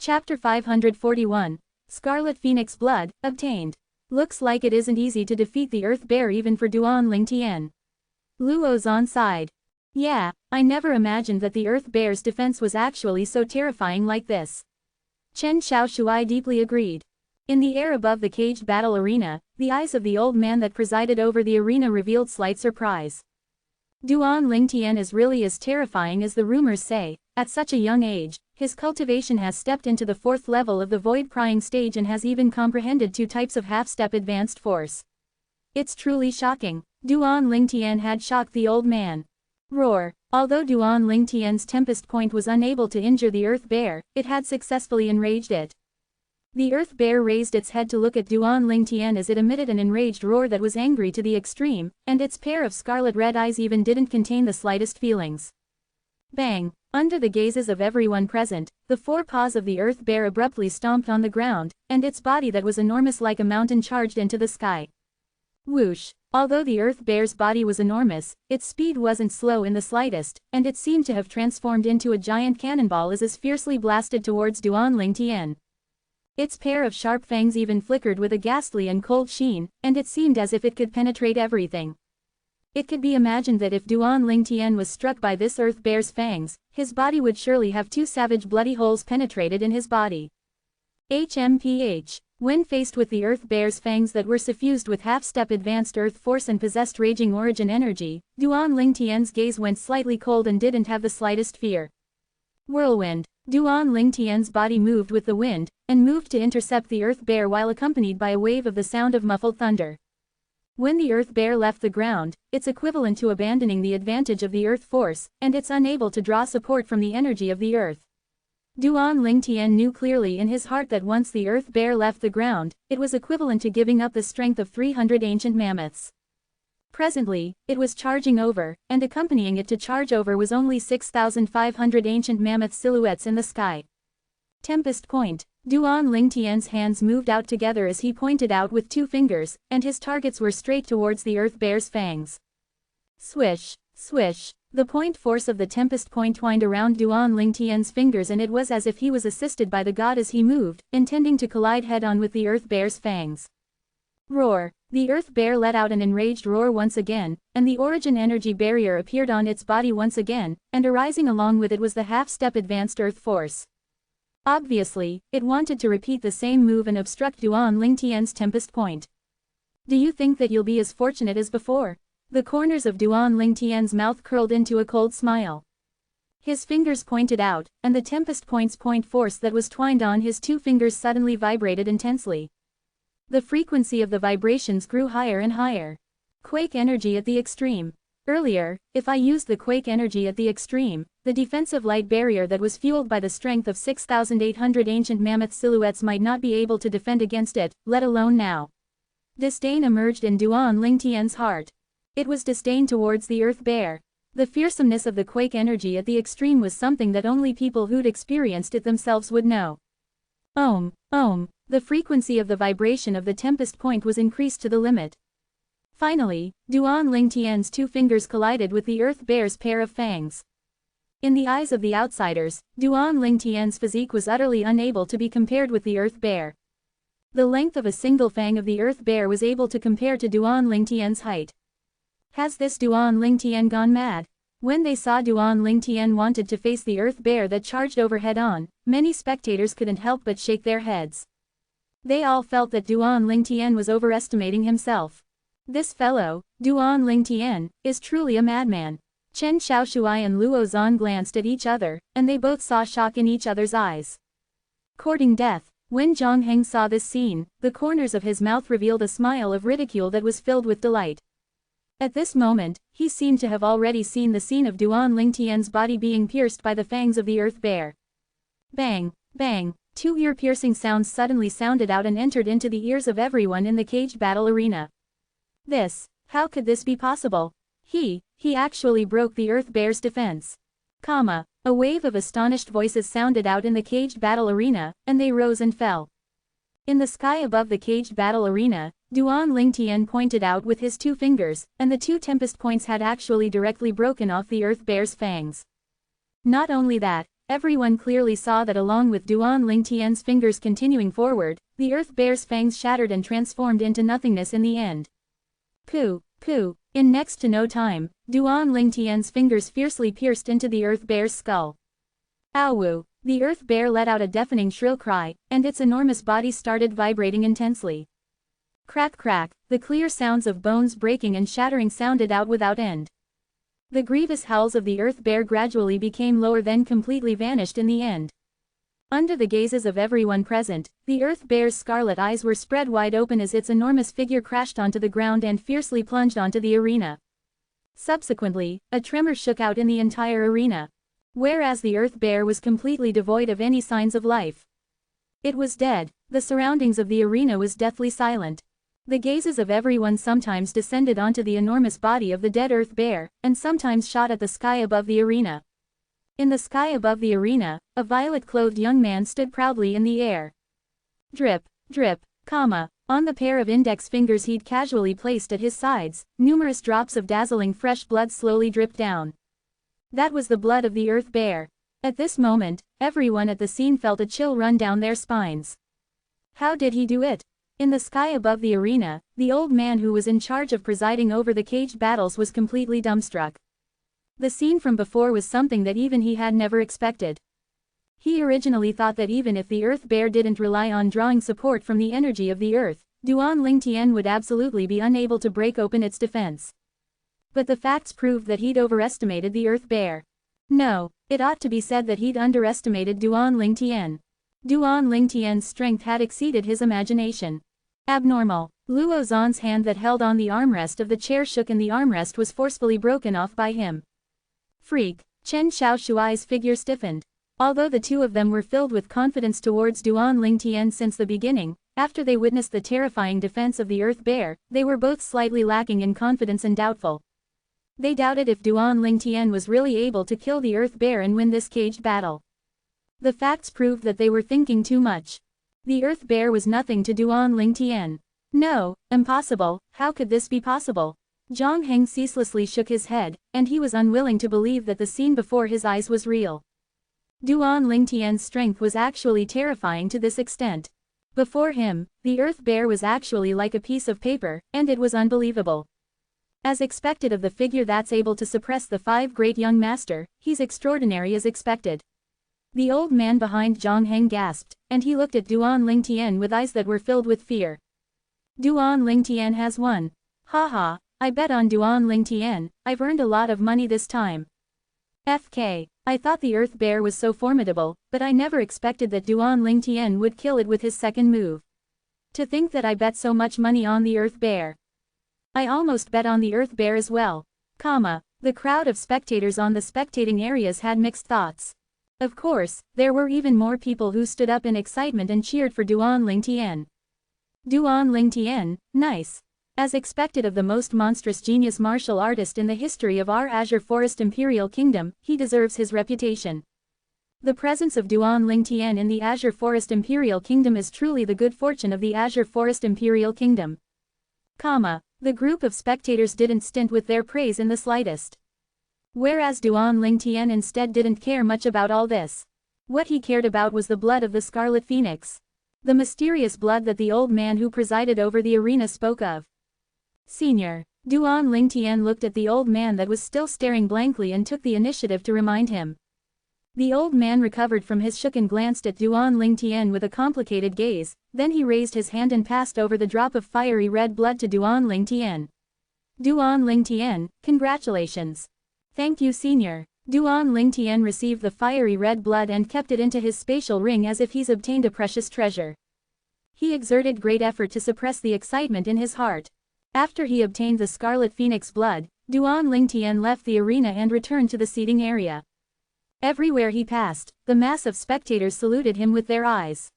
Chapter 541. Scarlet Phoenix Blood, obtained. Looks like it isn't easy to defeat the Earth Bear even for Duan Lingtian. Luo Zan sighed. Yeah, I never imagined that the Earth Bear's defense was actually so terrifying like this. Chen Xiaoshuai deeply agreed. In the air above the caged battle arena, the eyes of the old man that presided over the arena revealed slight surprise. Duan Lingtian is really as terrifying as the rumors say. At such a young age, his cultivation has stepped into the 4th level of the void-prying stage and has even comprehended 2 types of half-step advanced force. It's truly shocking. Duan Lingtian had shocked the old man. Roar. Although Duan Lingtian's Tempest Point was unable to injure the Earth Bear, it had successfully enraged it. The Earth Bear raised its head to look at Duan Lingtian as it emitted an enraged roar that was angry to the extreme, and its pair of scarlet red eyes even didn't contain the slightest feelings. Bang! Under the gazes of everyone present, the 4 paws of the Earth Bear abruptly stomped on the ground, and its body that was enormous like a mountain charged into the sky. Whoosh! Although the Earth Bear's body was enormous, its speed wasn't slow in the slightest, and it seemed to have transformed into a giant cannonball as it fiercely blasted towards Duan Lingtian. Its pair of sharp fangs even flickered with a ghastly and cold sheen, and it seemed as if it could penetrate everything. It could be imagined that if Duan Lingtian was struck by this Earth Bear's fangs, his body would surely have 2 savage bloody holes penetrated in his body. HMPH. When faced with the Earth Bear's fangs that were suffused with half-step advanced Earth Force and possessed raging origin energy, Duan Lingtian's gaze went slightly cold and didn't have the slightest fear. Whirlwind. Duan Lingtian's body moved with the wind, and moved to intercept the Earth Bear while accompanied by a wave of the sound of muffled thunder. When the Earth Bear left the ground, it's equivalent to abandoning the advantage of the Earth Force, and it's unable to draw support from the energy of the Earth. Duan Lingtian knew clearly in his heart that once the Earth Bear left the ground, it was equivalent to giving up the strength of 300 ancient mammoths. Presently, it was charging over, and accompanying it to charge over was only 6,500 ancient mammoth silhouettes in the sky. Tempest Point. Duan Lingtian's hands moved out together as he pointed out with 2 fingers, and his targets were straight towards the Earth Bear's fangs. Swish, swish. The point force of the Tempest Point twined around Duan Lingtian's fingers, and it was as if he was assisted by the god as he moved, intending to collide head-on with the Earth Bear's fangs. Roar. The Earth Bear let out an enraged roar once again, and the origin energy barrier appeared on its body once again, and arising along with it was the half-step advanced Earth Force. Obviously, it wanted to repeat the same move and obstruct Duan Lingtian's Tempest Point. Do you think that you'll be as fortunate as before? The corners of Duan Lingtian's mouth curled into a cold smile. His fingers pointed out, and the Tempest Point's point force that was twined on his 2 fingers suddenly vibrated intensely. The frequency of the vibrations grew higher and higher. Quake energy at the extreme. Earlier, if I used the quake energy at the extreme, the defensive light barrier that was fueled by the strength of 6,800 ancient mammoth silhouettes might not be able to defend against it, let alone now. Disdain emerged in Duan Lingtian's heart. It was disdain towards the Earth Bear. The fearsomeness of the quake energy at the extreme was something that only people who'd experienced it themselves would know. Ohm. The frequency of the vibration of the Tempest Point was increased to the limit. Finally, Duan Lingtian's 2 fingers collided with the Earth Bear's pair of fangs. In the eyes of the outsiders, Duan Lingtian's physique was utterly unable to be compared with the Earth Bear. The length of a single fang of the Earth Bear was able to compare to Duan Lingtian's height. Has this Duan Lingtian gone mad? When they saw Duan Lingtian wanted to face the Earth Bear that charged over head-on, many spectators couldn't help but shake their heads. They all felt that Duan Lingtian was overestimating himself. This fellow, Duan Lingtian, is truly a madman. Chen Xiaoshuai and Luo Zan glanced at each other, and they both saw shock in each other's eyes. Courting death. When Zhang Heng saw this scene, the corners of his mouth revealed a smile of ridicule that was filled with delight. At this moment, he seemed to have already seen the scene of Duan Lingtian's body being pierced by the fangs of the Earth Bear. Bang, bang, 2 ear-piercing sounds suddenly sounded out and entered into the ears of everyone in the caged battle arena. How could this be possible? He actually broke the Earth Bear's defense. A wave of astonished voices sounded out in the caged battle arena, and they rose and fell. In the sky above the caged battle arena, Duan Lingtian pointed out with his 2 fingers, and the 2 Tempest Points had actually directly broken off the Earth Bear's fangs. Not only that, everyone clearly saw that along with Duan Lingtian's fingers continuing forward, the earth bear's fangs shattered and transformed into nothingness in the end. Pooh, pooh, in next to no time, Duan Lingtian's fingers fiercely pierced into the earth bear's skull. Ow! The earth bear let out a deafening shrill cry, and its enormous body started vibrating intensely. Crack crack, the clear sounds of bones breaking and shattering sounded out without end. The grievous howls of the earth bear gradually became lower, then completely vanished in the end. Under the gazes of everyone present, the earth bear's scarlet eyes were spread wide open as its enormous figure crashed onto the ground and fiercely plunged onto the arena. Subsequently, a tremor shook out in the entire arena. Whereas the earth bear was completely devoid of any signs of life. It was dead. The surroundings of the arena was deathly silent. The gazes of everyone sometimes descended onto the enormous body of the dead earth bear, and sometimes shot at the sky above the arena. In the sky above the arena, a violet-clothed young man stood proudly in the air. Drip, drip, on the pair of index fingers he'd casually placed at his sides, numerous drops of dazzling fresh blood slowly dripped down. That was the blood of the earth bear. At this moment, everyone at the scene felt a chill run down their spines. How did he do it? In the sky above the arena, the old man who was in charge of presiding over the caged battles was completely dumbstruck. The scene from before was something that even he had never expected. He originally thought that even if the earth bear didn't rely on drawing support from the energy of the earth, Duan Lingtian would absolutely be unable to break open its defense. But the facts proved that he'd overestimated the earth bear. No, it ought to be said that he'd underestimated Duan Lingtian. Duan Lingtian's strength had exceeded his imagination. Abnormal. Luo Zan's hand that held on the armrest of the chair shook and the armrest was forcefully broken off by him. Freak. Chen Xiaoshuai's figure stiffened. Although the two of them were filled with confidence towards Duan Lingtian since the beginning, after they witnessed the terrifying defense of the earth bear, they were both slightly lacking in confidence and doubtful. They doubted if Duan Lingtian was really able to kill the earth bear and win this caged battle. The facts proved that they were thinking too much. The earth bear was nothing to Duan Lingtian. No, impossible, how could this be possible? Zhang Heng ceaselessly shook his head, and he was unwilling to believe that the scene before his eyes was real. Duan Lingtian's strength was actually terrifying to this extent. Before him, the earth bear was actually like a piece of paper, and it was unbelievable. As expected of the figure that's able to suppress the five great young master, he's extraordinary as expected. The old man behind Zhang Heng gasped, and he looked at Duan Lingtian with eyes that were filled with fear. Duan Lingtian has won. Haha, I bet on Duan Lingtian, I've earned a lot of money this time. FK, I thought the earth bear was so formidable, but I never expected that Duan Lingtian would kill it with his second move. To think that I bet so much money on the earth bear. I almost bet on the earth bear as well. The crowd of spectators on the spectating areas had mixed thoughts. Of course, there were even more people who stood up in excitement and cheered for Duan Lingtian. Duan Lingtian, nice. As expected of the most monstrous genius martial artist in the history of our Azure Forest Imperial Kingdom, he deserves his reputation. The presence of Duan Lingtian in the Azure Forest Imperial Kingdom is truly the good fortune of the Azure Forest Imperial Kingdom. The group of spectators didn't stint with their praise in the slightest. Whereas Duan Lingtian instead didn't care much about all this. What he cared about was the blood of the Scarlet Phoenix. The mysterious blood that the old man who presided over the arena spoke of. Senior. Duan Lingtian looked at the old man that was still staring blankly and took the initiative to remind him. The old man recovered from his shock and glanced at Duan Lingtian with a complicated gaze, then he raised his hand and passed over the drop of fiery red blood to Duan Lingtian. Duan Lingtian, congratulations. Thank you, Senior. Duan Lingtian received the fiery red blood and kept it into his spatial ring as if he's obtained a precious treasure. He exerted great effort to suppress the excitement in his heart. After he obtained the Scarlet Phoenix blood, Duan Lingtian left the arena and returned to the seating area. Everywhere he passed, the mass of spectators saluted him with their eyes.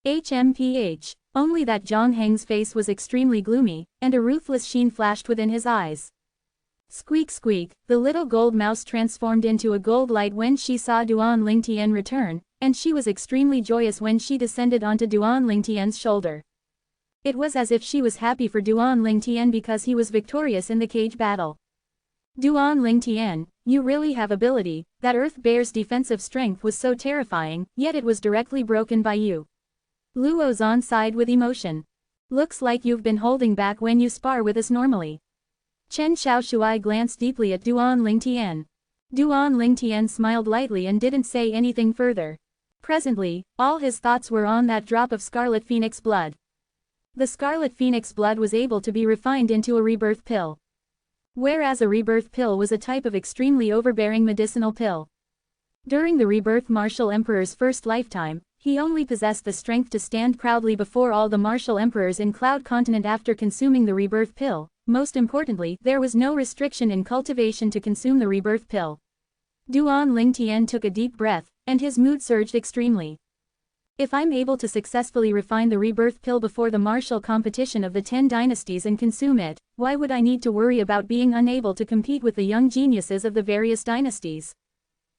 HMPH. Only that Zhang Heng's face was extremely gloomy, and a ruthless sheen flashed within his eyes. Squeak squeak, the little gold mouse transformed into a gold light when she saw Duan Lingtian return, and she was extremely joyous when she descended onto Duan Lingtian's shoulder. It was as if she was happy for Duan Lingtian because he was victorious in the cage battle. Duan Lingtian, You really have ability. That earth bear's defensive strength was so terrifying, yet it was directly broken by you. Luo Zan sighed with emotion. Looks like you've been holding back when you spar with us normally. Chen Xiaoshuai glanced deeply at Duan Lingtian. Duan Lingtian smiled lightly and didn't say anything further. Presently, all his thoughts were on that drop of scarlet phoenix blood. The scarlet phoenix blood was able to be refined into a rebirth pill. Whereas a rebirth pill was a type of extremely overbearing medicinal pill. During the rebirth martial emperor's first lifetime, he only possessed the strength to stand proudly before all the martial emperors in Cloud Continent after consuming the rebirth pill. Most importantly, there was no restriction in cultivation to consume the rebirth pill. Duan Lingtian took a deep breath, and his mood surged extremely. If I'm able to successfully refine the rebirth pill before the martial competition of the 10 dynasties and consume it, why would I need to worry about being unable to compete with the young geniuses of the various dynasties?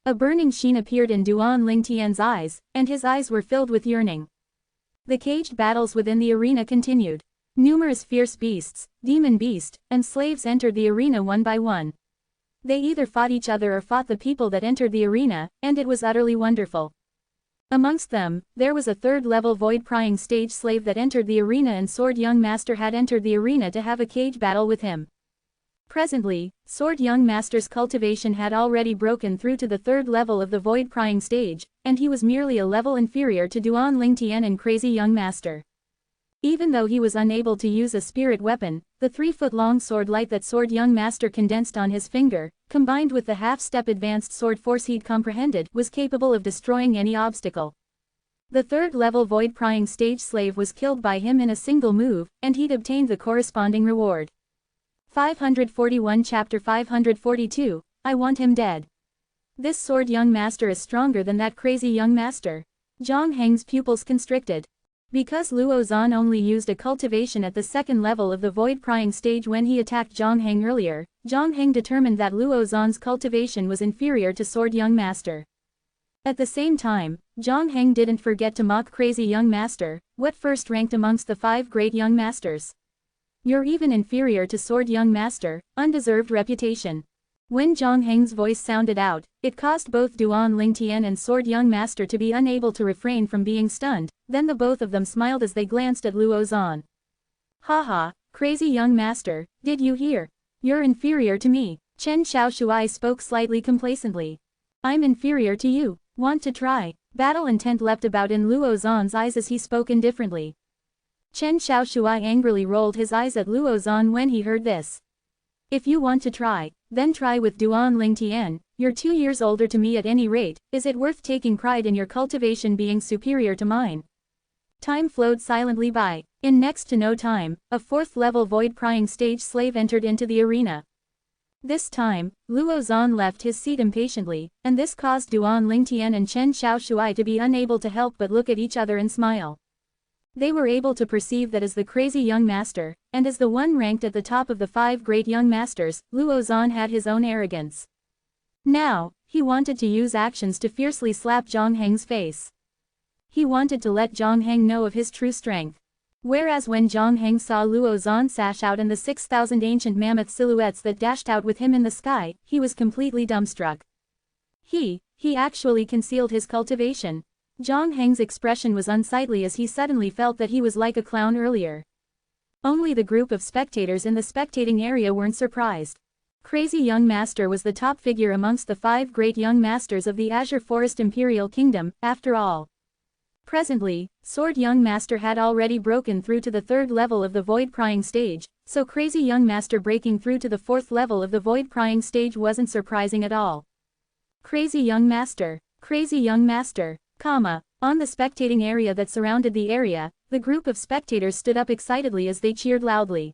A burning sheen appeared in Duan Lingtian's eyes, and his eyes were filled with yearning. The caged battles within the arena continued. Numerous fierce beasts, demon beast, and slaves entered the arena one by one. They either fought each other or fought the people that entered the arena, and it was utterly wonderful. Amongst them, there was a third-level void-prying stage slave that entered the arena, and Sword Young Master had entered the arena to have a cage battle with him. Presently, Sword Young Master's cultivation had already broken through to the third level of the void-prying stage, and he was merely a level inferior to Duan Lingtian and Crazy Young Master. Even though he was unable to use a spirit weapon, the 3-foot-long sword light that Sword Young Master condensed on his finger, combined with the half-step advanced sword force he'd comprehended, was capable of destroying any obstacle. The third-level void-prying stage slave was killed by him in a single move, and he'd obtained the corresponding reward. 541 Chapter 542, I want him dead. This Sword Young Master is stronger than that Crazy Young Master. Zhang Heng's pupils constricted. Because Luo Zan only used a cultivation at the second level of the void-prying stage when he attacked Zhang Heng earlier, Zhang Heng determined that Luo Zan's cultivation was inferior to Sword Young Master. At the same time, Zhang Heng didn't forget to mock Crazy Young Master, what first ranked amongst the 5 great young masters. You're even inferior to Sword Young Master, undeserved reputation. When Zhang Heng's voice sounded out, it caused both Duan Lingtian and Sword Young Master to be unable to refrain from being stunned, then the both of them smiled as they glanced at Luo Zan. Haha, Crazy Young Master, did you hear? You're inferior to me. Chen Xiaoshuai spoke slightly complacently. I'm inferior to you. Want to try? Battle intent leapt about in Luo Zan's eyes as he spoke indifferently. Chen Xiaoshuai angrily rolled his eyes at Luo Zan when he heard this. If you want to try, then try with Duan Lingtian. You're 2 years older to me at any rate. Is it worth taking pride in your cultivation being superior to mine? Time flowed silently by. In next to no time, a 4th-level void-prying stage slave entered into the arena. This time, Luo Zan left his seat impatiently, and this caused Duan Lingtian and Chen Xiaoshuai to be unable to help but look at each other and smile. They were able to perceive that as the Crazy Young Master, and as the one ranked at the top of the 5 great young masters, Luo Zan had his own arrogance. Now, he wanted to use actions to fiercely slap Zhang Heng's face. He wanted to let Zhang Heng know of his true strength. Whereas when Zhang Heng saw Luo Zan sash out and the 6,000 ancient mammoth silhouettes that dashed out with him in the sky, he was completely dumbstruck. He actually concealed his cultivation. Zhang Heng's expression was unsightly as he suddenly felt that he was like a clown earlier. Only the group of spectators in the spectating area weren't surprised. Crazy Young Master was the top figure amongst the 5 great young masters of the Azure Forest Imperial Kingdom, after all. Presently, Sword Young Master had already broken through to the 3rd level of the void-prying stage, so Crazy Young Master breaking through to the 4th level of the void-prying stage wasn't surprising at all. Crazy Young Master, Crazy Young Master, on the spectating area that surrounded the area, the group of spectators stood up excitedly as they cheered loudly.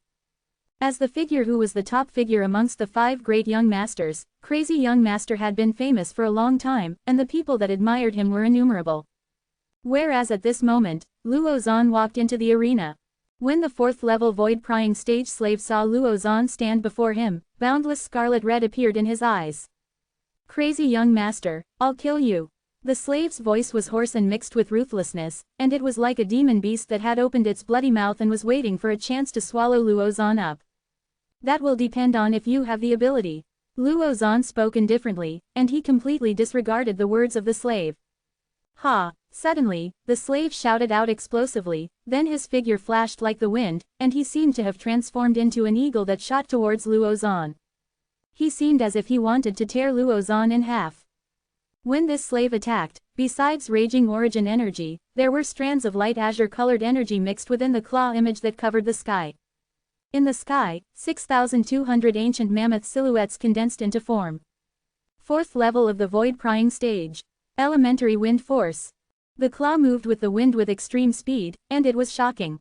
As the figure who was the top figure amongst the 5 great young masters, Crazy Young Master had been famous for a long time, and the people that admired him were innumerable. Whereas at this moment, Luo Zan walked into the arena. When the 4th-level void-prying stage slave saw Luo Zan stand before him, boundless scarlet red appeared in his eyes. Crazy Young Master, I'll kill you. The slave's voice was hoarse and mixed with ruthlessness, and it was like a demon beast that had opened its bloody mouth and was waiting for a chance to swallow Luo Zan up. That will depend on if you have the ability. Luo Zan spoke indifferently, and he completely disregarded the words of the slave. Ha! Suddenly, the slave shouted out explosively, then his figure flashed like the wind, and he seemed to have transformed into an eagle that shot towards Luo Zan. He seemed as if he wanted to tear Luo Zan in half. When this slave attacked, besides raging origin energy, there were strands of light azure-colored energy mixed within the claw image that covered the sky. In the sky, 6,200 ancient mammoth silhouettes condensed into form. Fourth level of the void-prying stage. Elementary wind force. The claw moved with the wind with extreme speed, and it was shocking.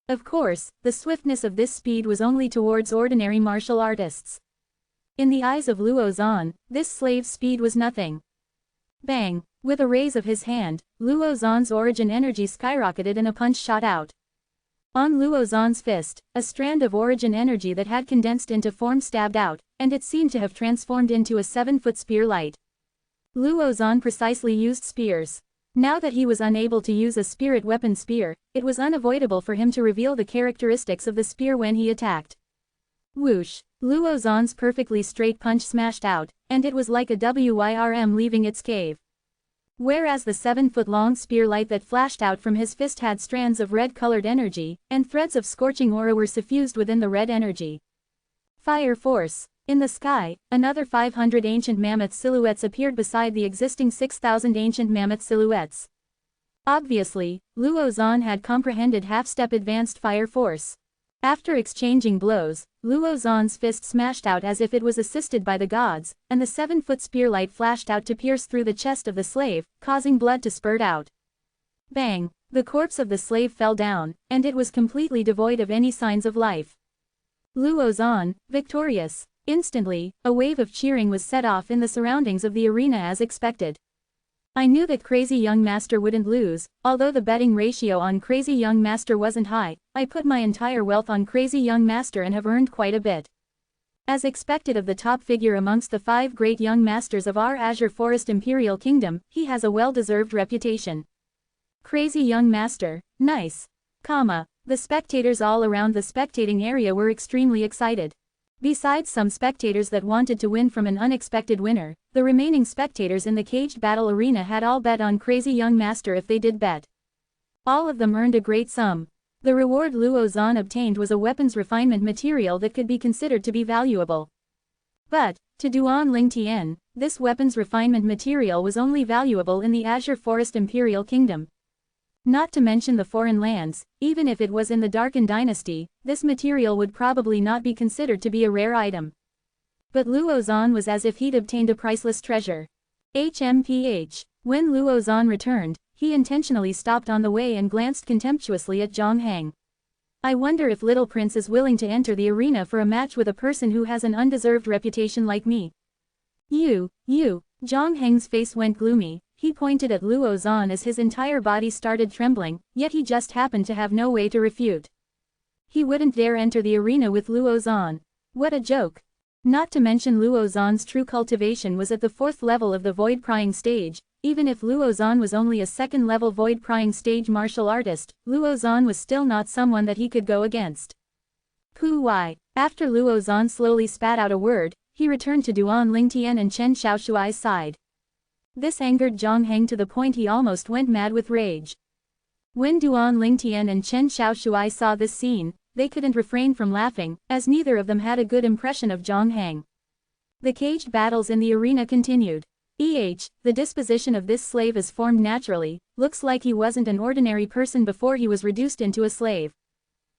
Of course, the swiftness of this speed was only towards ordinary martial artists. In the eyes of Luo Zan, this slave's speed was nothing. Bang! With a raise of his hand, Luo Zan's origin energy skyrocketed and a punch shot out. On Luo Zan's fist, a strand of origin energy that had condensed into form stabbed out, and it seemed to have transformed into a 7-foot spear light. Luo Zan precisely used spears. Now that he was unable to use a spirit weapon spear, it was unavoidable for him to reveal the characteristics of the spear when he attacked. Whoosh! Luo Zan's perfectly straight punch smashed out, and it was like a wyrm leaving its cave. Whereas the 7-foot-long spear light that flashed out from his fist had strands of red-colored energy, and threads of scorching aura were suffused within the red energy. Fire force. In the sky, another 500 ancient mammoth silhouettes appeared beside the existing 6,000 ancient mammoth silhouettes. Obviously, Luo Zan had comprehended half-step advanced fire force. After exchanging blows, Luo Zan's fist smashed out as if it was assisted by the gods, and the 7-foot spear light flashed out to pierce through the chest of the slave, causing blood to spurt out. Bang! The corpse of the slave fell down, and it was completely devoid of any signs of life. Luo Zan, victorious. Instantly, a wave of cheering was set off in the surroundings of the arena as expected. I knew that Crazy Young Master wouldn't lose, although the betting ratio on Crazy Young Master wasn't high. I put my entire wealth on Crazy Young Master and have earned quite a bit. As expected of the top figure amongst the 5 great young masters of our Azure Forest Imperial Kingdom, he has a well-deserved reputation. Crazy Young Master, nice. The spectators all around the spectating area were extremely excited. Besides some spectators that wanted to win from an unexpected winner, the remaining spectators in the caged battle arena had all bet on Crazy Young Master if they did bet. All of them earned a great sum. The reward Luo Zan obtained was a weapons refinement material that could be considered to be valuable. But, to Duan Ling Tian, this weapons refinement material was only valuable in the Azure Forest Imperial Kingdom. Not to mention the foreign lands, even if it was in the Darken Dynasty, this material would probably not be considered to be a rare item. But Luo Zan was as if he'd obtained a priceless treasure. HMPH. When Luo Zan returned, he intentionally stopped on the way and glanced contemptuously at Zhang Heng. I wonder if Little Prince is willing to enter the arena for a match with a person who has an undeserved reputation like me. You. Zhang Heng's face went gloomy. He pointed at Luo Zan as his entire body started trembling, yet he just happened to have no way to refute. He wouldn't dare enter the arena with Luo Zan. What a joke. Not to mention Luo Zan's true cultivation was at the 4th level of the void-prying stage. Even if Luo Zan was only a 2nd-level void-prying stage martial artist, Luo Zan was still not someone that he could go against. Why? After Luo Zan slowly spat out a word, he returned to Duan Ling Tian and Chen Xiaoshuai's side. This angered Zhang Heng to the point he almost went mad with rage. When Duan Ling Tian and Chen Xiaoshuai saw this scene, they couldn't refrain from laughing, as neither of them had a good impression of Zhang Heng. The caged battles in the arena continued. The disposition of this slave is formed naturally, looks like he wasn't an ordinary person before he was reduced into a slave.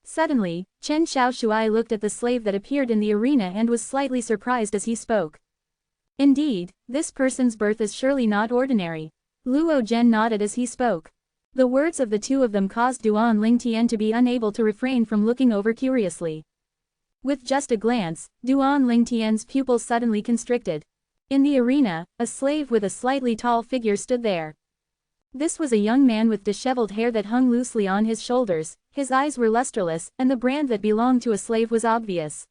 Suddenly, Chen Xiaoshuai looked at the slave that appeared in the arena and was slightly surprised as he spoke. Indeed, this person's birth is surely not ordinary. Luo Zhen nodded as he spoke. The words of the two of them caused Duan Ling Tian to be unable to refrain from looking over curiously. With just a glance, Duan Ling Tian's pupils suddenly constricted. In the arena, a slave with a slightly tall figure stood there. This was a young man with disheveled hair that hung loosely on his shoulders, his eyes were lusterless, and the brand that belonged to a slave was obvious.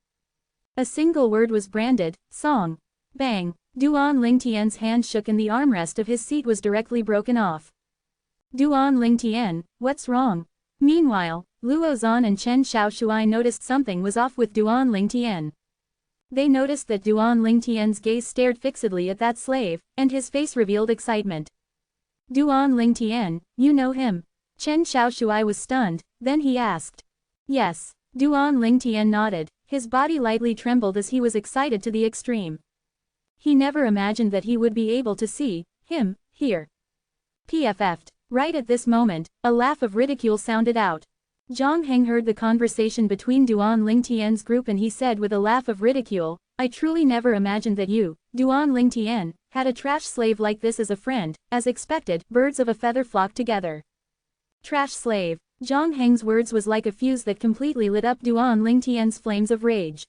A single word was branded, Song. Bang! Duan Ling Tian's hand shook and the armrest of his seat was directly broken off. Duan Ling Tian, what's wrong? Meanwhile, Luo Zan and Chen Xiaoshuai noticed something was off with Duan Ling Tian. They noticed that Duan Lingtian's gaze stared fixedly at that slave, and his face revealed excitement. Duan Lingtian, you know him? Chen Xiaoshui was stunned, then he asked. Yes. Duan Lingtian nodded, his body lightly trembled as he was excited to the extreme. He never imagined that he would be able to see him here. PFF'd. Right at this moment, a laugh of ridicule sounded out. Zhang Heng heard the conversation between Duan Lingtian's group and he said with a laugh of ridicule, I truly never imagined that you, Duan Lingtian, had a trash slave like this as a friend. As expected, birds of a feather flock together. Trash slave. Zhang Heng's words was like a fuse that completely lit up Duan Lingtian's flames of rage.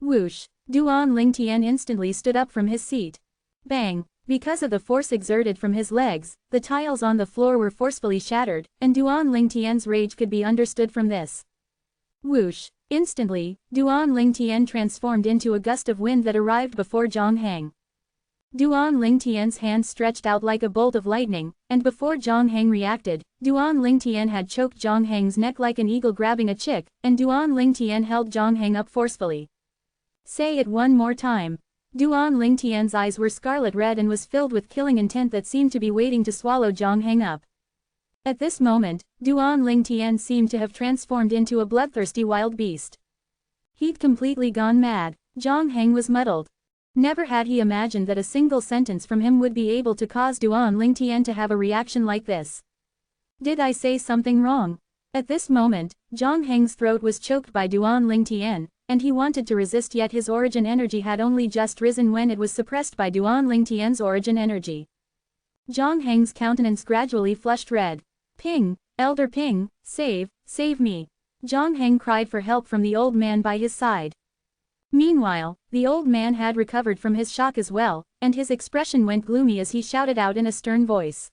Whoosh! Duan Lingtian instantly stood up from his seat. Bang! Because of the force exerted from his legs, the tiles on the floor were forcefully shattered, and Duan Lingtian's rage could be understood from this. Whoosh! Instantly, Duan Lingtian transformed into a gust of wind that arrived before Zhang Heng. Duan Lingtian's hand stretched out like a bolt of lightning, and before Zhang Heng reacted, Duan Lingtian had choked Zhang Heng's neck like an eagle grabbing a chick, and Duan Lingtian held Zhang Heng up forcefully. Say it one more time. Duan Lingtian's eyes were scarlet red and was filled with killing intent that seemed to be waiting to swallow Zhang Heng up. At this moment, Duan Lingtian seemed to have transformed into a bloodthirsty wild beast. He'd completely gone mad. Zhang Heng was muddled. Never had he imagined that a single sentence from him would be able to cause Duan Lingtian to have a reaction like this. Did I say something wrong? At this moment, Zhang Heng's throat was choked by Duan Lingtian, and he wanted to resist yet his origin energy had only just risen when it was suppressed by Duan Lingtian's origin energy. Zhang Heng's countenance gradually flushed red. Ping! Elder Ping, save me! Zhang Heng cried for help from the old man by his side. Meanwhile, the old man had recovered from his shock as well, and his expression went gloomy as he shouted out in a stern voice.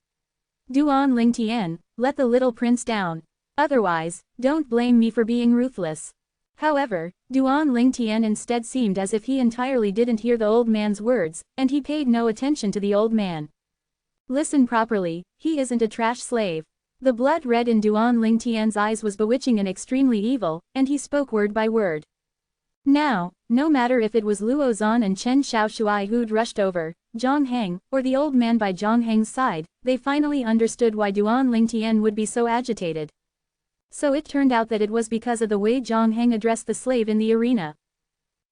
Duan Lingtian, let the little prince down. Otherwise, don't blame me for being ruthless. However, Duan Lingtian instead seemed as if he entirely didn't hear the old man's words, and he paid no attention to the old man. Listen properly, he isn't a trash slave. The blood red in Duan Lingtian's eyes was bewitching and extremely evil, and he spoke word by word. Now, no matter if it was Luo Zan and Chen Xiaoshui who'd rushed over, Zhang Heng, or the old man by Zhang Heng's side, they finally understood why Duan Lingtian would be so agitated. So it turned out that it was because of the way Zhang Heng addressed the slave in the arena.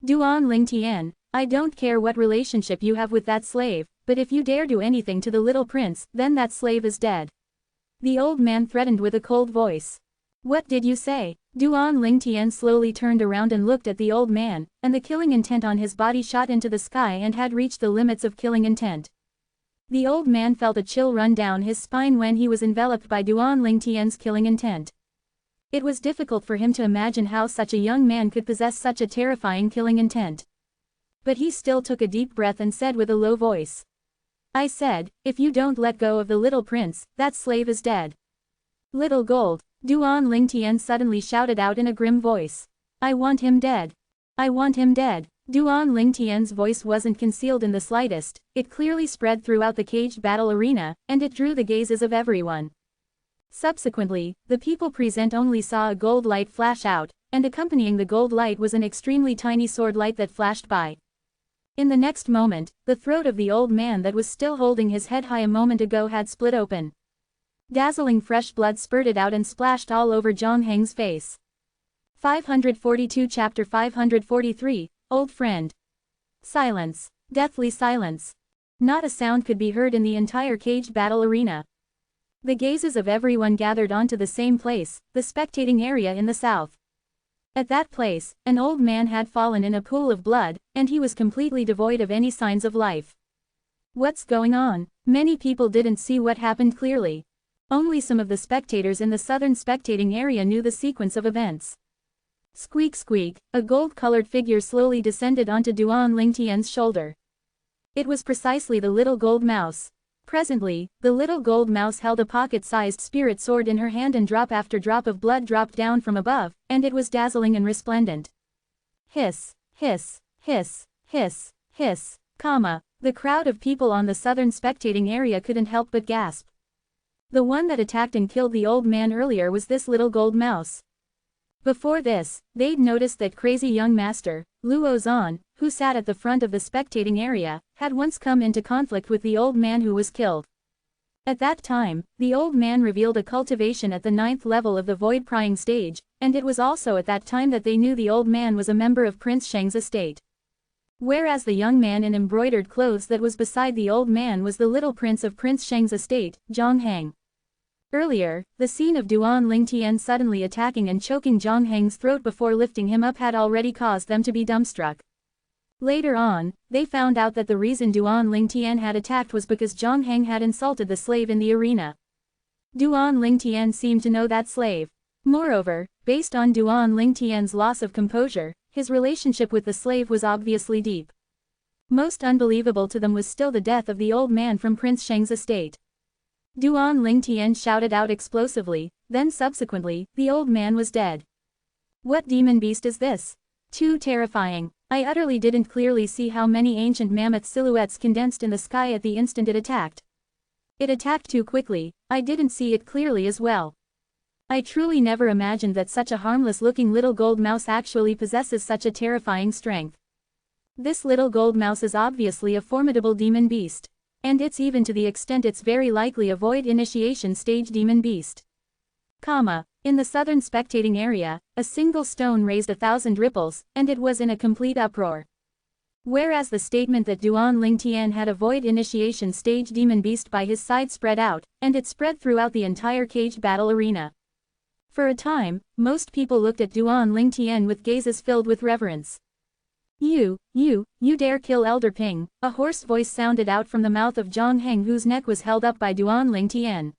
Duan Lingtian, I don't care what relationship you have with that slave, but if you dare do anything to the little prince, then that slave is dead. The old man threatened with a cold voice. What did you say? Duan Lingtian slowly turned around and looked at the old man, and the killing intent on his body shot into the sky and had reached the limits of killing intent. The old man felt a chill run down his spine when he was enveloped by Duan Lingtian's killing intent. It was difficult for him to imagine how such a young man could possess such a terrifying killing intent. But he still took a deep breath and said with a low voice. I said, if you don't let go of the little prince, that slave is dead. Little gold. Duan Lingtian suddenly shouted out in a grim voice. I want him dead. I want him dead. Duan Lingtian's voice wasn't concealed in the slightest, it clearly spread throughout the caged battle arena, and it drew the gazes of everyone. Subsequently, the people present only saw a gold light flash out, and accompanying the gold light was an extremely tiny sword light that flashed by. In the next moment, the throat of the old man that was still holding his head high a moment ago had split open. Dazzling fresh blood spurted out and splashed all over Zhang Heng's face. 542 Chapter 543, Old Friend. Silence. Deathly silence. Not a sound could be heard in the entire caged battle arena. The gazes of everyone gathered onto the same place, the spectating area in the south. At that place, an old man had fallen in a pool of blood, and he was completely devoid of any signs of life. What's going on? Many people didn't see what happened clearly. Only some of the spectators in the southern spectating area knew the sequence of events. Squeak squeak, a gold-colored figure slowly descended onto Duan Lingtian's shoulder. It was precisely the little gold mouse. Presently, the little gold mouse held a pocket-sized spirit sword in her hand and drop after drop of blood dropped down from above, and it was dazzling and resplendent. Hiss, hiss, hiss, hiss, hiss, comma. The crowd of people on the southern spectating area couldn't help but gasp. The one that attacked and killed the old man earlier was this little gold mouse. Before this, they'd noticed that crazy young master, Luo Zan, who sat at the front of the spectating area, had once come into conflict with the old man who was killed. At that time, the old man revealed a cultivation at the 9th level of the void prying stage, and it was also at that time that they knew the old man was a member of Prince Sheng's estate. Whereas the young man in embroidered clothes that was beside the old man was the little prince of Prince Sheng's estate, Zhang Heng. Earlier, the scene of Duan Lingtian suddenly attacking and choking Zhang Heng's throat before lifting him up had already caused them to be dumbstruck. Later on, they found out that the reason Duan Lingtian had attacked was because Zhang Heng had insulted the slave in the arena. Duan Lingtian seemed to know that slave. Moreover, based on Duan Lingtian's loss of composure, his relationship with the slave was obviously deep. Most unbelievable to them was still the death of the old man from Prince Sheng's estate. Duan Lingtian shouted out explosively, then subsequently, the old man was dead. What demon beast is this? Too terrifying. I utterly didn't clearly see how many ancient mammoth silhouettes condensed in the sky at the instant it attacked. It attacked too quickly, I didn't see it clearly as well. I truly never imagined that such a harmless-looking little gold mouse actually possesses such a terrifying strength. This little gold mouse is obviously a formidable demon beast. And it's even to the extent it's very likely a void initiation stage demon beast. In the southern spectating area, a single stone raised 1,000 ripples, and it was in a complete uproar. Whereas the statement that Duan Lingtian had a void initiation stage demon beast by his side spread out, and it spread throughout the entire caged battle arena. For a time, most people looked at Duan Lingtian with gazes filled with reverence. You dare kill Elder Ping, a hoarse voice sounded out from the mouth of Zhang Heng whose neck was held up by Duan Lingtian.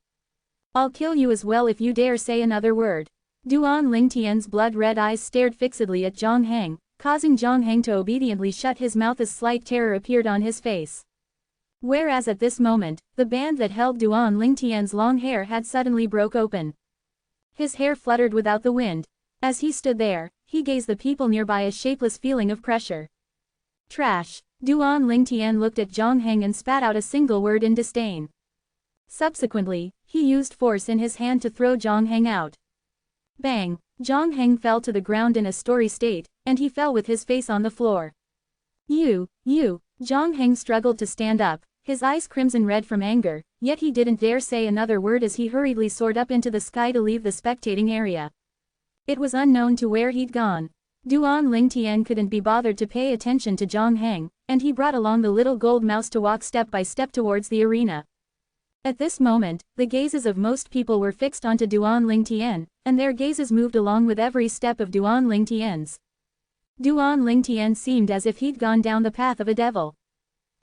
I'll kill you as well if you dare say another word. Duan Lingtian's blood-red eyes stared fixedly at Zhang Heng, causing Zhang Heng to obediently shut his mouth as slight terror appeared on his face. Whereas at this moment, the band that held Duan Lingtian's long hair had suddenly broke open. His hair fluttered without the wind. As he stood there, he gazed the people nearby a shapeless feeling of pressure. Trash. Duan Lingtian looked at Zhang Heng and spat out a single word in disdain. Subsequently, he used force in his hand to throw Zhang Heng out. Bang! Zhang Heng fell to the ground in a story state, and he fell with his face on the floor. You! Zhang Heng struggled to stand up, his eyes crimson red from anger, yet he didn't dare say another word as he hurriedly soared up into the sky to leave the spectating area. It was unknown to where he'd gone. Duan Lingtian couldn't be bothered to pay attention to Zhang Heng, and he brought along the little gold mouse to walk step by step towards the arena. At this moment, the gazes of most people were fixed onto Duan Lingtian, and their gazes moved along with every step of Duan Lingtian's. Duan Lingtian seemed as if he'd gone down the path of a devil.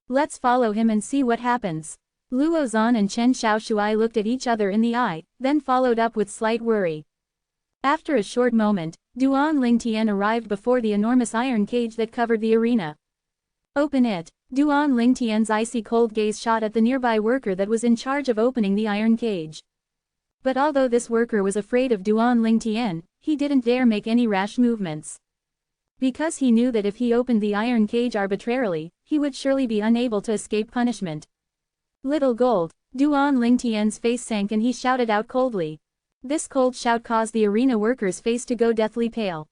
Let's follow him and see what happens. Luo Zan and Chen Xiaoshuai looked at each other in the eye, then followed up with slight worry. After a short moment, Duan Lingtian arrived before the enormous iron cage that covered the arena. Open it. Duan Lingtian's icy cold gaze shot at the nearby worker that was in charge of opening the iron cage. But although this worker was afraid of Duan Lingtian, he didn't dare make any rash movements. Because he knew that if he opened the iron cage arbitrarily, he would surely be unable to escape punishment. Little gold. Duan Lingtian's face sank and he shouted out coldly. This cold shout caused the arena worker's face to go deathly pale.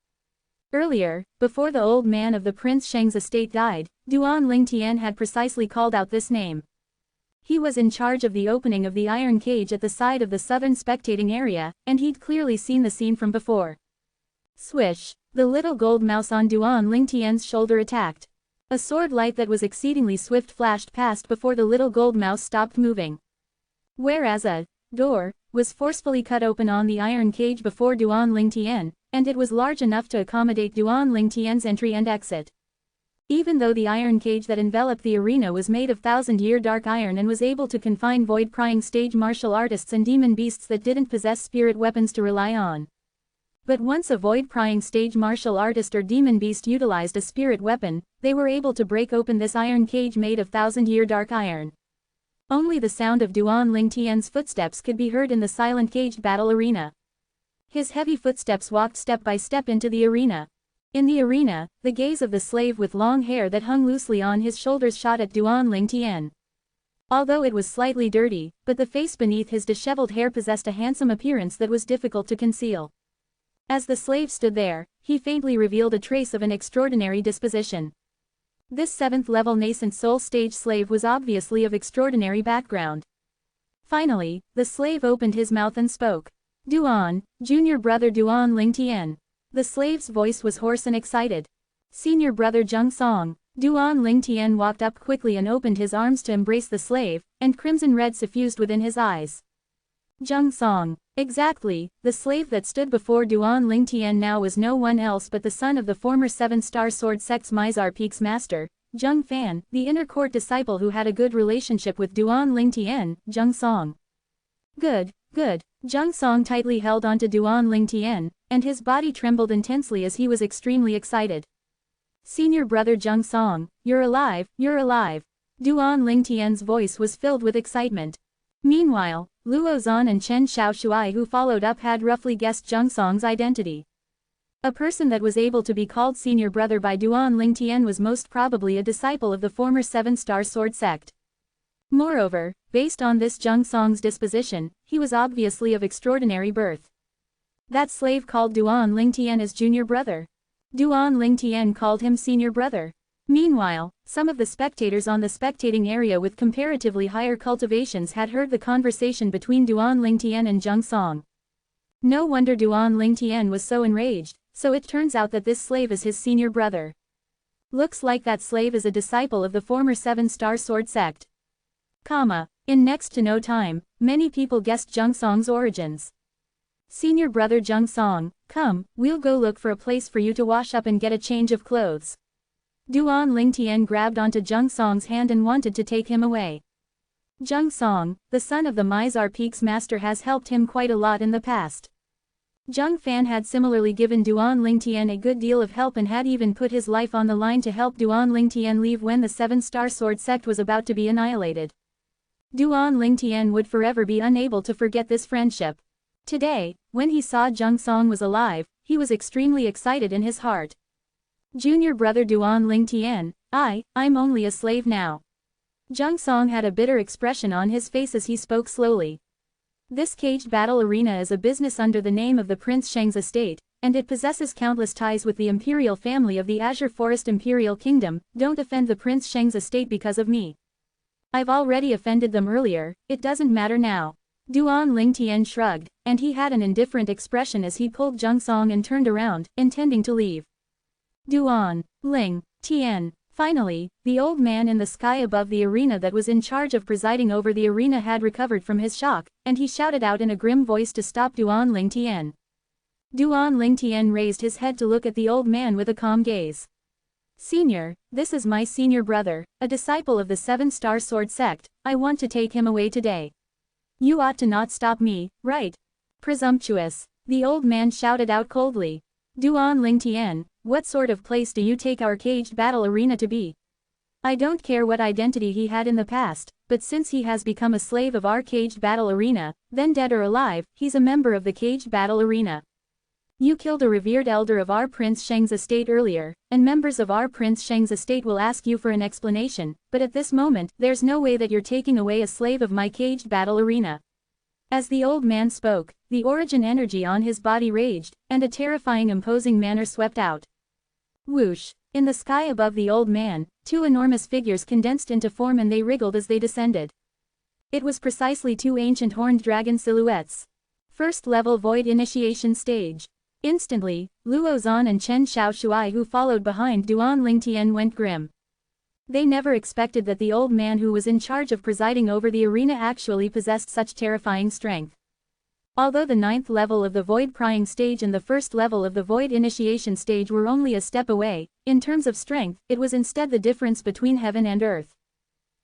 Earlier, before the old man of the Prince Sheng's estate died, Duan Lingtian had precisely called out this name. He was in charge of the opening of the iron cage at the side of the southern spectating area, and he'd clearly seen the scene from before. Swish! The little gold mouse on Duan Lingtian's shoulder attacked. A sword light that was exceedingly swift flashed past before the little gold mouse stopped moving. Whereas a door was forcefully cut open on the iron cage before Duan Lingtian, and it was large enough to accommodate Duan Lingtian's entry and exit. Even though the iron cage that enveloped the arena was made of 1,000-year dark iron and was able to confine void-prying stage martial artists and demon beasts that didn't possess spirit weapons to rely on. But once a void-prying stage martial artist or demon beast utilized a spirit weapon, they were able to break open this iron cage made of 1,000-year dark iron. Only the sound of Duan Lingtian's footsteps could be heard in the silent caged battle arena. His heavy footsteps walked step by step into the arena. In the arena, the gaze of the slave with long hair that hung loosely on his shoulders shot at Duan Lingtian. Although it was slightly dirty, but the face beneath his disheveled hair possessed a handsome appearance that was difficult to conceal. As the slave stood there, he faintly revealed a trace of an extraordinary disposition. This 7th level nascent soul stage slave was obviously of extraordinary background. Finally, the slave opened his mouth and spoke. Duan, junior brother Duan Lingtian. The slave's voice was hoarse and excited. Senior brother Zheng Song. Duan Lingtian walked up quickly and opened his arms to embrace the slave, and crimson red suffused within his eyes. Zheng Song. Exactly, the slave that stood before Duan Lingtian now was no one else but the son of the former 7-star sword sect's Mizar Peak's master, Zheng Fan, the inner court disciple who had a good relationship with Duan Lingtian, Zheng Song. Good, good. Zheng Song tightly held onto Duan Lingtian, and his body trembled intensely as he was extremely excited. Senior brother Zheng Song, you're alive, you're alive. Duan Lingtian's voice was filled with excitement. Meanwhile, Luo Zan and Chen Xiaoshuai who followed up had roughly guessed Zheng Song's identity. A person that was able to be called senior brother by Duan Lingtian was most probably a disciple of the former 7-star sword sect. Moreover, based on this Zheng Song's disposition, he was obviously of extraordinary birth. That slave called Duan Lingtian as junior brother. Duan Lingtian called him senior brother. Meanwhile, some of the spectators on the spectating area with comparatively higher cultivations had heard the conversation between Duan Lingtian and Zheng Song. No wonder Duan Lingtian was so enraged, so it turns out that this slave is his senior brother. Looks like that slave is a disciple of the former 7-star sword sect. In next to no time, many people guessed Zheng Song's origins. Senior brother Zheng Song, come, we'll go look for a place for you to wash up and get a change of clothes. Duan Lingtian grabbed onto Zheng Song's hand and wanted to take him away. Zheng Song, the son of the Mizar Peak's master, has helped him quite a lot in the past. Zheng Fan had similarly given Duan Lingtian a good deal of help and had even put his life on the line to help Duan Lingtian leave when the 7-star sword sect was about to be annihilated. Duan Lingtian would forever be unable to forget this friendship. Today, when he saw Zheng Song was alive, he was extremely excited in his heart. Junior brother Duan Lingtian, I'm only a slave now. Zheng Song had a bitter expression on his face as he spoke slowly. This caged battle arena is a business under the name of the Prince Sheng's estate, and it possesses countless ties with the imperial family of the Azure Forest Imperial Kingdom. Don't offend the Prince Sheng's estate because of me. I've already offended them earlier, it doesn't matter now. Duan Lingtian shrugged, and he had an indifferent expression as he pulled Zheng Song and turned around, intending to leave. Duan Lingtian. Finally, the old man in the sky above the arena that was in charge of presiding over the arena had recovered from his shock, and he shouted out in a grim voice to stop Duan Lingtian. Duan Lingtian raised his head to look at the old man with a calm gaze. Senior, this is my senior brother, a disciple of the 7-star sword sect. I want to take him away today. You ought to not stop me, right? Presumptuous. The old man shouted out coldly. Duan Lingtian, what sort of place do you take our caged battle arena to be? I don't care what identity he had in the past, but since he has become a slave of our caged battle arena, then dead or alive, he's a member of the caged battle arena. You killed a revered elder of our Prince Sheng's estate earlier, and members of our Prince Sheng's estate will ask you for an explanation, but at this moment, there's no way that you're taking away a slave of my caged battle arena. As the old man spoke, the origin energy on his body raged, and a terrifying imposing manner swept out. Whoosh! In the sky above the old man, two enormous figures condensed into form and they wriggled as they descended. It was precisely two ancient horned dragon silhouettes. First level void initiation stage. Instantly, Luo Zan and Chen Xiaoshuai who followed behind Duan Lingtian went grim. They never expected that the old man who was in charge of presiding over the arena actually possessed such terrifying strength. Although the 9th level of the Void Prying stage and the 1st level of the Void Initiation stage were only a step away, in terms of strength, it was instead the difference between heaven and earth.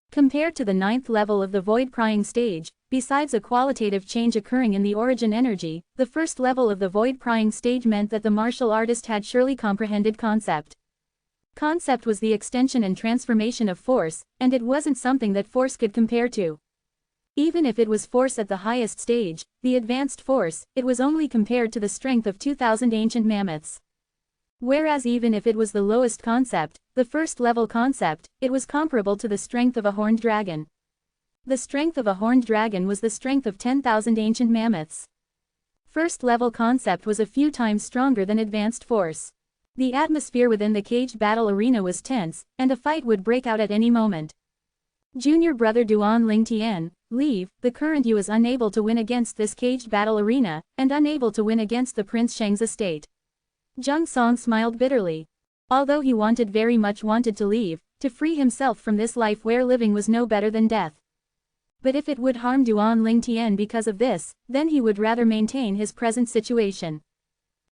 Compared to the 9th level of the Void Prying stage, besides a qualitative change occurring in the origin energy, the 1st level of the Void Prying stage meant that the martial artist had surely comprehended concept. Concept was the extension and transformation of force, and it wasn't something that force could compare to. Even if it was force at the highest stage, the advanced force, it was only compared to the strength of 2,000 ancient mammoths. Whereas even if it was the lowest concept, the 1st level concept, it was comparable to the strength of a horned dragon. The strength of a horned dragon was the strength of 10,000 ancient mammoths. 1st level concept was a few times stronger than advanced force. The atmosphere within the caged battle arena was tense, and a fight would break out at any moment. Junior brother Duan Lingtian, leave, the current you is unable to win against this caged battle arena, and unable to win against the Prince Sheng's estate. Zhang Song smiled bitterly. Although he very much wanted to leave, to free himself from this life where living was no better than death. But if it would harm Duan Lingtian because of this, then he would rather maintain his present situation.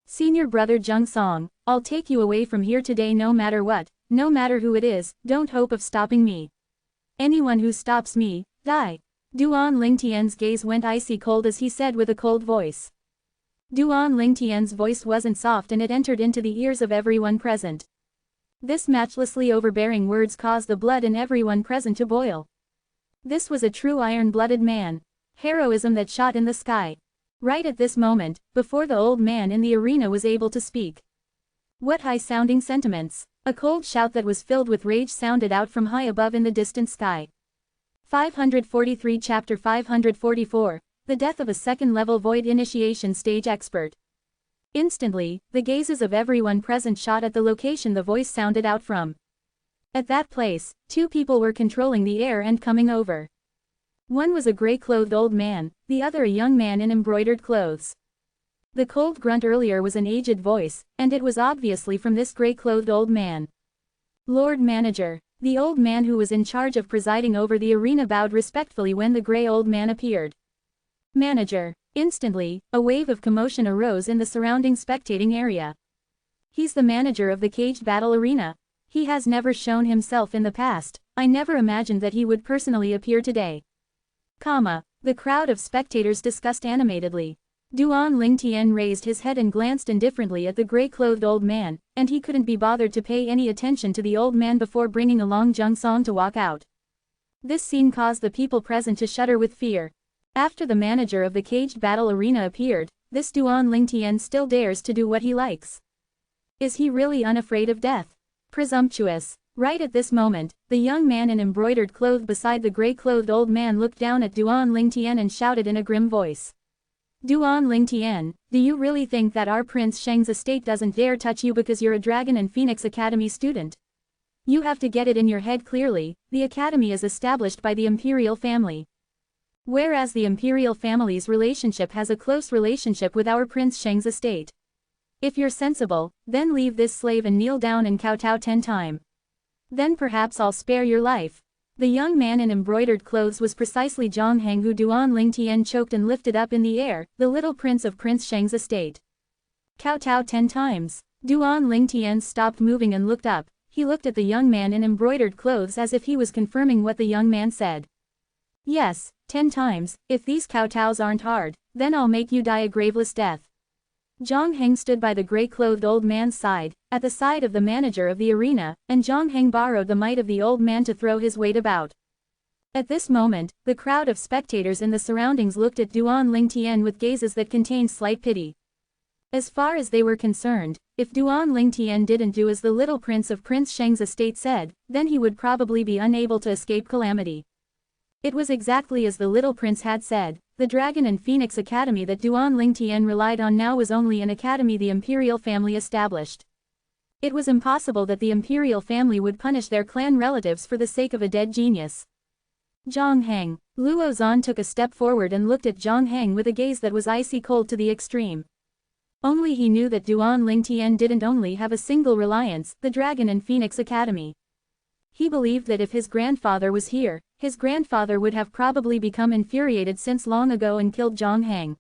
Senior brother Zhang Song, I'll take you away from here today no matter what, no matter who it is, don't hope of stopping me. Anyone who stops me, die. Duan Lingtian's gaze went icy cold as he said with a cold voice. Duan Lingtian's voice wasn't soft and it entered into the ears of everyone present. This matchlessly overbearing words caused the blood in everyone present to boil. This was a true iron-blooded man. Heroism that shot in the sky. Right at this moment, before the old man in the arena was able to speak. What high-sounding sentiments! A cold shout that was filled with rage sounded out from high above in the distant sky. 543 Chapter 544, The Death of a Second-Level Void Initiation Stage Expert. Instantly, the gazes of everyone present shot at the location the voice sounded out from. At that place, two people were controlling the air and coming over. One was a gray-clothed old man, the other a young man in embroidered clothes. The cold grunt earlier was an aged voice, and it was obviously from this gray-clothed old man. Lord Manager. The old man who was in charge of presiding over the arena bowed respectfully when the gray old man appeared. Manager. Instantly, a wave of commotion arose in the surrounding spectating area. He's the manager of the caged battle arena. He has never shown himself in the past. I never imagined that he would personally appear today. The crowd of spectators discussed animatedly. Duan Lingtian raised his head and glanced indifferently at the gray-clothed old man, and he couldn't be bothered to pay any attention to the old man before bringing along Zhang Song to walk out. This scene caused the people present to shudder with fear. After the manager of the caged battle arena appeared, this Duan Lingtian still dares to do what he likes. Is he really unafraid of death? Presumptuous. Right at this moment, the young man in embroidered clothes beside the gray-clothed old man looked down at Duan Lingtian and shouted in a grim voice. Duan Lingtian, do you really think that our Prince Sheng's estate doesn't dare touch you because you're a Dragon and Phoenix Academy student? You have to get it in your head clearly, the academy is established by the imperial family. Whereas the imperial family's relationship has a close relationship with our Prince Sheng's estate. If you're sensible, then leave this slave and kneel down and kowtow 10 times. Then perhaps I'll spare your life. The young man in embroidered clothes was precisely Zhang Heng, who Duan Lingtian choked and lifted up in the air, the little prince of Prince Sheng's estate. Kowtow 10 times. Duan Lingtian stopped moving and looked up. He looked at the young man in embroidered clothes as if he was confirming what the young man said. Yes, 10 times, if these kowtows aren't hard, then I'll make you die a graveless death. Zhang Heng stood by the gray-clothed old man's side, at the side of the manager of the arena, and Zhang Heng borrowed the might of the old man to throw his weight about. At this moment, the crowd of spectators in the surroundings looked at Duan Lingtian with gazes that contained slight pity. As far as they were concerned, if Duan Lingtian didn't do as the little prince of Prince Sheng's estate said, then he would probably be unable to escape calamity. It was exactly as the little prince had said. The Dragon and Phoenix Academy that Duan Lingtian relied on now was only an academy the imperial family established. It was impossible that the imperial family would punish their clan relatives for the sake of a dead genius. Zhang Heng. Luo Zan took a step forward and looked at Zhang Heng with a gaze that was icy cold to the extreme. Only he knew that Duan Lingtian didn't only have a single reliance, the Dragon and Phoenix Academy. He believed that if his grandfather was here, his grandfather would have probably become infuriated since long ago and killed Zhang Heng.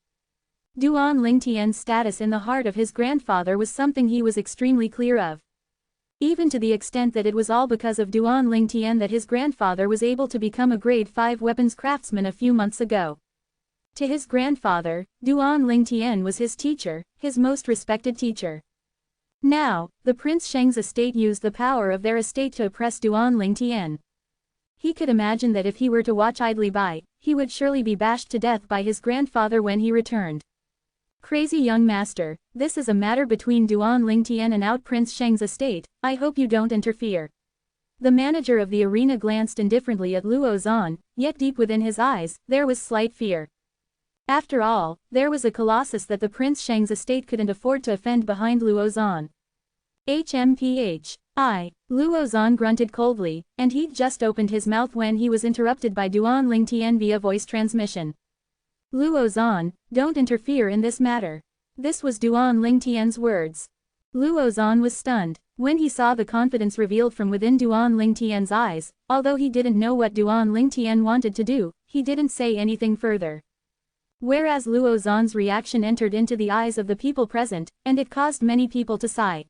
Duan Lingtian's status in the heart of his grandfather was something he was extremely clear of. Even to the extent that it was all because of Duan Lingtian that his grandfather was able to become a grade 5 weapons craftsman a few months ago. To his grandfather, Duan Lingtian was his teacher, his most respected teacher. Now, the Prince Sheng's estate used the power of their estate to oppress Duan Lingtian. He could imagine that if he were to watch idly by, he would surely be bashed to death by his grandfather when he returned. Crazy young master, this is a matter between Duan Lingtian and out Prince Sheng's estate, I hope you don't interfere. The manager of the arena glanced indifferently at Luo Zan, yet deep within his eyes, there was slight fear. After all, there was a colossus that the Prince Sheng's estate couldn't afford to offend behind Luo Zan. HMPH. Luo Zan grunted coldly, and he'd just opened his mouth when he was interrupted by Duan Lingtian via voice transmission. Luo Zan, don't interfere in this matter. This was Duan Lingtian's words. Luo Zan was stunned when he saw the confidence revealed from within Duan Lingtian's eyes. Although he didn't know what Duan Lingtian wanted to do, he didn't say anything further. Whereas Luo Zan's reaction entered into the eyes of the people present, and it caused many people to sigh.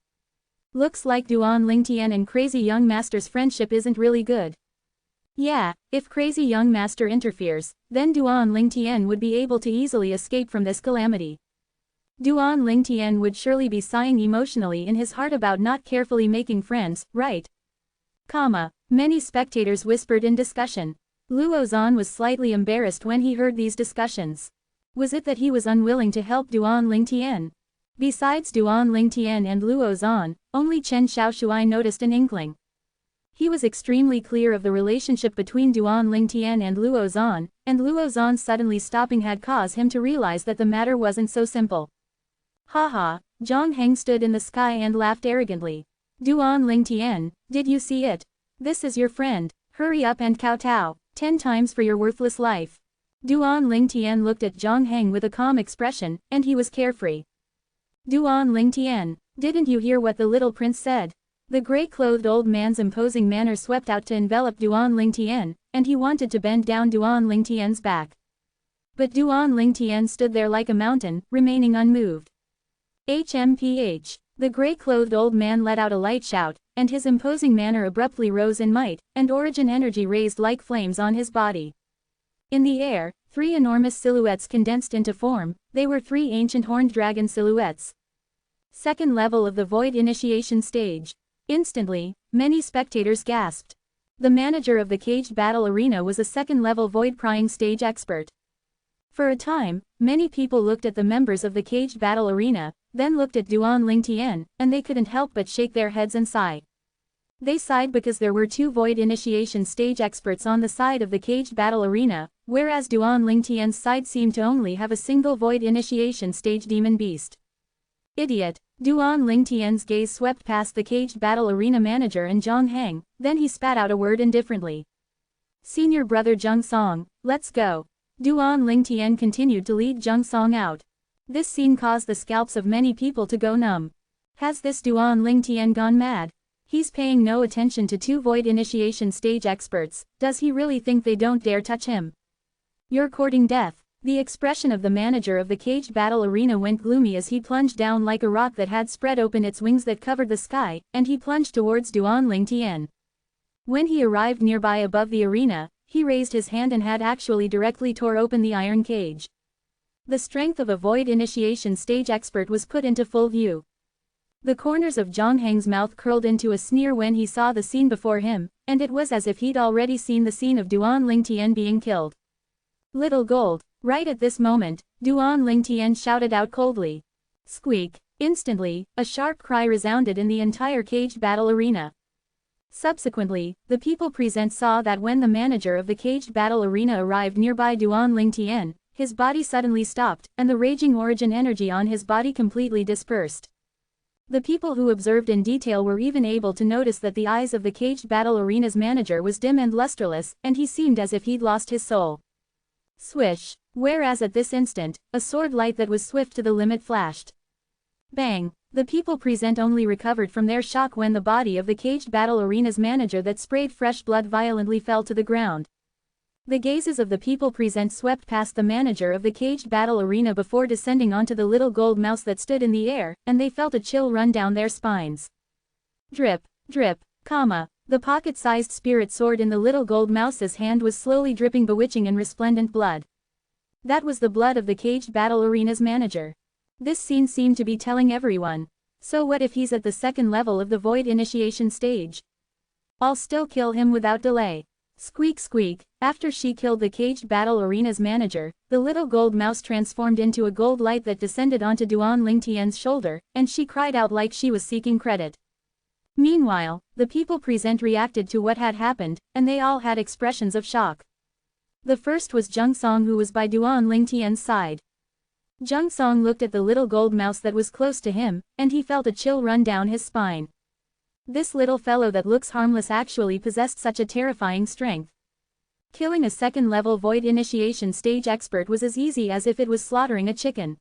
Looks like Duan Lingtian and Crazy Young Master's friendship isn't really good. Yeah, if Crazy Young Master interferes, then Duan Lingtian would be able to easily escape from this calamity. Duan Lingtian would surely be sighing emotionally in his heart about not carefully making friends, right? Many spectators whispered in discussion. Luo Zan was slightly embarrassed when he heard these discussions. Was it that he was unwilling to help Duan Lingtian? Besides Duan Lingtian and Luo Zan, only Chen Xiaoshui noticed an inkling. He was extremely clear of the relationship between Duan Lingtian and Luo Zan, and Luo Zan suddenly stopping had caused him to realize that the matter wasn't so simple. Haha, Zhang Heng stood in the sky and laughed arrogantly. Duan Lingtian, did you see it? This is your friend, hurry up and kowtow, 10 times for your worthless life. Duan Lingtian looked at Zhang Heng with a calm expression, and he was carefree. Duan Lingtian, didn't you hear what the little prince said? The gray-clothed old man's imposing manner swept out to envelop Duan Lingtian, and he wanted to bend down Duan Lingtian's back. But Duan Lingtian stood there like a mountain, remaining unmoved. HMPH. The gray-clothed old man let out a light shout, and his imposing manner abruptly rose in might, and origin energy raised like flames on his body. In the air, 3 enormous silhouettes condensed into form. They were 3 ancient horned dragon silhouettes. Second level of the void initiation stage. Instantly, many spectators gasped. The manager of the caged battle arena was a second-level void prying stage expert. For a time, many people looked at the members of the caged battle arena, then looked at Duan Lingtian, and they couldn't help but shake their heads and sigh. They sighed because there were 2 void initiation stage experts on the side of the caged battle arena, whereas Duan Lingtian's side seemed to only have a single void initiation stage demon beast. Idiot! Duan Lingtian's gaze swept past the caged battle arena manager and Zhang Heng, then he spat out a word indifferently. Senior brother Zheng Song, let's go. Duan Lingtian continued to lead Zheng Song out. This scene caused the scalps of many people to go numb. Has this Duan Lingtian gone mad? He's paying no attention to 2 void initiation stage experts. Does he really think they don't dare touch him? You're courting death. The expression of the manager of the caged battle arena went gloomy as he plunged down like a rock that had spread open its wings that covered the sky, and he plunged towards Duan Lingtian. When he arrived nearby above the arena, he raised his hand and had actually directly tore open the iron cage. The strength of a void initiation stage expert was put into full view. The corners of Zhang Heng's mouth curled into a sneer when he saw the scene before him, and it was as if he'd already seen the scene of Duan Lingtian being killed. Little gold. Right at this moment, Duan Lingtian shouted out coldly. Squeak. Instantly, a sharp cry resounded in the entire caged battle arena. Subsequently, the people present saw that when the manager of the caged battle arena arrived nearby Duan Lingtian, his body suddenly stopped, and the raging origin energy on his body completely dispersed. The people who observed in detail were even able to notice that the eyes of the caged battle arena's manager was dim and lusterless, and he seemed as if he'd lost his soul. Swish. Whereas at this instant, a sword light that was swift to the limit flashed. Bang. The people present only recovered from their shock when the body of the caged battle arena's manager that sprayed fresh blood violently fell to the ground. The gazes of the people present swept past the manager of the caged battle arena before descending onto the little gold mouse that stood in the air, and they felt a chill run down their spines. Drip, drip, the pocket-sized spirit sword in the little gold mouse's hand was slowly dripping bewitching and resplendent blood. That was the blood of the caged battle arena's manager. This scene seemed to be telling everyone. So what if he's at the second level of the void initiation stage? I'll still kill him without delay. Squeak squeak. After she killed the caged battle arena's manager, the little gold mouse transformed into a gold light that descended onto Duan Lingtian's shoulder, and she cried out like she was seeking credit. Meanwhile, the people present reacted to what had happened, and they all had expressions of shock. The first was Zheng Song, who was by Duan Lingtian's side. Jung Song looked at the little gold mouse that was close to him, and he felt a chill run down his spine. This little fellow that looks harmless actually possessed such a terrifying strength. Killing a second-level void initiation stage expert was as easy as if it was slaughtering a chicken.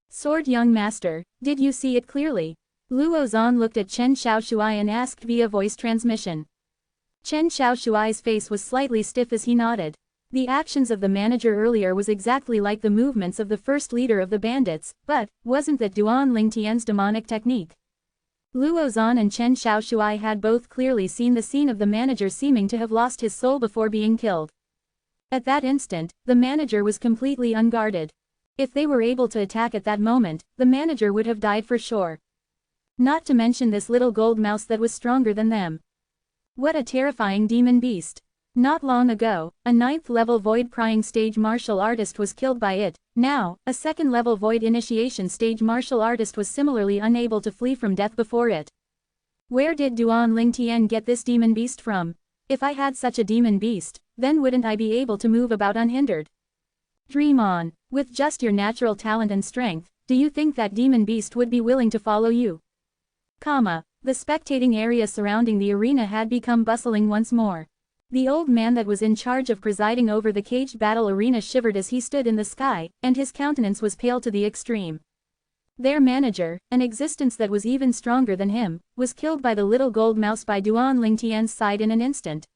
Sword young master, did you see it clearly? Luo Zan looked at Chen Xiaoshuai and asked via voice transmission. Chen Xiaoshuai's face was slightly stiff as he nodded. The actions of the manager earlier was exactly like the movements of the first leader of the bandits, but, wasn't that Duan Lingtian's demonic technique? Luo Zan and Chen Xiaoshuai had both clearly seen the scene of the manager seeming to have lost his soul before being killed. At that instant, the manager was completely unguarded. If they were able to attack at that moment, the manager would have died for sure. Not to mention this little gold mouse that was stronger than them. What a terrifying demon beast. Not long ago, a 9th-level void prying stage martial artist was killed by it. Now, a 2nd-level void initiation stage martial artist was similarly unable to flee from death before it. Where did Duan Lingtian get this demon beast from? If I had such a demon beast, then wouldn't I be able to move about unhindered? Dream on. With just your natural talent and strength, do you think that demon beast would be willing to follow you? The spectating area surrounding the arena had become bustling once more. The old man that was in charge of presiding over the caged battle arena shivered as he stood in the sky, and his countenance was pale to the extreme. Their manager, an existence that was even stronger than him, was killed by the little gold mouse by Duan Lingtian's side in an instant.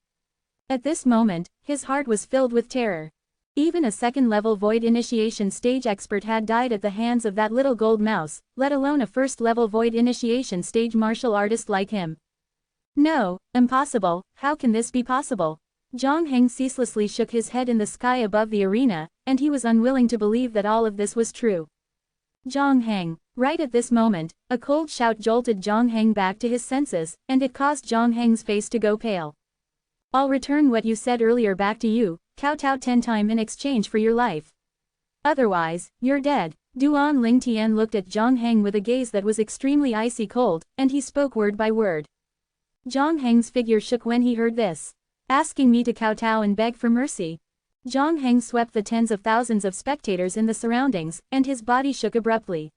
At this moment, his heart was filled with terror. Even a 2nd-level void initiation stage expert had died at the hands of that little gold mouse, let alone a 1st-level void initiation stage martial artist like him. No, impossible, how can this be possible? Zhang Heng ceaselessly shook his head in the sky above the arena, and he was unwilling to believe that all of this was true. Zhang Heng. Right at this moment, a cold shout jolted Zhang Heng back to his senses, and it caused Zhang Heng's face to go pale. I'll return what you said earlier back to you, kowtow 10 times in exchange for your life. Otherwise, you're dead. Duan Lingtian looked at Zhang Heng with a gaze that was extremely icy cold, and he spoke word by word. Zhang Heng's figure shook when he heard this. Asking me to kowtow and beg for mercy. Zhang Heng swept the tens of thousands of spectators in the surroundings, and his body shook abruptly.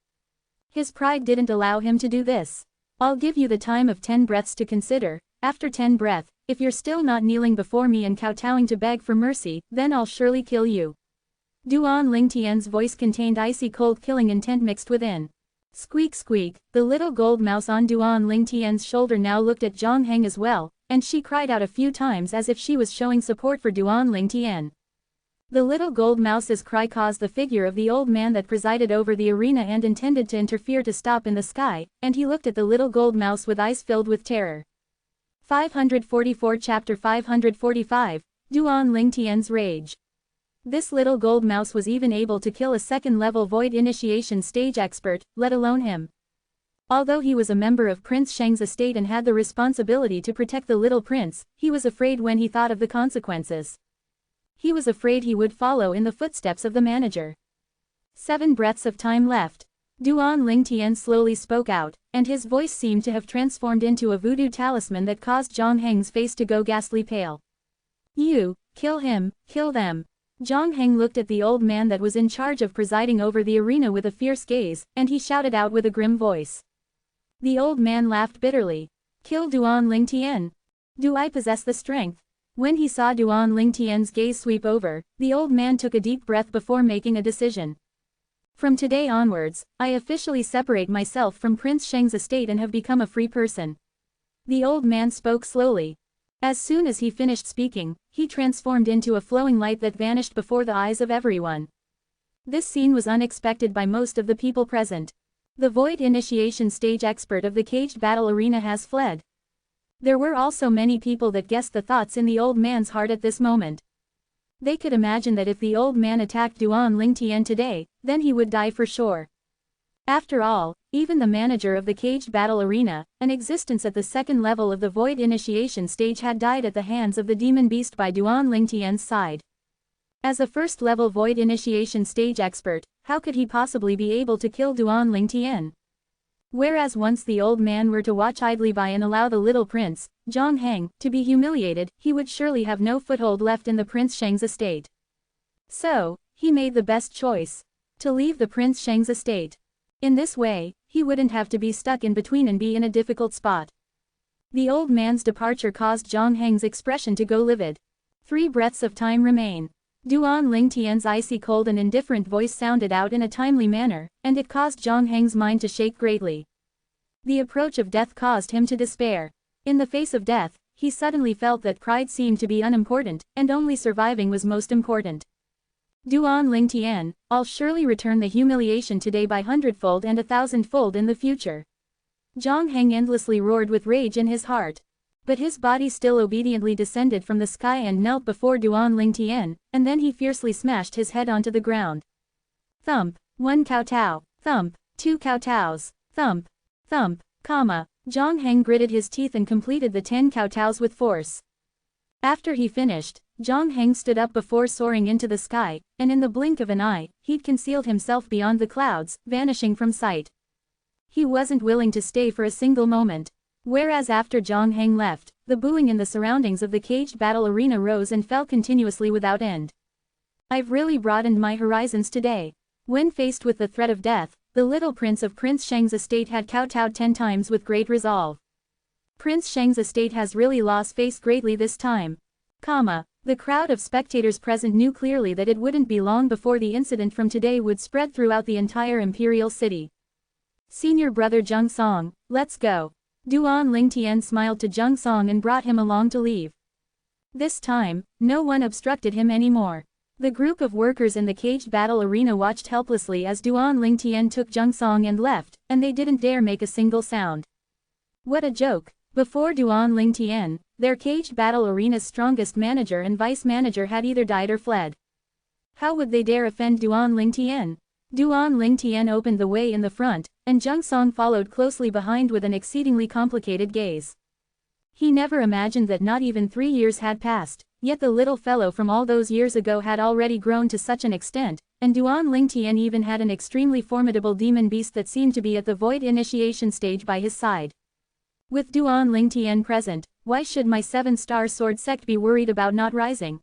His pride didn't allow him to do this. I'll give you the time of 10 breaths to consider. After 10 breaths, if you're still not kneeling before me and kowtowing to beg for mercy, then I'll surely kill you. Duan Lingtian's voice contained icy cold killing intent mixed within. Squeak squeak, the little gold mouse on Duan Lingtian's shoulder now looked at Zhang Heng as well, and she cried out a few times as if she was showing support for Duan Lingtian. The little gold mouse's cry caused the figure of the old man that presided over the arena and intended to interfere to stop in the sky, and he looked at the little gold mouse with eyes filled with terror. 544 Chapter 545, Duan Lingtian's Rage. This little gold mouse was even able to kill a 2nd-level void initiation stage expert, let alone him. Although he was a member of Prince Sheng's estate and had the responsibility to protect the little prince, he was afraid when he thought of the consequences. He was afraid he would follow in the footsteps of the manager. 7 breaths of time left. Duan Lingtian slowly spoke out, and his voice seemed to have transformed into a voodoo talisman that caused Zhang Heng's face to go ghastly pale. You, kill him, kill them. Zhang Heng looked at the old man that was in charge of presiding over the arena with a fierce gaze, and he shouted out with a grim voice. The old man laughed bitterly. Kill Duan Lingtian. Do I possess the strength? When he saw Duan Lingtian's gaze sweep over, the old man took a deep breath before making a decision. From today onwards, I officially separate myself from Prince Sheng's estate and have become a free person. The old man spoke slowly. As soon as he finished speaking, he transformed into a flowing light that vanished before the eyes of everyone. This scene was unexpected by most of the people present. The void initiation stage expert of the caged battle arena has fled. There were also many people that guessed the thoughts in the old man's heart at this moment. They could imagine that if the old man attacked Duan Lingtian today, then he would die for sure. After all, even the manager of the caged battle arena, an existence at the 2nd level of the void initiation stage, had died at the hands of the demon beast by Duan Lingtian's side. As a 1st level void initiation stage expert, how could he possibly be able to kill Duan Lingtian? Whereas once the old man were to watch idly by and allow the little prince, Zhang Heng, to be humiliated, he would surely have no foothold left in the Prince Sheng's estate. So, he made the best choice. To leave the Prince Sheng's estate. In this way, he wouldn't have to be stuck in between and be in a difficult spot. The old man's departure caused Zhang Heng's expression to go livid. 3 breaths of time remain. Duan Lingtian's icy cold and indifferent voice sounded out in a timely manner, and it caused Zhang Heng's mind to shake greatly. The approach of death caused him to despair. In the face of death, he suddenly felt that pride seemed to be unimportant, and only surviving was most important. Duan Lingtian, I'll surely return the humiliation today by 100-fold and 1,000-fold in the future. Zhang Heng endlessly roared with rage in his heart. But his body still obediently descended from the sky and knelt before Duan Lingtian, and then he fiercely smashed his head onto the ground. Thump, 1 kowtow, thump, 2 kowtows, thump, thump, comma. Zhang Heng gritted his teeth and completed the 10 kowtows with force. After he finished, Zhang Heng stood up before soaring into the sky, and in the blink of an eye, he'd concealed himself beyond the clouds, vanishing from sight. He wasn't willing to stay for a single moment. Whereas after Zhang Heng left, the booing in the surroundings of the caged battle arena rose and fell continuously without end. I've really broadened my horizons today. When faced with the threat of death, the little prince of Prince Sheng's estate had kowtowed 10 times with great resolve. Prince Sheng's estate has really lost face greatly this time. The crowd of spectators present knew clearly that it wouldn't be long before the incident from today would spread throughout the entire imperial city. Senior brother Zheng Song, let's go. Duan Lingtian smiled to Zheng Song and brought him along to leave. This time, no one obstructed him anymore. The group of workers in the caged battle arena watched helplessly as Duan Lingtian took Zheng Song and left, and they didn't dare make a single sound. What a joke! Before Duan Lingtian, their caged battle arena's strongest manager and vice manager had either died or fled. How would they dare offend Duan Lingtian? Duan Lingtian opened the way in the front, and Zheng Song followed closely behind with an exceedingly complicated gaze. He never imagined that not even 3 years had passed, yet the little fellow from all those years ago had already grown to such an extent, and Duan Lingtian even had an extremely formidable demon beast that seemed to be at the void initiation stage by his side. With Duan Lingtian present, why should my 7-star sword sect be worried about not rising?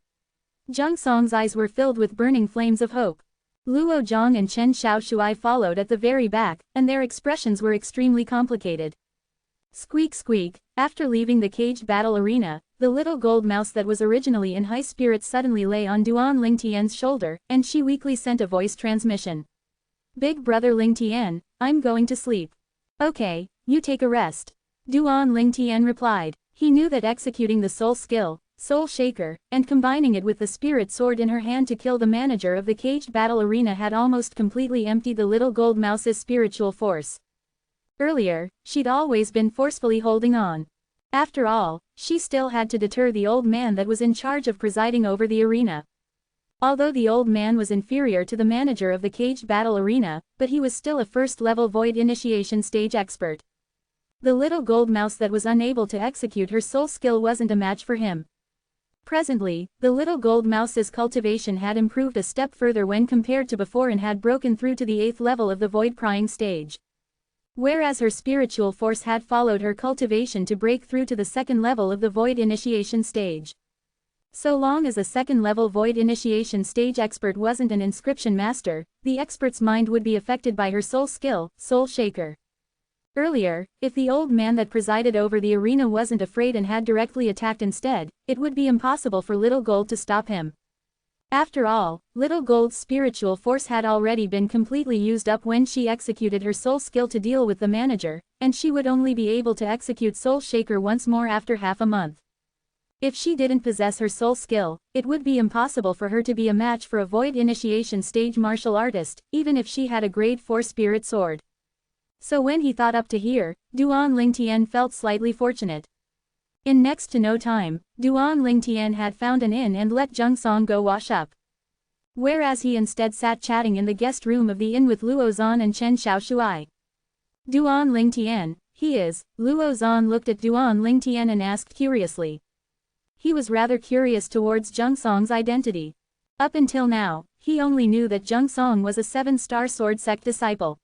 Zheng Song's eyes were filled with burning flames of hope. Luo Zhang and Chen Xiaoshui followed at the very back, and their expressions were extremely complicated. Squeak squeak, after leaving the caged battle arena, the little gold mouse that was originally in high spirits suddenly lay on Duan Lingtian's shoulder, and she weakly sent a voice transmission. Big brother Lingtian, I'm going to sleep. Okay, you take a rest. Duan Lingtian replied. He knew that executing the soul skill, Soul Shaker, and combining it with the spirit sword in her hand to kill the manager of the caged battle arena had almost completely emptied the little gold mouse's spiritual force. Earlier, she'd always been forcefully holding on. After all, she still had to deter the old man that was in charge of presiding over the arena. Although the old man was inferior to the manager of the caged battle arena, but he was still a first-level void initiation stage expert. The little gold mouse that was unable to execute her soul skill wasn't a match for him. Presently, the little gold mouse's cultivation had improved a step further when compared to before and had broken through to the 8th level of the void prying stage. Whereas her spiritual force had followed her cultivation to break through to the 2nd level of the void initiation stage. So long as a 2nd level void initiation stage expert wasn't an inscription master, the expert's mind would be affected by her soul skill, Soul Shaker. Earlier, if the old man that presided over the arena wasn't afraid and had directly attacked instead, it would be impossible for Little Gold to stop him. After all, Little Gold's spiritual force had already been completely used up when she executed her soul skill to deal with the manager, and she would only be able to execute Soul Shaker once more after half a month. If she didn't possess her soul skill, it would be impossible for her to be a match for a void initiation stage martial artist, even if she had a grade 4 spirit sword. So when he thought up to here, Duan Lingtian felt slightly fortunate. In next to no time, Duan Lingtian had found an inn and let Zheng Song go wash up. Whereas he instead sat chatting in the guest room of the inn with Luo Zan and Chen Xiaoshui. Duan Lingtian, he is. Luo Zan looked at Duan Lingtian and asked curiously. He was rather curious towards Zheng Song's identity. Up until now, he only knew that Zheng Song was a 7-star sword sect disciple.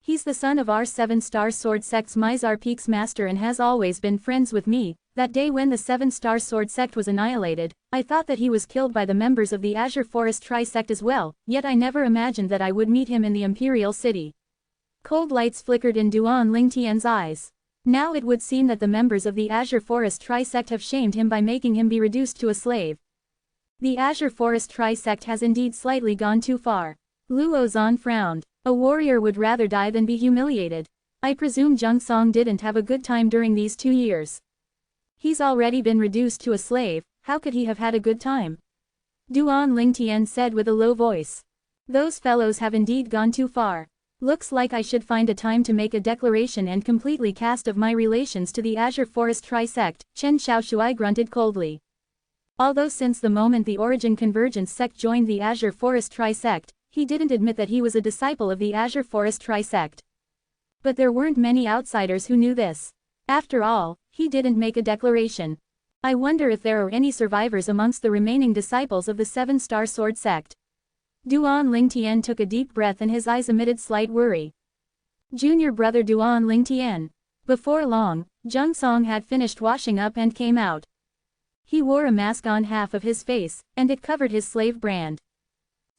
He's the son of our 7-star sword sect's Mizar Peak's master and has always been friends with me, That day when the Seven-Star Sword Sect was annihilated, I thought that he was killed by the members of the Azure Forest Tri-Sect as well, yet I never imagined that I would meet him in the Imperial City. Cold lights flickered in Duan Lingtian's eyes. Now it would seem that the members of the Azure Forest Tri-Sect have shamed him by making him be reduced to a slave. The Azure Forest Tri-Sect has indeed slightly gone too far. Luo Zan frowned. A warrior would rather die than be humiliated. I presume Zheng Song didn't have a good time during these 2 years. He's already been reduced to a slave, how could he have had a good time? Duan Lingtian said with a low voice. Those fellows have indeed gone too far. Looks like I should find a time to make a declaration and completely cast of my relations to the Azure Forest Tri-Sect, Chen Xiaoshui grunted coldly. Although since the moment the Origin Convergence Sect joined the Azure Forest Tri-Sect, he didn't admit that he was a disciple of the Azure Forest Tri-Sect. But there weren't many outsiders who knew this. After all, he didn't make a declaration. I wonder if there are any survivors amongst the remaining disciples of the Seven-Star Sword Sect. Duan Lingtian took a deep breath and his eyes emitted slight worry. Junior brother Duan Lingtian. Before long, Zheng Song had finished washing up and came out. He wore a mask on half of his face, and it covered his slave brand.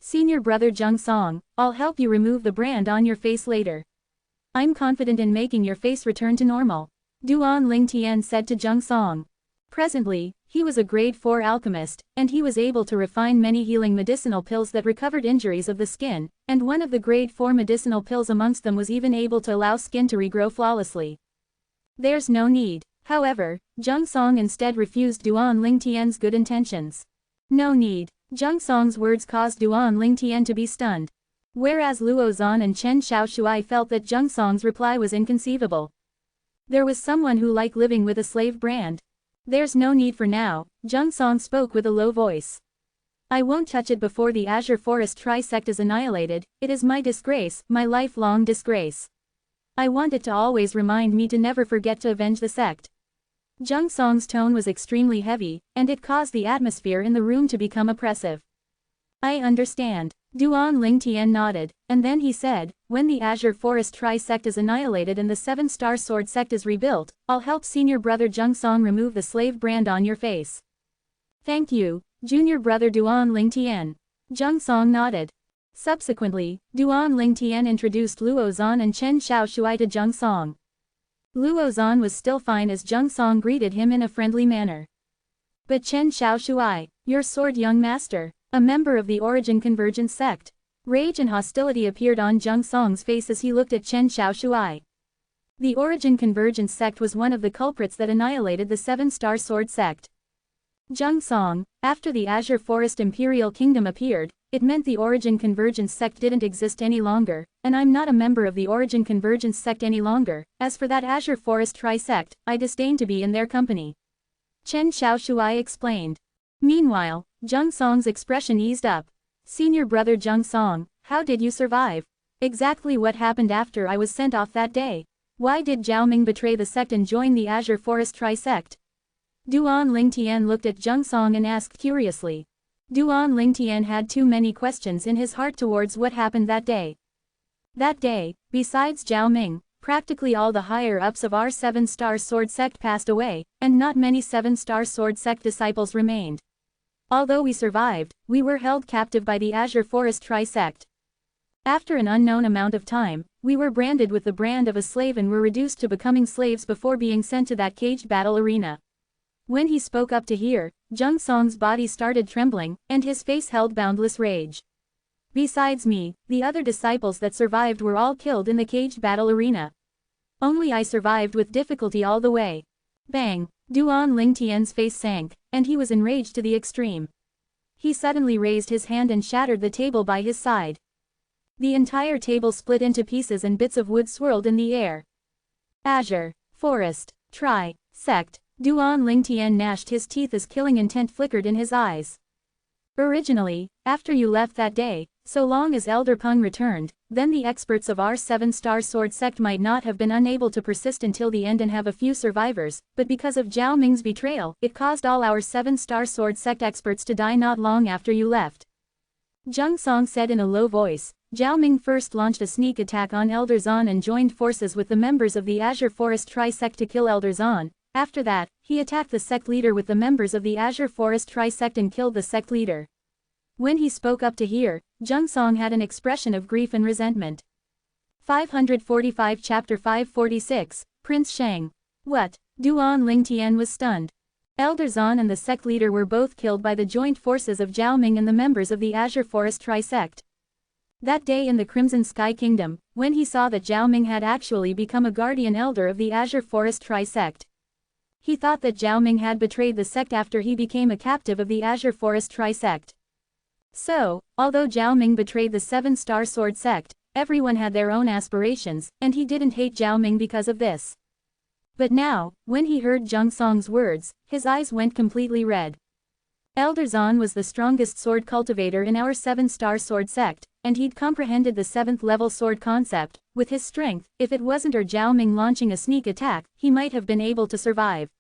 Senior brother Zheng Song, I'll help you remove the brand on your face later. I'm confident in making your face return to normal, Duan Lingtian said to Zheng Song. Presently, he was a grade 4 alchemist, and he was able to refine many healing medicinal pills that recovered injuries of the skin, and one of the grade 4 medicinal pills amongst them was even able to allow skin to regrow flawlessly. There's no need. However, Zheng Song instead refused Duan Lingtian's good intentions. No need. Zheng Song's words caused Duan Lingtian to be stunned. Whereas Luo Zan and Chen Xiaoshui felt that Zheng Song's reply was inconceivable. There was someone who liked living with a slave brand. There's no need for now, Zheng Song spoke with a low voice. I won't touch it before the Azure Forest Tri-Sect is annihilated, it is my disgrace, my lifelong disgrace. I want it to always remind me to never forget to avenge the sect. Zheng Song's tone was extremely heavy, and it caused the atmosphere in the room to become oppressive. I understand. Duan Lingtian nodded, and then he said, when the Azure Forest Tri-Sect is annihilated and the Seven-Star Sword Sect is rebuilt, I'll help senior brother Zheng Song remove the slave brand on your face. Thank you, junior brother Duan Lingtian. Zheng Song nodded. Subsequently, Duan Lingtian introduced Luo Zan and Chen Xiaoshui to Zheng Song. Luo Zan was still fine as Zheng Song greeted him in a friendly manner. But Chen Xiaoshui, your sword young master, a member of the Origin Convergence Sect. Rage and hostility appeared on Zheng Song's face as he looked at Chen Xiaoshui. The Origin Convergence Sect was one of the culprits that annihilated the Seven-Star Sword Sect. Zheng Song, after the Azure Forest Imperial Kingdom appeared, it meant the Origin Convergence Sect didn't exist any longer, and I'm not a member of the Origin Convergence Sect any longer. As for that Azure Forest Tri-Sect, I disdain to be in their company. Chen Xiaoshui explained. Meanwhile, Zheng Song's expression eased up. Senior brother Zheng Song, how did you survive? Exactly what happened after I was sent off that day? Why did Zhao Ming betray the sect and join the Azure Forest Tri-Sect? Duan Lingtian looked at Zheng Song and asked curiously. Duan Lingtian had too many questions in his heart towards what happened that day. That day, besides Zhao Ming, practically all the higher-ups of our Seven-Star Sword Sect passed away, and not many Seven-Star Sword Sect disciples remained. Although we survived, we were held captive by the Azure Forest Tri-Sect. After an unknown amount of time, we were branded with the brand of a slave and were reduced to becoming slaves before being sent to that caged battle arena. When he spoke up to hear, Zheng Song's body started trembling, and his face held boundless rage. Besides me, the other disciples that survived were all killed in the caged battle arena. Only I survived with difficulty all the way. Bang! Duan Lingtian's face sank, and he was enraged to the extreme. He suddenly raised his hand and shattered the table by his side. The entire table split into pieces and bits of wood swirled in the air. Azure Forest Tri-Sect. Duan Lingtian gnashed his teeth as killing intent flickered in his eyes. Originally, after you left that day, so long as Elder Peng returned, then the experts of our Seven-Star Sword Sect might not have been unable to persist until the end and have a few survivors, but because of Zhao Ming's betrayal, it caused all our Seven-Star Sword Sect experts to die not long after you left. Zheng Song said in a low voice. Zhao Ming first launched a sneak attack on Elder Zan and joined forces with the members of the Azure Forest Tri-Sect to kill Elder Zan, After that, he attacked the sect leader with the members of the Azure Forest Tri-sect and killed the sect leader. When he spoke up to hear, Jung Song had an expression of grief and resentment. 545 Chapter 546, Prince Shang. What? Duan Lingtian was stunned. Elder Zan and the sect leader were both killed by the joint forces of Zhao Ming and the members of the Azure Forest Tri-sect. That day in the Crimson Sky Kingdom, when he saw that Zhao Ming had actually become a guardian elder of the Azure Forest Tri-sect, he thought that Zhao Ming had betrayed the sect after he became a captive of the Azure Forest Tri-sect. So, although Zhao Ming betrayed the 7-Star Sword sect, everyone had their own aspirations, and he didn't hate Zhao Ming because of this. But now, when he heard Jung Song's words, his eyes went completely red. Elder Zan was the strongest sword cultivator in our 7-Star Sword sect, and he'd comprehended the 7th level sword concept. With his strength, if it wasn't for Zhao Ming launching a sneak attack, he might have been able to survive.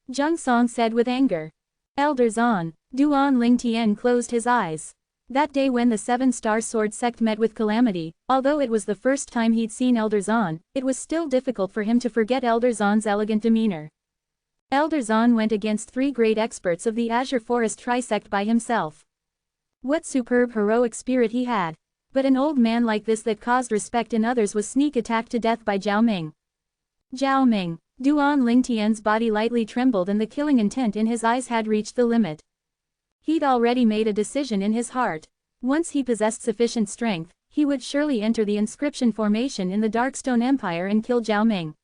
Jung Song said with anger. Elder Zan. Duan Lingtian closed his eyes. That day when the 7-Star Sword sect met with calamity, although it was the first time he'd seen Elder Zan, it was still difficult for him to forget Elder Zan's elegant demeanor. Elder Zan went against 3 great experts of the Azure Forest Tri-sect by himself. What superb heroic spirit he had. But an old man like this that caused respect in others was sneak attacked to death by Zhao Ming. Zhao Ming. Duan Lingtian's body lightly trembled and the killing intent in his eyes had reached the limit. He'd already made a decision in his heart. Once he possessed sufficient strength, he would surely enter the inscription formation in the Darkstone Empire and kill Zhao Ming.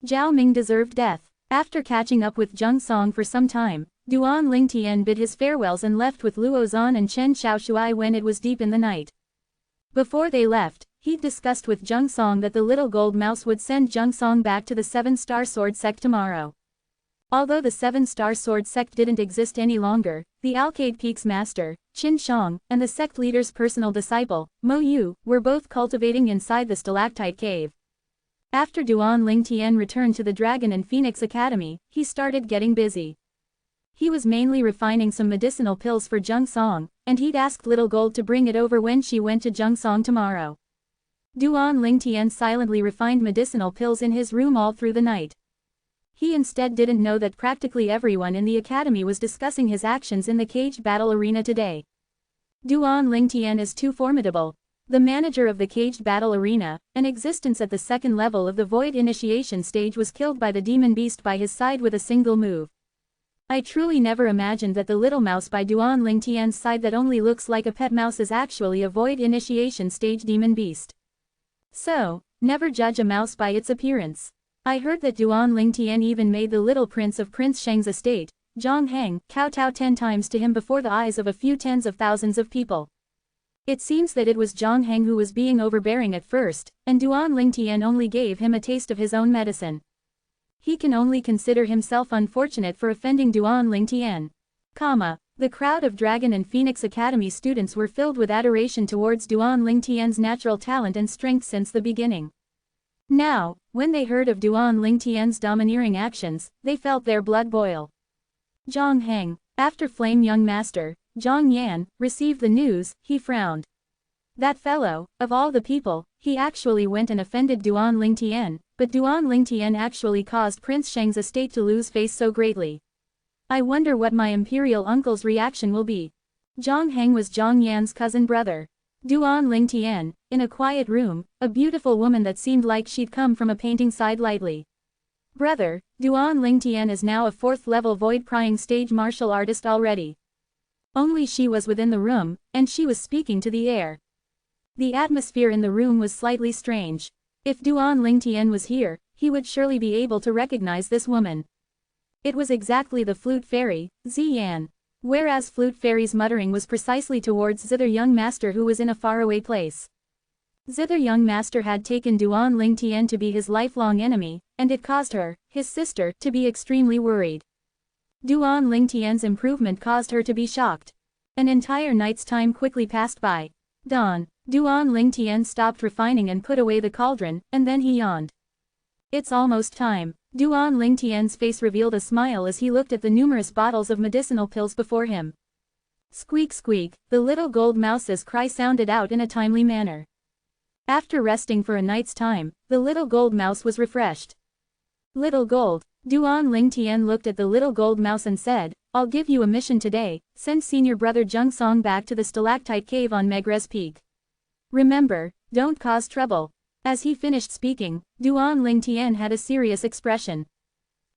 Zhao Ming deserved death. After catching up with Jung Song for some time, Duan Lingtian bid his farewells and left with Luo Zan and Chen Xiaoshui when it was deep in the night. Before they left, he'd discussed with Jung Song that the little gold mouse would send Jung Song back to the 7-Star Sword sect tomorrow. Although the 7-Star Sword sect didn't exist any longer, the Alcade Peak's master, Qin Shang, and the sect leader's personal disciple, Mo Yu, were both cultivating inside the stalactite cave. After Duan Lingtian returned to the Dragon and Phoenix Academy, he started getting busy. He was mainly refining some medicinal pills for Jung Song, and he'd asked Little Gold to bring it over when she went to Jung Song tomorrow. Duan Lingtian silently refined medicinal pills in his room all through the night. He instead didn't know that practically everyone in the academy was discussing his actions in the caged battle arena today. Duan Lingtian is too formidable. The manager of the caged battle arena, an existence at the 2nd level of the Void Initiation stage, was killed by the demon beast by his side with a single move. I truly never imagined that the little mouse by Duan Lingtian's side that only looks like a pet mouse is actually a Void Initiation stage demon beast. So, never judge a mouse by its appearance. I heard that Duan Lingtian even made the little prince of Prince Shang's estate, Zhang Heng, kowtow 10 times to him before the eyes of a few tens of thousands of people. It seems that it was Zhang Heng who was being overbearing at first, and Duan Lingtian only gave him a taste of his own medicine. He can only consider himself unfortunate for offending Duan Lingtian. The crowd of Dragon and Phoenix Academy students were filled with adoration towards Duan Lingtian's natural talent and strength since the beginning. Now, when they heard of Duan Lingtian's domineering actions, they felt their blood boil. Zhang Heng, after Flame Young Master, Zhang Yan, received the news, he frowned. That fellow, of all the people, he actually went and offended Duan Lingtian, but Duan Lingtian actually caused Prince Shang's estate to lose face so greatly. I wonder what my imperial uncle's reaction will be. Zhang Heng was Zhang Yan's cousin brother. Duan Lingtian, in a quiet room, a beautiful woman that seemed like she'd come from a painting sighed lightly. Brother, Duan Lingtian is now a 4th level void prying stage martial artist already. Only she was within the room, and she was speaking to the air. The atmosphere in the room was slightly strange. If Duan Lingtian was here, he would surely be able to recognize this woman. It was exactly the Flute Fairy, Ziyan. Whereas Flute Fairy's muttering was precisely towards Zither Young Master who was in a faraway place. Zither Young Master had taken Duan Lingtian to be his lifelong enemy, and it caused her, his sister, to be extremely worried. Duan Lingtian's improvement caused her to be shocked. An entire night's time quickly passed by. Dawn. Duan Lingtian stopped refining and put away the cauldron, and then he yawned. It's almost time. Duan Lingtian's face revealed a smile as he looked at the numerous bottles of medicinal pills before him. Squeak squeak, the little gold mouse's cry sounded out in a timely manner. After resting for a night's time, the little gold mouse was refreshed. Little Gold. Duan Lingtian looked at the little gold mouse and said, I'll give you a mission today, send senior brother Zheng Song back to the stalactite cave on Megrez Peak. Remember, don't cause trouble. As he finished speaking, Duan Lingtian had a serious expression.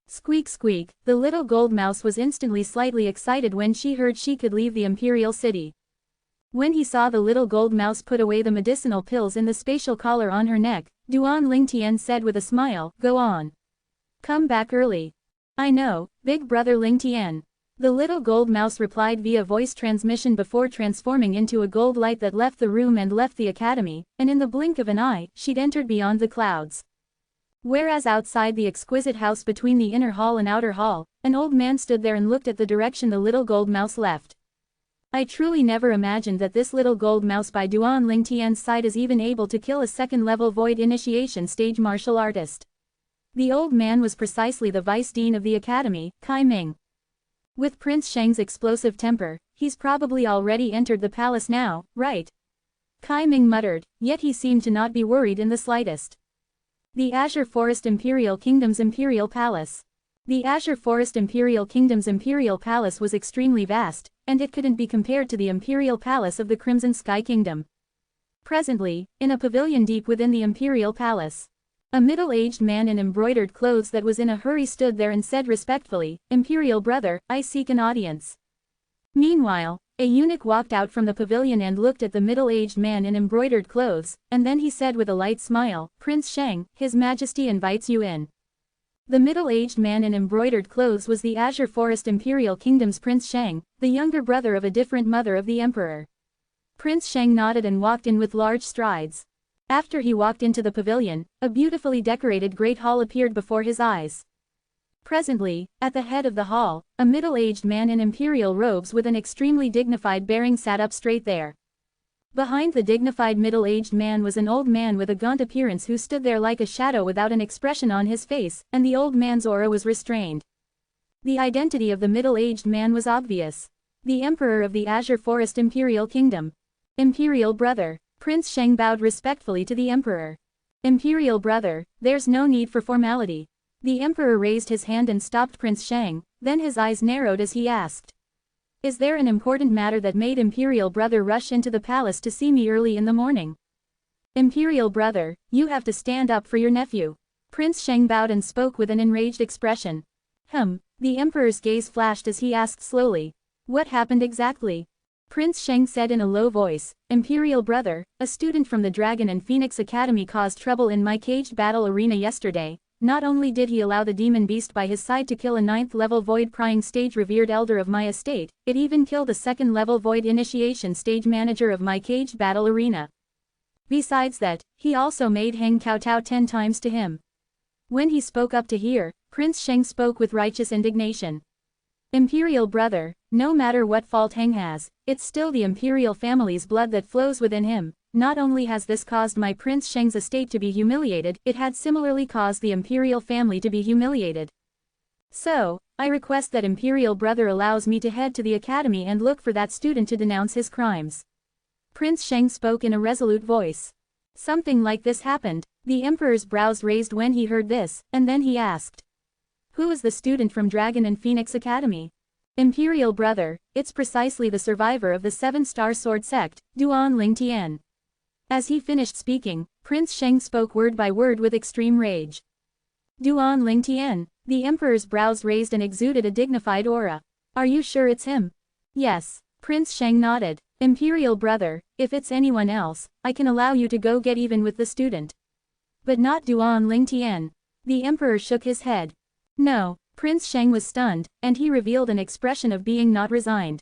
Squeak squeak, the little gold mouse was instantly slightly excited when she heard she could leave the imperial city. When he saw the little gold mouse put away the medicinal pills in the spatial collar on her neck, Duan Lingtian said with a smile, Go on. Come back early. I know, big brother Lingtian. The little gold mouse replied via voice transmission before transforming into a gold light that left the room and left the academy, and in the blink of an eye, she'd entered beyond the clouds. Whereas outside the exquisite house between the inner hall and outer hall, an old man stood there and looked at the direction the little gold mouse left. I truly never imagined that this little gold mouse by Duan Lingtian's side is even able to kill a second-level void initiation stage martial artist. The old man was precisely the vice dean of the academy, Kai Ming. With Prince Sheng's explosive temper, he's probably already entered the palace now, right? Kai Ming muttered, yet he seemed to not be worried in the slightest. The Azure Forest Imperial Kingdom's Imperial Palace. The Azure Forest Imperial Kingdom's Imperial Palace was extremely vast, and it couldn't be compared to the Imperial Palace of the Crimson Sky Kingdom. Presently, in a pavilion deep within the Imperial Palace, a middle-aged man in embroidered clothes that was in a hurry stood there and said respectfully, Imperial brother, I seek an audience. Meanwhile, a eunuch walked out from the pavilion and looked at the middle-aged man in embroidered clothes, and then he said with a light smile, Prince Sheng, His Majesty invites you in. The middle-aged man in embroidered clothes was the Azure Forest Imperial Kingdom's Prince Sheng, the younger brother of a different mother of the Emperor. Prince Sheng nodded and walked in with large strides. After he walked into the pavilion, a beautifully decorated great hall appeared before his eyes. Presently, at the head of the hall, a middle-aged man in imperial robes with an extremely dignified bearing sat up straight there. Behind the dignified middle-aged man was an old man with a gaunt appearance who stood there like a shadow without an expression on his face, and the old man's aura was restrained. The identity of the middle-aged man was obvious. The Emperor of the Azure Forest Imperial Kingdom. Imperial brother. Prince Sheng bowed respectfully to the Emperor. Imperial brother, there's no need for formality. The Emperor raised his hand and stopped Prince Sheng, then his eyes narrowed as he asked. Is there an important matter that made Imperial brother rush into the palace to see me early in the morning? Imperial brother, you have to stand up for your nephew. Prince Sheng bowed and spoke with an enraged expression. The Emperor's gaze flashed as he asked slowly. What happened exactly? Prince Sheng said in a low voice, Imperial brother, a student from the Dragon and Phoenix Academy caused trouble in my caged battle arena yesterday. Not only did he allow the demon beast by his side to kill a 9th-level void prying stage revered elder of my estate, it even killed a 2nd-level void initiation stage manager of my caged battle arena. Besides that, he also made Heng kowtow 10 times to him. When he spoke up to hear, Prince Sheng spoke with righteous indignation. Imperial brother, no matter what fault Heng has, it's still the imperial family's blood that flows within him. Not only has this caused my Prince Sheng's estate to be humiliated, it had similarly caused the imperial family to be humiliated. So, I request that Imperial brother allows me to head to the academy and look for that student to denounce his crimes. Prince Sheng spoke in a resolute voice. Something like this happened. The Emperor's brows raised when he heard this, and then he asked. Who is the student from Dragon and Phoenix Academy? Imperial brother, it's precisely the survivor of the 7-star sword sect, Duan Lingtian. As he finished speaking, Prince Sheng spoke word by word with extreme rage. Duan Lingtian. The Emperor's brows raised and exuded a dignified aura. Are you sure it's him? Yes. Prince Sheng nodded. Imperial brother, if it's anyone else, I can allow you to go get even with the student. But not Duan Lingtian. The Emperor shook his head. No. Prince Sheng was stunned, and he revealed an expression of being not resigned.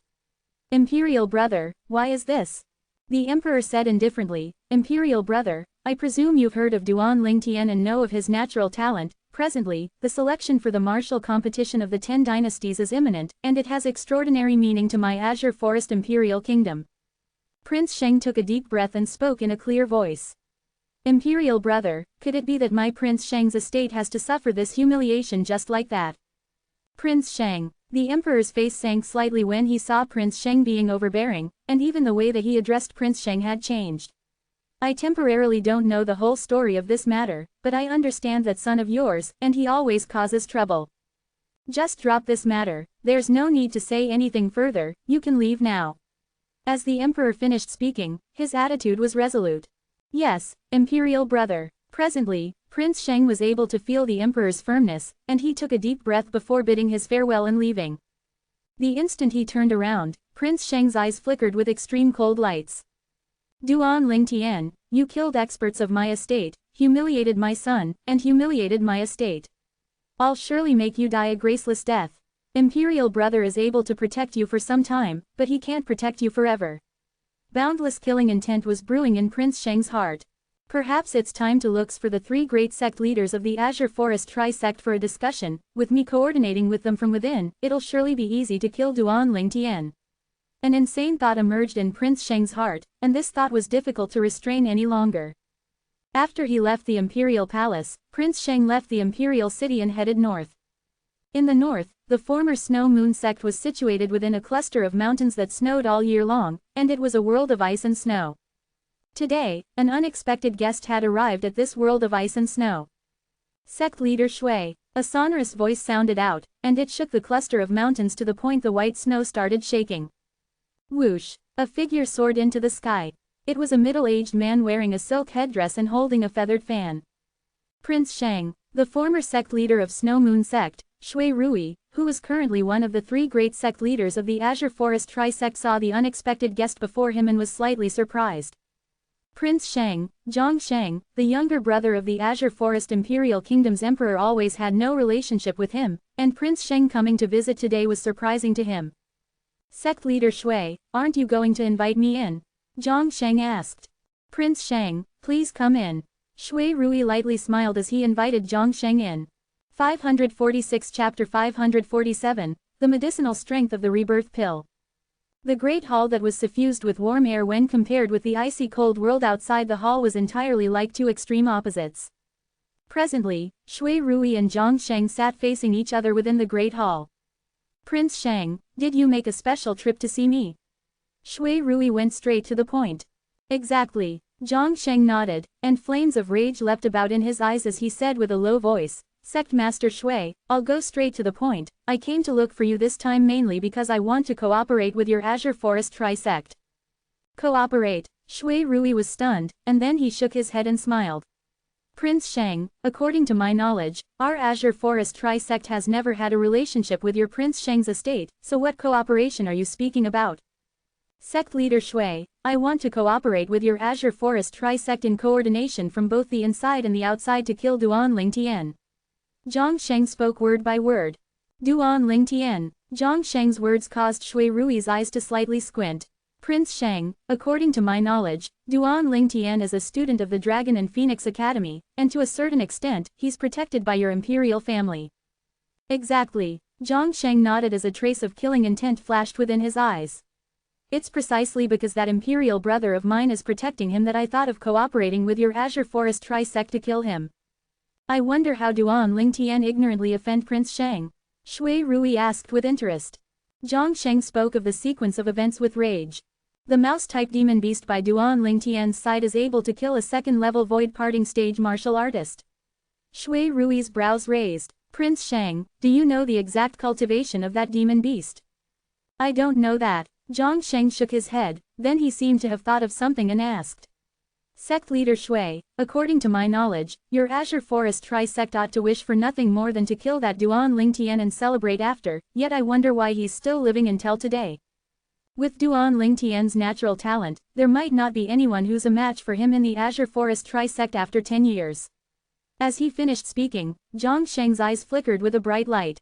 Imperial brother, why is this? The Emperor said indifferently, Imperial brother, I presume you've heard of Duan Lingtian and know of his natural talent. Presently, the selection for the martial competition of the 10 dynasties is imminent, and it has extraordinary meaning to my Azure Forest Imperial Kingdom. Prince Sheng took a deep breath and spoke in a clear voice. Imperial brother, could it be that my Prince Sheng's estate has to suffer this humiliation just like that? Prince Sheng. The Emperor's face sank slightly when he saw Prince Sheng being overbearing, and even the way that he addressed Prince Sheng had changed. I temporarily don't know the whole story of this matter, but I understand that son of yours, and he always causes trouble. Just drop this matter, there's no need to say anything further, you can leave now. As the emperor finished speaking, his attitude was resolute. Yes, imperial brother. Presently, Prince Sheng was able to feel the emperor's firmness, and he took a deep breath before bidding his farewell and leaving. The instant he turned around, Prince Sheng's eyes flickered with extreme cold lights. Duan Lingtian, you killed experts of my estate, humiliated my son, and humiliated my estate. I'll surely make you die a graceless death. Imperial brother is able to protect you for some time, but he can't protect you forever. Boundless killing intent was brewing in Prince Sheng's heart. Perhaps it's time to look for the three great sect leaders of the Azure Forest Tri-Sect for a discussion, with me coordinating with them from within, it'll surely be easy to kill Duan Lingtian. An insane thought emerged in Prince Sheng's heart, and this thought was difficult to restrain any longer. After he left the Imperial Palace, Prince Sheng left the Imperial City and headed north. In the north, the former Snow Moon sect was situated within a cluster of mountains that snowed all year long, and it was a world of ice and snow. Today, an unexpected guest had arrived at this world of ice and snow. Sect leader Shui, a sonorous voice sounded out, and it shook the cluster of mountains to the point the white snow started shaking. Whoosh! A figure soared into the sky. It was a middle-aged man wearing a silk headdress and holding a feathered fan. Prince Sheng, the former sect leader of Snow Moon sect, Shui Rui, who was currently one of the three great sect leaders of the Azure Forest Tri-Sect, saw the unexpected guest before him and was slightly surprised. Prince Sheng, Zhang Sheng, the younger brother of the Azure Forest Imperial Kingdom's emperor, always had no relationship with him, and Prince Sheng coming to visit today was surprising to him. Sect leader Shui, aren't you going to invite me in? Zhang Sheng asked. Prince Sheng, please come in. Shui Rui lightly smiled as he invited Zhang Sheng in. 546 Chapter 547, The Medicinal Strength of the Rebirth Pill. The great hall that was suffused with warm air when compared with the icy cold world outside the hall was entirely like two extreme opposites. Presently, Shui Rui and Zhang Sheng sat facing each other within the great hall. Prince Sheng, did you make a special trip to see me? Shui Rui went straight to the point. Exactly. Zhang Sheng nodded, and flames of rage leapt about in his eyes as he said with a low voice, Sect Master Shui, I'll go straight to the point. I came to look for you this time mainly because I want to cooperate with your Azure Forest Tri-Sect. Cooperate? Shui Rui was stunned, and then he shook his head and smiled. Prince Sheng, according to my knowledge, our Azure Forest Tri-Sect has never had a relationship with your Prince Sheng's estate, so what cooperation are you speaking about? Sect leader Shui, I want to cooperate with your Azure Forest Tri-Sect in coordination from both the inside and the outside to kill Duan Lingtian. Zhang Sheng spoke word by word. Duan Lingtian. Zhang Sheng's words caused Shui Rui's eyes to slightly squint. Prince Sheng, according to my knowledge, Duan Lingtian is a student of the Dragon and Phoenix Academy, and to a certain extent, he's protected by your imperial family. Exactly. Zhang Sheng nodded as a trace of killing intent flashed within his eyes. It's precisely because that imperial brother of mine is protecting him that I thought of cooperating with your Azure Forest Tri-Sect to kill him. I wonder how Duan Lingtian ignorantly offend Prince Sheng? Shui Rui asked with interest. Zhang Sheng spoke of the sequence of events with rage. The mouse-type demon beast by Duan Lingtian's side is able to kill a second-level void-parting stage martial artist. Shui Rui's brows raised. Prince Sheng, do you know the exact cultivation of that demon beast? I don't know that. Zhang Sheng shook his head, then he seemed to have thought of something and asked. Sect leader Shui, according to my knowledge, your Azure Forest Tri-Sect ought to wish for nothing more than to kill that Duan Lingtian and celebrate after, yet I wonder why he's still living until today. With Duan Lingtian's natural talent, there might not be anyone who's a match for him in the Azure Forest Tri-Sect after 10 years. As he finished speaking, Zhang Sheng's eyes flickered with a bright light.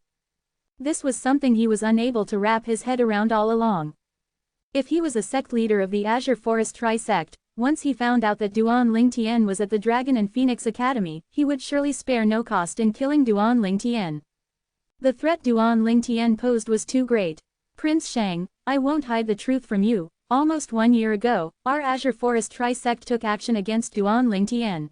This was something he was unable to wrap his head around all along. If he was a sect leader of the Azure Forest Tri-Sect, once he found out that Duan Lingtian was at the Dragon and Phoenix Academy, he would surely spare no cost in killing Duan Lingtian. The threat Duan Lingtian posed was too great. Prince Sheng, I won't hide the truth from you, almost 1 year ago, our Azure Forest Tri-Sect took action against Duan Lingtian.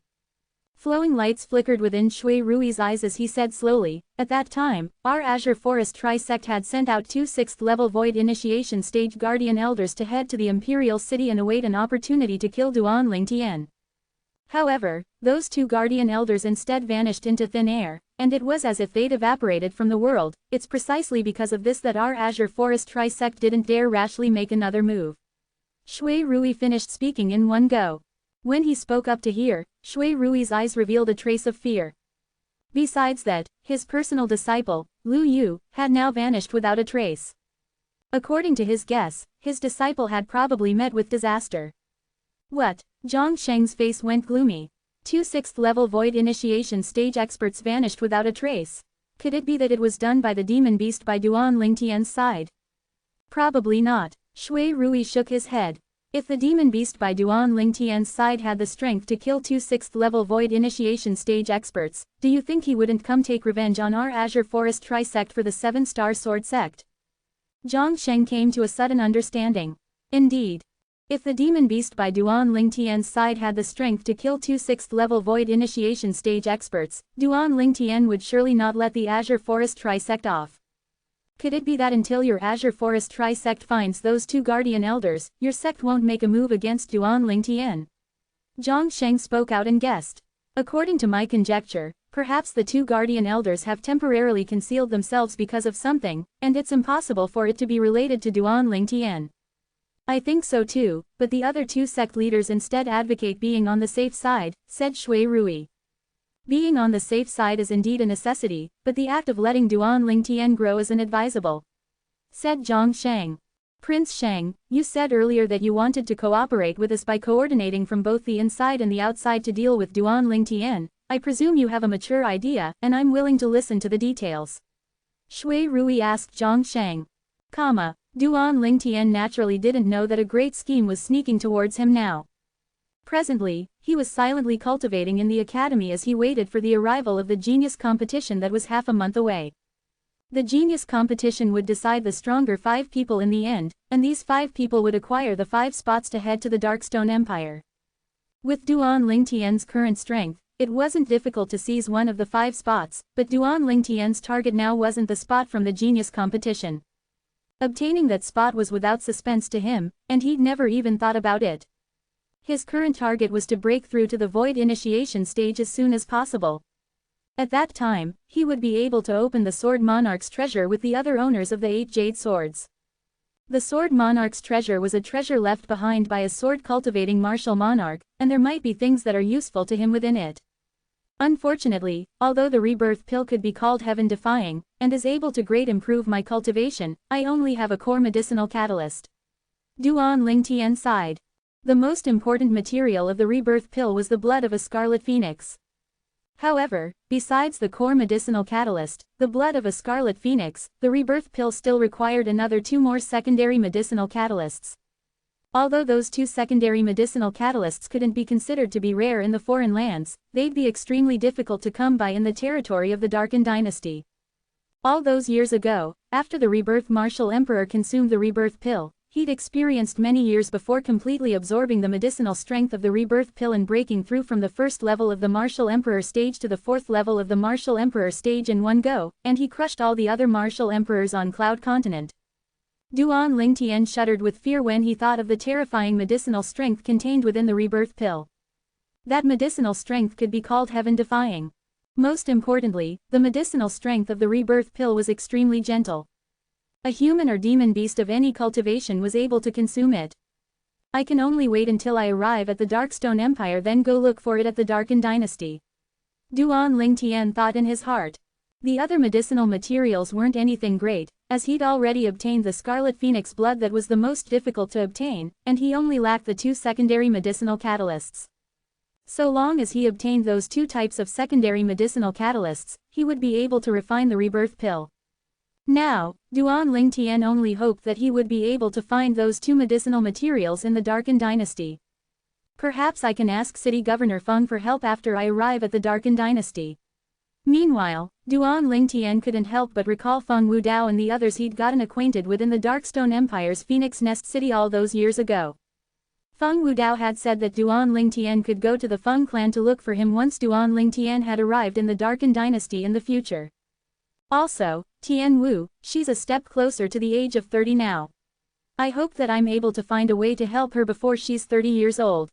Flowing lights flickered within Shui Rui's eyes as he said slowly, at that time, our Azure Forest Tri-Sect had sent out 2 6th-level Void Initiation Stage Guardian Elders to head to the Imperial City and await an opportunity to kill Duan Lingtian. However, those 2 Guardian Elders instead vanished into thin air, and it was as if they'd evaporated from the world. It's precisely because of this that our Azure Forest Trisect didn't dare rashly make another move. Shui Rui finished speaking in one go. When he spoke up to hear, Shui Rui's eyes revealed a trace of fear. Besides that, his personal disciple, Lu Yu, had now vanished without a trace. According to his guess, his disciple had probably met with disaster. What? Zhang Sheng's face went gloomy. 2 6th level void initiation stage experts vanished without a trace. Could it be that it was done by the demon beast by Duan Lingtian's side? Probably not. Shui Rui shook his head. If the demon beast by Duan Lingtian's side had the strength to kill 2 6th level void initiation stage experts, do you think he wouldn't come take revenge on our Azure Forest Trisect for the 7-star sword sect? Zhang Sheng came to a sudden understanding. Indeed. If the demon beast by Duan Lingtian's side had the strength to kill 2 6th level void initiation stage experts, Duan Lingtian would surely not let the Azure Forest Trisect off. Could it be that until your Azure Forest Trisect finds those 2 guardian elders, your sect won't make a move against Duan Lingtian? Zhang Sheng spoke out and guessed. According to my conjecture, perhaps the 2 guardian elders have temporarily concealed themselves because of something, and it's impossible for it to be related to Duan Lingtian. I think so too, but the other 2 sect leaders instead advocate being on the safe side, said Shui Rui. Being on the safe side is indeed a necessity, but the act of letting Duan Lingtian grow is inadvisable, said Zhang Sheng. Prince Sheng, you said earlier that you wanted to cooperate with us by coordinating from both the inside and the outside to deal with Duan Lingtian. I presume you have a mature idea, and I'm willing to listen to the details. Shui Rui asked Zhang Sheng. Duan Lingtian naturally didn't know that a great scheme was sneaking towards him now. Presently, he was silently cultivating in the academy as he waited for the arrival of the genius competition that was half a month away. The genius competition would decide the stronger 5 people in the end, and these 5 people would acquire the 5 spots to head to the Darkstone Empire. With Duan Lingtian's current strength, it wasn't difficult to seize one of the 5 spots, but Duan Lingtian's target now wasn't the spot from the genius competition. Obtaining that spot was without suspense to him, and he'd never even thought about it. His current target was to break through to the void initiation stage as soon as possible. At that time, he would be able to open the Sword Monarch's treasure with the other owners of the 8 Jade Swords. The Sword Monarch's treasure was a treasure left behind by a sword-cultivating martial monarch, and there might be things that are useful to him within it. Unfortunately, although the rebirth pill could be called heaven-defying, and is able to greatly improve my cultivation, I only have a core medicinal catalyst. Duan Lingtian sighed. The most important material of the rebirth pill was the blood of a scarlet phoenix. However, besides the core medicinal catalyst, the blood of a scarlet phoenix, the rebirth pill still required another 2 more secondary medicinal catalysts. Although those 2 secondary medicinal catalysts couldn't be considered to be rare in the foreign lands, they'd be extremely difficult to come by in the territory of the Darken Dynasty. All those years ago, after the rebirth martial emperor consumed the rebirth pill, he'd experienced many years before completely absorbing the medicinal strength of the rebirth pill and breaking through from the 1st level of the martial emperor stage to the 4th level of the martial emperor stage in one go, and he crushed all the other martial emperors on Cloud Continent. Duan Lingtian shuddered with fear when he thought of the terrifying medicinal strength contained within the rebirth pill. That medicinal strength could be called heaven-defying. Most importantly, the medicinal strength of the rebirth pill was extremely gentle. A human or demon beast of any cultivation was able to consume it. I can only wait until I arrive at the Darkstone Empire, then go look for it at the Darken Dynasty. Duan Lingtian thought in his heart. The other medicinal materials weren't anything great, as he'd already obtained the Scarlet Phoenix blood that was the most difficult to obtain, and he only lacked the 2 secondary medicinal catalysts. So long as he obtained those 2 types of secondary medicinal catalysts, he would be able to refine the rebirth pill. Now, Duan Lingtian only hoped that he would be able to find those 2 medicinal materials in the Darken Dynasty. Perhaps I can ask City Governor Feng for help after I arrive at the Darken Dynasty. Meanwhile, Duan Lingtian couldn't help but recall Feng Wudao and the others he'd gotten acquainted with in the Darkstone Empire's Phoenix Nest City all those years ago. Feng Wudao had said that Duan Lingtian could go to the Feng clan to look for him once Duan Lingtian had arrived in the Darken Dynasty in the future. Also, Tian Wu, she's a step closer to the age of 30 now. I hope that I'm able to find a way to help her before she's 30 years old.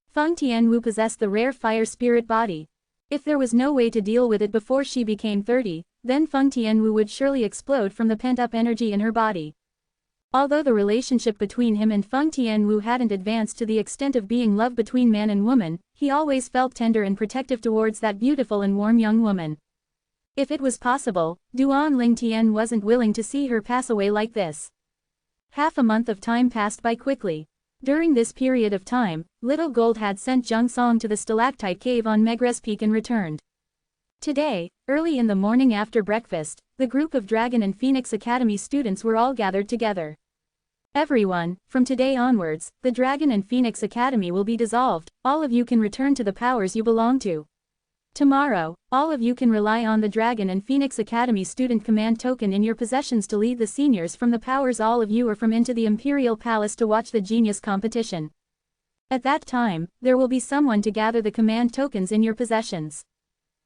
Feng Tian Wu possessed the rare fire spirit body. If there was no way to deal with it before she became 30, then Feng Tianwu would surely explode from the pent-up energy in her body. Although the relationship between him and Feng Tianwu hadn't advanced to the extent of being love between man and woman, he always felt tender and protective towards that beautiful and warm young woman. If it was possible, Duan Lingtian wasn't willing to see her pass away like this. Half a month of time passed by quickly. During this period of time, Little Gold had sent Zheng Song to the stalactite cave on Megres Peak and returned. Today, early in the morning after breakfast, the group of Dragon and Phoenix Academy students were all gathered together. Everyone, from today onwards, the Dragon and Phoenix Academy will be dissolved, all of you can return to the powers you belong to. Tomorrow, all of you can rely on the Dragon and Phoenix Academy student command token in your possessions to lead the seniors from the powers. All of you are from into the Imperial Palace to watch the genius competition. At that time, there will be someone to gather the command tokens in your possessions.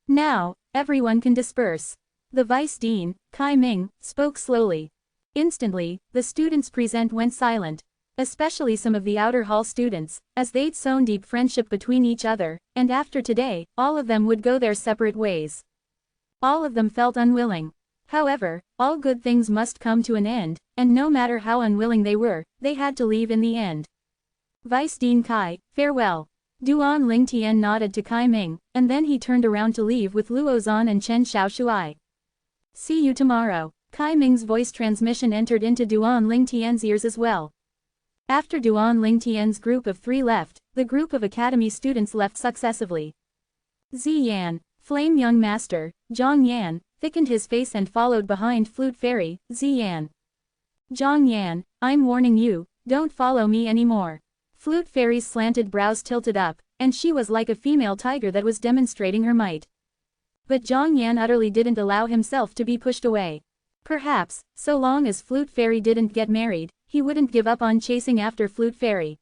Now, everyone can disperse. The Vice Dean, Kai Ming, spoke slowly. Instantly, the students present went silent. Especially some of the outer hall students, as they'd sown deep friendship between each other, and after today, all of them would go their separate ways. All of them felt unwilling. However, all good things must come to an end, and no matter how unwilling they were, they had to leave in the end. Vice Dean Kai, farewell. Duan Lingtian nodded to Kai Ming, and then he turned around to leave with Luo Zan and Chen Xiaoshuai. See you tomorrow. Kai Ming's voice transmission entered into Duan Lingtian's ears as well. After Duan Lingtian's group of 3 left, the group of academy students left successively. Zi Yan, Flame Young Master, Zhang Yan, thickened his face and followed behind Flute Fairy, Zi Yan. Zhang Yan, I'm warning you, don't follow me anymore. Flute Fairy's slanted brows tilted up, and she was like a female tiger that was demonstrating her might. But Zhang Yan utterly didn't allow himself to be pushed away. Perhaps, so long as Flute Fairy didn't get married, he wouldn't give up on chasing after Flute Fairy.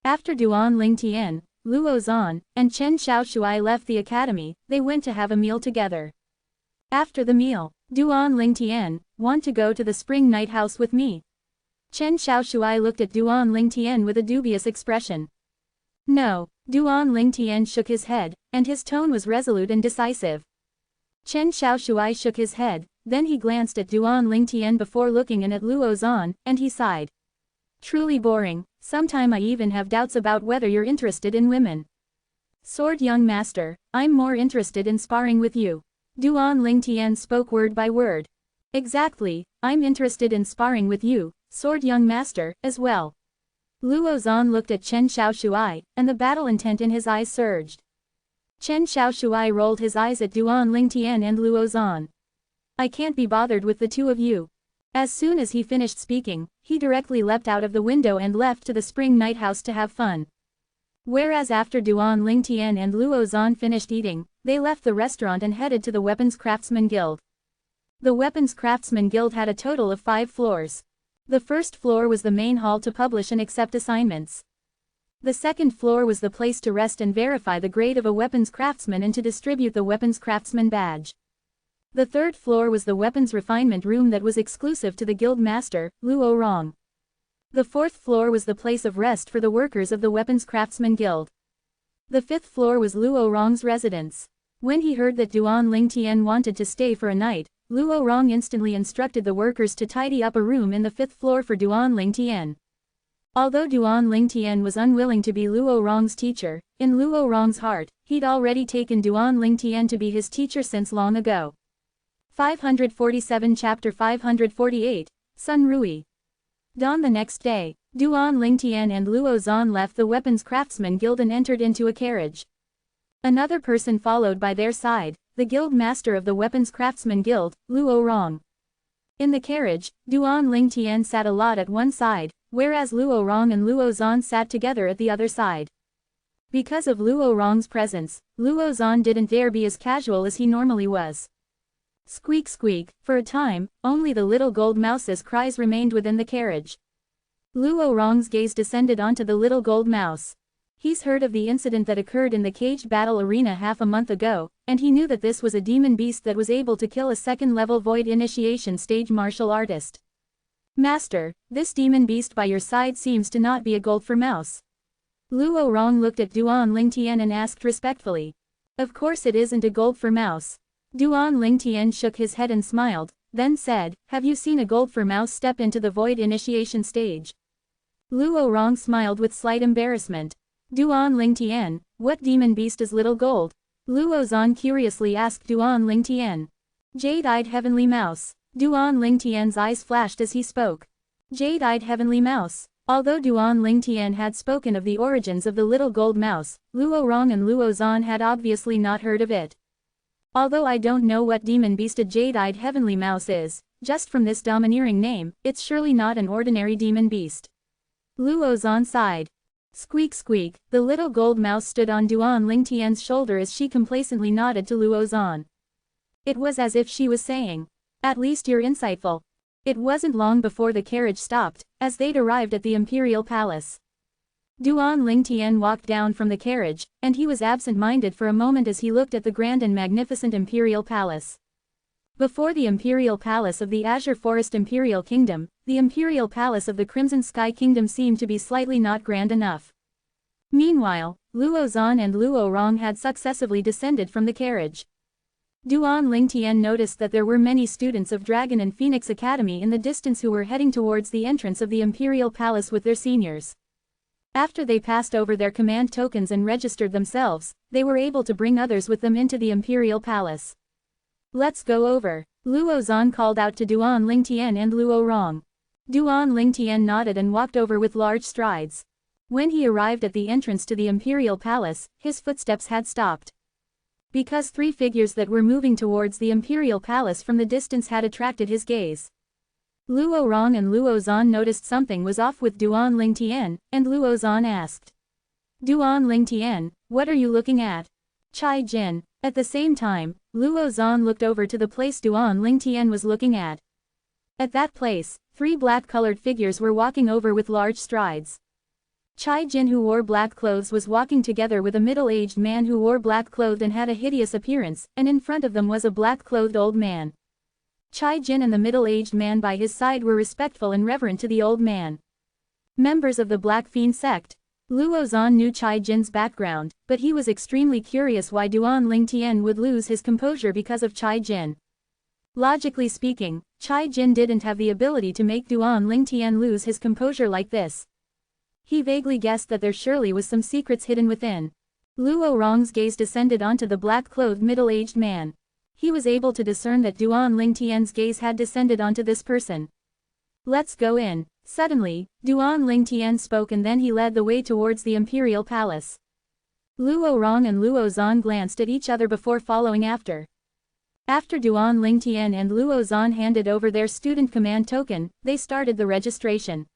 After Duan Lingtian, Luo Zan, and Chen Xiaoshuai left the academy, they went to have a meal together. After the meal, Duan Lingtian, want to go to the Spring Night House with me? Chen Xiaoshuai looked at Duan Lingtian with a dubious expression. No, Duan Lingtian shook his head, and his tone was resolute and decisive. Chen Xiaoshuai shook his head, then he glanced at Duan Lingtian before looking in at Luo Zan, and he sighed. Truly boring, sometime I even have doubts about whether you're interested in women. Sword Young Master, I'm more interested in sparring with you. Duan Lingtian spoke word by word. Exactly, I'm interested in sparring with you, Sword Young Master, as well. Luo Zan looked at Chen Xiaoshuai, and the battle intent in his eyes surged. Chen Xiaoshuai rolled his eyes at Duan Lingtian and Luo Zan. I can't be bothered with the two of you. As soon as he finished speaking, he directly leapt out of the window and left to the Spring Night House to have fun. Whereas after Duan Lingtian and Luo Zan finished eating, they left the restaurant and headed to the Weapons Craftsman Guild. The Weapons Craftsman Guild had a total of 5 floors. The first floor was the main hall to publish and accept assignments. The second floor was the place to rest and verify the grade of a weapons craftsman and to distribute the Weapons Craftsman badge. The third floor was the weapons refinement room that was exclusive to the guild master, Luo Rong. The fourth floor was the place of rest for the workers of the Weapons Craftsman Guild. The fifth floor was Luo Rong's residence. When he heard that Duan Lingtian wanted to stay for a night, Luo Rong instantly instructed the workers to tidy up a room in the fifth floor for Duan Lingtian. Although Duan Lingtian was unwilling to be Luo Rong's teacher, in Luo Rong's heart, he'd already taken Duan Lingtian to be his teacher since long ago. 547 Chapter 548, Sun Rui. Dawn the next day, Duan Lingtian and Luo Zan left the Weapons Craftsman Guild and entered into a carriage. Another person followed by their side, the guild master of the Weapons Craftsman Guild, Luo Rong. In the carriage, Duan Lingtian sat a lot at one side, whereas Luo Rong and Luo Zan sat together at the other side. Because of Luo Rong's presence, Luo Zan didn't dare be as casual as he normally was. Squeak squeak, for a time, only the little gold mouse's cries remained within the carriage. Luo Rong's gaze descended onto the little gold mouse. He's heard of the incident that occurred in the caged battle arena half a month ago, and he knew that this was a demon beast that was able to kill a second-level void initiation stage martial artist. Master, this demon beast by your side seems to not be a gold for mouse. Luo Rong looked at Duan Lingtian and asked respectfully. Of course it isn't a gold for mouse. Duan Lingtian shook his head and smiled, then said, have you seen a gold for mouse step into the void initiation stage? Luo Rong smiled with slight embarrassment. Duan Lingtian, what demon beast is little gold? Luo Zan curiously asked Duan Lingtian. Jade-eyed heavenly mouse. Duan Lingtian's eyes flashed as he spoke. Jade-eyed heavenly mouse. Although Duan Lingtian had spoken of the origins of the little gold mouse, Luo Rong and Luo Zan had obviously not heard of it. Although I don't know what demon beast a jade-eyed heavenly mouse is, just from this domineering name, it's surely not an ordinary demon beast. Luo Zan sighed. Squeak squeak, the little gold mouse stood on Duan Lingtian's shoulder as she complacently nodded to Luo Zan. It was as if she was saying, at least you're insightful. It wasn't long before the carriage stopped, as they'd arrived at the Imperial Palace. Duan Lingtian walked down from the carriage, and he was absent-minded for a moment as he looked at the grand and magnificent Imperial Palace. Before the Imperial Palace of the Azure Forest Imperial Kingdom, the Imperial Palace of the Crimson Sky Kingdom seemed to be slightly not grand enough. Meanwhile, Luo Zan and Luo Rong had successively descended from the carriage. Duan Lingtian noticed that there were many students of Dragon and Phoenix Academy in the distance who were heading towards the entrance of the Imperial Palace with their seniors. After they passed over their command tokens and registered themselves, they were able to bring others with them into the Imperial Palace. Let's go over. Luo Zan called out to Duan Lingtian and Luo Rong. Duan Lingtian nodded and walked over with large strides. When he arrived at the entrance to the Imperial Palace, his footsteps had stopped. Because three figures that were moving towards the Imperial Palace from the distance had attracted his gaze. Luo Rong and Luo Zan noticed something was off with Duan Lingtian, and Luo Zan asked. Duan Lingtian, what are you looking at? Chai Jin. At the same time, Luo Zan looked over to the place Duan Lingtian was looking at. At that place, three black-colored figures were walking over with large strides. Chai Jin, who wore black clothes, was walking together with a middle-aged man who wore black clothes and had a hideous appearance, and in front of them was a black-clothed old man. Chai Jin and the middle-aged man by his side were respectful and reverent to the old man. Members of the Black Fiend sect. Luo Zan knew Chai Jin's background, but he was extremely curious why Duan Lingtian would lose his composure because of Chai Jin. Logically speaking, Chai Jin didn't have the ability to make Duan Lingtian lose his composure like this. He vaguely guessed that there surely was some secrets hidden within. Luo Rong's gaze descended onto the black-clothed middle-aged man. He was able to discern that Duan Lingtian's gaze had descended onto this person. Let's go in. Suddenly, Duan Lingtian spoke and then he led the way towards the Imperial Palace. Luo Rong and Luo Zan glanced at each other before following after. After Duan Lingtian and Luo Zan handed over their student command token, they started the registration.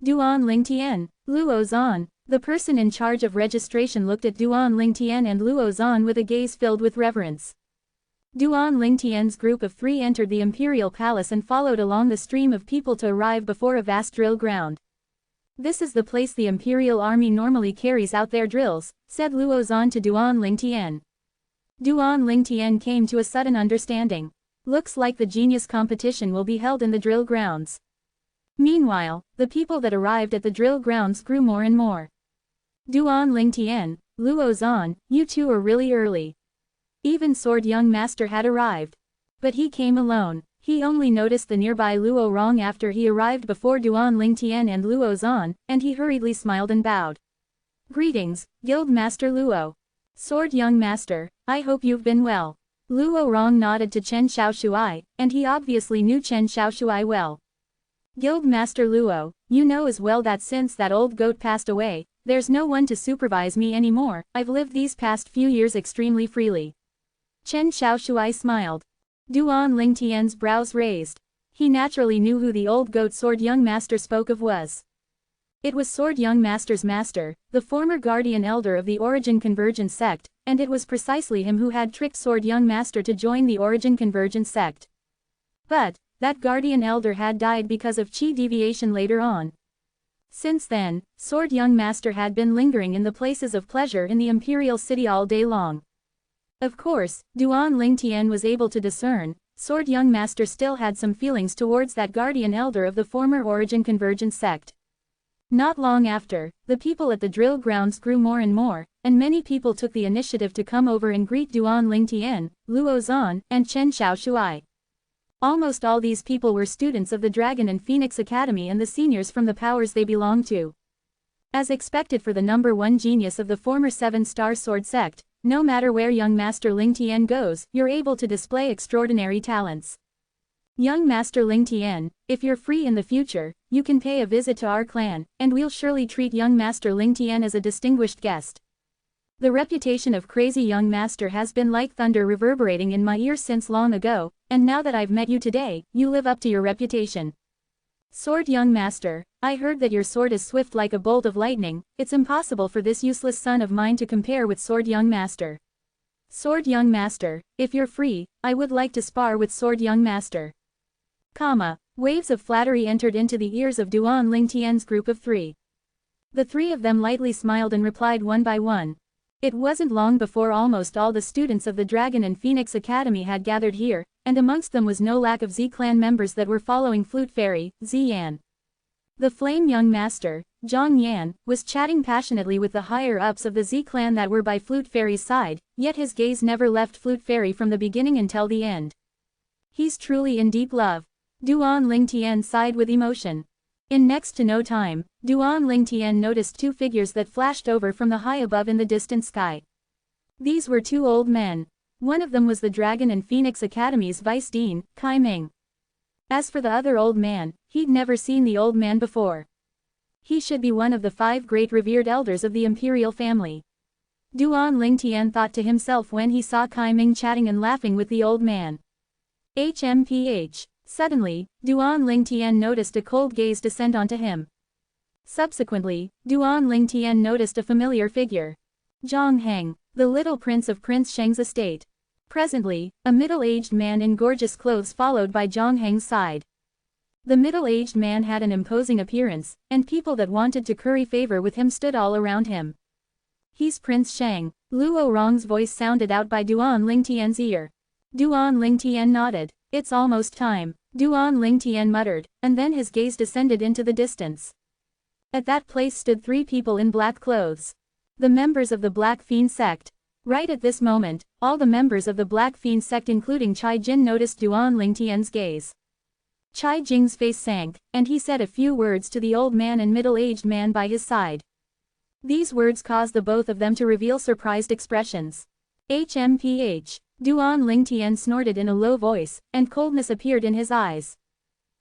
Duan Lingtian, Luo Zan. The person in charge of registration looked at Duan Lingtian and Luo Zan with a gaze filled with reverence. Duan Lingtian's group of three entered the Imperial Palace and followed along the stream of people to arrive before a vast drill ground. This is the place the Imperial Army normally carries out their drills, said Luo Zan to Duan Lingtian. Duan Lingtian came to a sudden understanding. Looks like the genius competition will be held in the drill grounds. Meanwhile, the people that arrived at the drill grounds grew more and more. Duan Lingtian, Luo Zan, you two are really early. Even Sword Young Master had arrived. But he came alone. He only noticed the nearby Luo Rong after he arrived before Duan Lingtian and Luo Zan, and he hurriedly smiled and bowed. Greetings, Guild Master Luo. Sword Young Master, I hope you've been well. Luo Rong nodded to Chen Xiaoshuai, and he obviously knew Chen Xiaoshuai well. Guild Master Luo, you know as well that since that old goat passed away, there's no one to supervise me anymore. I've lived these past few years extremely freely. Chen Xiaoshuai smiled. Duan Lingtian's brows raised. He naturally knew who the old goat Sword Young Master spoke of was. It was Sword Young Master's master, the former guardian elder of the Origin Convergence sect, and it was precisely him who had tricked Sword Young Master to join the Origin Convergence sect. But that guardian elder had died because of chi deviation later on. Since then, Sword Young Master had been lingering in the places of pleasure in the Imperial City all day long. Of course, Duan Lingtian was able to discern, Sword Young Master still had some feelings towards that guardian elder of the former Origin Convergence sect. Not long after, the people at the drill grounds grew more and more, and many people took the initiative to come over and greet Duan Lingtian, Luo Zan, and Chen Xiaoshuai. Almost all these people were students of the Dragon and Phoenix Academy and the seniors from the powers they belonged to. As expected for the number one genius of the former seven-star sword sect, no matter where young Master Lingtian goes, you're able to display extraordinary talents. Young Master Lingtian, if you're free in the future, you can pay a visit to our clan, and we'll surely treat young Master Lingtian as a distinguished guest. The reputation of crazy young master has been like thunder reverberating in my ears since long ago, and now that I've met you today, you live up to your reputation. Sword young master, I heard that your sword is swift like a bolt of lightning. It's impossible for this useless son of mine to compare with sword young master. Sword young master, if you're free, I would like to spar with sword young master. Waves of flattery entered into the ears of Duan Lingtian's group of three. The three of them lightly smiled and replied one by one. It wasn't long before almost all the students of the Dragon and Phoenix Academy had gathered here, and amongst them was no lack of Z-clan members that were following Flute Fairy, Ziyan. The flame young master, Zhang Yan, was chatting passionately with the higher-ups of the Z-clan that were by Flute Fairy's side, yet his gaze never left Flute Fairy from the beginning until the end. He's truly in deep love. Duan Lingtian sighed with emotion. In next to no time, Duan Lingtian noticed two figures that flashed over from the high above in the distant sky. These were two old men. One of them was the Dragon and Phoenix Academy's vice dean, Kai Ming. As for the other old man, he'd never seen the old man before. He should be one of the 5 great revered elders of the imperial family. Duan Lingtian thought to himself when he saw Kai Ming chatting and laughing with the old man. HMPH. Suddenly, Duan Lingtian noticed a cold gaze descend onto him. Subsequently, Duan Lingtian noticed a familiar figure. Zhang Heng, the little prince of Prince Sheng's estate. Presently, a middle-aged man in gorgeous clothes followed by Zhang Heng's side. The middle-aged man had an imposing appearance, and people that wanted to curry favor with him stood all around him. He's Prince Sheng, Luo Rong's voice sounded out by Duan Lingtian's ear. Duan Lingtian nodded. It's almost time, Duan Lingtian muttered, and then his gaze descended into the distance. At that place stood 3 people in black clothes. The members of the Black Fiend sect. Right at this moment, all the members of the Black Fiend sect including Chai Jin noticed Duan Lingtian's gaze. Chai Jing's face sank, and he said a few words to the old man and middle-aged man by his side. These words caused the both of them to reveal surprised expressions. HMPH. Duan Lingtian snorted in a low voice, and coldness appeared in his eyes.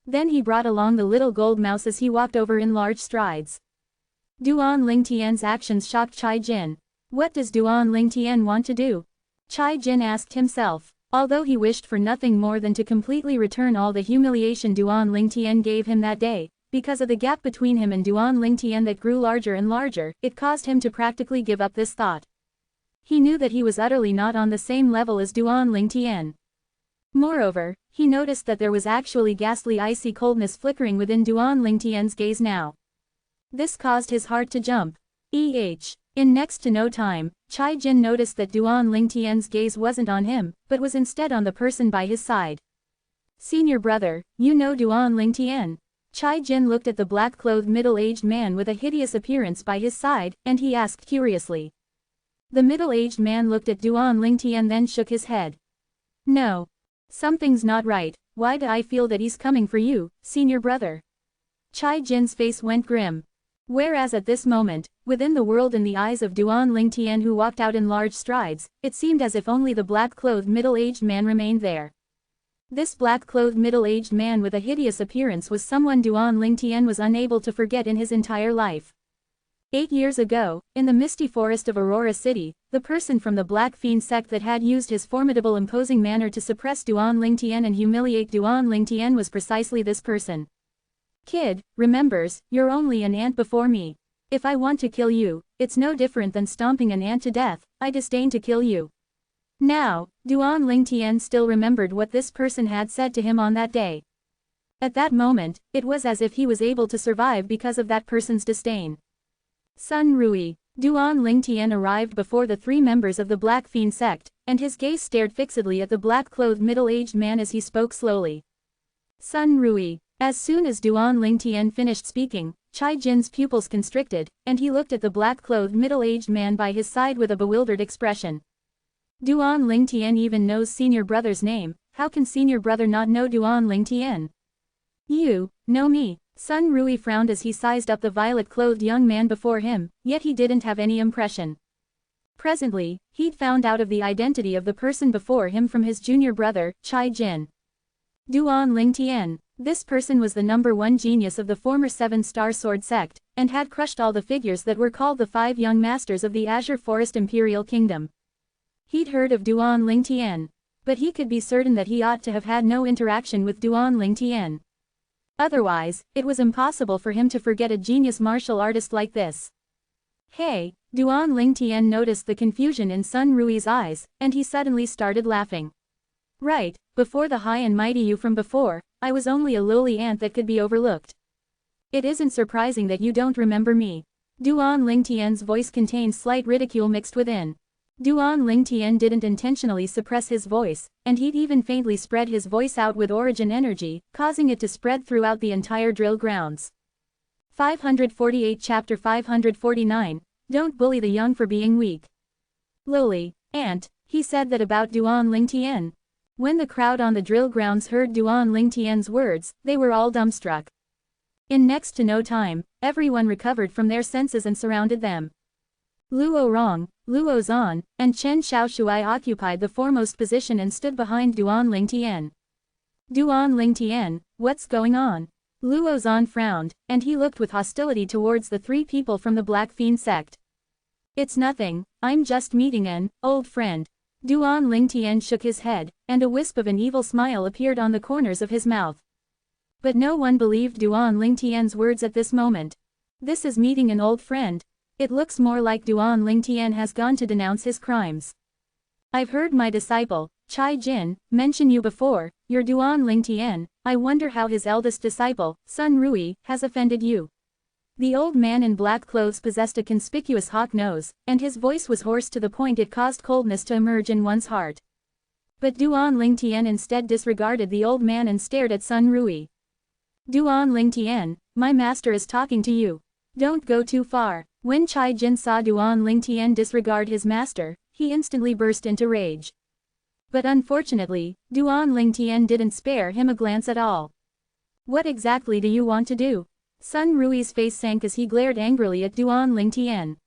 Then he brought along the little gold mouse as he walked over in large strides. Duan Lingtian's actions shocked Chai Jin. What does Duan Lingtian want to do? Chai Jin asked himself. Although he wished for nothing more than to completely return all the humiliation Duan Lingtian gave him that day, because of the gap between him and Duan Lingtian that grew larger and larger, it caused him to practically give up this thought. He knew that he was utterly not on the same level as Duan Lingtian. Moreover, he noticed that there was actually ghastly icy coldness flickering within Duan Lingtian's gaze now. This caused his heart to jump. In next to no time, Chai Jin noticed that Duan Lingtian's gaze wasn't on him, but was instead on the person by his side. Senior brother, you know Duan Lingtian? Chai Jin looked at the black-clothed middle-aged man with a hideous appearance by his side, and he asked curiously. The middle-aged man looked at Duan Lingtian then shook his head. No. Something's not right. Why do I feel that he's coming for you, senior brother? Chai Jin's face went grim. Whereas at this moment, within the world in the eyes of Duan Lingtian who walked out in large strides, it seemed as if only the black-clothed middle-aged man remained there. This black-clothed middle-aged man with a hideous appearance was someone Duan Lingtian was unable to forget in his entire life. 8 years ago, in the misty forest of Aurora City, the person from the Black Fiend sect that had used his formidable imposing manner to suppress Duan Lingtian and humiliate Duan Lingtian was precisely this person. Kid, remembers, you're only an ant before me. If I want to kill you, it's no different than stomping an ant to death. I disdain to kill you. Now, Duan Lingtian still remembered what this person had said to him on that day. At that moment, it was as if he was able to survive because of that person's disdain. Sun Rui, Duan Lingtian arrived before the 3 members of the Black Fiend sect, and his gaze stared fixedly at the black-clothed middle-aged man as he spoke slowly. Sun Rui. As soon as Duan Lingtian finished speaking, Chai Jin's pupils constricted, and he looked at the black-clothed middle-aged man by his side with a bewildered expression. Duan Lingtian even knows senior brother's name, how can senior brother not know Duan Lingtian? You know me. Sun Rui frowned as he sized up the violet-clothed young man before him, yet he didn't have any impression. Presently, he'd found out of the identity of the person before him from his junior brother, Chai Jin. Duan Lingtian. This person was the #1 genius of the former Seven-Star Sword sect, and had crushed all the figures that were called the 5 young masters of the Azure Forest Imperial Kingdom. He'd heard of Duan Lingtian, but he could be certain that he ought to have had no interaction with Duan Lingtian. Otherwise, it was impossible for him to forget a genius martial artist like this. Hey, Duan Lingtian noticed the confusion in Sun Rui's eyes, and he suddenly started laughing. Right, before the high and mighty you from before, I was only a lowly ant that could be overlooked. It isn't surprising that you don't remember me. Duan Lingtian's voice contained slight ridicule mixed within. Duan Lingtian didn't intentionally suppress his voice, and he'd even faintly spread his voice out with origin energy, causing it to spread throughout the entire drill grounds. 548 Chapter 549, Don't bully the young for being weak. Lowly ant, he said that about Duan Lingtian. When the crowd on the drill grounds heard Duan Lingtian's words, they were all dumbstruck. In next to no time, everyone recovered from their senses and surrounded them. Luo Rong, Luo Zan, and Chen Xiaoshui occupied the foremost position and stood behind Duan Lingtian. Duan Lingtian, what's going on? Luo Zan frowned, and he looked with hostility towards the 3 people from the Black Fiend sect. It's nothing, I'm just meeting an old friend. Duan Lingtian shook his head, and a wisp of an evil smile appeared on the corners of his mouth. But no one believed Duan Lingtian's words at this moment. This is meeting an old friend. It looks more like Duan Lingtian has gone to denounce his crimes. I've heard my disciple, Chai Jin, mention you before, you're Duan Lingtian. I wonder how his eldest disciple, Sun Rui, has offended you. The old man in black clothes possessed a conspicuous hawk nose, and his voice was hoarse to the point it caused coldness to emerge in one's heart. But Duan Lingtian instead disregarded the old man and stared at Sun Rui. Duan Lingtian, my master is talking to you. Don't go too far. When Chai Jin saw Duan Lingtian disregard his master, he instantly burst into rage. But unfortunately, Duan Lingtian didn't spare him a glance at all. What exactly do you want to do? Sun Rui's face sank as he glared angrily at Duan Lingtian.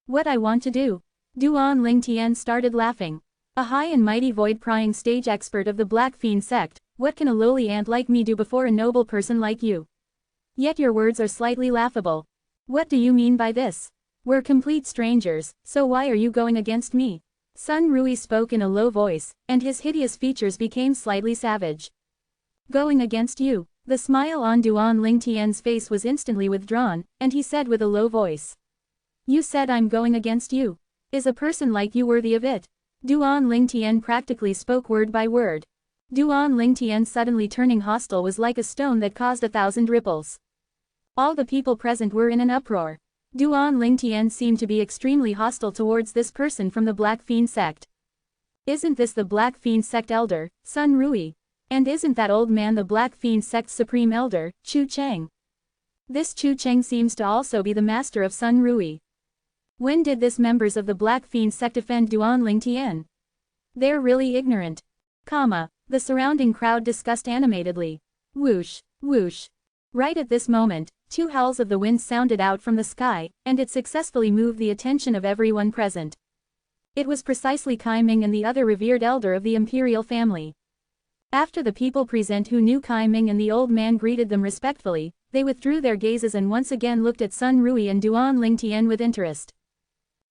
What I want to do? Duan Lingtian started laughing. A high and mighty void-prying stage expert of the Black Fiend sect, what can a lowly ant like me do before a noble person like you? Yet your words are slightly laughable. What do you mean by this? We're complete strangers, so why are you going against me? Sun Rui spoke in a low voice, and his hideous features became slightly savage. Going against you? The smile on Duan Lingtian's face was instantly withdrawn, and he said with a low voice. You said I'm going against you. Is a person like you worthy of it? Duan Lingtian practically spoke word by word. Duan Lingtian suddenly turning hostile was like a stone that caused 1,000 ripples. All the people present were in an uproar. Duan Lingtian seemed to be extremely hostile towards this person from the Black Fiend sect. Isn't this the Black Fiend sect elder, Sun Rui? And isn't that old man the Black Fiend sect's supreme elder, Chu Cheng? This Chu Cheng seems to also be the master of Sun Rui. When did this members of the Black Fiend sect offend Duan Lingtian? They're really ignorant. The surrounding crowd discussed animatedly. Whoosh, whoosh. Right at this moment, 2 howls of the wind sounded out from the sky, and it successfully moved the attention of everyone present. It was precisely Kai Ming and the other revered elder of the imperial family. After the people present who knew Kai Ming and the old man greeted them respectfully, they withdrew their gazes and once again looked at Sun Rui and Duan Lingtian with interest.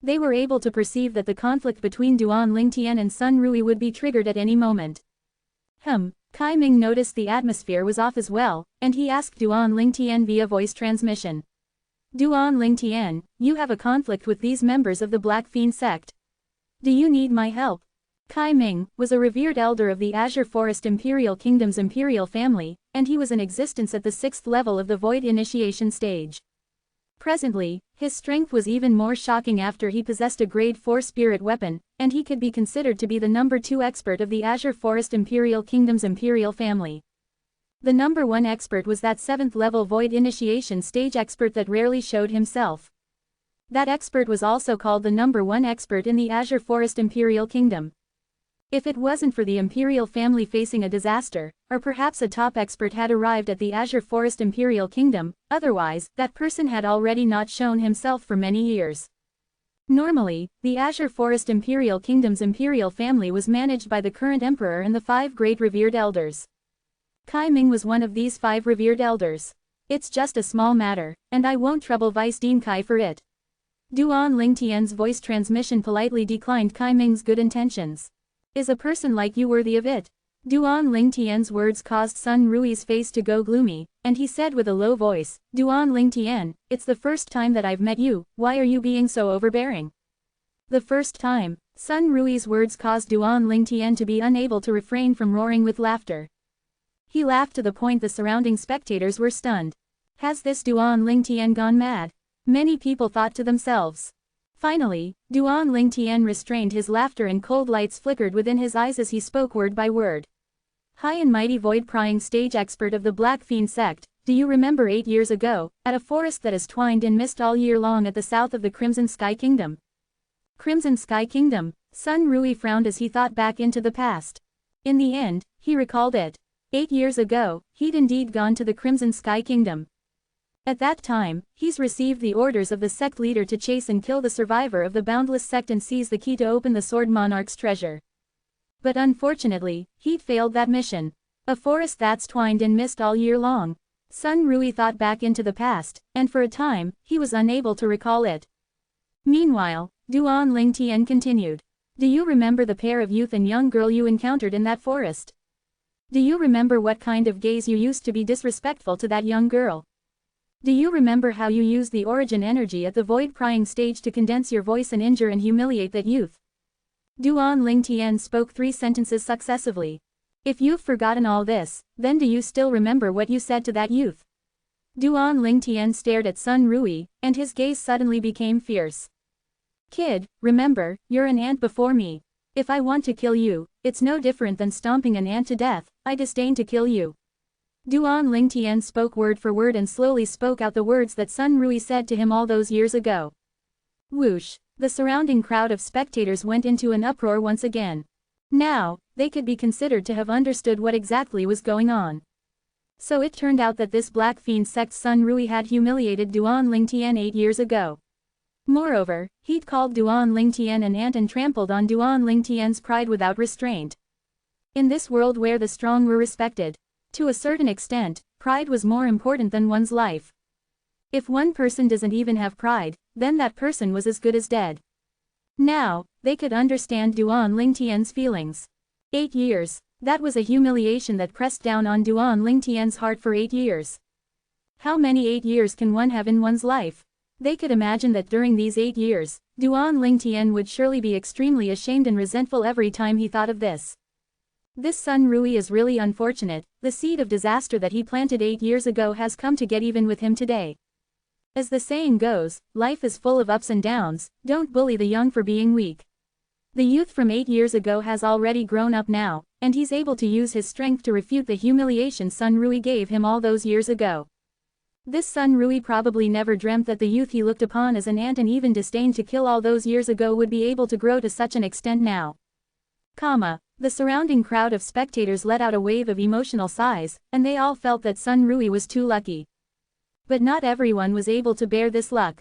They were able to perceive that the conflict between Duan Lingtian and Sun Rui would be triggered at any moment. Kai Ming noticed the atmosphere was off as well, and he asked Duan Lingtian via voice transmission. Duan Lingtian, you have a conflict with these members of the Black Fiend sect. Do you need my help? Kai Ming was a revered elder of the Azure Forest Imperial Kingdom's imperial family, and he was in existence at the 6th level of the Void Initiation stage. Presently, his strength was even more shocking after he possessed a grade 4 spirit weapon, and he could be considered to be the #2 expert of the Azure Forest Imperial Kingdom's imperial family. The number one expert was that 7th level void initiation stage expert that rarely showed himself. That expert was also called the number one expert in the Azure Forest Imperial Kingdom. If it wasn't for the Imperial family facing a disaster, or perhaps a top expert had arrived at the Azure Forest Imperial Kingdom, otherwise, that person had already not shown himself for many years. Normally, the Azure Forest Imperial Kingdom's Imperial family was managed by the current Emperor and the 5 great revered elders. Kai Ming was one of these 5 revered elders. It's just a small matter, and I won't trouble Vice Dean Kai for it. Duan Lingtian's voice transmission politely declined Kai Ming's good intentions. Is a person like you worthy of it? Duan Lingtian's words caused Sun Rui's face to go gloomy, and he said with a low voice, Duan Lingtian, it's the first time that I've met you, why are you being so overbearing? The first time. Sun Rui's words caused Duan Lingtian to be unable to refrain from roaring with laughter. He laughed to the point the surrounding spectators were stunned. Has this Duan Lingtian gone mad? Many people thought to themselves. Finally, Duan Lingtian restrained his laughter and cold lights flickered within his eyes as he spoke word by word. High and mighty void-prying stage expert of the Black Fiend sect, do you remember 8 years ago, at a forest that is twined in mist all year long at the south of the Crimson Sky Kingdom? Crimson Sky Kingdom? Sun Rui frowned as he thought back into the past. In the end, he recalled it. 8 years ago, he'd indeed gone to the Crimson Sky Kingdom. At that time, he's received the orders of the sect leader to chase and kill the survivor of the Boundless sect and seize the key to open the Sword Monarch's treasure. But unfortunately, he'd failed that mission. A forest that's twined in mist all year long. Sun Rui thought back into the past, and for a time, he was unable to recall it. Meanwhile, Duan Lingtian continued. Do you remember the pair of youth and young girl you encountered in that forest? Do you remember what kind of gaze you used to be disrespectful to that young girl? Do you remember how you used the origin energy at the void-prying stage to condense your voice and injure and humiliate that youth? Duan Lingtian spoke 3 sentences successively. If you've forgotten all this, then do you still remember what you said to that youth? Duan Lingtian stared at Sun Rui, and his gaze suddenly became fierce. Kid, remember, you're an ant before me. If I want to kill you, it's no different than stomping an ant to death, I disdain to kill you. Duan Lingtian spoke word for word and slowly spoke out the words that Sun Rui said to him all those years ago. Whoosh! The surrounding crowd of spectators went into an uproar once again. Now, they could be considered to have understood what exactly was going on. So it turned out that this Black Fiend sect Sun Rui had humiliated Duan Lingtian 8 years ago. Moreover, he'd called Duan Lingtian an ant and trampled on Duan Lingtian's pride without restraint. In this world where the strong were respected, to a certain extent, pride was more important than one's life. If one person doesn't even have pride, then that person was as good as dead. Now, they could understand Duan Lingtian's feelings. 8 years, that was a humiliation that pressed down on Duan Lingtian's heart for 8 years. How many 8 years can one have in one's life? They could imagine that during these 8 years, Duan Lingtian would surely be extremely ashamed and resentful every time he thought of this. This Sun Rui is really unfortunate, the seed of disaster that he planted 8 years ago has come to get even with him today. As the saying goes, life is full of ups and downs, don't bully the young for being weak. The youth from 8 years ago has already grown up now, and he's able to use his strength to refute the humiliation Sun Rui gave him all those years ago. This Sun Rui probably never dreamt that the youth he looked upon as an ant and even disdained to kill all those years ago would be able to grow to such an extent now. The surrounding crowd of spectators let out a wave of emotional sighs, and they all felt that Sun Rui was too lucky. But not everyone was able to bear this luck.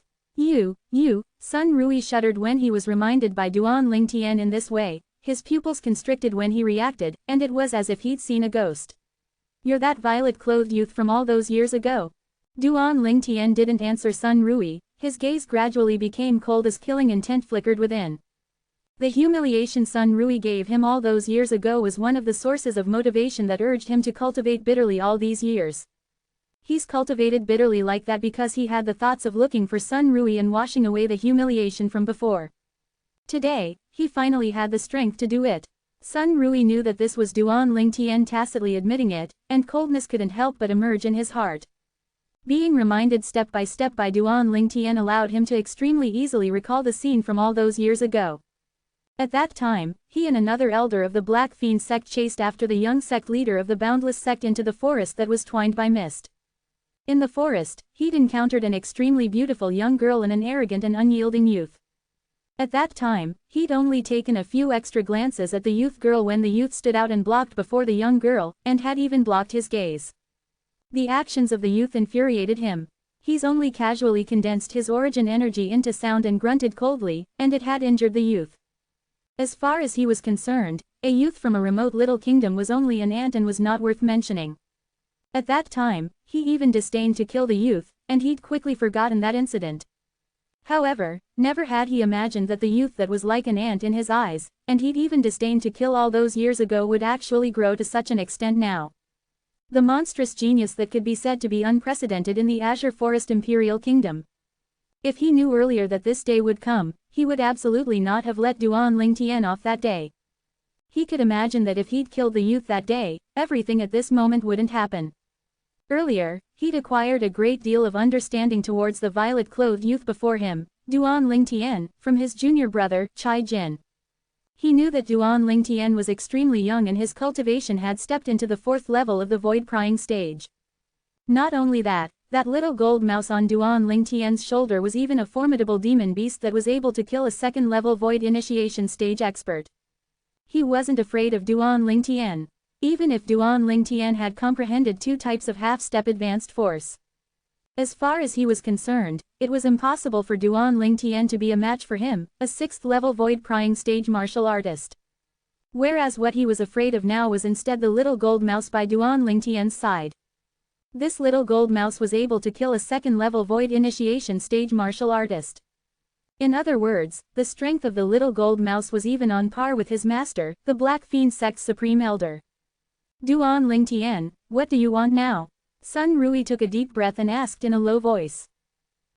Sun Rui shuddered when he was reminded by Duan Lingtian in this way, his pupils constricted when he reacted, and it was as if he'd seen a ghost. You're that violet-clothed youth from all those years ago. Duan Lingtian didn't answer Sun Rui, his gaze gradually became cold as killing intent flickered within. The humiliation Sun Rui gave him all those years ago was one of the sources of motivation that urged him to cultivate bitterly all these years. He's cultivated bitterly like that because he had the thoughts of looking for Sun Rui and washing away the humiliation from before. Today, he finally had the strength to do it. Sun Rui knew that this was Duan Lingtian tacitly admitting it, and coldness couldn't help but emerge in his heart. Being reminded step by step by Duan Lingtian allowed him to extremely easily recall the scene from all those years ago. At that time, he and another elder of the Black Fiend sect chased after the young sect leader of the Boundless sect into the forest that was twined by mist. In the forest, he'd encountered an extremely beautiful young girl and an arrogant and unyielding youth. At that time, he'd only taken a few extra glances at the youth girl when the youth stood out and blocked before the young girl, and had even blocked his gaze. The actions of the youth infuriated him. He's only casually condensed his origin energy into sound and grunted coldly, and it had injured the youth. As far as he was concerned, a youth from a remote little kingdom was only an ant and was not worth mentioning. At that time, he even disdained to kill the youth, and he'd quickly forgotten that incident. However, never had he imagined that the youth that was like an ant in his eyes, and he'd even disdained to kill all those years ago would actually grow to such an extent now. The monstrous genius that could be said to be unprecedented in the Azure Forest Imperial Kingdom. If he knew earlier that this day would come, he would absolutely not have let Duan Lingtian off that day. He could imagine that if he'd killed the youth that day, everything at this moment wouldn't happen. Earlier, he'd acquired a great deal of understanding towards the violet-clothed youth before him, Duan Lingtian, from his junior brother, Chai Jin. He knew that Duan Lingtian was extremely young and his cultivation had stepped into the 4th level of the void-prying stage. Not only that, that little gold mouse on Duan Lingtian's shoulder was even a formidable demon beast that was able to kill a 2nd-level void initiation stage expert. He wasn't afraid of Duan Lingtian. Even if Duan Lingtian had comprehended 2 types of half-step advanced force. As far as he was concerned, it was impossible for Duan Lingtian to be a match for him, a 6th-level void-prying stage martial artist. Whereas what he was afraid of now was instead the little gold mouse by Duan Lingtian's side. This little gold mouse was able to kill a 2nd-level void initiation stage martial artist. In other words, the strength of the little gold mouse was even on par with his master, the Black Fiend sect's supreme elder. Duan Lingtian, what do you want now? Sun Rui took a deep breath and asked in a low voice.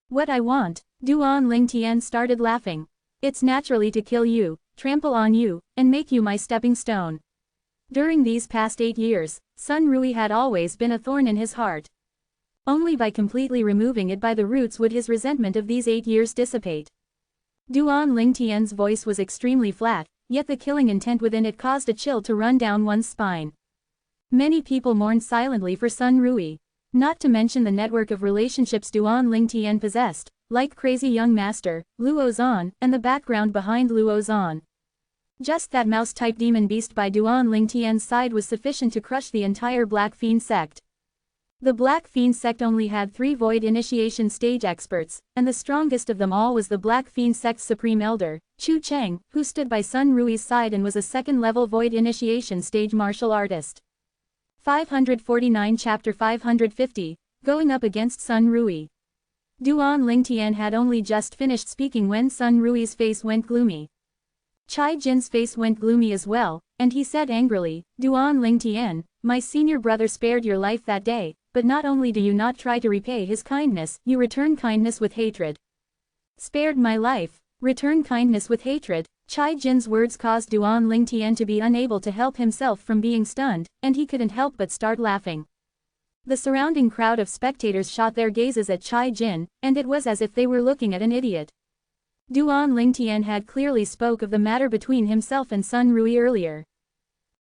What I want? Duan Lingtian started laughing. It's naturally to kill you, trample on you, and make you my stepping stone. During these past 8 years, Sun Rui had always been a thorn in his heart. Only by completely removing it by the roots would his resentment of these 8 years dissipate. Duan Lingtian's voice was extremely flat, yet the killing intent within it caused a chill to run down one's spine. Many people mourned silently for Sun Rui. Not to mention the network of relationships Duan Lingtian possessed, like Crazy Young Master, Luo Zan, and the background behind Luo Zan. Just that mouse-type demon beast by Duan Lingtian's side was sufficient to crush the entire Black Fiend sect. The Black Fiend sect only had 3 void initiation stage experts, and the strongest of them all was the Black Fiend sect's supreme elder, Chu Cheng, who stood by Sun Rui's side and was a 2nd-level void initiation stage martial artist. 549 Chapter 550, Going Up Against Sun Rui. Duan Lingtian had only just finished speaking when Sun Rui's face went gloomy. Chai Jin's face went gloomy as well, and he said angrily, Duan Lingtian, my senior brother spared your life that day, but not only do you not try to repay his kindness, you return kindness with hatred. Spared my life, return kindness with hatred. Chai Jin's words caused Duan Lingtian to be unable to help himself from being stunned, and he couldn't help but start laughing. The surrounding crowd of spectators shot their gazes at Chai Jin, and it was as if they were looking at an idiot. Duan Lingtian had clearly spoke of the matter between himself and Sun Rui earlier.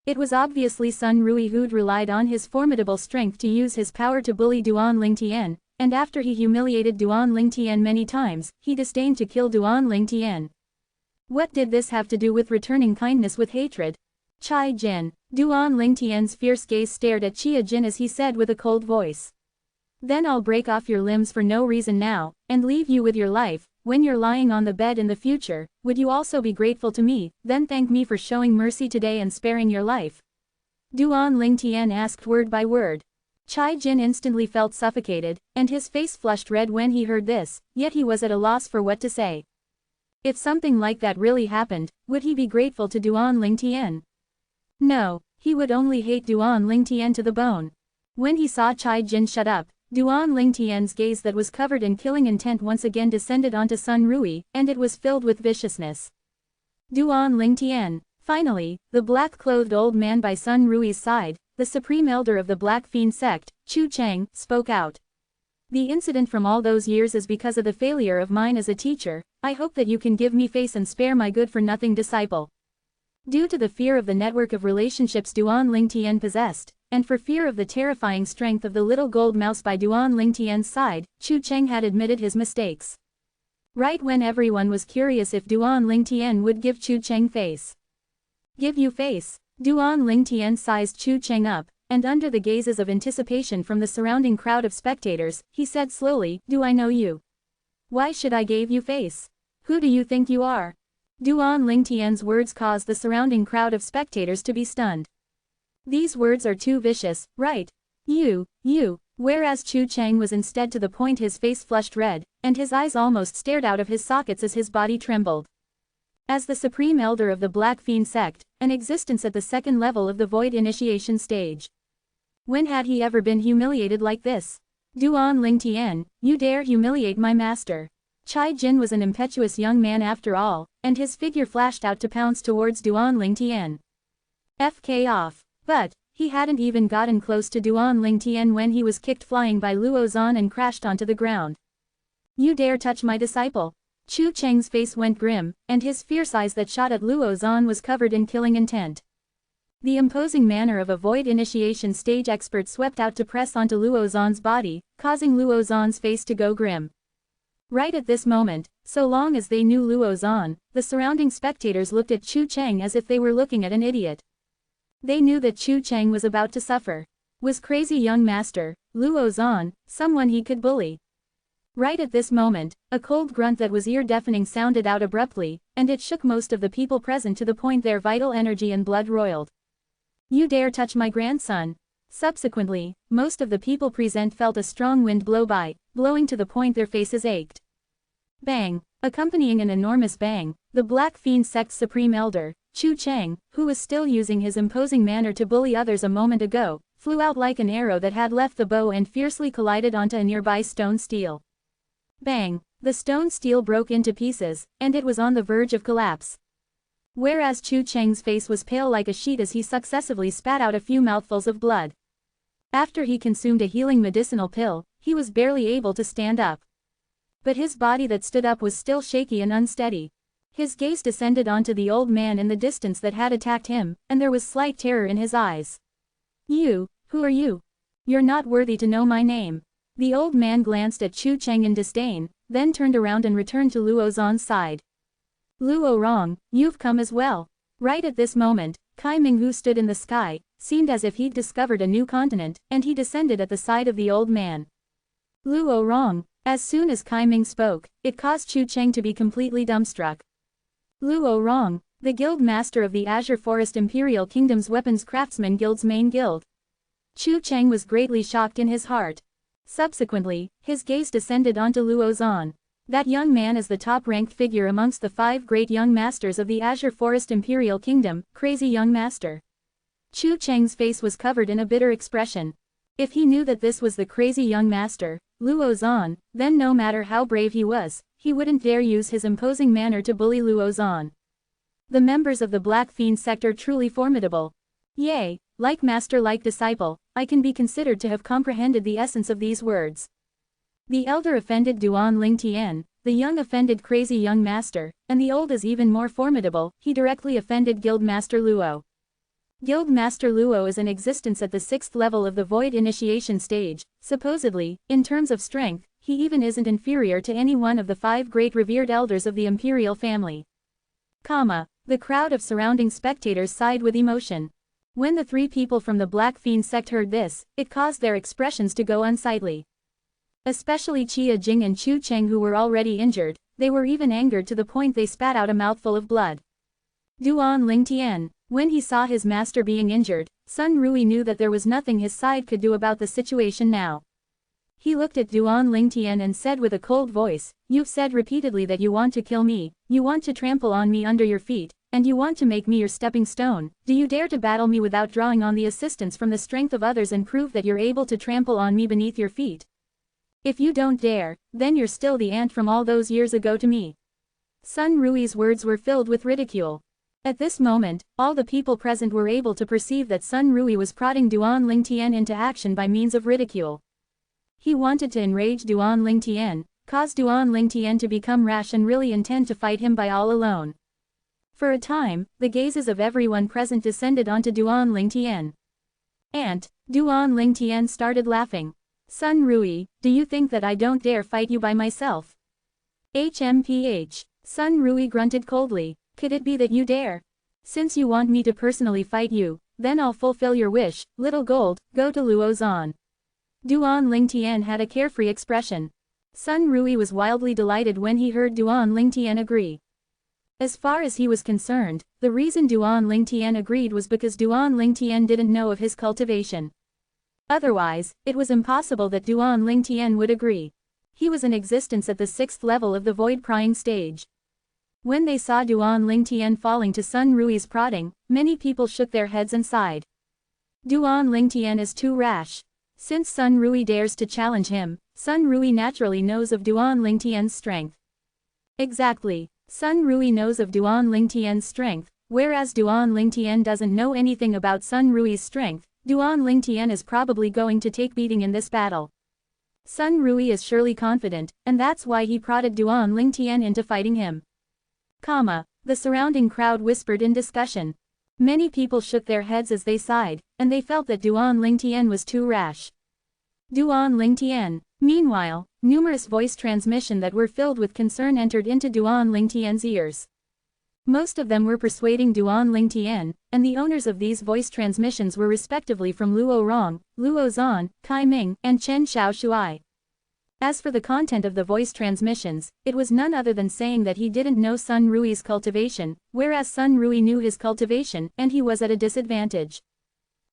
It was obviously Sun Rui who'd relied on his formidable strength to use his power to bully Duan Lingtian, and after he humiliated Duan Lingtian many times, he disdained to kill Duan Lingtian. What did this have to do with returning kindness with hatred? Chai Jin. Duan Lingtian's fierce gaze stared at Chia Jin as he said with a cold voice. Then I'll break off your limbs for no reason now, and leave you with your life. When you're lying on the bed in the future, would you also be grateful to me, then thank me for showing mercy today and sparing your life? Duan Lingtian asked word by word. Chai Jin instantly felt suffocated, and his face flushed red when he heard this, yet he was at a loss for what to say. If something like that really happened, would he be grateful to Duan Lingtian? No, he would only hate Duan Lingtian to the bone. When he saw Chai Jin shut up, Duan Lingtian's gaze that was covered in killing intent once again descended onto Sun Rui, and it was filled with viciousness. Duan Lingtian. Finally, the black-clothed old man by Sun Rui's side, the supreme elder of the Black Fiend sect, Chu Cheng, spoke out. The incident from all those years is because of the failure of mine as a teacher. I hope that you can give me face and spare my good-for-nothing disciple. Due to the fear of the network of relationships Duan Lingtian possessed, and for fear of the terrifying strength of the little gold mouse by Duan Lingtian's side, Chu Cheng had admitted his mistakes. Right when everyone was curious if Duan Lingtian would give Chu Cheng face. Give you face? Duan Lingtian sized Chu Cheng up, and under the gazes of anticipation from the surrounding crowd of spectators, he said slowly, "Do I know you? Why should I give you face? Who do you think you are?" Duan Lingtian's words caused the surrounding crowd of spectators to be stunned. These words are too vicious, right? You. Whereas Chu Cheng was instead to the point his face flushed red, and his eyes almost stared out of his sockets as his body trembled. As the supreme elder of the Black Fiend sect, an existence at the second level of the void initiation stage. When had he ever been humiliated like this? Duan Lingtian, you dare humiliate my master. Chai Jin was an impetuous young man after all, and his figure flashed out to pounce towards Duan Lingtian. FK off. But he hadn't even gotten close to Duan Lingtian when he was kicked flying by Luo Zan and crashed onto the ground. You dare touch my disciple? Chu Cheng's face went grim, and his fierce eyes that shot at Luo Zan was covered in killing intent. The imposing manner of a void initiation stage expert swept out to press onto Luo Zan's body, causing Luo Zan's face to go grim. Right at this moment, so long as they knew Luo Zan, the surrounding spectators looked at Chu Cheng as if they were looking at an idiot. They knew that Chu Cheng was about to suffer. Was crazy young master, Luo Zan, someone he could bully? Right at this moment, a cold grunt that was ear-deafening sounded out abruptly, and it shook most of the people present to the point their vital energy and blood roiled. You dare touch my grandson? Subsequently, most of the people present felt a strong wind blow by, blowing to the point their faces ached. Bang! Accompanying an enormous bang, the Black Fiend sect's supreme elder, Chu Cheng, who was still using his imposing manner to bully others a moment ago, flew out like an arrow that had left the bow and fiercely collided onto a nearby stone steel. Bang! The stone steel broke into pieces, and it was on the verge of collapse. Whereas Chu Cheng's face was pale like a sheet as he successively spat out a few mouthfuls of blood. After he consumed a healing medicinal pill, he was barely able to stand up. But his body that stood up was still shaky and unsteady. His gaze descended onto the old man in the distance that had attacked him, and there was slight terror in his eyes. You, who are you? You're not worthy to know my name. The old man glanced at Chu Cheng in disdain, then turned around and returned to Luo Zan's side. Luo Rong, you've come as well. Right at this moment, Kai Ming, who stood in the sky, seemed as if he'd discovered a new continent, and he descended at the side of the old man. Luo Rong. As soon as Kai Ming spoke, it caused Chu Cheng to be completely dumbstruck. Luo Rong, the guild master of the Azure Forest Imperial Kingdom's Weapons Craftsman Guild's main guild. Chu Cheng was greatly shocked in his heart. Subsequently, his gaze descended onto Luo Zan. That young man is the top-ranked figure amongst the 5 great young masters of the Azure Forest Imperial Kingdom, crazy young master. Chu Cheng's face was covered in a bitter expression. If he knew that this was the crazy young master, Luo Zan, then no matter how brave he was, he wouldn't dare use his imposing manner to bully Luo Zan. The members of the Black Fiend sect are truly formidable. Yea, like master like disciple, I can be considered to have comprehended the essence of these words. The elder offended Duan Lingtian, the young offended crazy young master, and the old is even more formidable, he directly offended Guild Master Luo. Guild Master Luo is in existence at the 6th level of the Void Initiation stage. Supposedly, in terms of strength, he even isn't inferior to any one of the 5 great revered elders of the imperial family. The crowd of surrounding spectators sighed with emotion. When the 3 people from the Black Fiend sect heard this, it caused their expressions to go unsightly. Especially Chia Jing and Chu Cheng, who were already injured, they were even angered to the point they spat out a mouthful of blood. Duan Lingtian, when he saw his master being injured, Sun Rui knew that there was nothing his side could do about the situation now. He looked at Duan Lingtian and said with a cold voice, "You've said repeatedly that you want to kill me, you want to trample on me under your feet, and you want to make me your stepping stone. Do you dare to battle me without drawing on the assistance from the strength of others and prove that you're able to trample on me beneath your feet? If you don't dare, then you're still the ant from all those years ago to me." Sun Rui's words were filled with ridicule. At this moment, all the people present were able to perceive that Sun Rui was prodding Duan Lingtian into action by means of ridicule. He wanted to enrage Duan Lingtian, cause Duan Lingtian to become rash and really intend to fight him by all alone. For a time, the gazes of everyone present descended onto Duan Lingtian. Duan Lingtian started laughing. Sun Rui, do you think that I don't dare fight you by myself? HMPH. Sun Rui grunted coldly. Could it be that you dare? Since you want me to personally fight you, then I'll fulfill your wish, little gold, go to Luo Zan. Duan Lingtian had a carefree expression. Sun Rui was wildly delighted when he heard Duan Lingtian agree. As far as he was concerned, the reason Duan Lingtian agreed was because Duan Lingtian didn't know of his cultivation. Otherwise, it was impossible that Duan Lingtian would agree. He was in existence at the 6th level of the void prying stage. When they saw Duan Lingtian falling to Sun Rui's prodding, many people shook their heads and sighed. Duan Lingtian is too rash. Since Sun Rui dares to challenge him, Sun Rui naturally knows of Duan Lingtian's strength. Exactly. Sun Rui knows of Duan Lingtian's strength, whereas Duan Lingtian doesn't know anything about Sun Rui's strength. Duan Lingtian is probably going to take beating in this battle. Sun Rui is surely confident, and that's why he prodded Duan Lingtian into fighting him. The surrounding crowd whispered in discussion. Many people shook their heads as they sighed, and they felt that Duan Lingtian was too rash. Duan Lingtian. Meanwhile, numerous voice transmissions that were filled with concern entered into Duan Lingtian's ears. Most of them were persuading Duan Lingtian, and the owners of these voice transmissions were respectively from Luo Rong, Luo Zan, Kai Ming, and Chen Xiaoshuai. As for the content of the voice transmissions, it was none other than saying that he didn't know Sun Rui's cultivation, whereas Sun Rui knew his cultivation, and he was at a disadvantage.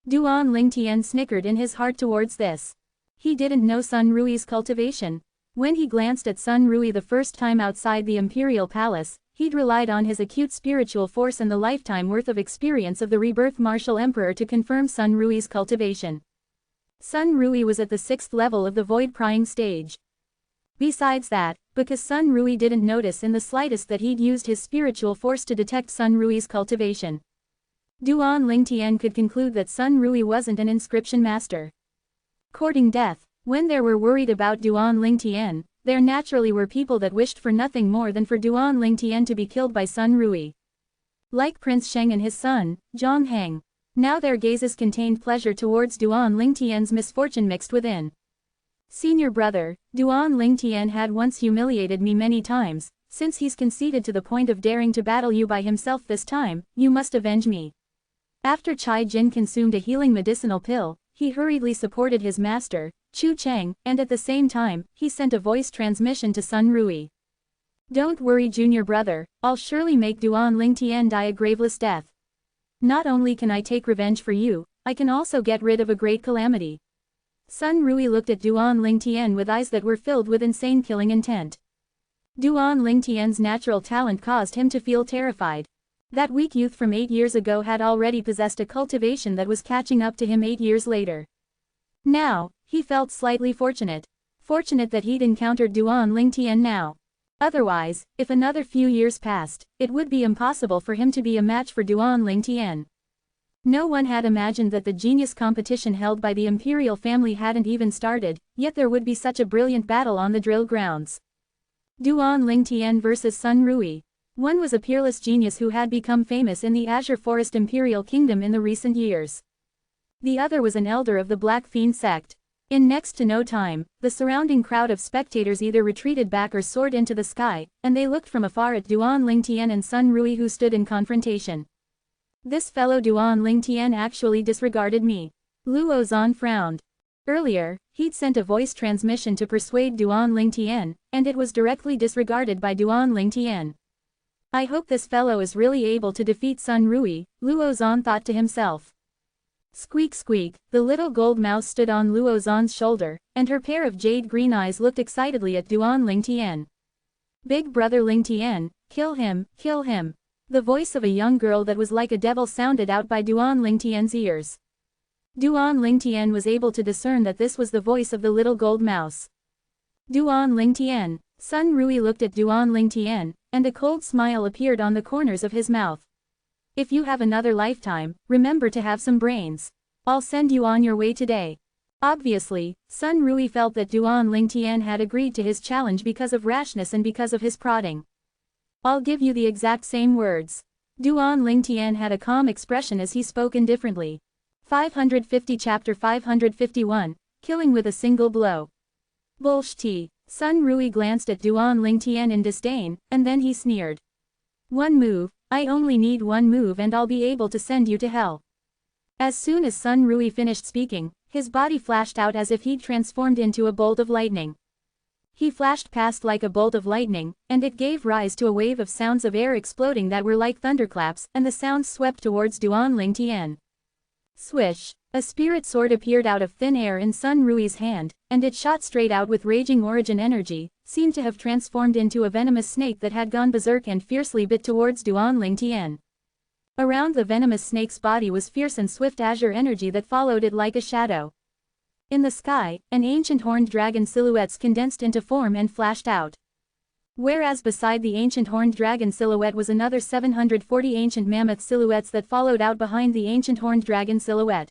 Duan Lingtian snickered in his heart towards this. He didn't know Sun Rui's cultivation. When he glanced at Sun Rui the first time outside the Imperial Palace, he'd relied on his acute spiritual force and the lifetime worth of experience of the rebirth martial emperor to confirm Sun Rui's cultivation. Sun Rui was at the 6th level of the void prying stage. Besides that, because Sun Rui didn't notice in the slightest that he'd used his spiritual force to detect Sun Rui's cultivation. Duan Lingtian could conclude that Sun Rui wasn't an inscription master. Courting death. When there were worried about Duan Lingtian, there naturally were people that wished for nothing more than for Duan Lingtian to be killed by Sun Rui. Like Prince Sheng and his son, Zhang Heng. Now their gazes contained pleasure towards Duan Lingtian's misfortune mixed within. Senior brother, Duan Lingtian had once humiliated me many times, since he's conceited to the point of daring to battle you by himself this time, you must avenge me. After Chai Jin consumed a healing medicinal pill, he hurriedly supported his master, Chu Cheng, and at the same time, he sent a voice transmission to Sun Rui. Don't worry junior brother, I'll surely make Duan Lingtian die a graveless death. Not only can I take revenge for you, I can also get rid of a great calamity. Sun Rui looked at Duan Lingtian with eyes that were filled with insane killing intent. Duan Lingtian's natural talent caused him to feel terrified. That weak youth from 8 years ago had already possessed a cultivation that was catching up to him 8 years later. Now, he felt slightly fortunate. Fortunate that he'd encountered Duan Lingtian now. Otherwise, if another few years passed, it would be impossible for him to be a match for Duan Lingtian. No one had imagined that the genius competition held by the imperial family hadn't even started, yet there would be such a brilliant battle on the drill grounds. Duan Lingtian versus Sun Rui. One was a peerless genius who had become famous in the Azure Forest Imperial Kingdom in the recent years. The other was an elder of the Black Fiend sect. In next to no time, the surrounding crowd of spectators either retreated back or soared into the sky, and they looked from afar at Duan Lingtian and Sun Rui who stood in confrontation. This fellow Duan Lingtian actually disregarded me. Luo Zan frowned. Earlier, he'd sent a voice transmission to persuade Duan Lingtian, and it was directly disregarded by Duan Lingtian. I hope this fellow is really able to defeat Sun Rui, Luo Zan thought to himself. Squeak squeak, the little gold mouse stood on Luo Zan's shoulder, and her pair of jade green eyes looked excitedly at Duan Lingtian. Big brother Lingtian, kill him, kill him. The voice of a young girl that was like a devil sounded out by Duan Lingtian's ears. Duan Lingtian was able to discern that this was the voice of the little gold mouse. Duan Lingtian. Sun Rui looked at Duan Lingtian, and a cold smile appeared on the corners of his mouth. If you have another lifetime, remember to have some brains. I'll send you on your way today. Obviously, Sun Rui felt that Duan Lingtian had agreed to his challenge because of rashness and because of his prodding. I'll give you the exact same words. Duan Lingtian had a calm expression as he spoke indifferently. 550 Chapter 551, Killing with a Single Blow. Bullshit. Sun Rui glanced at Duan Lingtian in disdain, and then he sneered. One move, I only need one move and I'll be able to send you to hell. As soon as Sun Rui finished speaking, his body flashed out as if he'd transformed into a bolt of lightning. He flashed past like a bolt of lightning, and it gave rise to a wave of sounds of air exploding that were like thunderclaps, and the sounds swept towards Duan Lingtian. Swish! A spirit sword appeared out of thin air in Sun Rui's hand, and it shot straight out with raging origin energy, seemed to have transformed into a venomous snake that had gone berserk and fiercely bit towards Duan Lingtian. Around the venomous snake's body was fierce and swift azure energy that followed it like a shadow. In the sky, an ancient horned dragon silhouette condensed into form and flashed out. Whereas beside the ancient horned dragon silhouette was another 740 ancient mammoth silhouettes that followed out behind the ancient horned dragon silhouette.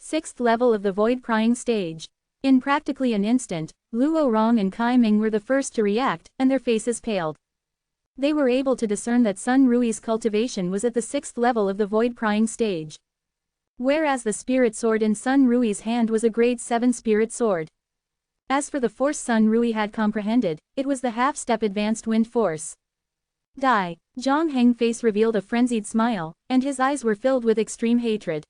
6th level of the void crying stage. In practically an instant, Luo Rong and Kai Ming were the first to react, and their faces paled. They were able to discern that Sun Rui's cultivation was at the 6th level of the void crying stage. Whereas the spirit sword in Sun Rui's hand was a grade 7 spirit sword. As for the force Sun Rui had comprehended, it was the half-step advanced wind force. Die. Zhang Heng's face revealed a frenzied smile, and his eyes were filled with extreme hatred.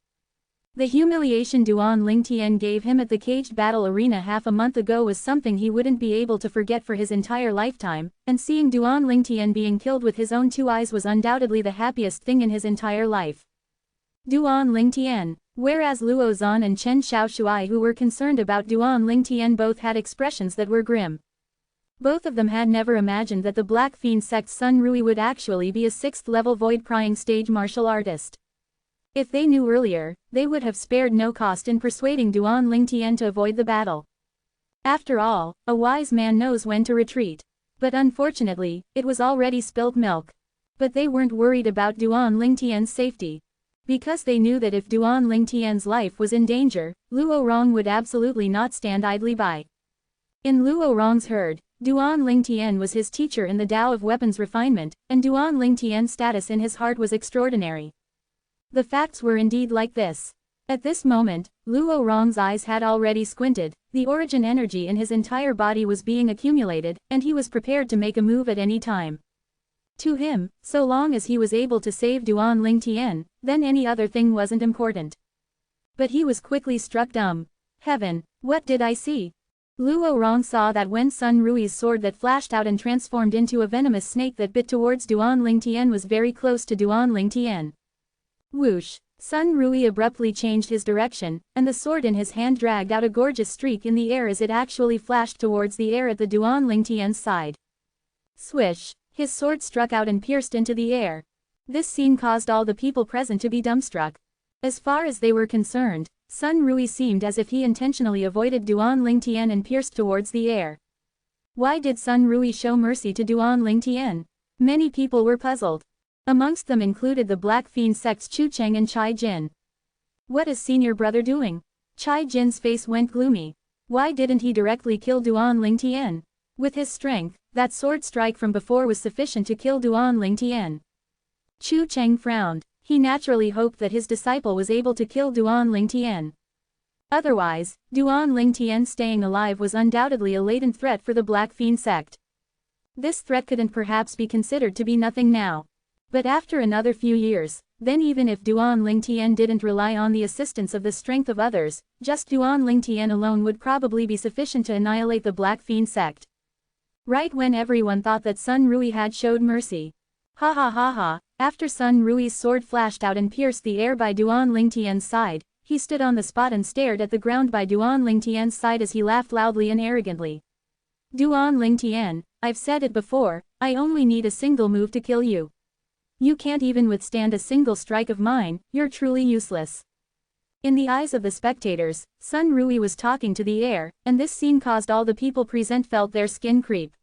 The humiliation Duan Lingtian gave him at the caged battle arena half a month ago was something he wouldn't be able to forget for his entire lifetime, and seeing Duan Lingtian being killed with his own 2 eyes was undoubtedly the happiest thing in his entire life. Duan Lingtian. Whereas Luo Zan and Chen Xiaoshuai, who were concerned about Duan Lingtian, both had expressions that were grim. Both of them had never imagined that the Black Fiend sect Sun Rui would actually be a 6th level void crying stage martial artist. If they knew earlier, they would have spared no cost in persuading Duan Lingtian to avoid the battle. After all, a wise man knows when to retreat. But unfortunately, it was already spilt milk. But they weren't worried about Duan Lingtian's safety. Because they knew that if Duan Lingtian's life was in danger, Luo Rong would absolutely not stand idly by. In Luo Rong's herd, Duan Lingtian was his teacher in the Tao of weapons refinement, and Duan Lingtian's status in his heart was extraordinary. The facts were indeed like this. At this moment, Luo Rong's eyes had already squinted, the origin energy in his entire body was being accumulated, and he was prepared to make a move at any time. To him, so long as he was able to save Duan Lingtian, then any other thing wasn't important. But he was quickly struck dumb. Heaven, what did I see? Luo Rong saw that when Sun Rui's sword that flashed out and transformed into a venomous snake that bit towards Duan Lingtian was very close to Duan Lingtian. Whoosh! Sun Rui abruptly changed his direction, and the sword in his hand dragged out a gorgeous streak in the air as it actually flashed towards the air at the Duan Lingtian's side. Swish! His sword struck out and pierced into the air. This scene caused all the people present to be dumbstruck. As far as they were concerned, Sun Rui seemed as if he intentionally avoided Duan Lingtian and pierced towards the air. Why did Sun Rui show mercy to Duan Lingtian? Many people were puzzled. Amongst them included the Black Fiend sect's Chu Cheng and Chai Jin. What is senior brother doing? Chai Jin's face went gloomy. Why didn't he directly kill Duan Lingtian? With his strength, that sword strike from before was sufficient to kill Duan Lingtian. Chu Cheng frowned. He naturally hoped that his disciple was able to kill Duan Lingtian. Otherwise, Duan Lingtian staying alive was undoubtedly a latent threat for the Black Fiend sect. This threat couldn't perhaps be considered to be nothing now. But after another few years, then even if Duan Lingtian didn't rely on the assistance of the strength of others, just Duan Lingtian alone would probably be sufficient to annihilate the Black Fiend sect. Right when everyone thought that Sun Rui had showed mercy. Ha ha ha ha, after Sun Rui's sword flashed out and pierced the air by Duan Lingtian's side, he stood on the spot and stared at the ground by Duan Lingtian's side as he laughed loudly and arrogantly. Duan Lingtian, I've said it before, I only need a single move to kill you. You can't even withstand a single strike of mine, you're truly useless. In the eyes of the spectators, Sun Rui was talking to the air, and this scene caused all the people present felt their skin creep.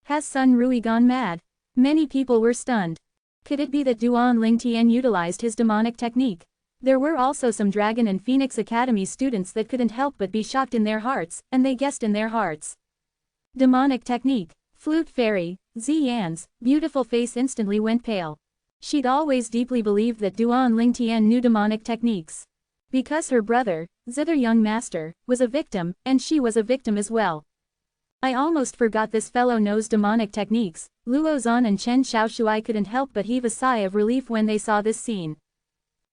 Has Sun Rui gone mad? Many people were stunned. Could it be that Duan Lingtian utilized his demonic technique? There were also some Dragon and Phoenix Academy students that couldn't help but be shocked in their hearts, and they guessed in their hearts. Demonic technique. Flute Fairy, Ziyan's beautiful face instantly went pale. She'd always deeply believed that Duan Lingtian knew demonic techniques. Because her brother, Zither Young Master, was a victim, and she was a victim as well. I almost forgot this fellow knows demonic techniques. Luo Zan and Chen Xiaoshuai couldn't help but heave a sigh of relief when they saw this scene.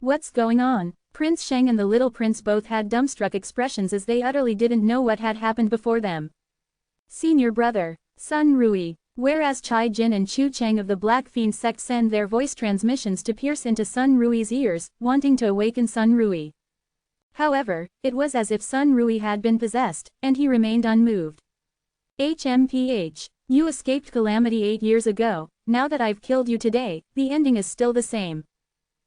What's going on? Prince Sheng and the little prince both had dumbstruck expressions as they utterly didn't know what had happened before them. Senior brother, Sun Rui. Whereas Chai Jin and Chu Cheng of the Black Fiend sect send their voice transmissions to pierce into Sun Rui's ears, wanting to awaken Sun Rui. However, it was as if Sun Rui had been possessed, and he remained unmoved. HMPH. You escaped calamity 8 years ago, now that I've killed you today, the ending is still the same.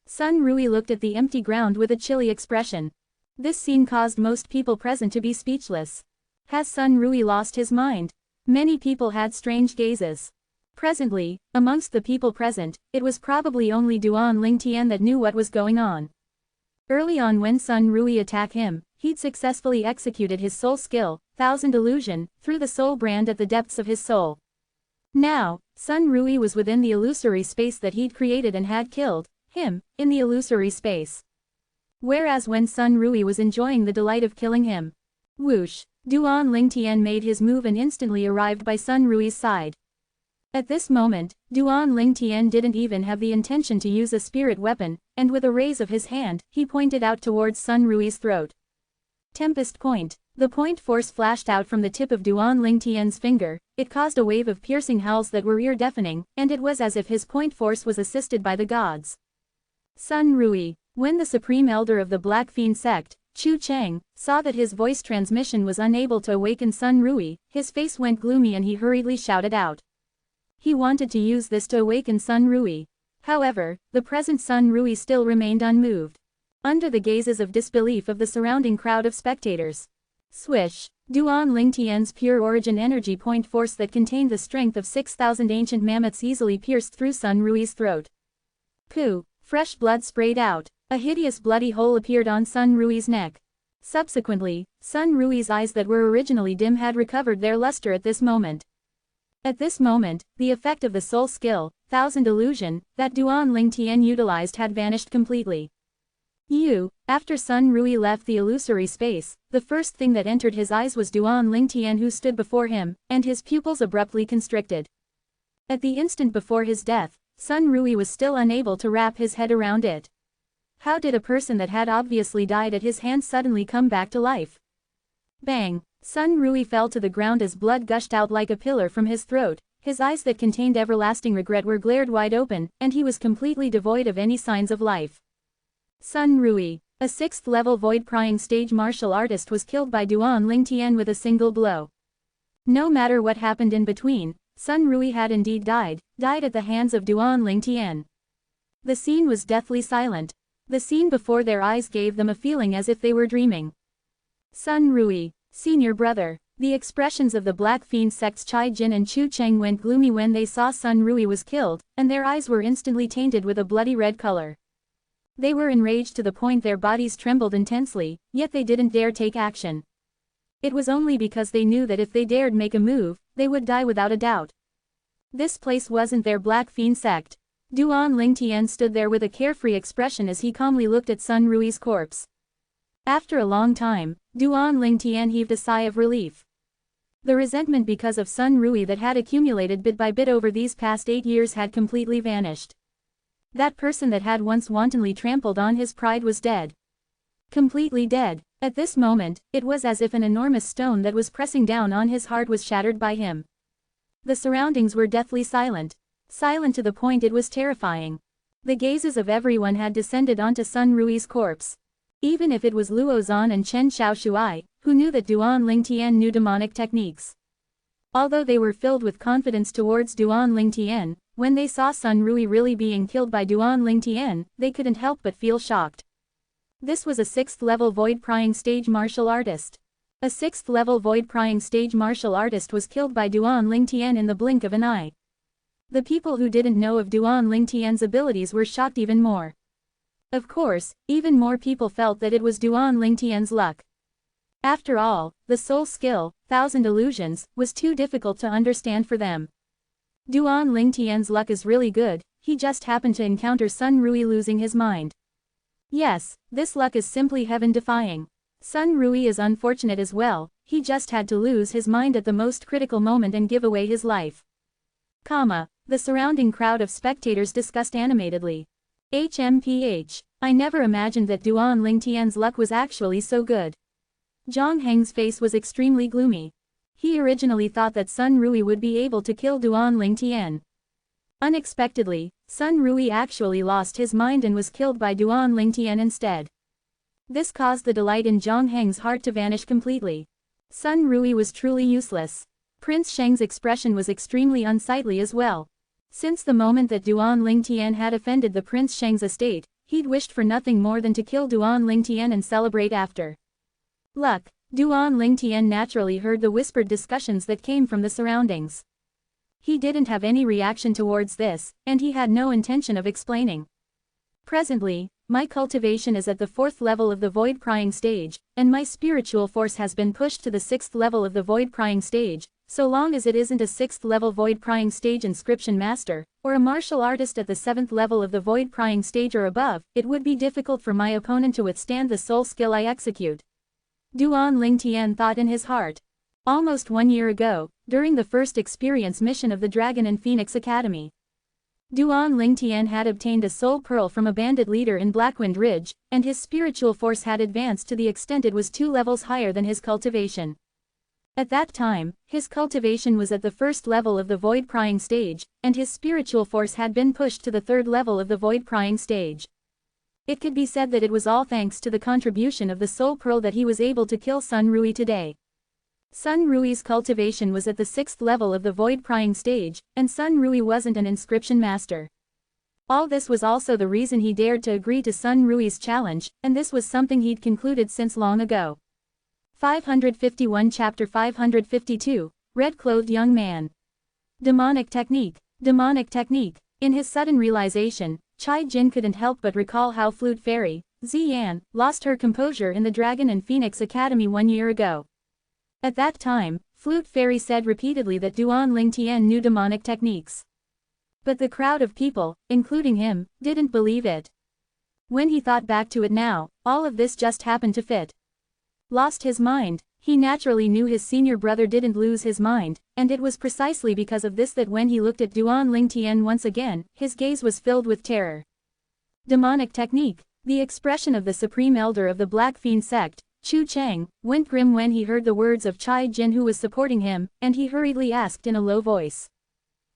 Sun Rui looked at the empty ground with a chilly expression. This scene caused most people present to be speechless. Has Sun Rui lost his mind? Many people had strange gazes. Presently, amongst the people present, it was probably only Duan Lingtian that knew what was going on. Early on when Sun Rui attacked him, he'd successfully executed his soul skill, Thousand Illusion, through the soul brand at the depths of his soul. Now, Sun Rui was within the illusory space that he'd created and had killed him, in the illusory space. Whereas when Sun Rui was enjoying the delight of killing him, whoosh, Duan Lingtian made his move and instantly arrived by Sun Rui's side. At this moment, Duan Lingtian didn't even have the intention to use a spirit weapon, and with a raise of his hand, he pointed out towards Sun Rui's throat. Tempest Point. The point force flashed out from the tip of Duan Lingtian's finger. It caused a wave of piercing howls that were ear-deafening, and it was as if his point force was assisted by the gods. Sun Rui. When the Supreme Elder of the Black Fiend sect, Chu Cheng, saw that his voice transmission was unable to awaken Sun Rui, his face went gloomy and he hurriedly shouted out. He wanted to use this to awaken Sun Rui. However, the present Sun Rui still remained unmoved. Under the gazes of disbelief of the surrounding crowd of spectators. Swish. Duan Lingtian's pure origin energy point force that contained the strength of 6,000 ancient mammoths easily pierced through Sun Rui's throat. Pooh. Fresh blood sprayed out. A hideous bloody hole appeared on Sun Rui's neck. Subsequently, Sun Rui's eyes that were originally dim had recovered their luster at this moment. At this moment, the effect of the soul skill, Thousand Illusion, that Duan Lingtian utilized had vanished completely. After Sun Rui left the illusory space, the first thing that entered his eyes was Duan Lingtian who stood before him, and his pupils abruptly constricted. At the instant before his death, Sun Rui was still unable to wrap his head around it. How did a person that had obviously died at his hands suddenly come back to life? Bang! Sun Rui fell to the ground as blood gushed out like a pillar from his throat, his eyes that contained everlasting regret were glared wide open, and he was completely devoid of any signs of life. Sun Rui, a 6th-level void-prying stage martial artist, was killed by Duan Lingtian with a single blow. No matter what happened in between, Sun Rui had indeed died at the hands of Duan Lingtian. The scene was deathly silent. The scene before their eyes gave them a feeling as if they were dreaming. Sun Rui, senior brother. The expressions of the Black Fiend sect's Chai Jin and Chu Cheng went gloomy when they saw Sun Rui was killed, and their eyes were instantly tainted with a bloody red color. They were enraged to the point their bodies trembled intensely, yet they didn't dare take action. It was only because they knew that if they dared make a move, they would die without a doubt. This place wasn't their Black Fiend sect. Duan Lingtian stood there with a carefree expression as he calmly looked at Sun Rui's corpse. After a long time, Duan Lingtian heaved a sigh of relief. The resentment because of Sun Rui that had accumulated bit by bit over these past 8 years had completely vanished. That person that had once wantonly trampled on his pride was dead. Completely dead. At this moment, it was as if an enormous stone that was pressing down on his heart was shattered by him. The surroundings were deathly silent. Silent to the point it was terrifying. The gazes of everyone had descended onto Sun Rui's corpse. Even if it was Luo Zan and Chen Xiaoshuai, who knew that Duan Lingtian knew demonic techniques. Although they were filled with confidence towards Duan Lingtian, when they saw Sun Rui really being killed by Duan Lingtian, they couldn't help but feel shocked. This was a 6th-level void-prying stage martial artist. A 6th-level void-prying stage martial artist was killed by Duan Lingtian in the blink of an eye. The people who didn't know of Duan Lingtian's abilities were shocked even more. Of course, even more people felt that it was Duan Lingtian's luck. After all, the soul skill, Thousand Illusions, was too difficult to understand for them. Duan Lingtian's luck is really good, he just happened to encounter Sun Rui losing his mind. Yes, this luck is simply heaven-defying. Sun Rui is unfortunate as well, he just had to lose his mind at the most critical moment and give away his life. The surrounding crowd of spectators discussed animatedly. HMPH. I never imagined that Duan Lingtian's luck was actually so good. Zhang Heng's face was extremely gloomy. He originally thought that Sun Rui would be able to kill Duan Lingtian. Unexpectedly, Sun Rui actually lost his mind and was killed by Duan Lingtian instead. This caused the delight in Zhang Heng's heart to vanish completely. Sun Rui was truly useless. Prince Sheng's expression was extremely unsightly as well. Since the moment that Duan Lingtian had offended the Prince Sheng's estate, he'd wished for nothing more than to kill Duan Lingtian and celebrate after. Luck. Duan Lingtian naturally heard the whispered discussions that came from the surroundings. He didn't have any reaction towards this, and he had no intention of explaining. Presently, my cultivation is at the 4th level of the void prying stage, and my spiritual force has been pushed to the 6th level of the void prying stage. So long as it isn't a 6th level void prying stage inscription master, or a martial artist at the 7th level of the void prying stage or above, it would be difficult for my opponent to withstand the soul skill I execute. Duan Lingtian thought in his heart. Almost 1 year ago, during the first experience mission of the Dragon and Phoenix Academy, Duan Lingtian had obtained a soul pearl from a bandit leader in Blackwind Ridge, and his spiritual force had advanced to the extent it was 2 levels higher than his cultivation. At that time, his cultivation was at the 1st level of the void prying stage, and his spiritual force had been pushed to the 3rd level of the void prying stage. It could be said that it was all thanks to the contribution of the soul pearl that he was able to kill Sun Rui today. Sun Rui's cultivation was at the 6th level of the void prying stage, and Sun Rui wasn't an inscription master. All this was also the reason he dared to agree to Sun Rui's challenge, and this was something he'd concluded since long ago. 551 Chapter 552, Red-Clothed Young Man. Demonic Technique. Demonic Technique. In his sudden realization, Chai Jin couldn't help but recall how Flute Fairy, Ziyan, lost her composure in the Dragon and Phoenix Academy 1 year ago. At that time, Flute Fairy said repeatedly that Duan Lingtian knew demonic techniques. But the crowd of people, including him, didn't believe it. When he thought back to it now, all of this just happened to fit. Lost his mind. He naturally knew his senior brother didn't lose his mind, and it was precisely because of this that when he looked at Duan Lingtian once again, his gaze was filled with terror. Demonic technique. The expression of the supreme elder of the Black Fiend sect, Chu Cheng, went grim when he heard the words of Chai Jin, who was supporting him, and he hurriedly asked in a low voice.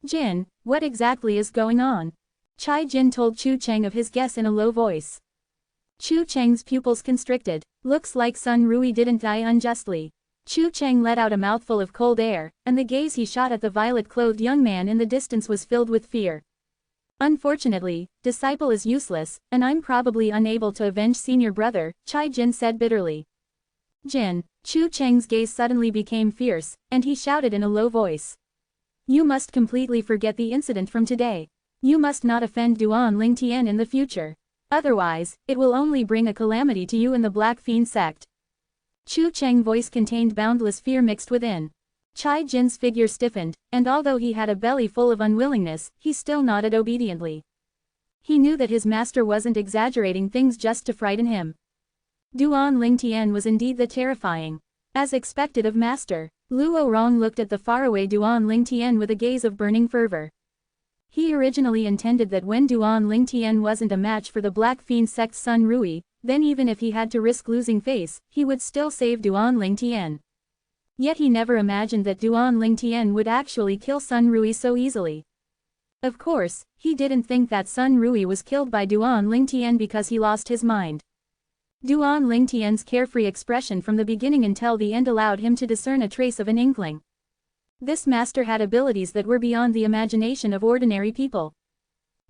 Jin, what exactly is going on? Chai Jin told Chu Cheng of his guess in a low voice. Chu Cheng's pupils constricted. Looks like Sun Rui didn't die unjustly. Chu Cheng let out a mouthful of cold air, and the gaze he shot at the violet-clothed young man in the distance was filled with fear. Unfortunately, disciple is useless, and I'm probably unable to avenge senior brother, Chai Jin said bitterly. Jin. Chu Cheng's gaze suddenly became fierce, and he shouted in a low voice. You must completely forget the incident from today. You must not offend Duan Lingtian in the future. Otherwise, it will only bring a calamity to you and the Black Fiend sect. Chu Cheng's voice contained boundless fear mixed within. Chai Jin's figure stiffened, and although he had a belly full of unwillingness, he still nodded obediently. He knew that his master wasn't exaggerating things just to frighten him. Duan Lingtian was indeed the terrifying. As expected of master, Luo Rong looked at the faraway Duan Lingtian with a gaze of burning fervor. He originally intended that when Duan Lingtian wasn't a match for the Black Fiend sect's Sun Rui, then even if he had to risk losing face, he would still save Duan Lingtian. Yet he never imagined that Duan Lingtian would actually kill Sun Rui so easily. Of course, he didn't think that Sun Rui was killed by Duan Lingtian because he lost his mind. Duan Lingtian's carefree expression from the beginning until the end allowed him to discern a trace of an inkling. This master had abilities that were beyond the imagination of ordinary people.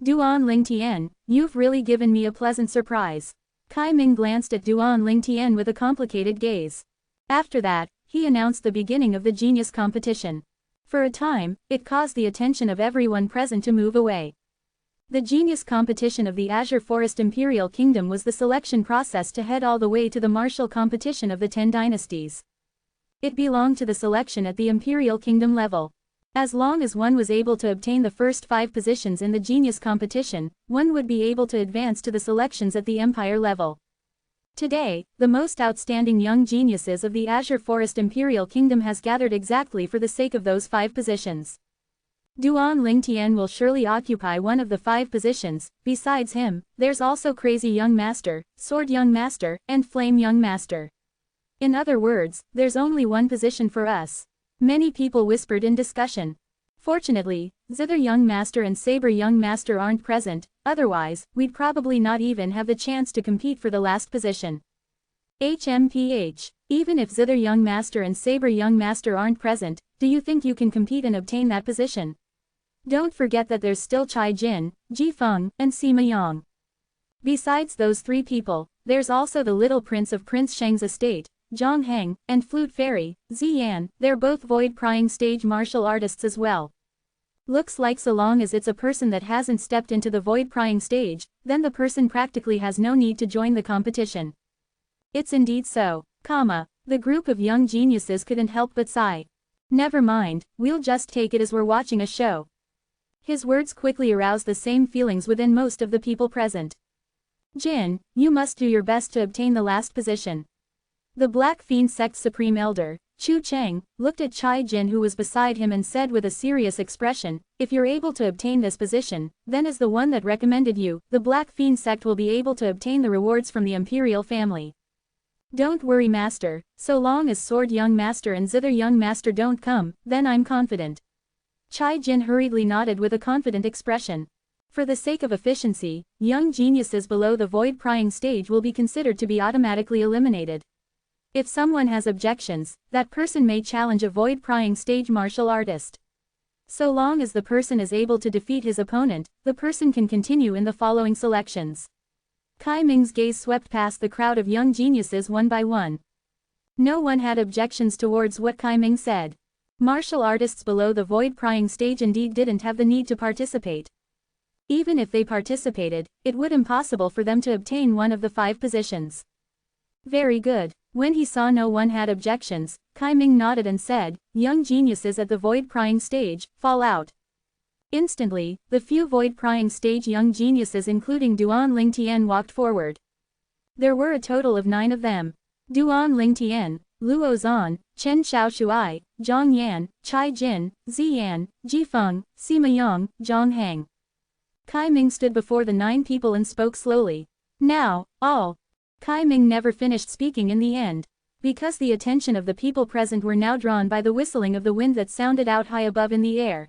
Duan Lingtian, you've really given me a pleasant surprise. Kai Ming glanced at Duan Lingtian with a complicated gaze. After that, he announced the beginning of the genius competition. For a time, it caused the attention of everyone present to move away. The genius competition of the Azure Forest Imperial Kingdom was the selection process to head all the way to the martial competition of the 10 dynasties. It belonged to the selection at the Imperial Kingdom level. As long as one was able to obtain the first 5 positions in the genius competition, one would be able to advance to the selections at the Empire level. Today, the most outstanding young geniuses of the Azure Forest Imperial Kingdom has gathered exactly for the sake of those 5 positions. Duan Lingtian will surely occupy one of the 5 positions. Besides him, there's also Crazy Young Master, Sword Young Master, and Flame Young Master. In other words, there's only one position for us. Many people whispered in discussion. Fortunately, Zither Young Master and Saber Young Master aren't present, otherwise, we'd probably not even have the chance to compete for the last position. HMPH. Even if Zither Young Master and Saber Young Master aren't present, do you think you can compete and obtain that position? Don't forget that there's still Chai Jin, Ji Feng, and Sima Yang. Besides those 3 people, there's also the little prince of Prince Sheng's estate, Zhang Heng, and Flute Fairy, Ziyan. They're both void-prying stage martial artists as well. Looks like so long as it's a person that hasn't stepped into the void-prying stage, then the person practically has no need to join the competition. It's indeed so, the group of young geniuses couldn't help but sigh. Never mind, we'll just take it as we're watching a show. His words quickly aroused the same feelings within most of the people present. Jin, you must do your best to obtain the last position. The Black Fiend Sect Supreme Elder, Chu Cheng, looked at Chai Jin who was beside him and said with a serious expression, if you're able to obtain this position, then as the one that recommended you, the Black Fiend Sect will be able to obtain the rewards from the Imperial family. Don't worry Master, so long as Sword Young Master and Zither Young Master don't come, then I'm confident. Chai Jin hurriedly nodded with a confident expression. For the sake of efficiency, young geniuses below the void-prying stage will be considered to be automatically eliminated. If someone has objections, that person may challenge a void-prying stage martial artist. So long as the person is able to defeat his opponent, the person can continue in the following selections. Kai Ming's gaze swept past the crowd of young geniuses one by one. No one had objections towards what Kai Ming said. Martial artists below the void-prying stage indeed didn't have the need to participate. Even if they participated, it would be impossible for them to obtain one of the 5 positions. Very good. When he saw no one had objections, Kai Ming nodded and said, young geniuses at the void-prying stage, fall out. Instantly, the few void-prying stage young geniuses including Duan Lingtian walked forward. There were a total of 9 of them. Duan Lingtian, Luo Zan, Chen Xiaoshuai, Zhang Yan, Chai Jin, Ziyan, Ji Feng, Sima Yang, Zhang Heng. Kai Ming stood before the 9 people and spoke slowly. Now, all. Kai Ming never finished speaking in the end. Because the attention of the people present were now drawn by the whistling of the wind that sounded out high above in the air.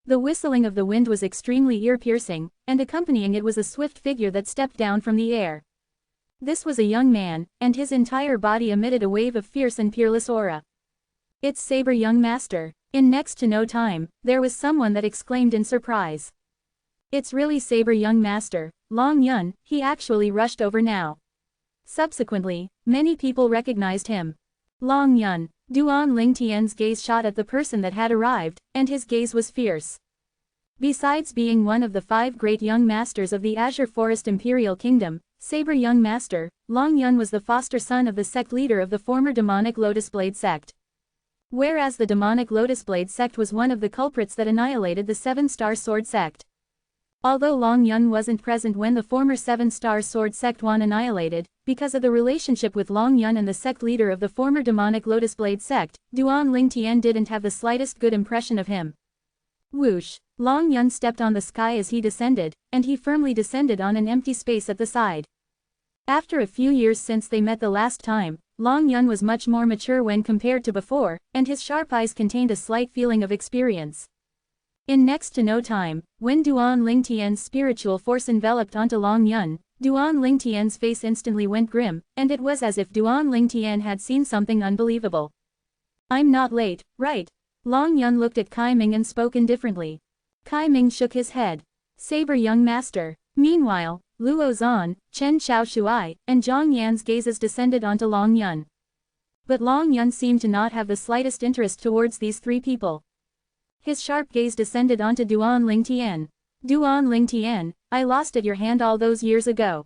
The whistling of the wind was extremely ear-piercing, and accompanying it was a swift figure that stepped down from the air. This was a young man, and his entire body emitted a wave of fierce and peerless aura. It's Saber Young Master. In next to no time, there was someone that exclaimed in surprise. It's really Saber Young Master, Long Yun. He actually rushed over now. Subsequently, many people recognized him. Long Yun. Duan Lingtian's gaze shot at the person that had arrived, and his gaze was fierce. Besides being one of the 5 great young masters of the Azure Forest Imperial Kingdom, Saber Young Master, Long Yun was the foster son of the sect leader of the former demonic Lotus Blade sect. Whereas the demonic Lotus Blade sect was one of the culprits that annihilated the 7-star sword sect. Although Long Yun wasn't present when the former 7-star sword sect was annihilated, because of the relationship with Long Yun and the sect leader of the former demonic Lotus Blade sect, Duan Lingtian didn't have the slightest good impression of him. Whoosh! Long Yun stepped on the sky as he descended, and he firmly descended on an empty space at the side. After a few years since they met the last time, Long Yun was much more mature when compared to before, and his sharp eyes contained a slight feeling of experience. In next to no time, when Duan Lingtian's spiritual force enveloped onto Long Yun, Duan Lingtian's face instantly went grim, and it was as if Duan Lingtian had seen something unbelievable. I'm not late, right? Long Yun looked at Kai Ming and spoke indifferently. Kai Ming shook his head. Saber Young Master. Meanwhile, Luo Zan, Chen Xiaoshuai, and Zhang Yan's gazes descended onto Long Yun. But Long Yun seemed to not have the slightest interest towards these 3 people. His sharp gaze descended onto Duan Lingtian. Duan Ling Tian, I lost at your hand all those years ago.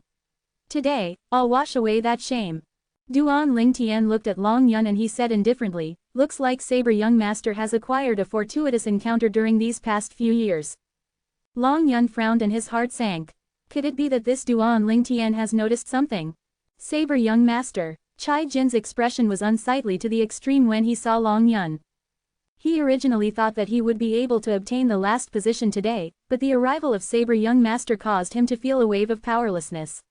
Today, I'll wash away that shame. Duan Ling Tian looked at Long Yun and he said indifferently, looks like Saber young master has acquired a fortuitous encounter during these past few years. Long Yun frowned and his heart sank. Could it be that this Duan Ling Tian has noticed something? Saber young master. Chai Jin's expression was unsightly to the extreme when he saw Long Yun. He originally thought that he would be able to obtain the last position today, but the arrival of Saber young master caused him to feel a wave of powerlessness.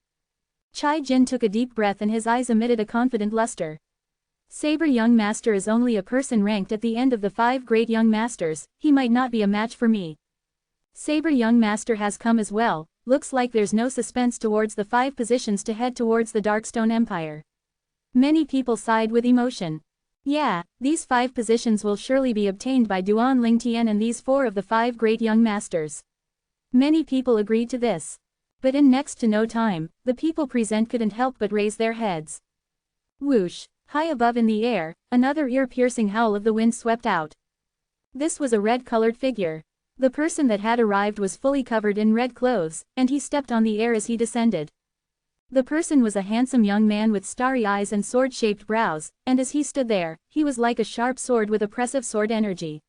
Chai Jin took a deep breath and his eyes emitted a confident luster. Saber young master is only a person ranked at the end of the 5 great young masters, he might not be a match for me. Saber young master has come as well, looks like there's no suspense towards the 5 positions to head towards the Darkstone Empire. Many people sighed with emotion. Yeah, these 5 positions will surely be obtained by Duan Ling Tian and these 4 of the 5 great young masters. Many people agreed to this. But in next to no time, the people present couldn't help but raise their heads. Whoosh, high above in the air, another ear-piercing howl of the wind swept out. This was a red-colored figure. The person that had arrived was fully covered in red clothes, and he stepped on the air as he descended. The person was a handsome young man with starry eyes and sword-shaped brows, and as he stood there, he was like a sharp sword with oppressive sword energy.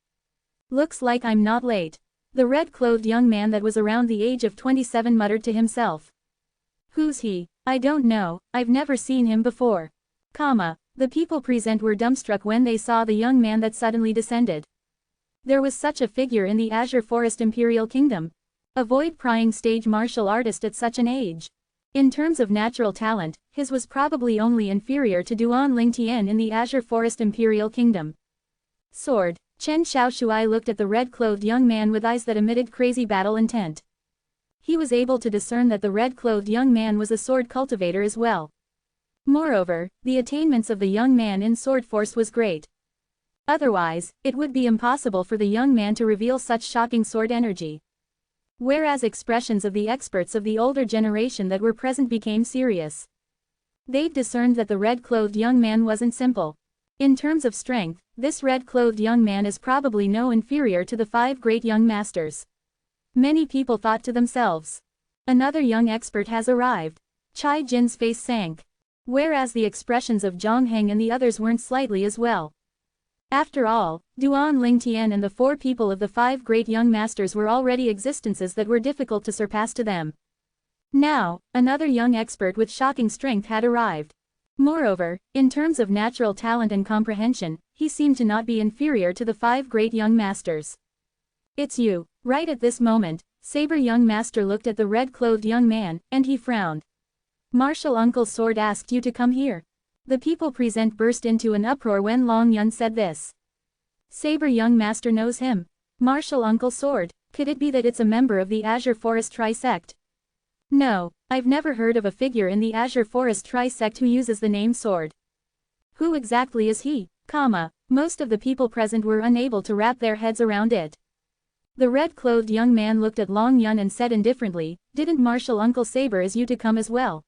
Looks like I'm not late. The red-clothed young man that was around the age of 27 muttered to himself. Who's he? I don't know, I've never seen him before. The people present were dumbstruck when they saw the young man that suddenly descended. There was such a figure in the Azure Forest Imperial Kingdom. Avoid prying stage martial artist at such an age. In terms of natural talent, his was probably only inferior to Duan Ling Tian in the Azure Forest Imperial Kingdom. Sword. Chen Xiaoshuai looked at the red-clothed young man with eyes that emitted crazy battle intent. He was able to discern that the red-clothed young man was a sword cultivator as well. Moreover, the attainments of the young man in sword force was great. Otherwise, it would be impossible for the young man to reveal such shocking sword energy. Whereas expressions of the experts of the older generation that were present became serious. They'd discerned that the red-clothed young man wasn't simple. In terms of strength, this red-clothed young man is probably no inferior to the 5 great young masters. Many people thought to themselves. Another young expert has arrived. Chai Jin's face sank. Whereas the expressions of Zhang Heng and the others weren't slightly as well. After all, Duan Ling Tian and the 4 people of the 5 great young masters were already existences that were difficult to surpass to them. Now, another young expert with shocking strength had arrived. Moreover, in terms of natural talent and comprehension, he seemed to not be inferior to the 5 great young masters. It's you. Right at this moment, Saber young master looked at the red-clothed young man, and he frowned. Martial Uncle's sword asked you to come here. The people present burst into an uproar when Long Yun said this. Saber young master knows him. Martial Uncle's sword, could it be that it's a member of the Azure Forest Trisect? No, I've never heard of a figure in the Azure Forest Trisect who uses the name sword. Who exactly is he? Most of the people present were unable to wrap their heads around it. The red-clothed young man looked at Long Yun and said indifferently, didn't Martial Uncle Saber ask you to come as well?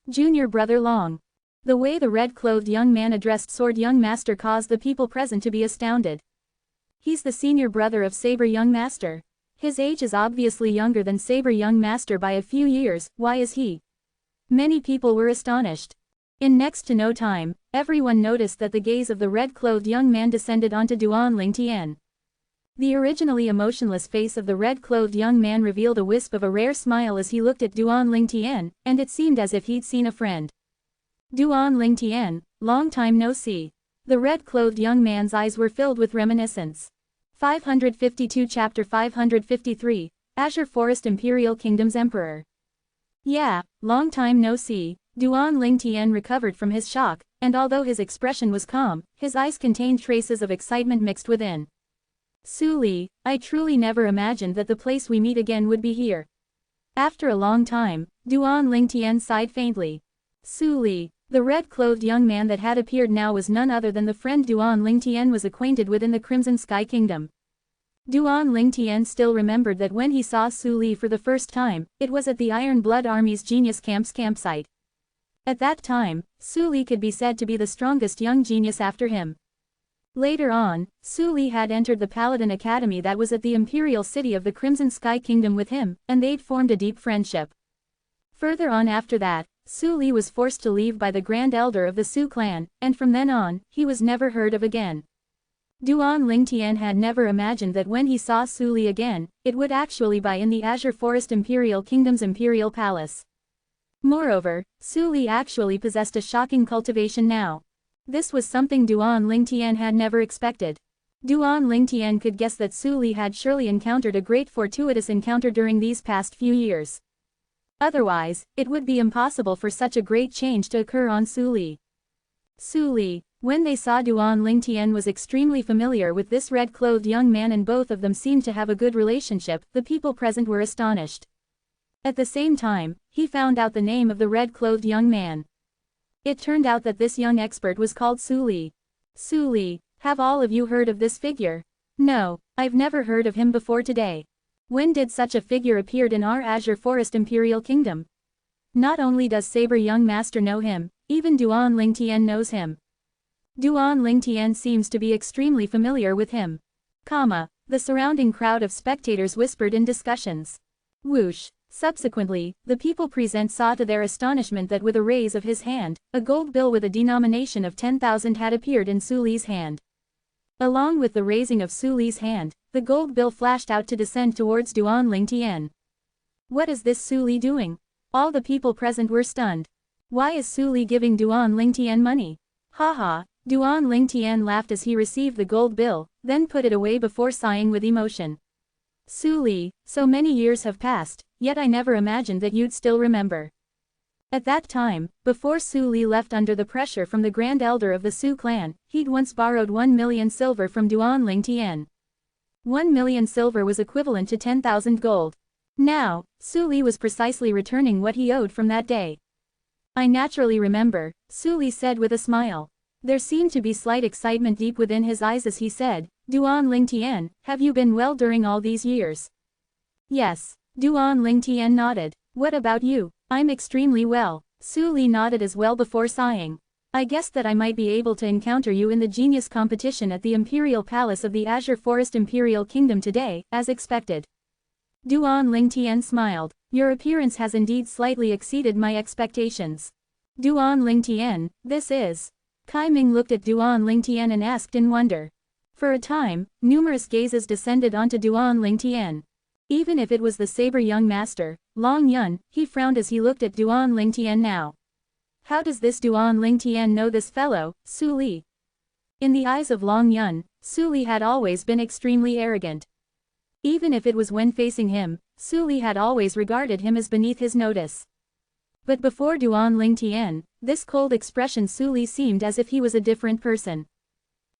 Junior brother Long. The way the red-clothed young man addressed Sword young master caused the people present to be astounded. He's the senior brother of Saber young master. His age is obviously younger than Saber young master by a few years, why is he? Many people were astonished. In next to no time, everyone noticed that the gaze of the red-clothed young man descended onto Duan Ling Tian. The originally emotionless face of the red-clothed young man revealed a wisp of a rare smile as he looked at Duan Ling Tian, and it seemed as if he'd seen a friend. Duan Ling Tian, long time no see. The red-clothed young man's eyes were filled with reminiscence. 552 Chapter 553, Azure Forest Imperial Kingdom's Emperor. Yeah, long time no see. Duan Ling Tian recovered from his shock, and although his expression was calm, his eyes contained traces of excitement mixed within. Su Li, I truly never imagined that the place we meet again would be here. After a long time, Duan Ling Tian sighed faintly. Su Li, the red-clothed young man that had appeared now was none other than the friend Duan Ling Tian was acquainted with in the Crimson Sky Kingdom. Duan Ling Tian still remembered that when he saw Su Li for the first time, it was at the Iron Blood Army's Genius Camp's campsite. At that time, Su Li could be said to be the strongest young genius after him. Later on, Su Li had entered the Paladin Academy that was at the imperial city of the Crimson Sky Kingdom with him, and they'd formed a deep friendship. Further on after that, Su Li was forced to leave by the Grand Elder of the Su clan, and from then on, he was never heard of again. Duan Lingtian had never imagined that when he saw Su Li again, it would actually be in the Azure Forest Imperial Kingdom's Imperial Palace. Moreover, Su Li actually possessed a shocking cultivation now. This was something Duan Lingtian had never expected. Duan Lingtian could guess that Su Li had surely encountered a great fortuitous encounter during these past few years. Otherwise, it would be impossible for such a great change to occur on Su Li. Su Li, when they saw Duan Lingtian, was extremely familiar with this red-clothed young man and both of them seemed to have a good relationship. The people present were astonished. At the same time, he found out the name of the red-clothed young man. It turned out that this young expert was called Su Li. Su Li, have all of you heard of this figure? No, I've never heard of him before today. When did such a figure appeared in our Azure Forest Imperial Kingdom? Not only does Saber Young Master know him, even Duan Lingtian knows him. Duan Lingtian seems to be extremely familiar with him. The surrounding crowd of spectators whispered in discussions. Whoosh. Subsequently, the people present saw to their astonishment that with a raise of his hand, a gold bill with a denomination of 10,000 had appeared in Su Li's hand. Along with the raising of Su Li's hand, the gold bill flashed out to descend towards Duan Lingtian. What is this Su Li doing? All the people present were stunned. Why is Su Li giving Duan Lingtian money? Haha, Duan Lingtian laughed as he received the gold bill, then put it away before sighing with emotion. Su Li, so many years have passed, yet I never imagined that you'd still remember. At that time, before Su Li left under the pressure from the Grand Elder of the Su clan, he'd once borrowed 1 million silver from Duan Lingtian. 1 million silver was equivalent to 10,000 gold. Now, Su Li was precisely returning what he owed from that day. I naturally remember, Su Li said with a smile. There seemed to be slight excitement deep within his eyes as he said, Duan Lingtian, have you been well during all these years? Yes. Duan Lingtian nodded. What about you? I'm extremely well. Su Li nodded as well before sighing. I guessed that I might be able to encounter you in the genius competition at the Imperial Palace of the Azure Forest Imperial Kingdom today, as expected. Duan Lingtian smiled. Your appearance has indeed slightly exceeded my expectations. Duan Lingtian, this is. Kai Ming looked at Duan Lingtian and asked in wonder. For a time, numerous gazes descended onto Duan Lingtian. Even if it was the Saber Young Master, Long Yun, he frowned as he looked at Duan Lingtian now. How does this Duan Lingtian know this fellow, Su Li? In the eyes of Long Yun, Su Li had always been extremely arrogant. Even if it was when facing him, Su Li had always regarded him as beneath his notice. But before Duan Lingtian, this cold expression Su Li seemed as if he was a different person.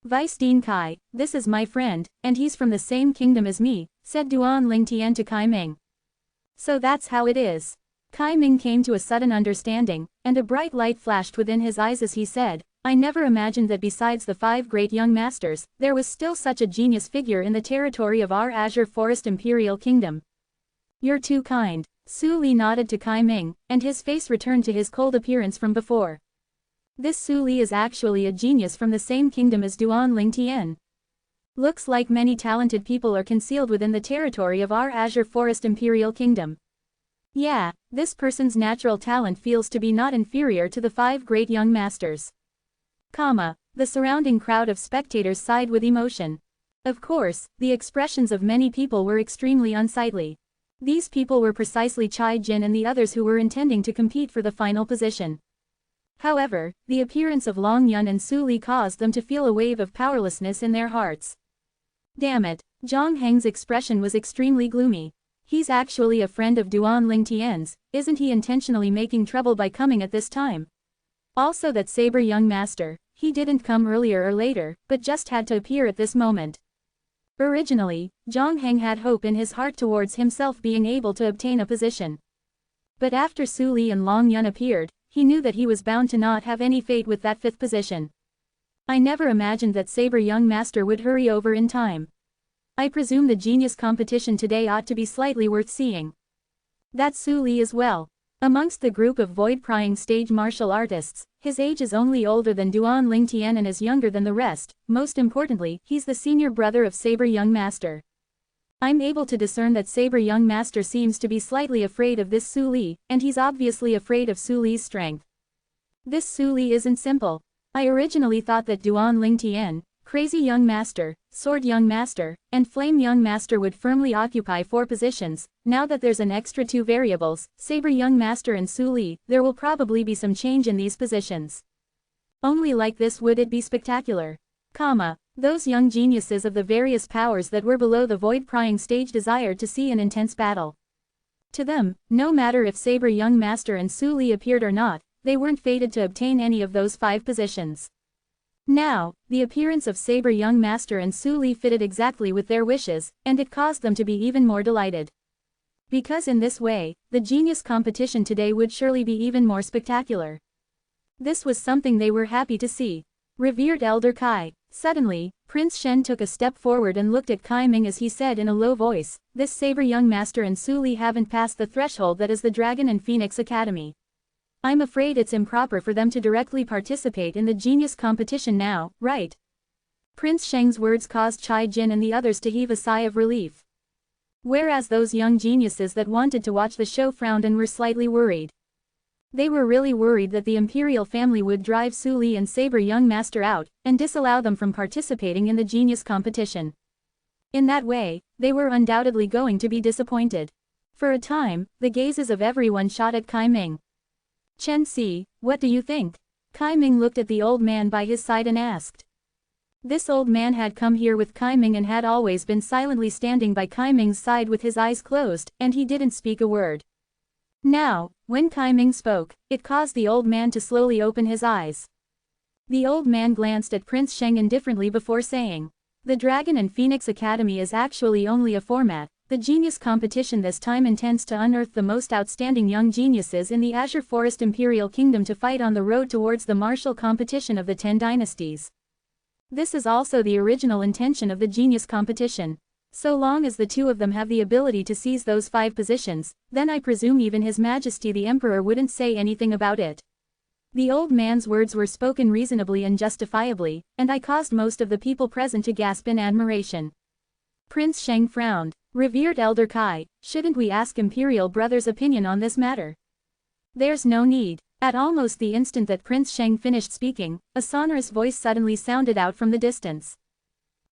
Vice Dean Kai, this is my friend, and he's from the same kingdom as me, said Duan Lingtian to Kai Ming. So that's how it is. Kai Ming came to a sudden understanding, and a bright light flashed within his eyes as he said, I never imagined that besides the 5 great young masters, there was still such a genius figure in the territory of our Azure Forest Imperial Kingdom. You're too kind. Su Li nodded to Kai Ming, and his face returned to his cold appearance from before. This Su Li is actually a genius from the same kingdom as Duan Lingtian. Looks like many talented people are concealed within the territory of our Azure Forest Imperial Kingdom. Yeah, this person's natural talent feels to be not inferior to the 5 great young masters. The surrounding crowd of spectators sighed with emotion. Of course, the expressions of many people were extremely unsightly. These people were precisely Chai Jin and the others who were intending to compete for the final position. However, the appearance of Long Yun and Su Li caused them to feel a wave of powerlessness in their hearts. Damn it, Zhang Heng's expression was extremely gloomy. He's actually a friend of Duan Lingtian's, isn't he intentionally making trouble by coming at this time? Also that Saber Young Master, he didn't come earlier or later, but just had to appear at this moment. Originally, Zhang Heng had hope in his heart towards himself being able to obtain a position. But after Su Li and Long Yun appeared, he knew that he was bound to not have any fate with that 5th position. I never imagined that Saber Young Master would hurry over in time. I presume the genius competition today ought to be slightly worth seeing. That's Su Li as well. Amongst the group of void-prying stage martial artists, His age is only older than Duan Lingtian and is younger than the rest. Most importantly, he's the senior brother of Saber Young Master. I'm able to discern that Saber Young Master seems to be slightly afraid of this Su Li, and he's obviously afraid of Su Li's strength. This Su Li isn't simple. I originally thought that Duan Lingtian, Crazy Young Master, Sword Young Master, and Flame Young Master would firmly occupy 4 positions. Now that there's an extra 2 variables, Saber Young Master and Su Li, there will probably be some change in these positions. Only like this would it be spectacular. Those young geniuses of the various powers that were below the void-prying stage desired to see an intense battle. To them, no matter if Saber Young Master and Su Li appeared or not, they weren't fated to obtain any of those 5 positions. Now, the appearance of Saber Young Master and Su Li fitted exactly with their wishes, and it caused them to be even more delighted. Because in this way, the genius competition today would surely be even more spectacular. This was something they were happy to see. Revered Elder Kai. Suddenly, Prince Shen took a step forward and looked at Kai Ming as he said in a low voice, "This Saber Young Master and Su Li haven't passed the threshold that is the Dragon and Phoenix Academy. I'm afraid it's improper for them to directly participate in the genius competition now, right?" Prince Sheng's words caused Chai Jin and the others to heave a sigh of relief. Whereas those young geniuses that wanted to watch the show frowned and were slightly worried. They were really worried that the imperial family would drive Su Li and Saber Young Master out, and disallow them from participating in the genius competition. In that way, they were undoubtedly going to be disappointed. For a time, the gazes of everyone shot at Kai Ming. "Chen Si, what do you think?" Kai Ming looked at the old man by his side and asked. This old man had come here with Kai Ming and had always been silently standing by Kai Ming's side with his eyes closed, and he didn't speak a word. Now, when Kai Ming spoke, it caused the old man to slowly open his eyes. The old man glanced at Prince Sheng indifferently before saying, "The Dragon and Phoenix Academy is actually only a format. The genius competition this time intends to unearth the most outstanding young geniuses in the Azure Forest Imperial Kingdom to fight on the road towards the martial competition of the 10 dynasties. This is also the original intention of the genius competition. So long as the 2 of them have the ability to seize those 5 positions, then I presume even His Majesty the Emperor wouldn't say anything about it." The old man's words were spoken reasonably and justifiably, and I caused most of the people present to gasp in admiration. Prince Sheng frowned. "Revered Elder Kai, shouldn't we ask Imperial Brother's opinion on this matter?" "There's no need." At almost the instant that Prince Sheng finished speaking, a sonorous voice suddenly sounded out from the distance.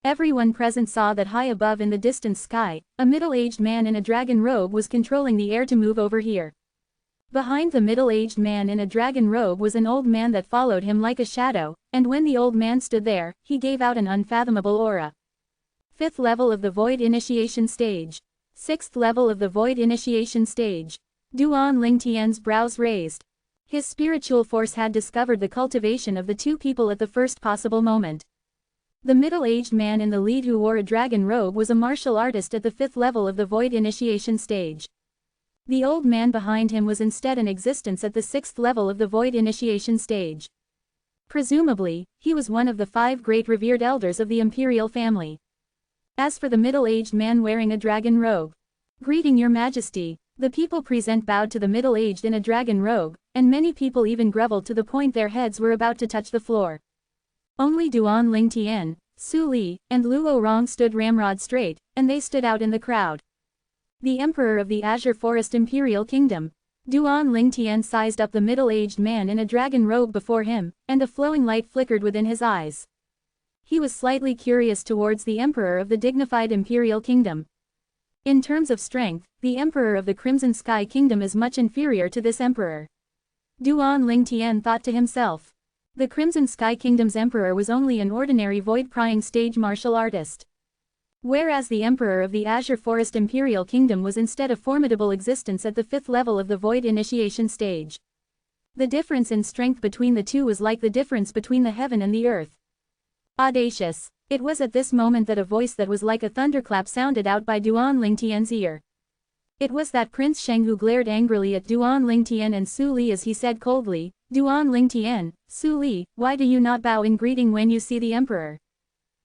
Everyone present saw that high above in the distant sky, a middle-aged man in a dragon robe was controlling the air to move over here. Behind the middle-aged man in a dragon robe was an old man that followed him like a shadow, and when the old man stood there, he gave out an unfathomable aura. 5th level of the Void Initiation Stage. 6th level of the Void Initiation Stage. Duan Lingtian's brows raised. His spiritual force had discovered the cultivation of the 2 people at the first possible moment. The middle-aged man in the lead who wore a dragon robe was a martial artist at the 5th level of the Void Initiation Stage. The old man behind him was instead in existence at the 6th level of the Void Initiation Stage. Presumably, he was one of the 5 great revered elders of the imperial family. As for the middle-aged man wearing a dragon robe, "Greeting your majesty." The people present bowed to the middle-aged in a dragon robe, and many people even grovelled to the point their heads were about to touch the floor. Only Duan Lingtian, Su Li, and Luo Rong stood ramrod straight, and they stood out in the crowd. The Emperor of the Azure Forest Imperial Kingdom. Duan Lingtian sized up the middle-aged man in a dragon robe before him, and a flowing light flickered within his eyes. He was slightly curious towards the Emperor of the dignified Imperial Kingdom. In terms of strength, the Emperor of the Crimson Sky Kingdom is much inferior to this Emperor. Duan Lingtian thought to himself. The Crimson Sky Kingdom's Emperor was only an ordinary void-prying stage martial artist. Whereas the Emperor of the Azure Forest Imperial Kingdom was instead a formidable existence at the 5th level of the Void Initiation Stage. The difference in strength between the 2 was like the difference between the heaven and the earth. Audacious. It was at this moment that a voice that was like a thunderclap sounded out by Duan Lingtian's ear. It was that Prince Sheng who glared angrily at Duan Lingtian and Su Li as he said coldly, "Duan Lingtian, Su Li, why do you not bow in greeting when you see the Emperor?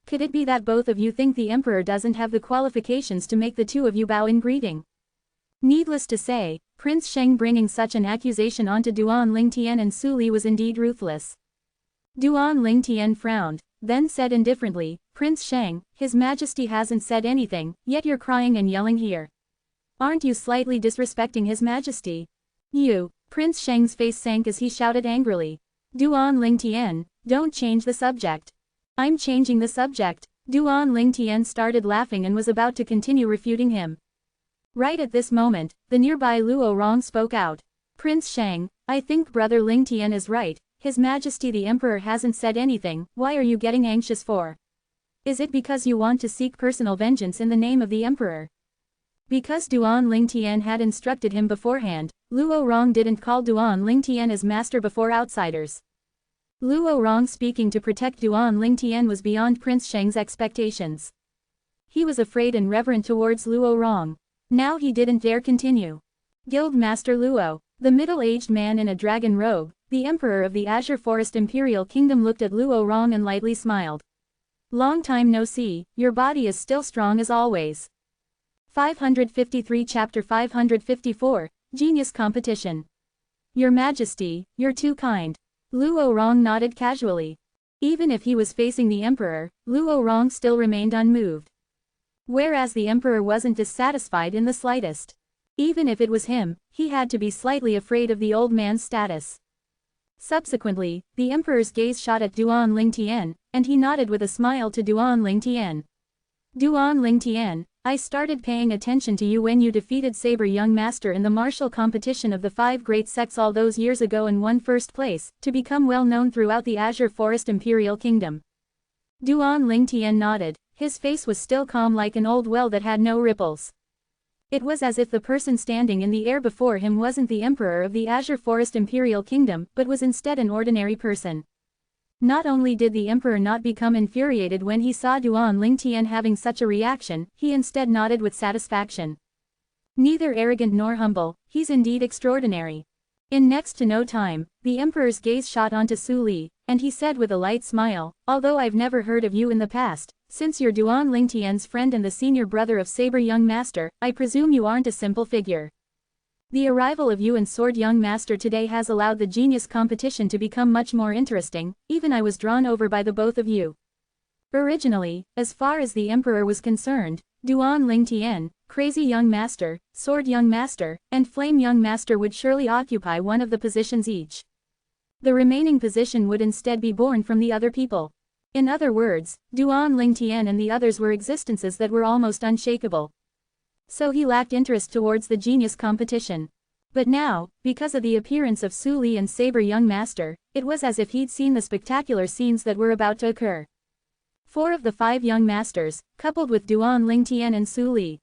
Could it be that both of you think the Emperor doesn't have the qualifications to make the 2 of you bow in greeting?" Needless to say, Prince Sheng bringing such an accusation onto Duan Lingtian and Su Li was indeed ruthless. Duan Lingtian frowned, then said indifferently, Prince Sheng, His Majesty hasn't said anything, yet you're crying and yelling here. Aren't you slightly disrespecting His Majesty? You. Prince Sheng's face sank as he shouted angrily. Duan Lingtian, don't change the subject. I'm changing the subject. Duan Lingtian started laughing and was about to continue refuting him. Right at this moment, the nearby Luo Rong spoke out. Prince Sheng, I think Brother Lingtian is right. His Majesty the Emperor hasn't said anything, why are you getting anxious for? Is it because you want to seek personal vengeance in the name of the Emperor? Because Duan Lingtian had instructed him beforehand, Luo Rong didn't call Duan Lingtian as master before outsiders. Luo Rong speaking to protect Duan Lingtian was beyond Prince Sheng's expectations. He was afraid and reverent towards Luo Rong. Now he didn't dare continue. Guild Master Luo, the middle-aged man in a dragon robe, the Emperor of the Azure Forest Imperial Kingdom looked at Luo Rong and lightly smiled. Long time no see, your body is still strong as always. 553 Chapter 554, Genius Competition. Your Majesty, you're too kind. Luo Rong nodded casually. Even if he was facing the Emperor, Luo Rong still remained unmoved. Whereas the Emperor wasn't dissatisfied in the slightest. Even if it was him, he had to be slightly afraid of the old man's status. Subsequently, the Emperor's gaze shot at Duan Lingtian, and he nodded with a smile to Duan Lingtian. Duan Lingtian, I started paying attention to you when you defeated Saber Young Master in the martial competition of the 5 great sects all those years ago and won first place, to become well known throughout the Azure Forest Imperial Kingdom. Duan Lingtian nodded, his face was still calm like an old well that had no ripples. It was as if the person standing in the air before him wasn't the Emperor of the Azure Forest Imperial Kingdom, but was instead an ordinary person. Not only did the Emperor not become infuriated when he saw Duan Lingtian having such a reaction, he instead nodded with satisfaction. Neither arrogant nor humble, he's indeed extraordinary. In next to no time, the Emperor's gaze shot onto Su Li, and he said with a light smile, although I've never heard of you in the past, since you're Duan Lingtian's friend and the senior brother of Saber Young Master, I presume you aren't a simple figure. The arrival of you and Sword Young Master today has allowed the genius competition to become much more interesting, even I was drawn over by the both of you. Originally, as far as the Emperor was concerned, Duan Lingtian, Crazy Young Master, Sword Young Master, and Flame Young Master would surely occupy one of the positions each. The remaining position would instead be born from the other people. In other words, Duan Lingtian and the others were existences that were almost unshakable. So he lacked interest towards the genius competition. But now, because of the appearance of Su Li and Saber Young Master, it was as if he'd seen the spectacular scenes that were about to occur. 4 of the 5 young masters, coupled with Duan Lingtian and Su Li.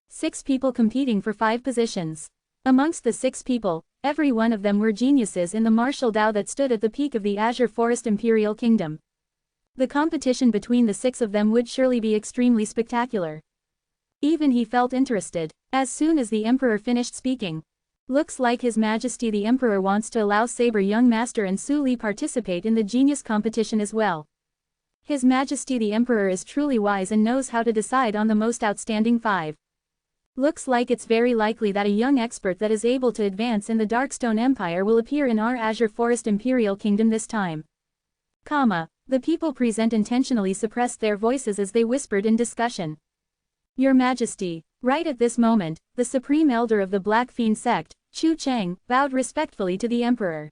6 people competing for 5 positions. Amongst the 6 people, every one of them were geniuses in the martial Dao that stood at the peak of the Azure Forest Imperial Kingdom. The competition between the 6 of them would surely be extremely spectacular. Even he felt interested, as soon as the Emperor finished speaking. Looks like His Majesty the Emperor wants to allow Saber Young Master and Su Li participate in the genius competition as well. His Majesty the Emperor is truly wise and knows how to decide on the most outstanding 5. Looks like it's very likely that a young expert that is able to advance in the Darkstone Empire will appear in our Azure Forest Imperial Kingdom this time. The people present intentionally suppressed their voices as they whispered in discussion. Your Majesty. Right at this moment, the Supreme Elder of the Black Fiend sect, Chu Cheng, bowed respectfully to the Emperor.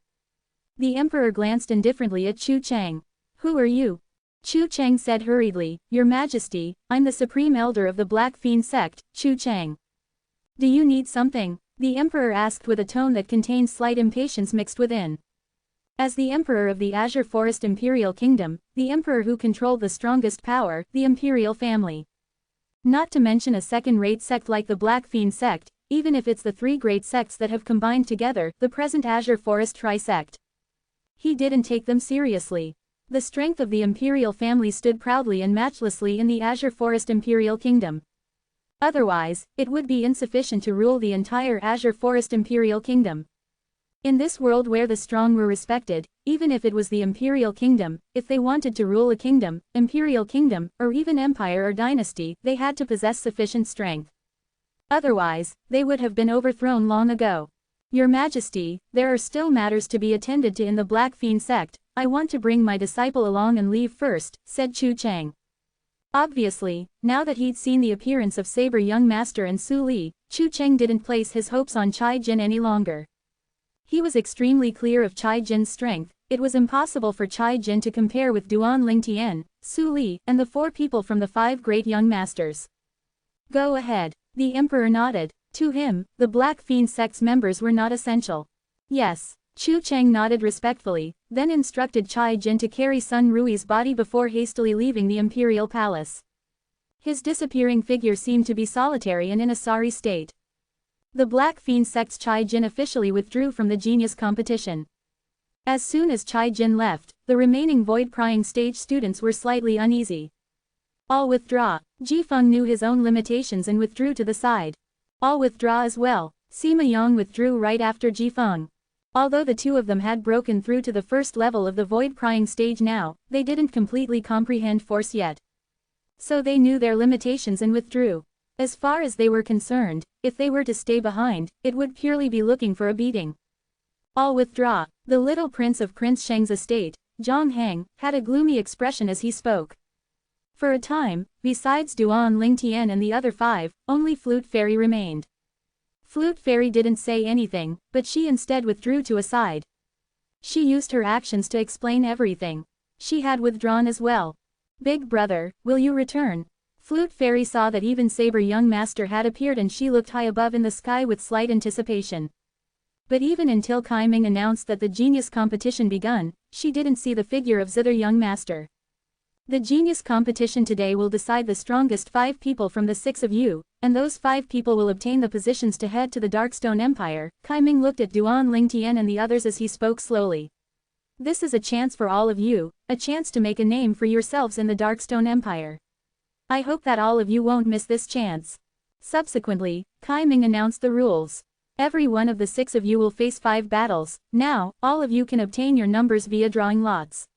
The Emperor glanced indifferently at Chu Cheng. Who are you? Chu Cheng said hurriedly, Your Majesty, I'm the Supreme Elder of the Black Fiend sect, Chu Cheng. Do you need something? The Emperor asked with a tone that contained slight impatience mixed within. As the Emperor of the Azure Forest Imperial Kingdom, the Emperor who controlled the strongest power, the Imperial family. Not to mention a second-rate sect like the Black Fiend sect, even if it's the 3 great sects that have combined together, the present Azure Forest Tri-sect. He didn't take them seriously. The strength of the Imperial family stood proudly and matchlessly in the Azure Forest Imperial Kingdom. Otherwise, it would be insufficient to rule the entire Azure Forest Imperial Kingdom. In this world where the strong were respected, even if it was the Imperial Kingdom, if they wanted to rule a kingdom, Imperial Kingdom, or even empire or dynasty, they had to possess sufficient strength. Otherwise, they would have been overthrown long ago. Your Majesty, there are still matters to be attended to in the Black Fiend sect. I want to bring my disciple along and leave first, said Chu Cheng. Obviously, now that he'd seen the appearance of Saber Young Master and Su Li, Chu Cheng didn't place his hopes on Chai Jin any longer. He was extremely clear of Chai Jin's strength. It was impossible for Chai Jin to compare with Duan Lingtian, Su Li, and the 4 people from the 5 great young masters. Go ahead. The emperor nodded. To him, the Black Fiend sect's members were not essential. Yes. Chu Cheng nodded respectfully, then instructed Chai Jin to carry Sun Rui's body before hastily leaving the imperial palace. His disappearing figure seemed to be solitary and in a sorry state. The Black Fiend sect's Chai Jin officially withdrew from the genius competition. As soon as Chai Jin left, the remaining void-prying stage students were slightly uneasy. I'll withdraw. Jifeng knew his own limitations and withdrew to the side. I'll withdraw as well. Sima Yang withdrew right after Jifeng. Although the 2 of them had broken through to the first level of the void-prying stage now, they didn't completely comprehend force yet. So they knew their limitations and withdrew. As far as they were concerned, if they were to stay behind, it would purely be looking for a beating. I'll withdraw. The little prince of Prince Sheng's estate, Zhang Heng, had a gloomy expression as he spoke. For a time, besides Duan Lingtian and the other 5, only Flute Fairy remained. Flute Fairy didn't say anything, but she instead withdrew to a side. She used her actions to explain everything. She had withdrawn as well. Big brother, will you return? Flute Fairy saw that even Saber Young Master had appeared and she looked high above in the sky with slight anticipation. But even until Kai Ming announced that the genius competition begun, she didn't see the figure of Zither Young Master. The genius competition today will decide the strongest 5 people from the 6 of you, and those 5 people will obtain the positions to head to the Darkstone Empire. Kai Ming looked at Duan Lingtian and the others as he spoke slowly. This is a chance for all of you, a chance to make a name for yourselves in the Darkstone Empire. I hope that all of you won't miss this chance. Subsequently, Kai Ming announced the rules. Every one of the 6 of you will face 5 battles. Now, all of you can obtain your numbers via drawing lots.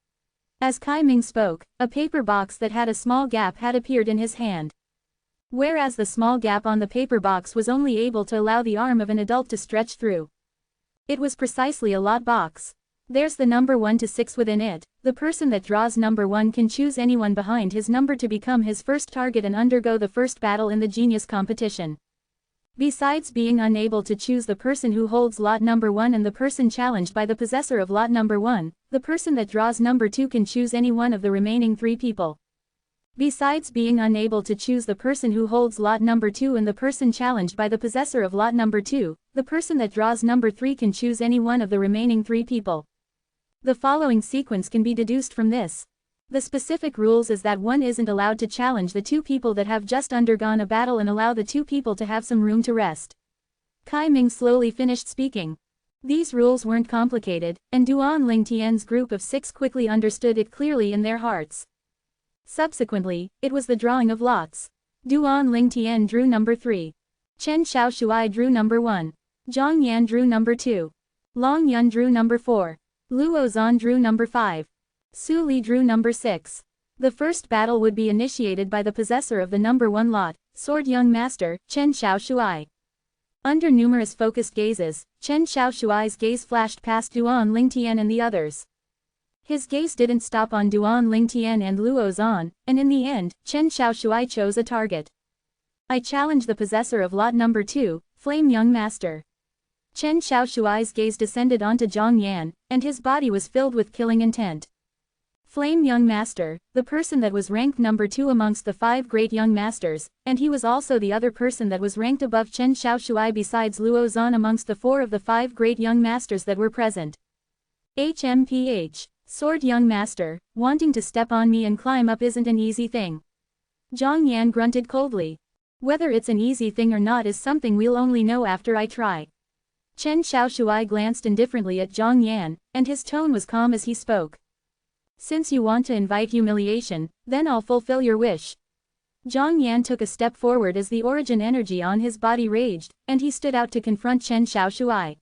As Kai Ming spoke, a paper box that had a small gap had appeared in his hand. Whereas the small gap on the paper box was only able to allow the arm of an adult to stretch through. It was precisely a lot box. There's the number 1 to 6 within it. The person that draws number 1 can choose anyone behind his number to become his first target and undergo the first battle in the genius competition. Besides being unable to choose the person who holds lot number 1 and the person challenged by the possessor of lot number 1, the person that draws number 2 can choose any one of the remaining 3 people. Besides being unable to choose the person who holds lot number 2 and the person challenged by the possessor of lot number 2, the person that draws number 3 can choose any one of the remaining 3 people. The following sequence can be deduced from this. The specific rules is that one isn't allowed to challenge the 2 people that have just undergone a battle and allow the 2 people to have some room to rest. Kai Ming slowly finished speaking. These rules weren't complicated, and Duan Lingtian's group of 6 quickly understood it clearly in their hearts. Subsequently, it was the drawing of lots. Duan Lingtian drew number 3. Chen Xiaoshuai drew number 1. Zhang Yan drew number 2. Long Yun drew number 4. Luo Zan drew number 5. Su Li drew number 6. The first battle would be initiated by the possessor of the number 1 lot, Sword Young Master, Chen Xiaoshuai. Under numerous focused gazes, Chen Xiaoshuai's gaze flashed past Duan Lingtian and the others. His gaze didn't stop on Duan Lingtian and Luo Zan, and in the end, Chen Xiaoshuai chose a target. I challenge the possessor of lot number 2, Flame Young Master. Chen Xiaoshuai's gaze descended onto Zhang Yan, and his body was filled with killing intent. Flame Young Master, the person that was ranked number 2 amongst the 5 great young masters, and he was also the other person that was ranked above Chen Xiaoshuai besides Luo Zan amongst the 4 of the 5 great young masters that were present. HMPH. Sword Young Master, wanting to step on me and climb up isn't an easy thing. Zhang Yan grunted coldly. Whether it's an easy thing or not is something we'll only know after I try. Chen Xiaoshuai glanced indifferently at Zhang Yan, and his tone was calm as he spoke. Since you want to invite humiliation, then I'll fulfill your wish. Zhang Yan took a step forward as the origin energy on his body raged, and he stood out to confront Chen Xiaoshuai.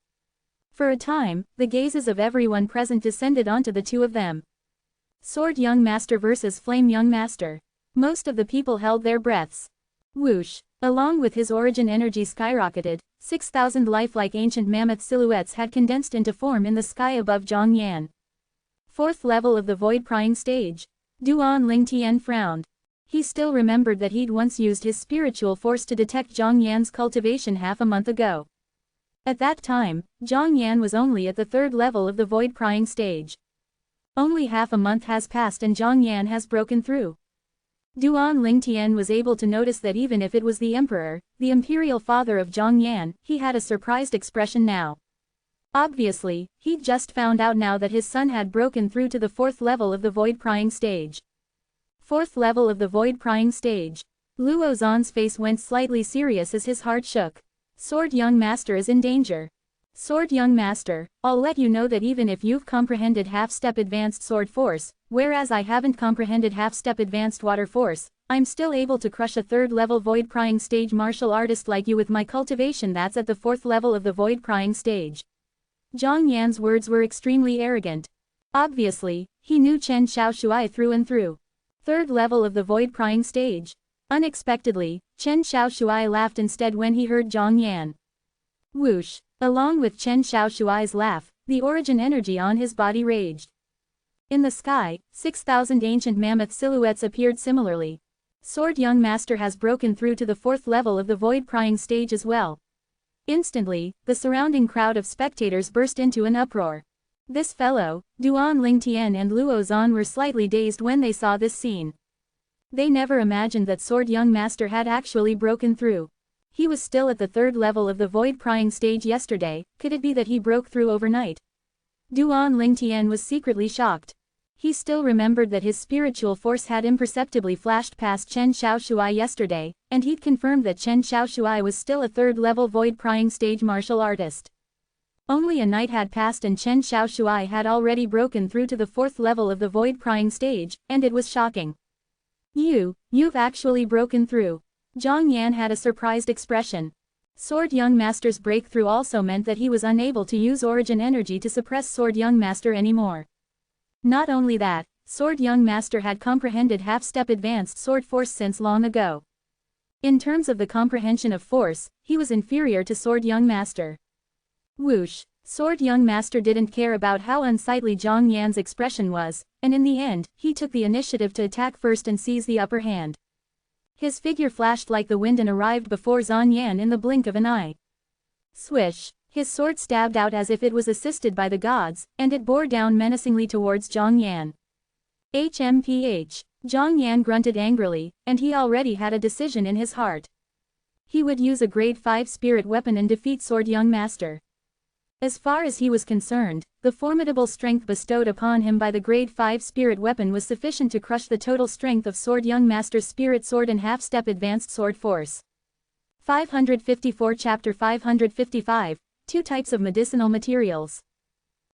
For a time, the gazes of everyone present descended onto the 2 of them. Sword Young Master versus Flame Young Master. Most of the people held their breaths. Whoosh. Along with his origin energy skyrocketed, 6,000 lifelike ancient mammoth silhouettes had condensed into form in the sky above Zhang Yan. Fourth level of the void prying stage. Duan Lingtian frowned. He still remembered that he'd once used his spiritual force to detect Zhang Yan's cultivation half a month ago. At that time, Zhang Yan was only at the third level of the void prying stage. Only half a month has passed and Zhang Yan has broken through. Duan Lingtian was able to notice that even if it was the emperor, the imperial father of Zhang Yan, he had a surprised expression now. Obviously, he'd just found out now that his son had broken through to the fourth level of the void prying stage. Fourth level of the void prying stage. Luo Zan's face went slightly serious as his heart shook. Sword Young Master is in danger. Sword Young Master, I'll let you know that even if you've comprehended half-step advanced sword force, whereas I haven't comprehended half-step advanced water force, I'm still able to crush a third-level void prying stage martial artist like you with my cultivation that's at the fourth level of the void prying stage. Zhang Yan's words were extremely arrogant. Obviously, he knew Chen Xiaoshuai through and through. Third level of the void prying stage. Unexpectedly, Chen Xiaoshuai laughed instead when he heard Zhang Yan. Whoosh! Along with Chen Xiaoshuai's laugh, the origin energy on his body raged. In the sky, 6,000 ancient mammoth silhouettes appeared similarly. Sword Young Master has broken through to the fourth level of the void prying stage as well. Instantly, the surrounding crowd of spectators burst into an uproar. This fellow, Duan Lingtian and Luo Zan were slightly dazed when they saw this scene. They never imagined that Sword Young Master had actually broken through. He was still at the third level of the void prying stage yesterday, could it be that he broke through overnight? Duan Lingtian was secretly shocked. He still remembered that his spiritual force had imperceptibly flashed past Chen Xiaoshuai yesterday, and he'd confirmed that Chen Xiaoshuai was still a third-level void prying stage martial artist. Only a night had passed and Chen Xiaoshuai had already broken through to the fourth level of the void prying stage, and it was shocking. You've actually broken through. Zhang Yan had a surprised expression. Sword Young Master's breakthrough also meant that he was unable to use origin energy to suppress Sword Young Master anymore. Not only that, Sword Young Master had comprehended half-step advanced sword force since long ago. In terms of the comprehension of force, he was inferior to Sword Young Master. Whoosh! Sword Young Master didn't care about how unsightly Zhang Yan's expression was, and in the end, he took the initiative to attack first and seize the upper hand. His figure flashed like the wind and arrived before Zhang Yan in the blink of an eye. Swish! His sword stabbed out as if it was assisted by the gods, and it bore down menacingly towards Zhang Yan. HMPH! Zhang Yan grunted angrily, and he already had a decision in his heart. He would use a grade 5 spirit weapon and defeat Sword Young Master. As far as he was concerned, the formidable strength bestowed upon him by the grade 5 spirit weapon was sufficient to crush the total strength of Sword Young Master's spirit sword and half-step advanced sword force. 554 Chapter 555, Two Types of Medicinal Materials.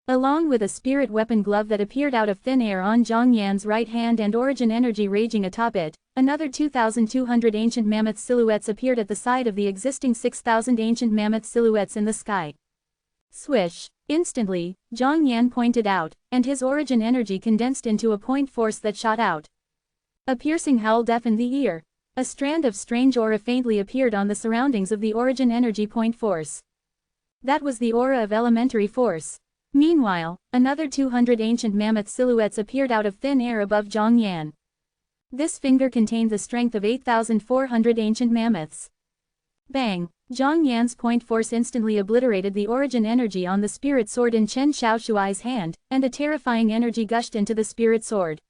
Along with a spirit weapon glove that appeared out of thin air on Zhang Yan's right hand and origin energy raging atop it, another 2,200 ancient mammoth silhouettes appeared at the side of the existing 6,000 ancient mammoth silhouettes in the sky. Swish! Instantly, Zhang Yan pointed out, and his origin energy condensed into a point force that shot out. A piercing howl deafened the ear. A strand of strange aura faintly appeared on the surroundings of the origin energy point force. That was the aura of elementary force. Meanwhile, another 200 ancient mammoth silhouettes appeared out of thin air above Zhang Yan. This finger contained the strength of 8,400 ancient mammoths. Bang! Zhang Yan's point force instantly obliterated the origin energy on the spirit sword in Chen Xiaoshuai's hand, and a terrifying energy gushed into the spirit sword.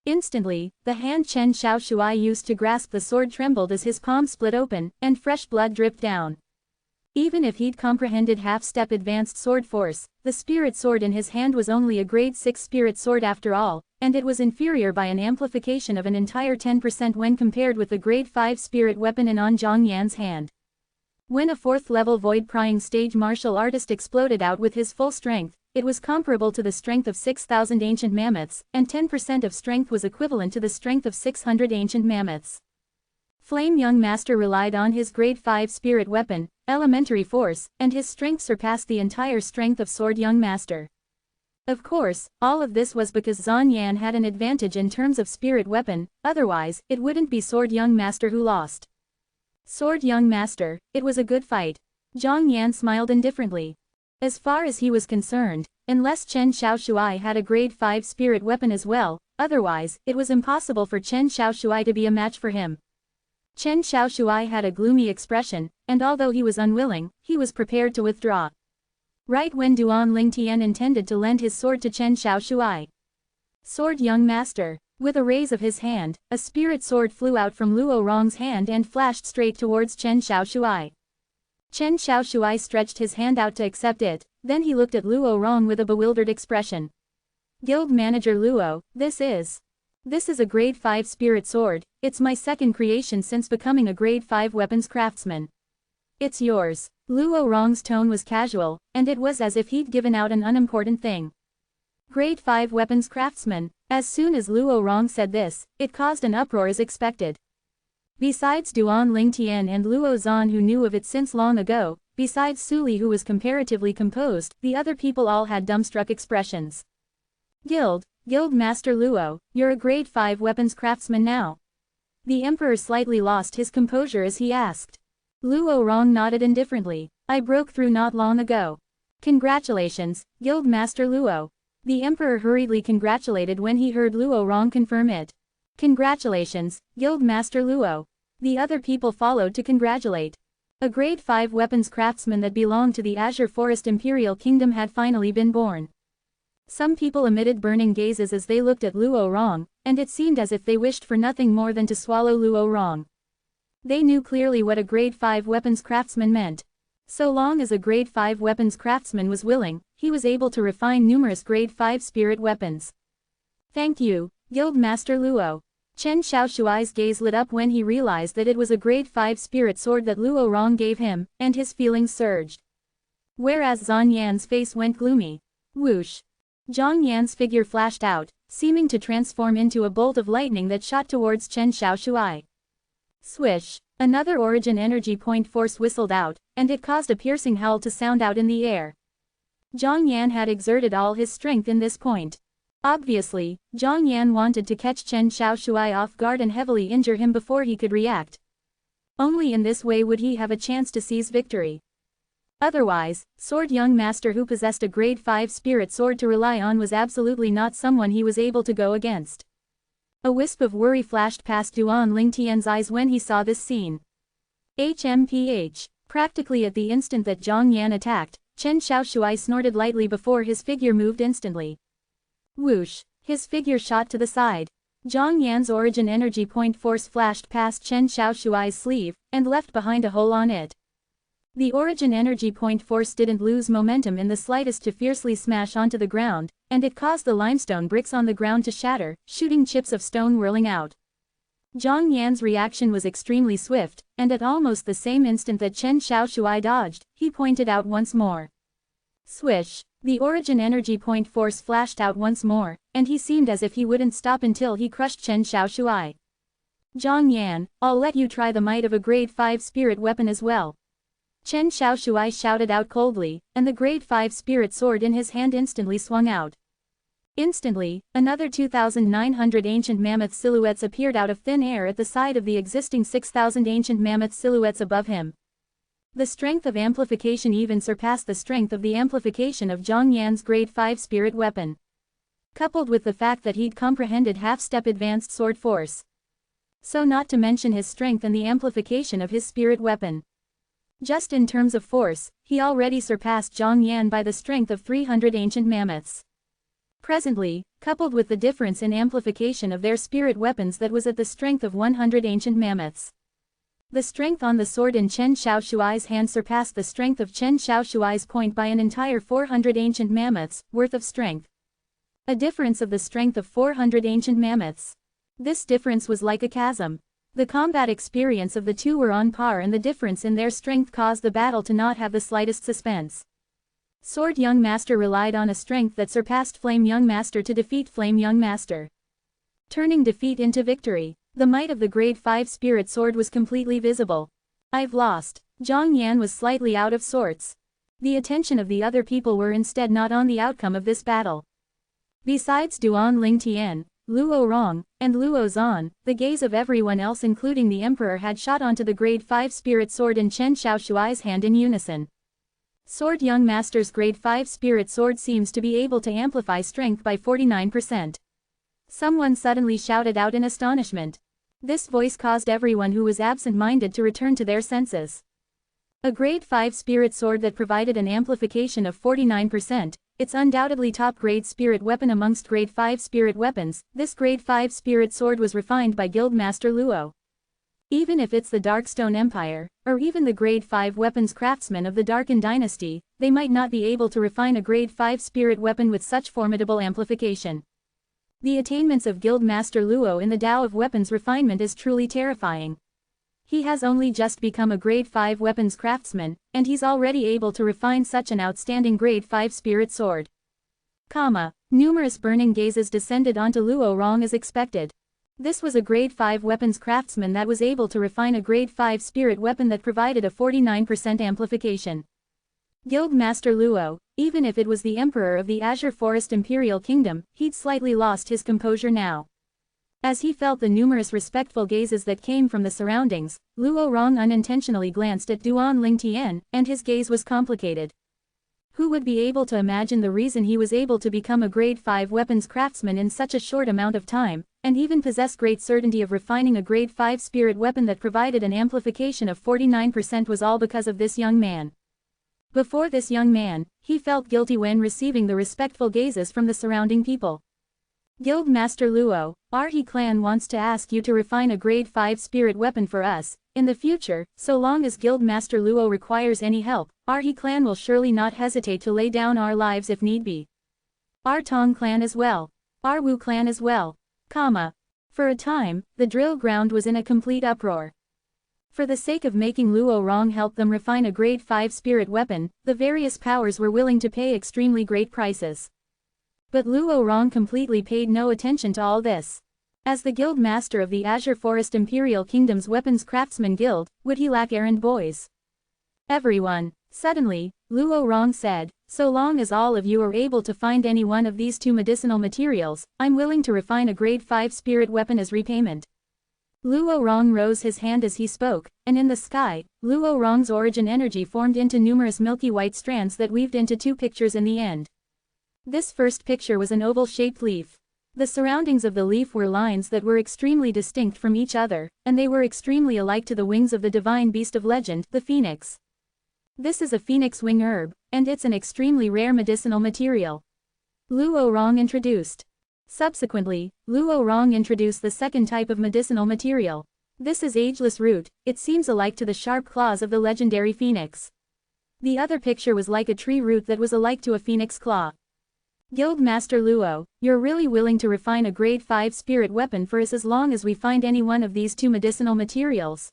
Instantly, the hand Chen Xiaoshuai used to grasp the sword trembled as his palm split open, and fresh blood dripped down. Even if he'd comprehended half-step advanced sword force, the spirit sword in his hand was only a grade 6 spirit sword after all, and it was inferior by an amplification of an entire 10% when compared with the grade 5 spirit weapon in on Zhang Yan's hand. When a 4th-level void-prying stage martial artist exploded out with his full strength, it was comparable to the strength of 6,000 ancient mammoths, and 10% of strength was equivalent to the strength of 600 ancient mammoths. Flame Young Master relied on his grade 5 spirit weapon, elementary force, and his strength surpassed the entire strength of Sword Young Master. Of course, all of this was because Zhang Yan had an advantage in terms of spirit weapon, otherwise, it wouldn't be Sword Young Master who lost. Sword young master, it was a good fight. Zhang Yan smiled indifferently. As far as he was concerned, unless Chen Xiaoshuai had a grade 5 spirit weapon as well, otherwise, it was impossible for Chen Xiaoshuai to be a match for him. Chen Xiaoshuai had a gloomy expression, and although he was unwilling, he was prepared to withdraw. Right when Duan Lingtian intended to lend his sword to Chen Xiaoshuai. Sword young master. With a raise of his hand, a spirit sword flew out from Luo Rong's hand and flashed straight towards Chen Xiaoshuai. Chen Xiaoshuai stretched his hand out to accept it, then he looked at Luo Rong with a bewildered expression. Guild manager Luo, this is a grade 5 spirit sword, it's my second creation since becoming a grade 5 weapons craftsman. It's yours. Luo Rong's tone was casual, and it was as if he'd given out an unimportant thing. Grade 5 weapons craftsman. As soon as Luo Rong said this, it caused an uproar as expected. Besides Duan Lingtian and Luo Zan who knew of it since long ago, besides Suli who was comparatively composed, the other people all had dumbstruck expressions. Guild Master Luo, you're a grade 5 weapons craftsman now. The emperor slightly lost his composure as he asked. Luo Rong nodded indifferently. I broke through not long ago. Congratulations, Guild Master Luo. The emperor hurriedly congratulated when he heard Luo Rong confirm it. Congratulations, Guild Master Luo. The other people followed to congratulate. A grade 5 weapons craftsman that belonged to the Azure Forest Imperial Kingdom had finally been born. Some people emitted burning gazes as they looked at Luo Rong, and it seemed as if they wished for nothing more than to swallow Luo Rong. They knew clearly what a grade 5 weapons craftsman meant. So long as a grade 5 weapons craftsman was willing, he was able to refine numerous grade 5 spirit weapons. Thank you, Guild Master Luo. Chen Xiaoshuai's gaze lit up when he realized that it was a grade 5 spirit sword that Luo Rong gave him, and his feelings surged. Whereas Zhang Yan's face went gloomy. Whoosh! Zhang Yan's figure flashed out, seeming to transform into a bolt of lightning that shot towards Chen Xiaoshuai. Swish! Another origin energy point force whistled out, and it caused a piercing howl to sound out in the air. Zhang Yan had exerted all his strength in this point. Obviously, Zhang Yan wanted to catch Chen Xiaoshuai off guard and heavily injure him before he could react. Only in this way would he have a chance to seize victory. Otherwise, Sword young master who possessed a grade 5 spirit sword to rely on was absolutely not someone he was able to go against. A wisp of worry flashed past Duan Lingtian's eyes when he saw this scene. HMPH. Practically at the instant that Zhang Yan attacked, Chen Xiaoshuai snorted lightly before his figure moved instantly. Whoosh! His figure shot to the side. Zhang Yan's origin energy point force flashed past Chen Xiaoshuai's sleeve, and left behind a hole on it. The origin energy point force didn't lose momentum in the slightest to fiercely smash onto the ground, and it caused the limestone bricks on the ground to shatter, shooting chips of stone whirling out. Zhang Yan's reaction was extremely swift, and at almost the same instant that Chen Xiaoshuai dodged, he pointed out once more. Swish! The origin energy point force flashed out once more, and he seemed as if he wouldn't stop until he crushed Chen Xiaoshuai. Zhang Yan, I'll let you try the might of a grade 5 spirit weapon as well. Chen Xiaoshuai shouted out coldly, and the grade 5 spirit sword in his hand instantly swung out. Instantly, another 2,900 ancient mammoth silhouettes appeared out of thin air at the side of the existing 6,000 ancient mammoth silhouettes above him. The strength of amplification even surpassed the strength of the amplification of Zhang Yan's grade 5 spirit weapon. Coupled with the fact that he'd comprehended half-step advanced sword force. So not to mention his strength and the amplification of his spirit weapon. Just in terms of force, he already surpassed Zhang Yan by the strength of 300 ancient mammoths. Presently, coupled with the difference in amplification of their spirit weapons that was at the strength of 100 ancient mammoths. The strength on the sword in Chen Xiaoshuai's hand surpassed the strength of Chen Xiaoshuai's point by an entire 400 ancient mammoths worth of strength. A difference of the strength of 400 ancient mammoths. This difference was like a chasm. The combat experience of the two were on par and the difference in their strength caused the battle to not have the slightest suspense. Sword young master relied on a strength that surpassed Flame young master to defeat Flame young master. Turning defeat into victory, the might of the grade 5 spirit sword was completely visible. I've lost. Zhang Yan was slightly out of sorts. The attention of the other people were instead not on the outcome of this battle. Besides Duan Lingtian, Luo Rong, and Luo Zan. The gaze of everyone else including the emperor had shot onto the grade 5 spirit sword in Chen Xiaoshuai's hand in unison. Sword Young Master's grade 5 spirit sword seems to be able to amplify strength by 49%. Someone suddenly shouted out in astonishment. This voice caused everyone who was absent-minded to return to their senses. A grade 5 spirit sword that provided an amplification of 49%, it's undoubtedly top-grade spirit weapon amongst grade 5 spirit weapons. This grade 5 spirit sword was refined by Guildmaster Luo. Even if it's the Darkstone Empire, or even the grade 5 weapons craftsmen of the Darken Dynasty, they might not be able to refine a grade 5 spirit weapon with such formidable amplification. The attainments of Guildmaster Luo in the Tao of weapons refinement is truly terrifying. He has only just become a grade 5 weapons craftsman, and he's already able to refine such an outstanding grade 5 spirit sword. Numerous burning gazes descended onto Luo Rong as expected. This was a grade 5 weapons craftsman that was able to refine a grade 5 spirit weapon that provided a 49% amplification. Guildmaster Luo, even if it was the Emperor of the Azure Forest Imperial Kingdom, he'd slightly lost his composure now. As he felt the numerous respectful gazes that came from the surroundings, Luo Rong unintentionally glanced at Duan Lingtian, and his gaze was complicated. Who would be able to imagine the reason he was able to become a grade 5 weapons craftsman in such a short amount of time, and even possess great certainty of refining a grade 5 spirit weapon that provided an amplification of 49% was all because of this young man. Before this young man, he felt guilty when receiving the respectful gazes from the surrounding people. Guildmaster Luo, our He clan wants to ask you to refine a grade 5 spirit weapon for us. In the future, so long as Guildmaster Luo requires any help, our He clan will surely not hesitate to lay down our lives if need be. Our Tong clan as well. Our Wu clan as well. For a time, the drill ground was in a complete uproar. For the sake of making Luo Rong help them refine a grade 5 spirit weapon, the various powers were willing to pay extremely great prices. But Luo Rong completely paid no attention to all this. As the guild master of the Azure Forest Imperial Kingdom's Weapons Craftsman Guild, would he lack errand boys? Everyone. Suddenly, Luo Rong said, so long as all of you are able to find any one of these two medicinal materials, I'm willing to refine a grade 5 spirit weapon as repayment. Luo Rong rose his hand as he spoke, and in the sky, Luo Rong's origin energy formed into numerous milky white strands that weaved into two pictures in the end. This first picture was an oval-shaped leaf. The surroundings of the leaf were lines that were extremely distinct from each other, and they were extremely alike to the wings of the divine beast of legend, the phoenix. This is a phoenix wing herb, and it's an extremely rare medicinal material. Luo Rong introduced. Subsequently, Luo Rong introduced the second type of medicinal material. This is ageless root. It seems alike to the sharp claws of the legendary phoenix. The other picture was like a tree root that was alike to a phoenix claw. Guildmaster Luo, you're really willing to refine a grade 5 spirit weapon for us as long as we find any one of these two medicinal materials?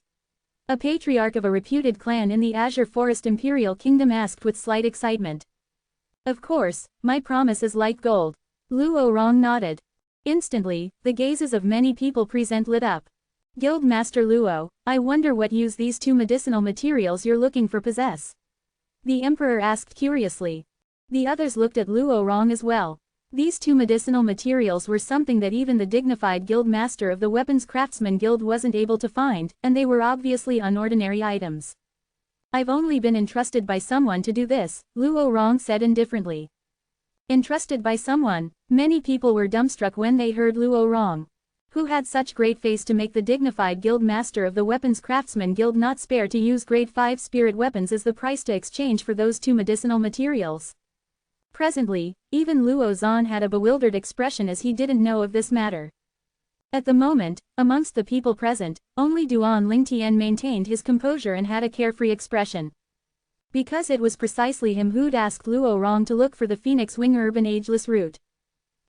A patriarch of a reputed clan in the Azure Forest Imperial Kingdom asked with slight excitement. Of course, my promise is like gold. Luo Rong nodded. Instantly, the gazes of many people present lit up. Guildmaster Luo, I wonder what use these two medicinal materials you're looking for possess? The emperor asked curiously. The others looked at Luo Rong as well. These two medicinal materials were something that even the dignified guild master of the Weapons Craftsman Guild wasn't able to find, and they were obviously unordinary items. I've only been entrusted by someone to do this, Luo Rong said indifferently. Entrusted by someone? Many people were dumbstruck when they heard Luo Rong. Who had such great face to make the dignified guild master of the Weapons Craftsman Guild not spare to use grade 5 spirit weapons as the price to exchange for those two medicinal materials? Presently, even Luo Zan had a bewildered expression as he didn't know of this matter. At the moment, amongst the people present, only Duan Lingtian maintained his composure and had a carefree expression. Because it was precisely him who'd asked Luo Rong to look for the Phoenix Wing Herb and Ageless Root.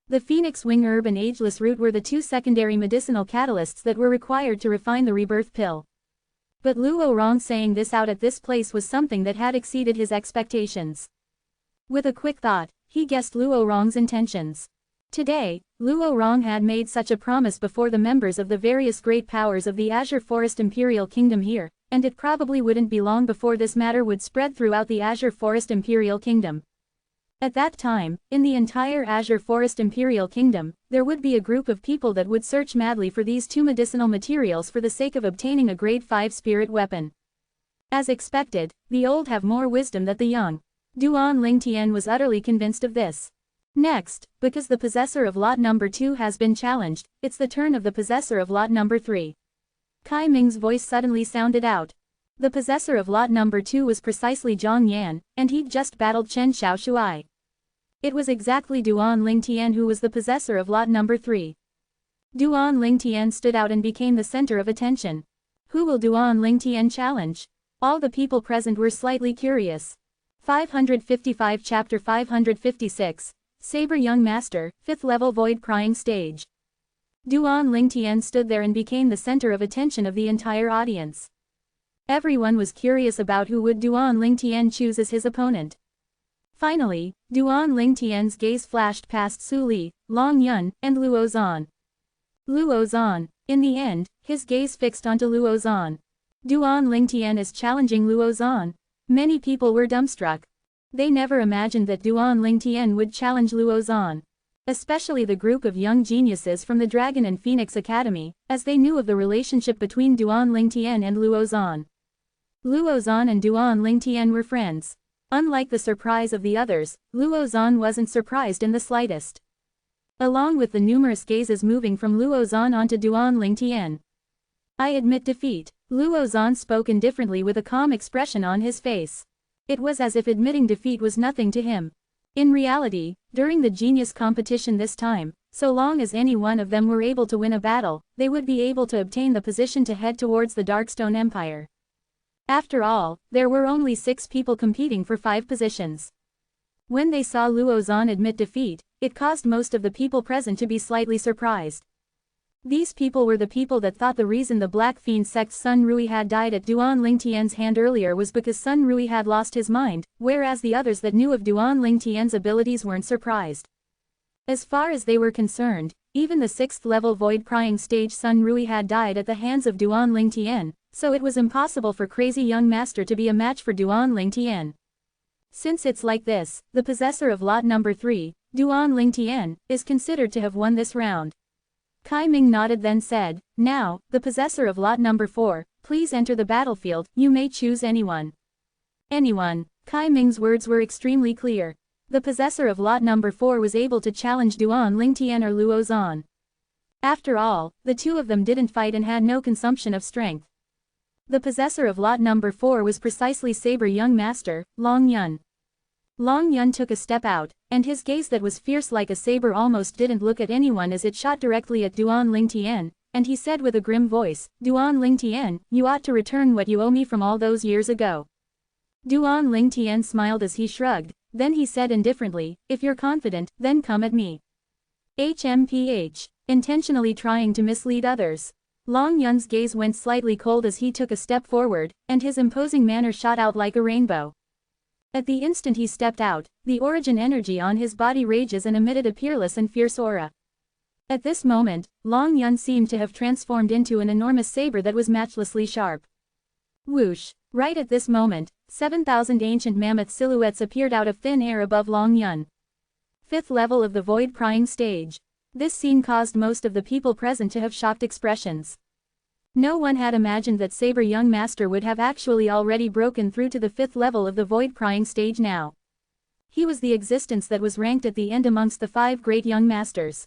The Phoenix Wing Herb and Ageless Root were the two secondary medicinal catalysts that were required to refine the rebirth pill. But Luo Rong saying this out at this place was something that had exceeded his expectations. With a quick thought, he guessed Luo Rong's intentions. Today, Luo Rong had made such a promise before the members of the various great powers of the Azure Forest Imperial Kingdom here, and it probably wouldn't be long before this matter would spread throughout the Azure Forest Imperial Kingdom. At that time, in the entire Azure Forest Imperial Kingdom, there would be a group of people that would search madly for these two medicinal materials for the sake of obtaining a grade 5 spirit weapon. As expected, the old have more wisdom than the young. Duan Lingtian was utterly convinced of this. Next, because the possessor of lot number 2 has been challenged, it's the turn of the possessor of lot number 3. Kai Ming's voice suddenly sounded out. The possessor of lot number 2 was precisely Zhang Yan, and he'd just battled Chen Xiaoshuai. It was exactly Duan Lingtian who was the possessor of lot number 3. Duan Lingtian stood out and became the center of attention. Who will Duan Lingtian challenge? All the people present were slightly curious. 555 Chapter 556, Saber Young Master, 5th level Void Crying Stage. Duan Lingtian stood there and became the center of attention of the entire audience. Everyone was curious about who would Duan Lingtian choose as his opponent. Finally, Duan Lingtian's gaze flashed past Su Li, Long Yun, and Luo Zan. Luo Zan. In the end, his gaze fixed onto Luo Zan. Duan Lingtian is challenging Luo Zan. Many people were dumbstruck. They never imagined that Duan Lingtian would challenge Luo Zan. Especially the group of young geniuses from the Dragon and Phoenix Academy, as they knew of the relationship between Duan Lingtian and Luo Zan. Luo Zan and Duan Lingtian were friends. Unlike the surprise of the others, Luo Zan wasn't surprised in the slightest. Along with the numerous gazes moving from Luo Zan onto Duan Lingtian. I admit defeat. Luo Zan spoke indifferently with a calm expression on his face. It was as if admitting defeat was nothing to him. In reality, during the genius competition this time, so long as any one of them were able to win a battle, they would be able to obtain the position to head towards the Darkstone Empire. After all, there were only 6 people competing for 5 positions. When they saw Luo Zan admit defeat, it caused most of the people present to be slightly surprised. These people were the people that thought the reason the Black Fiend sect's Sun Rui had died at Duan Lingtian's hand earlier was because Sun Rui had lost his mind, whereas the others that knew of Duan Lingtian's abilities weren't surprised. As far as they were concerned, even the 6th level Void Crying Stage Sun Rui had died at the hands of Duan Lingtian, so it was impossible for Crazy Young Master to be a match for Duan Lingtian. Since it's like this, the possessor of lot number 3, Duan Lingtian, is considered to have won this round. Kai Ming nodded then said, "Now, the possessor of lot number 4, please enter the battlefield, you may choose anyone." Anyone. Kai Ming's words were extremely clear. The possessor of lot number 4 was able to challenge Duan Lingtian or Luo Zan. After all, the two of them didn't fight and had no consumption of strength. The possessor of lot number 4 was precisely Saber Young Master, Long Yun. Long Yun took a step out, and his gaze that was fierce like a saber almost didn't look at anyone as it shot directly at Duan Lingtian, and he said with a grim voice, "Duan Lingtian, you ought to return what you owe me from all those years ago." Duan Lingtian smiled as he shrugged, then he said indifferently, "If you're confident, then come at me." HMPH. Intentionally trying to mislead others. Long Yun's gaze went slightly cold as he took a step forward, and his imposing manner shot out like a rainbow. At the instant he stepped out, the origin energy on his body rages and emitted a peerless and fierce aura. At this moment, Long Yun seemed to have transformed into an enormous saber that was matchlessly sharp. Whoosh! Right at this moment, 7,000 ancient mammoth silhouettes appeared out of thin air above Long Yun. 5th level of the Void Crying Stage. This scene caused most of the people present to have shocked expressions. No one had imagined that Saber Young Master would have actually already broken through to the 5th level of the Void Crying Stage now. He was the existence that was ranked at the end amongst the 5 great young masters.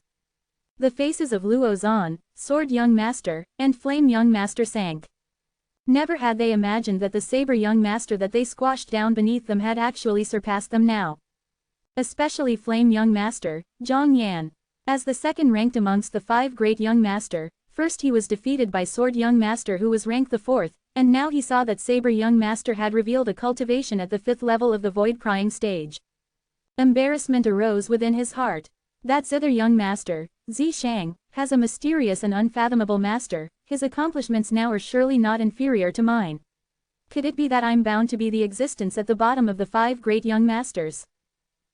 The faces of Luo Zan, Sword Young Master, and Flame Young Master sank. Never had they imagined that the Saber Young Master that they squashed down beneath them had actually surpassed them now. Especially Flame Young Master, Zhang Yan. As the second ranked amongst the 5 great young master, first he was defeated by Sword Young Master who was ranked the 4th, and now he saw that Saber Young Master had revealed a cultivation at the 5th level of the Void Crying Stage. Embarrassment arose within his heart. That Zither Young Master, Zi Shang, has a mysterious and unfathomable master, his accomplishments now are surely not inferior to mine. Could it be that I'm bound to be the existence at the bottom of the 5 great young masters?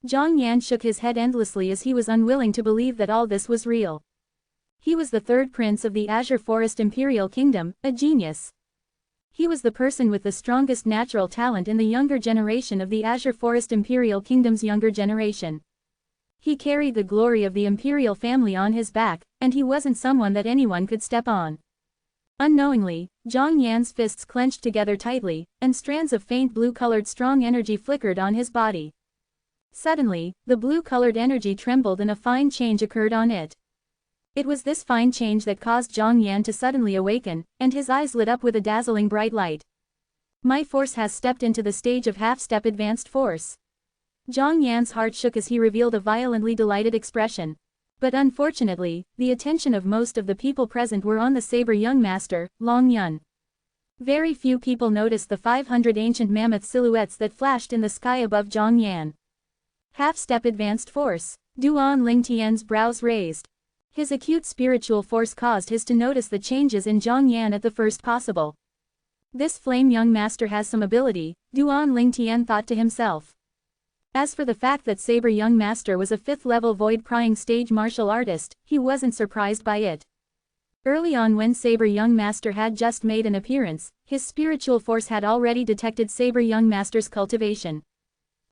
Zhang Yan shook his head endlessly as he was unwilling to believe that all this was real. He was the 3rd prince of the Azure Forest Imperial Kingdom, a genius. He was the person with the strongest natural talent in the younger generation of the Azure Forest Imperial Kingdom's younger generation. He carried the glory of the imperial family on his back, and he wasn't someone that anyone could step on. Unknowingly, Zhang Yan's fists clenched together tightly, and strands of faint blue-colored strong energy flickered on his body. Suddenly, the blue-colored energy trembled and a fine change occurred on it. It was this fine change that caused Zhang Yan to suddenly awaken, and his eyes lit up with a dazzling bright light. My force has stepped into the stage of half-step advanced force. Zhang Yan's heart shook as he revealed a violently delighted expression. But unfortunately, the attention of most of the people present were on the saber young master, Long Yun. Very few people noticed the 500 ancient mammoth silhouettes that flashed in the sky above Zhang Yan. Half-step advanced force. Duan Lingtian's brows raised. His acute spiritual force caused his to notice the changes in Zhang Yan at the first possible. This flame young master has some ability, Duan Lingtian thought to himself. As for the fact that Saber young master was a 5th-level void-prying stage martial artist, he wasn't surprised by it. Early on when Saber young master had just made an appearance, his spiritual force had already detected Saber young master's cultivation.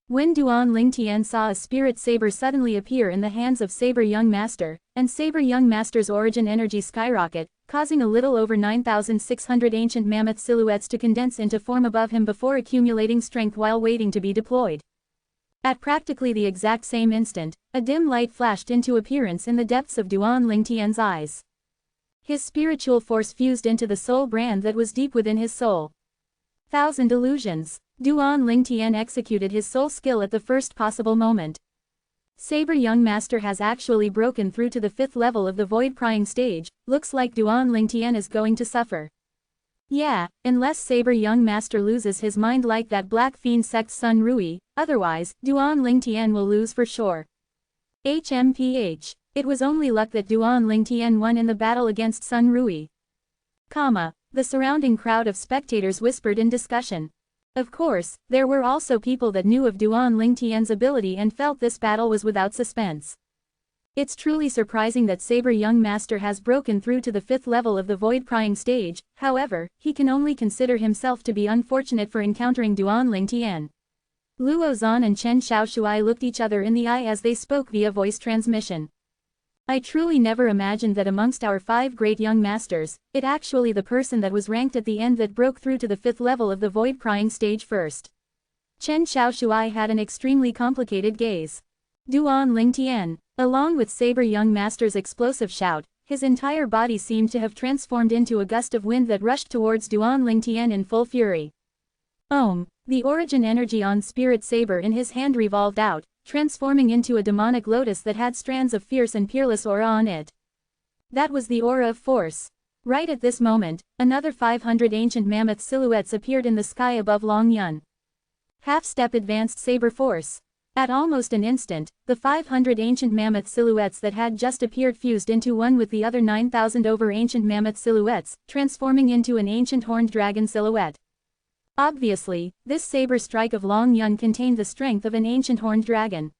When Duan Lingtian saw a spirit saber suddenly appear in the hands of Saber young master, and Saber young master's origin energy skyrocket, causing a little over 9,600 ancient mammoth silhouettes to condense into form above him before accumulating strength while waiting to be deployed. At practically the exact same instant, a dim light flashed into appearance in the depths of Duan Lingtian's eyes. His spiritual force fused into the soul brand that was deep within his soul. Thousand illusions. Duan Lingtian executed his soul skill at the first possible moment. Saber young master has actually broken through to the 5th level of the void-prying stage, looks like Duan Lingtian is going to suffer. Yeah, unless Saber young master loses his mind like that Black Fiend sect's Sun Rui, otherwise, Duan Lingtian will lose for sure. HMPH. It was only luck that Duan Lingtian won in the battle against Sun Rui. The surrounding crowd of spectators whispered in discussion. Of course, there were also people that knew of Duan Lingtian's ability and felt this battle was without suspense. It's truly surprising that Saber young master has broken through to the 5th level of the void-prying stage, however, he can only consider himself to be unfortunate for encountering Duan Lingtian. Luo Zan and Chen Xiaoshuai looked each other in the eye as they spoke via voice transmission. I truly never imagined that amongst our 5 great young masters, it actually the person that was ranked at the end that broke through to the 5th level of the void-prying stage first. Chen Xiaoshuai had an extremely complicated gaze. Duan Lingtian, along with Saber young master's explosive shout, his entire body seemed to have transformed into a gust of wind that rushed towards Duan Lingtian in full fury. The origin energy on Spirit Saber in his hand revolved out, transforming into a demonic lotus that had strands of fierce and peerless aura on it. That was the aura of force. Right at this moment, another 500 ancient mammoth silhouettes appeared in the sky above Long Yun. Half-step advanced saber force. At almost an instant, the 500 ancient mammoth silhouettes that had just appeared fused into one with the other 9,000 over ancient mammoth silhouettes, transforming into an ancient horned dragon silhouette. Obviously, this saber strike of Long Yun contained the strength of an ancient horned dragon.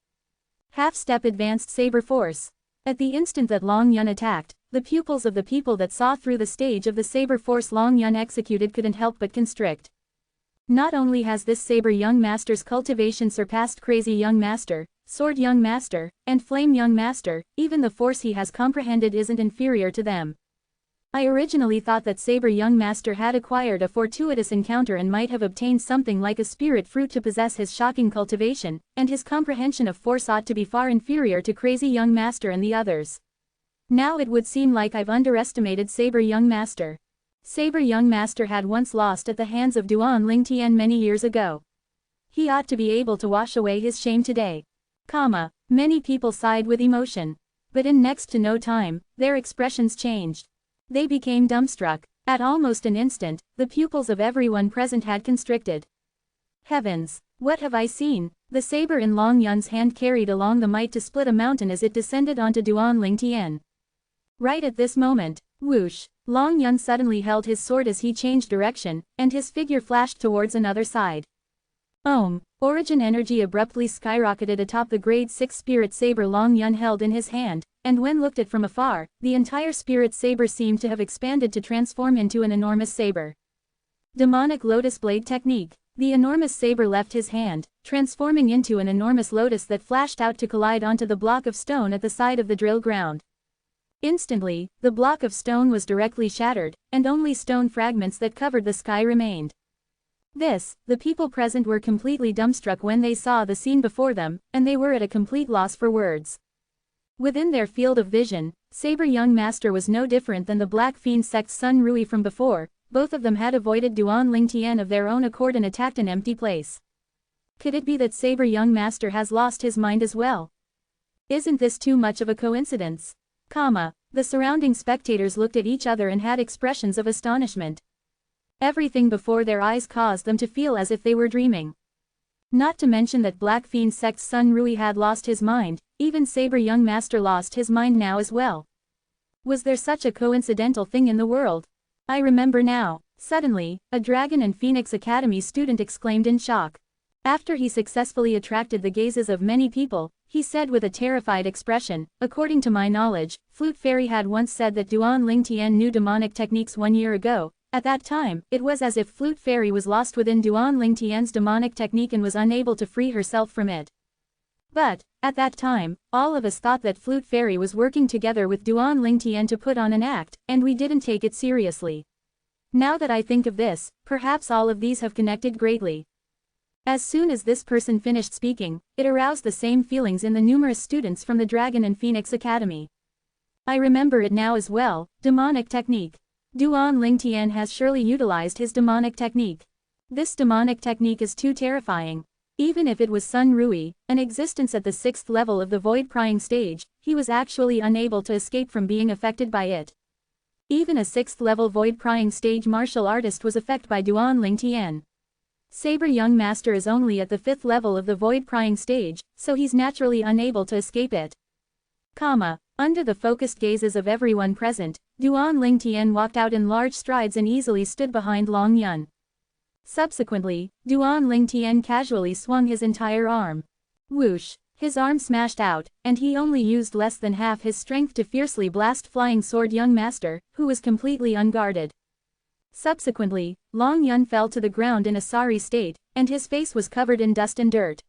Half-step advanced saber force. At the instant that Long Yun attacked, the pupils of the people that saw through the stage of the saber force Long Yun executed couldn't help but constrict. Not only has this saber young master's cultivation surpassed crazy young master, sword young master, and flame young master, even the force he has comprehended isn't inferior to them. I originally thought that Saber young master had acquired a fortuitous encounter and might have obtained something like a spirit fruit to possess his shocking cultivation, and his comprehension of force ought to be far inferior to crazy young master and the others. Now it would seem like I've underestimated Saber young master. Saber young master had once lost at the hands of Duan Lingtian many years ago. He ought to be able to wash away his shame today. Many people sighed with emotion. But in next to no time, their expressions changed. They became dumbstruck. At almost an instant, the pupils of everyone present had constricted. Heavens! What have I seen? The saber in Long Yun's hand carried along the might to split a mountain as it descended onto Duan Lingtian. Right at this moment, whoosh! Long Yun suddenly held his sword as he changed direction, and his figure flashed towards another side. Origin energy abruptly skyrocketed atop the grade 6 spirit saber Long Yun held in his hand, and when looked at from afar, the entire spirit saber seemed to have expanded to transform into an enormous saber. Demonic Lotus Blade Technique. The enormous saber left his hand, transforming into an enormous lotus that flashed out to collide onto the block of stone at the side of the drill ground. Instantly, the block of stone was directly shattered, and only stone fragments that covered the sky remained. The people present were completely dumbstruck when they saw the scene before them, and they were at a complete loss for words. Within their field of vision, Saber Young Master was no different than the Black Fiend sect's Sun Rui from before. Both of them had avoided Duan Ling Tian of their own accord and attacked an empty place. Could it be that Saber Young Master has lost his mind as well? Isn't this too much of a coincidence? The surrounding spectators looked at each other and had expressions of astonishment. Everything before their eyes caused them to feel as if they were dreaming. Not to mention that Black Fiend sect's Sun Rui had lost his mind, even Saber Young Master lost his mind now as well. Was there such a coincidental thing in the world? I remember now. Suddenly, a Dragon and Phoenix Academy student exclaimed in shock. After he successfully attracted the gazes of many people, he said with a terrified expression, "According to my knowledge, Flute Fairy had once said that Duan Ling Tian knew demonic techniques 1 year ago. At that time, it was as if Flute Fairy was lost within Duan Ling Tian's demonic technique and was unable to free herself from it. But, at that time, all of us thought that Flute Fairy was working together with Duan Ling Tian to put on an act, and we didn't take it seriously. Now that I think of this, perhaps all of these have connected greatly." As soon as this person finished speaking, it aroused the same feelings in the numerous students from the Dragon and Phoenix Academy. I remember it now as well, demonic technique. Duan Ling Tian has surely utilized his demonic technique. This demonic technique is too terrifying. Even if it was Sun Rui, an existence at the 6th level of the void prying stage, he was actually unable to escape from being affected by it. Even a 6th level void prying stage martial artist was affected by Duan Ling Tian. Saber Young Master is only at the 5th level of the void prying stage, so he's naturally unable to escape it. Under the focused gazes of everyone present, Duan Ling Tian walked out in large strides and easily stood behind Long Yun. Subsequently, Duan Ling Tian casually swung his entire arm. Whoosh! His arm smashed out, and he only used less than half his strength to fiercely blast Flying Sword Young Master, who was completely unguarded. Subsequently, Long Yun fell to the ground in a sorry state, and his face was covered in dust and dirt.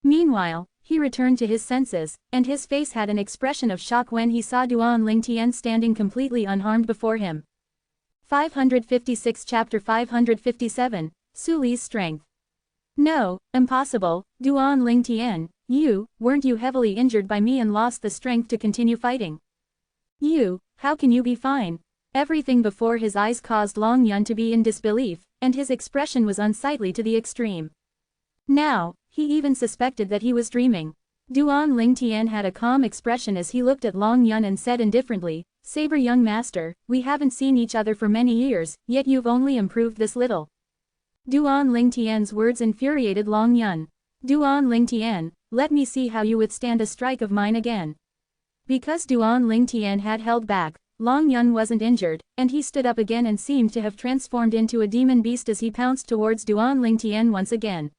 Meanwhile, he returned to his senses, and his face had an expression of shock when he saw Duan Ling Tian standing completely unharmed before him. 556 Chapter 557, Su Li's Strength. No, impossible, Duan Ling Tian, weren't you heavily injured by me and lost the strength to continue fighting? How can you be fine? Everything before his eyes caused Long Yun to be in disbelief, and his expression was unsightly to the extreme. Now, he even suspected that he was dreaming. Duan Ling Tian had a calm expression as he looked at Long Yun and said indifferently, "Saber Young Master, we haven't seen each other for many years, yet you've only improved this little." Duan Ling Tian's words infuriated Long Yun. "Duan Ling Tian, let me see how you withstand a strike of mine again." Because Duan Ling Tian had held back, Long Yun wasn't injured, and he stood up again and seemed to have transformed into a demon beast as he pounced towards Duan Ling Tian once again.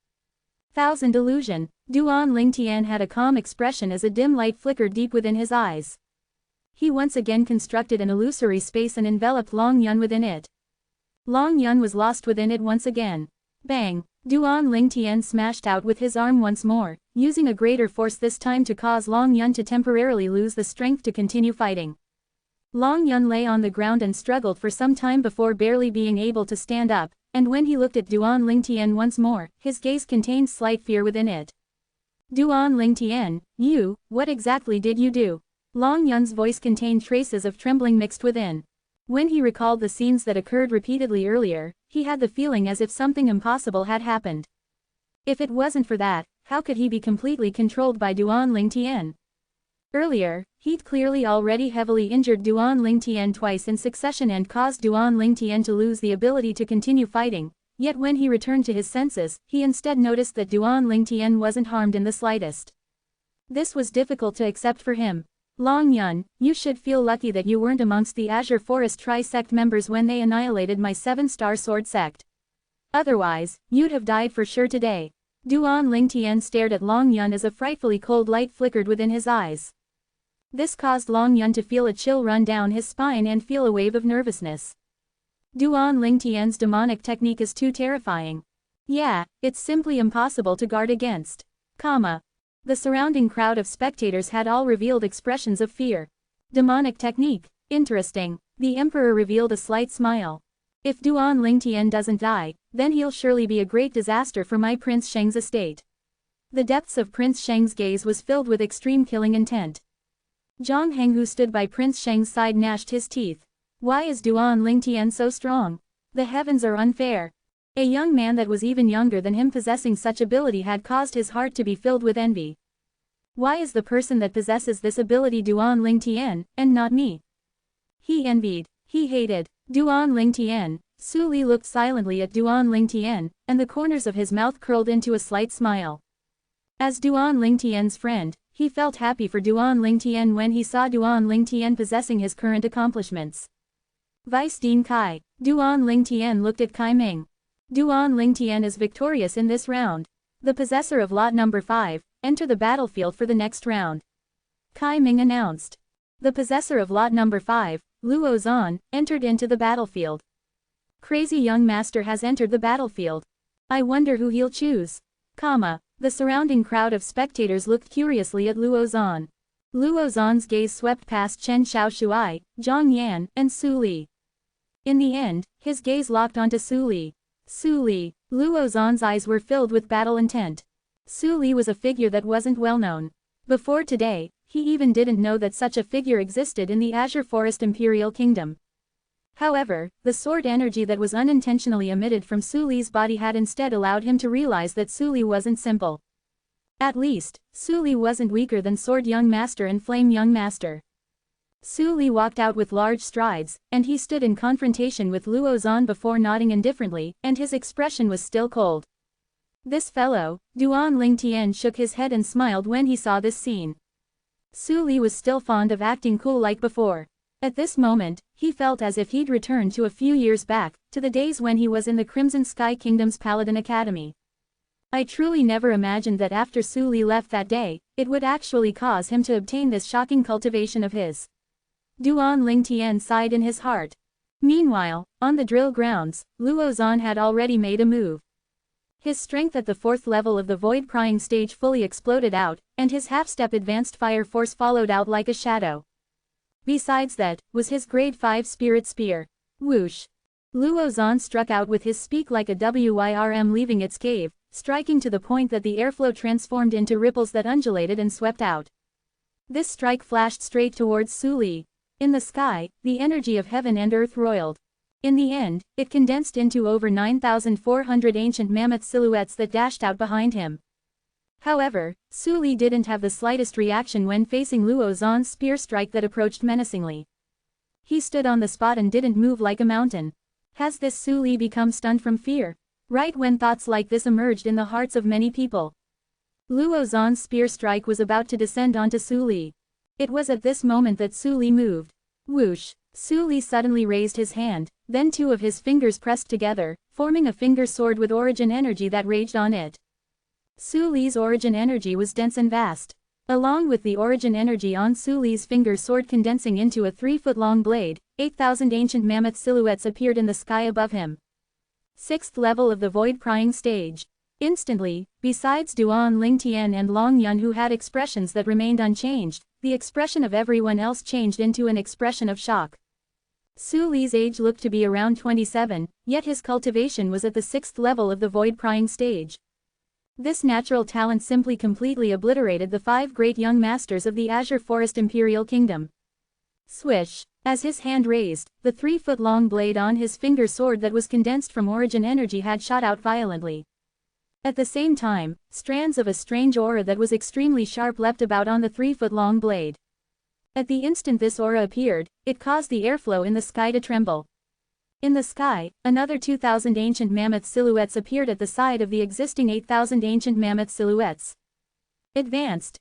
Thousand illusion. Duan Ling Tian had a calm expression as a dim light flickered deep within his eyes. He once again constructed an illusory space and enveloped Long Yun within it. Long Yun was lost within it once again. Bang! Duan Ling Tian smashed out with his arm once more, using a greater force this time to cause Long Yun to temporarily lose the strength to continue fighting. Long Yun lay on the ground and struggled for some time before barely being able to stand up, and when he looked at Duan Ling Tian once more, his gaze contained slight fear within it. "Duan Ling Tian, what exactly did you do?" Long Yun's voice contained traces of trembling mixed within. When he recalled the scenes that occurred repeatedly earlier, he had the feeling as if something impossible had happened. If it wasn't for that, how could he be completely controlled by Duan Ling Tian? Earlier, he'd clearly already heavily injured Duan Ling Tian twice in succession and caused Duan Ling Tian to lose the ability to continue fighting, yet when he returned to his senses, he instead noticed that Duan Ling Tian wasn't harmed in the slightest. This was difficult to accept for him. "Long Yun, you should feel lucky that you weren't amongst the Azure Forest Tri-Sect members when they annihilated my 7-star sword sect. Otherwise, you'd have died for sure today." Duan Ling Tian stared at Long Yun as a frightfully cold light flickered within his eyes. This caused Long Yun to feel a chill run down his spine and feel a wave of nervousness. Duan Lingtian's demonic technique is too terrifying. Yeah, it's simply impossible to guard against. The surrounding crowd of spectators had all revealed expressions of fear. Demonic technique. Interesting. The emperor revealed a slight smile. If Duan Lingtian doesn't die, then he'll surely be a great disaster for my Prince Sheng's estate. The depths of Prince Sheng's gaze was filled with extreme killing intent. Zhang Heng, who stood by Prince Sheng's side, gnashed his teeth. Why is Duan Lingtian so strong? The heavens are unfair. A young man that was even younger than him possessing such ability had caused his heart to be filled with envy. Why is the person that possesses this ability Duan Lingtian, and not me? He envied. He hated. Duan Lingtian. Su Li looked silently at Duan Lingtian, and the corners of his mouth curled into a slight smile. As Duan Lingtian's friend, he felt happy for Duan Lingtian when he saw Duan Lingtian possessing his current accomplishments. Vice Dean Kai. Duan Lingtian looked at Kai Ming. Duan Lingtian is victorious in this round. The possessor of lot number 5, enter the battlefield for the next round. Kai Ming announced. The possessor of lot number 5, Luo Zan, entered into the battlefield. Crazy young master has entered the battlefield. I wonder who he'll choose. The surrounding crowd of spectators looked curiously at Luo Zan. Luo Zan's gaze swept past Chen Xiaoshuai, Zhang Yan, and Su Li. In the end, his gaze locked onto Su Li. Su Li. Luo Zan's eyes were filled with battle intent. Su Li was a figure that wasn't well known. Before today, he even didn't know that such a figure existed in the Azure Forest Imperial Kingdom. However, the sword energy that was unintentionally emitted from Su Li's body had instead allowed him to realize that Su Li wasn't simple. At least, Su Li wasn't weaker than Sword Young Master and Flame Young Master. Su Li walked out with large strides, and he stood in confrontation with Luo Zan before nodding indifferently, and his expression was still cold. This fellow, Duan Lingtian, shook his head and smiled when he saw this scene. Su Li was still fond of acting cool like before. At this moment, he felt as if he'd returned to a few years back, to the days when he was in the Crimson Sky Kingdom's Paladin Academy. I truly never imagined that after Su Li left that day, it would actually cause him to obtain this shocking cultivation of his. Duan Lingtian sighed in his heart. Meanwhile, on the drill grounds, Luo Zan had already made a move. His strength at the 4th level of the void prying stage fully exploded out, and his half-step advanced fire force followed out like a shadow. Besides that, was his grade 5 spirit spear. Whoosh! Luo Zan struck out with his speak like a wyrm leaving its cave, striking to the point that the airflow transformed into ripples that undulated and swept out. This strike flashed straight towards Su Li. In the sky, the energy of heaven and earth roiled. In the end, it condensed into over 9,400 ancient mammoth silhouettes that dashed out behind him. However, Su Li didn't have the slightest reaction when facing Luo Zan's spear strike that approached menacingly. He stood on the spot and didn't move like a mountain. Has this Su Li become stunned from fear? Right when thoughts like this emerged in the hearts of many people. Luo Zan's spear strike was about to descend onto Su Li. It was at this moment that Su Li moved. Whoosh! Su Li suddenly raised his hand, then 2 of his fingers pressed together, forming a finger sword with origin energy that raged on it. Su Li's origin energy was dense and vast. Along with the origin energy on Su Li's finger sword condensing into a 3-foot-long blade, 8,000 ancient mammoth silhouettes appeared in the sky above him. 6th level of the void prying stage. Instantly, besides Duan Lingtian and Long Yun who had expressions that remained unchanged, the expression of everyone else changed into an expression of shock. Su Li's age looked to be around 27, yet his cultivation was at the 6th level of the void prying stage. This natural talent simply completely obliterated the 5 great young masters of the Azure Forest Imperial Kingdom. Swish! As his hand raised, the 3-foot-long blade on his finger sword that was condensed from origin energy had shot out violently. At the same time, strands of a strange aura that was extremely sharp leapt about on the 3-foot-long blade. At the instant this aura appeared, it caused the airflow in the sky to tremble. In the sky, another 2,000 ancient mammoth silhouettes appeared at the side of the existing 8,000 ancient mammoth silhouettes. Advanced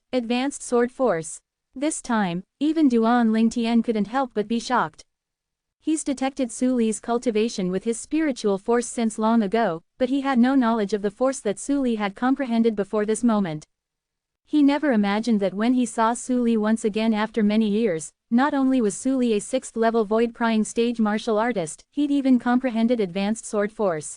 sword force. This time, even Duan Lingtian couldn't help but be shocked. He's detected Su Li's cultivation with his spiritual force since long ago, but he had no knowledge of the force that Su Li had comprehended before this moment. He never imagined that when he saw Su Li once again after many years, not only was Su Li a 6th level void-prying stage martial artist, he'd even comprehended advanced sword force.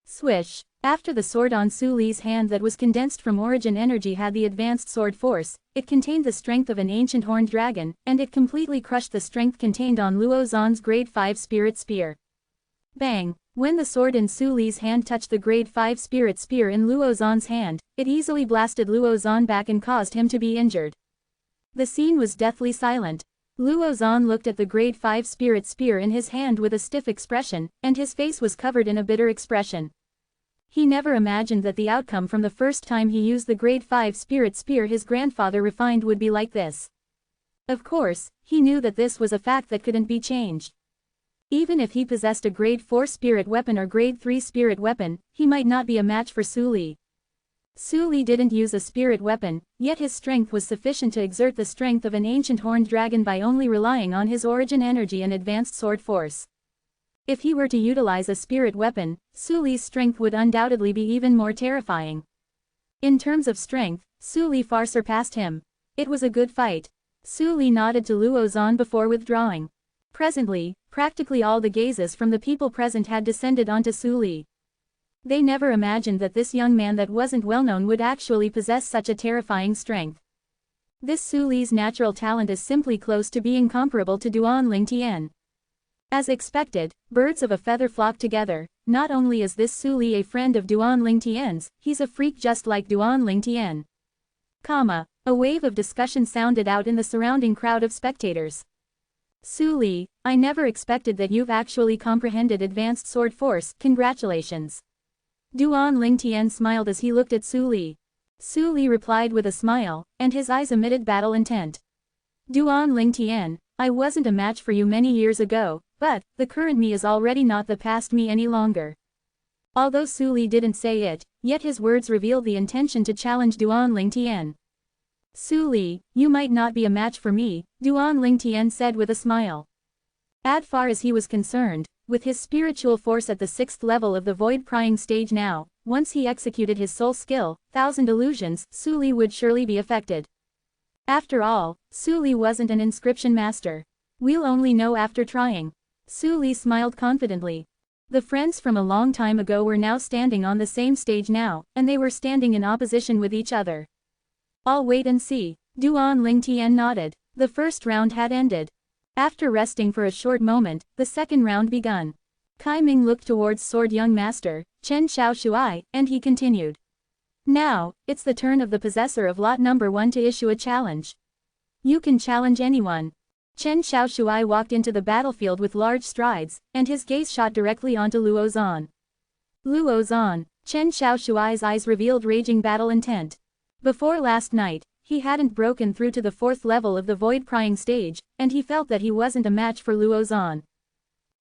Swish! After the sword on Su Li's hand that was condensed from origin energy had the advanced sword force, it contained the strength of an ancient horned dragon, and it completely crushed the strength contained on Luo Zan's grade 5 spirit spear. Bang! When the sword in Su Li's hand touched the grade 5 spirit spear in Luo Zan's hand, it easily blasted Luo Zan back and caused him to be injured. The scene was deathly silent. Luo Zan looked at the grade 5 spirit spear in his hand with a stiff expression, and his face was covered in a bitter expression. He never imagined that the outcome from the first time he used the grade 5 spirit spear his grandfather refined would be like this. Of course, he knew that this was a fact that couldn't be changed. Even if he possessed a grade 4 spirit weapon or grade 3 spirit weapon, he might not be a match for Su Li. Su Li didn't use a spirit weapon, yet his strength was sufficient to exert the strength of an ancient horned dragon by only relying on his origin energy and advanced sword force. If he were to utilize a spirit weapon, Su Li's strength would undoubtedly be even more terrifying. In terms of strength, Su Li far surpassed him. It was a good fight. Su Li nodded to Luo Zan before withdrawing. Presently, practically all the gazes from the people present had descended onto Su Li. They never imagined that this young man that wasn't well known would actually possess such a terrifying strength. This Su Li's natural talent is simply close to being comparable to Duan Ling Tian. As expected, birds of a feather flock together. Not only is this Su Li a friend of Duan Ling Tian's, he's a freak just like Duan Ling Tian. A wave of discussion sounded out in the surrounding crowd of spectators. Su Li, I never expected that you've actually comprehended advanced sword force, congratulations. Duan Ling Tian smiled as he looked at Su Li. Su Li replied with a smile, and his eyes emitted battle intent. Duan Ling Tian, I wasn't a match for you many years ago, but the current me is already not the past me any longer. Although Su Li didn't say it, yet his words revealed the intention to challenge Duan Ling Tian. Su Li, you might not be a match for me, Duan Ling Tian said with a smile. As far as he was concerned, with his spiritual force at the 6th level of the void-prying stage now, once he executed his soul skill, 1000 illusions, Su Li would surely be affected. After all, Su Li wasn't an inscription master. We'll only know after trying. Su Li smiled confidently. The friends from a long time ago were now standing on the same stage now, and they were standing in opposition with each other. I'll wait and see. Duan Ling Tian nodded. The first round had ended. After resting for a short moment, the second round begun. Kai Ming looked towards Sword Young Master, Chen Xiaoshuai, and he continued. Now, it's the turn of the possessor of lot number 1 to issue a challenge. You can challenge anyone. Chen Xiaoshuai walked into the battlefield with large strides, and his gaze shot directly onto Luo Zan. Luo Zan, Chen Xiaoshuai's eyes revealed raging battle intent. Before last night, he hadn't broken through to the 4th level of the void-prying stage, and he felt that he wasn't a match for Luo Zan.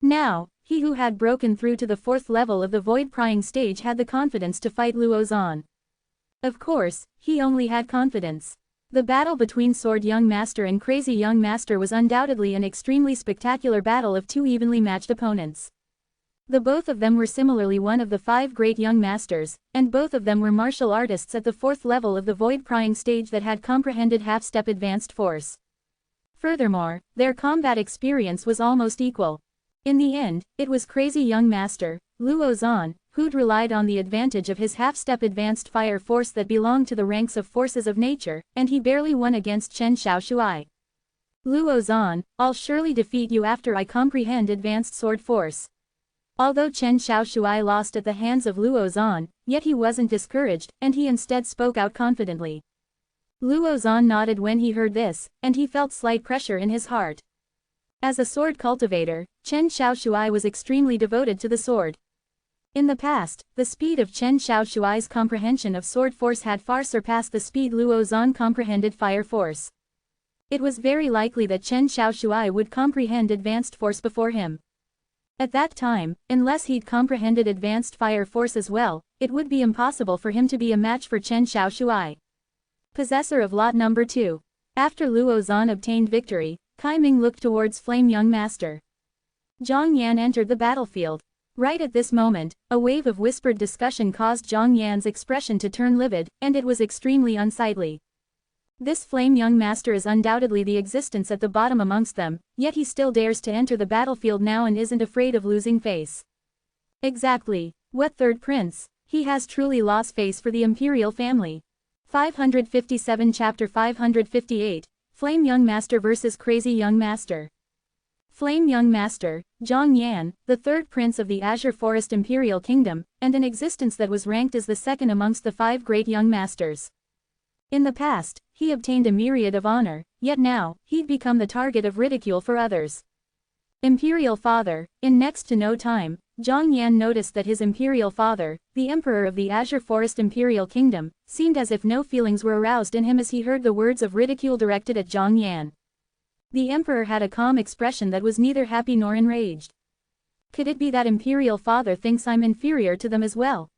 Now, he who had broken through to the 4th level of the void-prying stage had the confidence to fight Luo Zan. Of course, he only had confidence. The battle between Sword Young Master and Crazy Young Master was undoubtedly an extremely spectacular battle of two evenly matched opponents. The both of them were similarly one of the 5 great young masters, and both of them were martial artists at the 4th level of the void-prying stage that had comprehended half-step advanced force. Furthermore, their combat experience was almost equal. In the end, it was Crazy Young Master, Luo Zan, who'd relied on the advantage of his half-step advanced fire force that belonged to the ranks of forces of nature, and he barely won against Chen Xiaoshuai. Luo Zan, I'll surely defeat you after I comprehend advanced sword force. Although Chen Xiaoshuai lost at the hands of Luo Zan, yet he wasn't discouraged, and he instead spoke out confidently. Luo Zan nodded when he heard this, and he felt slight pressure in his heart. As a sword cultivator, Chen Xiaoshuai was extremely devoted to the sword. In the past, the speed of Chen Xiaoshuai's comprehension of sword force had far surpassed the speed Luo Zan comprehended fire force. It was very likely that Chen Xiaoshuai would comprehend advanced force before him. At that time, unless he'd comprehended advanced fire force as well, it would be impossible for him to be a match for Chen Xiaoshuai. Possessor of lot number 2. After Luo Zan obtained victory, Kai Ming looked towards Flame Young Master. Zhang Yan entered the battlefield. Right at this moment, a wave of whispered discussion caused Zhang Yan's expression to turn livid, and it was extremely unsightly. This flame young master is undoubtedly the existence at the bottom amongst them, yet he still dares to enter the battlefield now and isn't afraid of losing face. Exactly. What third prince? He has truly lost face for the imperial family. 557 Chapter 558, Flame Young Master vs Crazy Young Master. Flame Young Master, Zhang Yan, the third prince of the Azure Forest Imperial Kingdom, and an existence that was ranked as the second amongst the 5 great young masters. In the past, he obtained a myriad of honor, yet now, he'd become the target of ridicule for others. Imperial Father, in next to no time, Zhang Yan noticed that his imperial father, the emperor of the Azure Forest Imperial Kingdom, seemed as if no feelings were aroused in him as he heard the words of ridicule directed at Zhang Yan. The emperor had a calm expression that was neither happy nor enraged. Could it be that imperial father thinks I'm inferior to them as well?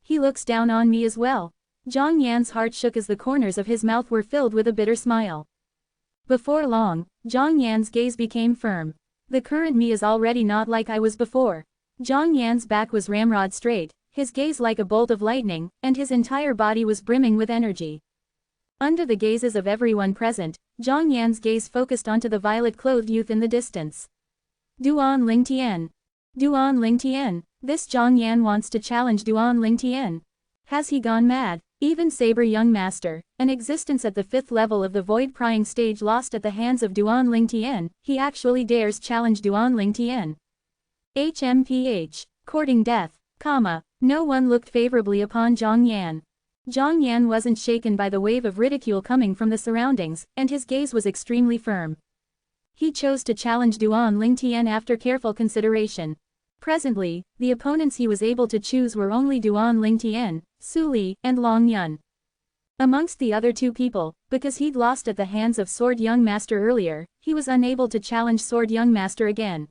He looks down on me as well. Zhang Yan's heart shook as the corners of his mouth were filled with a bitter smile. Before long, Zhang Yan's gaze became firm. The current me is already not like I was before. Zhang Yan's back was ramrod straight, his gaze like a bolt of lightning, and his entire body was brimming with energy. Under the gazes of everyone present, Zhang Yan's gaze focused onto the violet-clothed youth in the distance. Duan Lingtian. Duan Lingtian. This Zhang Yan wants to challenge Duan Lingtian. Has he gone mad? Even Saber Young Master, an existence at the 5th level of the void-prying stage lost at the hands of Duan Lingtian, he actually dares challenge Duan Lingtian. HMPH. Courting death, no one looked favorably upon Zhang Yan. Zhang Yan wasn't shaken by the wave of ridicule coming from the surroundings, and his gaze was extremely firm. He chose to challenge Duan Lingtian after careful consideration. Presently, the opponents he was able to choose were only Duan Lingtian, Su Li, and Long Yun. Amongst the other 2 people, because he'd lost at the hands of Sword Young Master earlier, he was unable to challenge Sword Young Master again.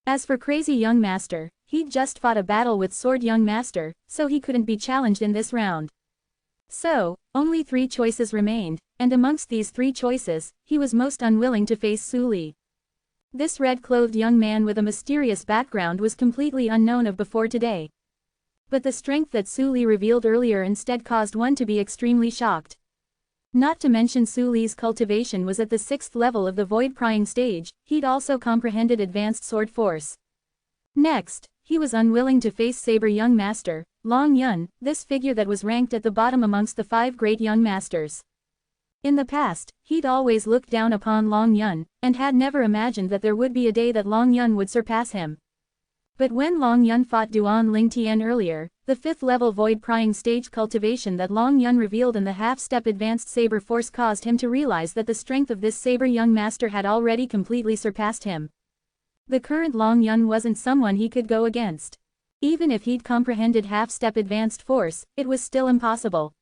As for Crazy Young Master, he'd just fought a battle with Sword Young Master, so he couldn't be challenged in this round. So, only 3 choices remained, and amongst these 3 choices, he was most unwilling to face Su Li. This red-clothed young man with a mysterious background was completely unknown of before today. But the strength that Su Li revealed earlier instead caused one to be extremely shocked. Not to mention Su Li's cultivation was at the 6th level of the void-prying stage, he'd also comprehended advanced sword force. Next, he was unwilling to face Saber Young Master, Long Yun, this figure that was ranked at the bottom amongst the 5 great young masters. In the past, he'd always looked down upon Long Yun, and had never imagined that there would be a day that Long Yun would surpass him. But when Long Yun fought Duan Lingtian earlier, the 5th level void-prying stage cultivation that Long Yun revealed in the half-step advanced saber force caused him to realize that the strength of this Saber Young Master had already completely surpassed him. The current Long Yun wasn't someone he could go against. Even if he'd comprehended half-step advanced force, it was still impossible.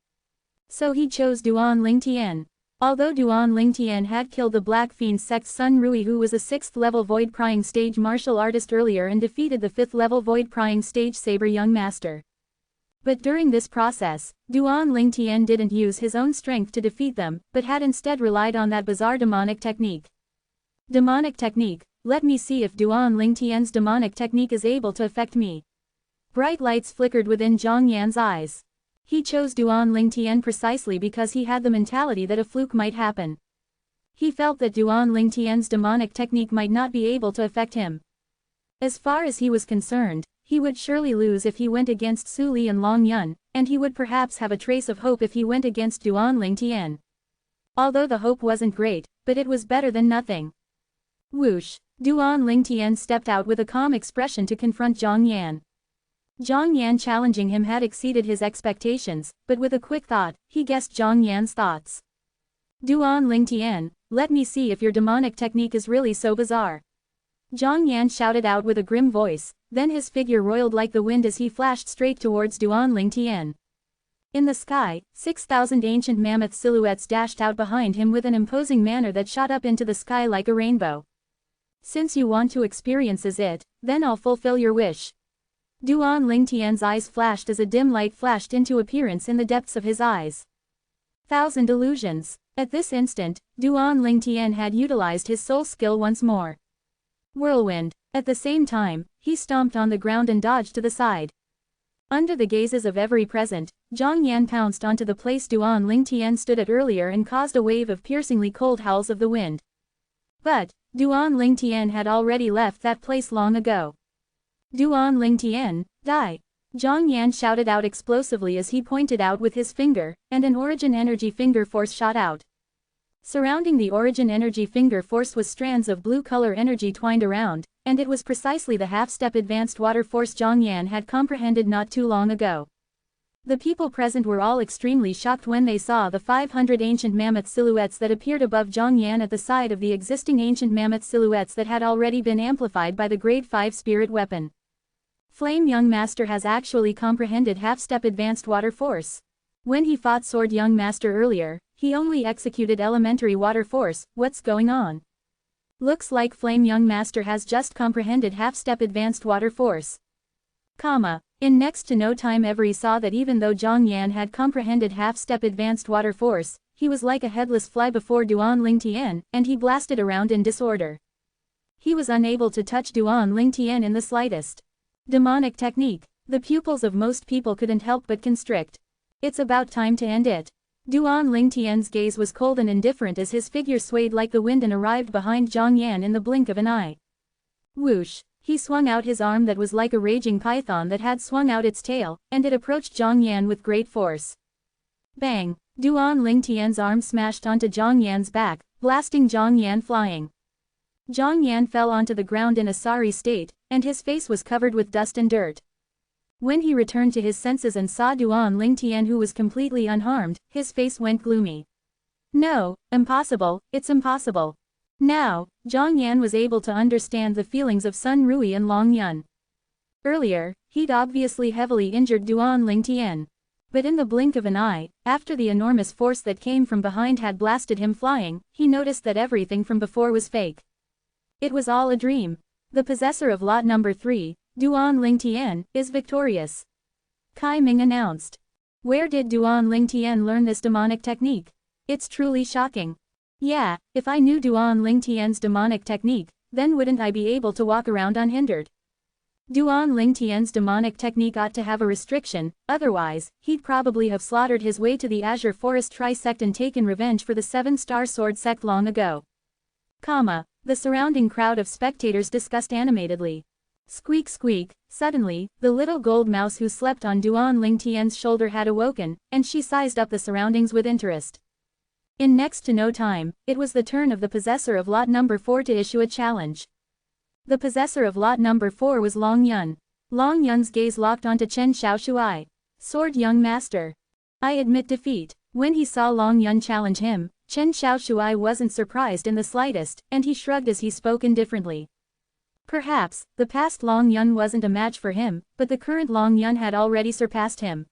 So he chose Duan Lingtian. Although Duan Lingtian had killed the Black Fiend Sect's Sun Rui, who was a 6th level void-prying stage martial artist earlier, and defeated the 5th level void-prying stage Saber Young Master. But during this process, Duan Lingtian didn't use his own strength to defeat them, but had instead relied on that bizarre demonic technique. Demonic technique. Let me see if Duan Lingtian's demonic technique is able to affect me. Bright lights flickered within Zhang Yan's eyes. He chose Duan Lingtian precisely because he had the mentality that a fluke might happen. He felt that Duan Lingtian's demonic technique might not be able to affect him. As far as he was concerned, he would surely lose if he went against Su Li and Long Yun, and he would perhaps have a trace of hope if he went against Duan Lingtian. Although the hope wasn't great, but it was better than nothing. Whoosh! Duan Lingtian stepped out with a calm expression to confront Zhang Yan. Zhang Yan challenging him had exceeded his expectations, but with a quick thought, he guessed Zhang Yan's thoughts. Duan Lingtian, let me see if your demonic technique is really so bizarre. Zhang Yan shouted out with a grim voice, then his figure roiled like the wind as he flashed straight towards Duan Lingtian. In the sky, 6,000 ancient mammoth silhouettes dashed out behind him with an imposing manner that shot up into the sky like a rainbow. Since you want to experience it, then I'll fulfill your wish. Duan Lingtian's eyes flashed as a dim light flashed into appearance in the depths of his eyes. 1,000 illusions. At this instant, Duan Lingtian had utilized his soul skill once more. Whirlwind. At the same time, he stomped on the ground and dodged to the side. Under the gazes of every present, Zhang Yan pounced onto the place Duan Lingtian stood at earlier and caused a wave of piercingly cold howls of the wind. But, Duan Lingtian had already left that place long ago. Duan Lingtian, die! Zhang Yan shouted out explosively as he pointed out with his finger, and an origin energy finger force shot out. Surrounding the origin energy finger force was strands of blue color energy twined around, and it was precisely the half-step advanced water force Zhang Yan had comprehended not too long ago. The people present were all extremely shocked when they saw the 500 ancient mammoth silhouettes that appeared above Zhang Yan at the side of the existing ancient mammoth silhouettes that had already been amplified by the grade 5 spirit weapon. Flame Young Master has actually comprehended half-step advanced water force. When he fought Sword Young Master earlier, he only executed elementary water force. What's going on? Looks like Flame Young Master has just comprehended half-step advanced water force. In next to no time every saw that even though Zhang Yan had comprehended half-step advanced water force, he was like a headless fly before Duan Lingtian, and he blasted around in disorder. He was unable to touch Duan Lingtian in the slightest. Demonic technique. The pupils of most people couldn't help but constrict. It's about time to end it. Duan Lingtian's gaze was cold and indifferent as his figure swayed like the wind and arrived behind Zhang Yan in the blink of an eye. Whoosh! He swung out his arm that was like a raging python that had swung out its tail, and it approached Zhang Yan with great force. Bang! Duan Lingtian's arm smashed onto Zhang Yan's back, blasting Zhang Yan flying. Zhang Yan fell onto the ground in a sorry state, and his face was covered with dust and dirt. When he returned to his senses and saw Duan Lingtian who was completely unharmed, his face went gloomy. No, impossible, it's impossible. Now, Zhang Yan was able to understand the feelings of Sun Rui and Long Yun. Earlier, he'd obviously heavily injured Duan Lingtian. But in the blink of an eye, after the enormous force that came from behind had blasted him flying, he noticed that everything from before was fake. It was all a dream. The possessor of lot number 3, Duan Lingtian, is victorious. Kai Ming announced. Where did Duan Lingtian learn this demonic technique? It's truly shocking. Yeah, if I knew Duan Lingtian's demonic technique, then wouldn't I be able to walk around unhindered? Duan Lingtian's demonic technique ought to have a restriction, otherwise, he'd probably have slaughtered his way to the Azure Forest Tri-Sect and taken revenge for the 7-star sword sect long ago. The surrounding crowd of spectators discussed animatedly. Squeak squeak, suddenly, the little gold mouse who slept on Duan Lingtian's shoulder had awoken, and she sized up the surroundings with interest. In next to no time, it was the turn of the possessor of lot number 4 to issue a challenge. The possessor of lot number 4 was Long Yun. Long Yun's gaze locked onto Chen Xiaoshuai. Sword Young Master. I admit defeat. When he saw Long Yun challenge him, Chen Xiaoshuai wasn't surprised in the slightest, and he shrugged as he spoke indifferently. Perhaps, the past Long Yun wasn't a match for him, but the current Long Yun had already surpassed him.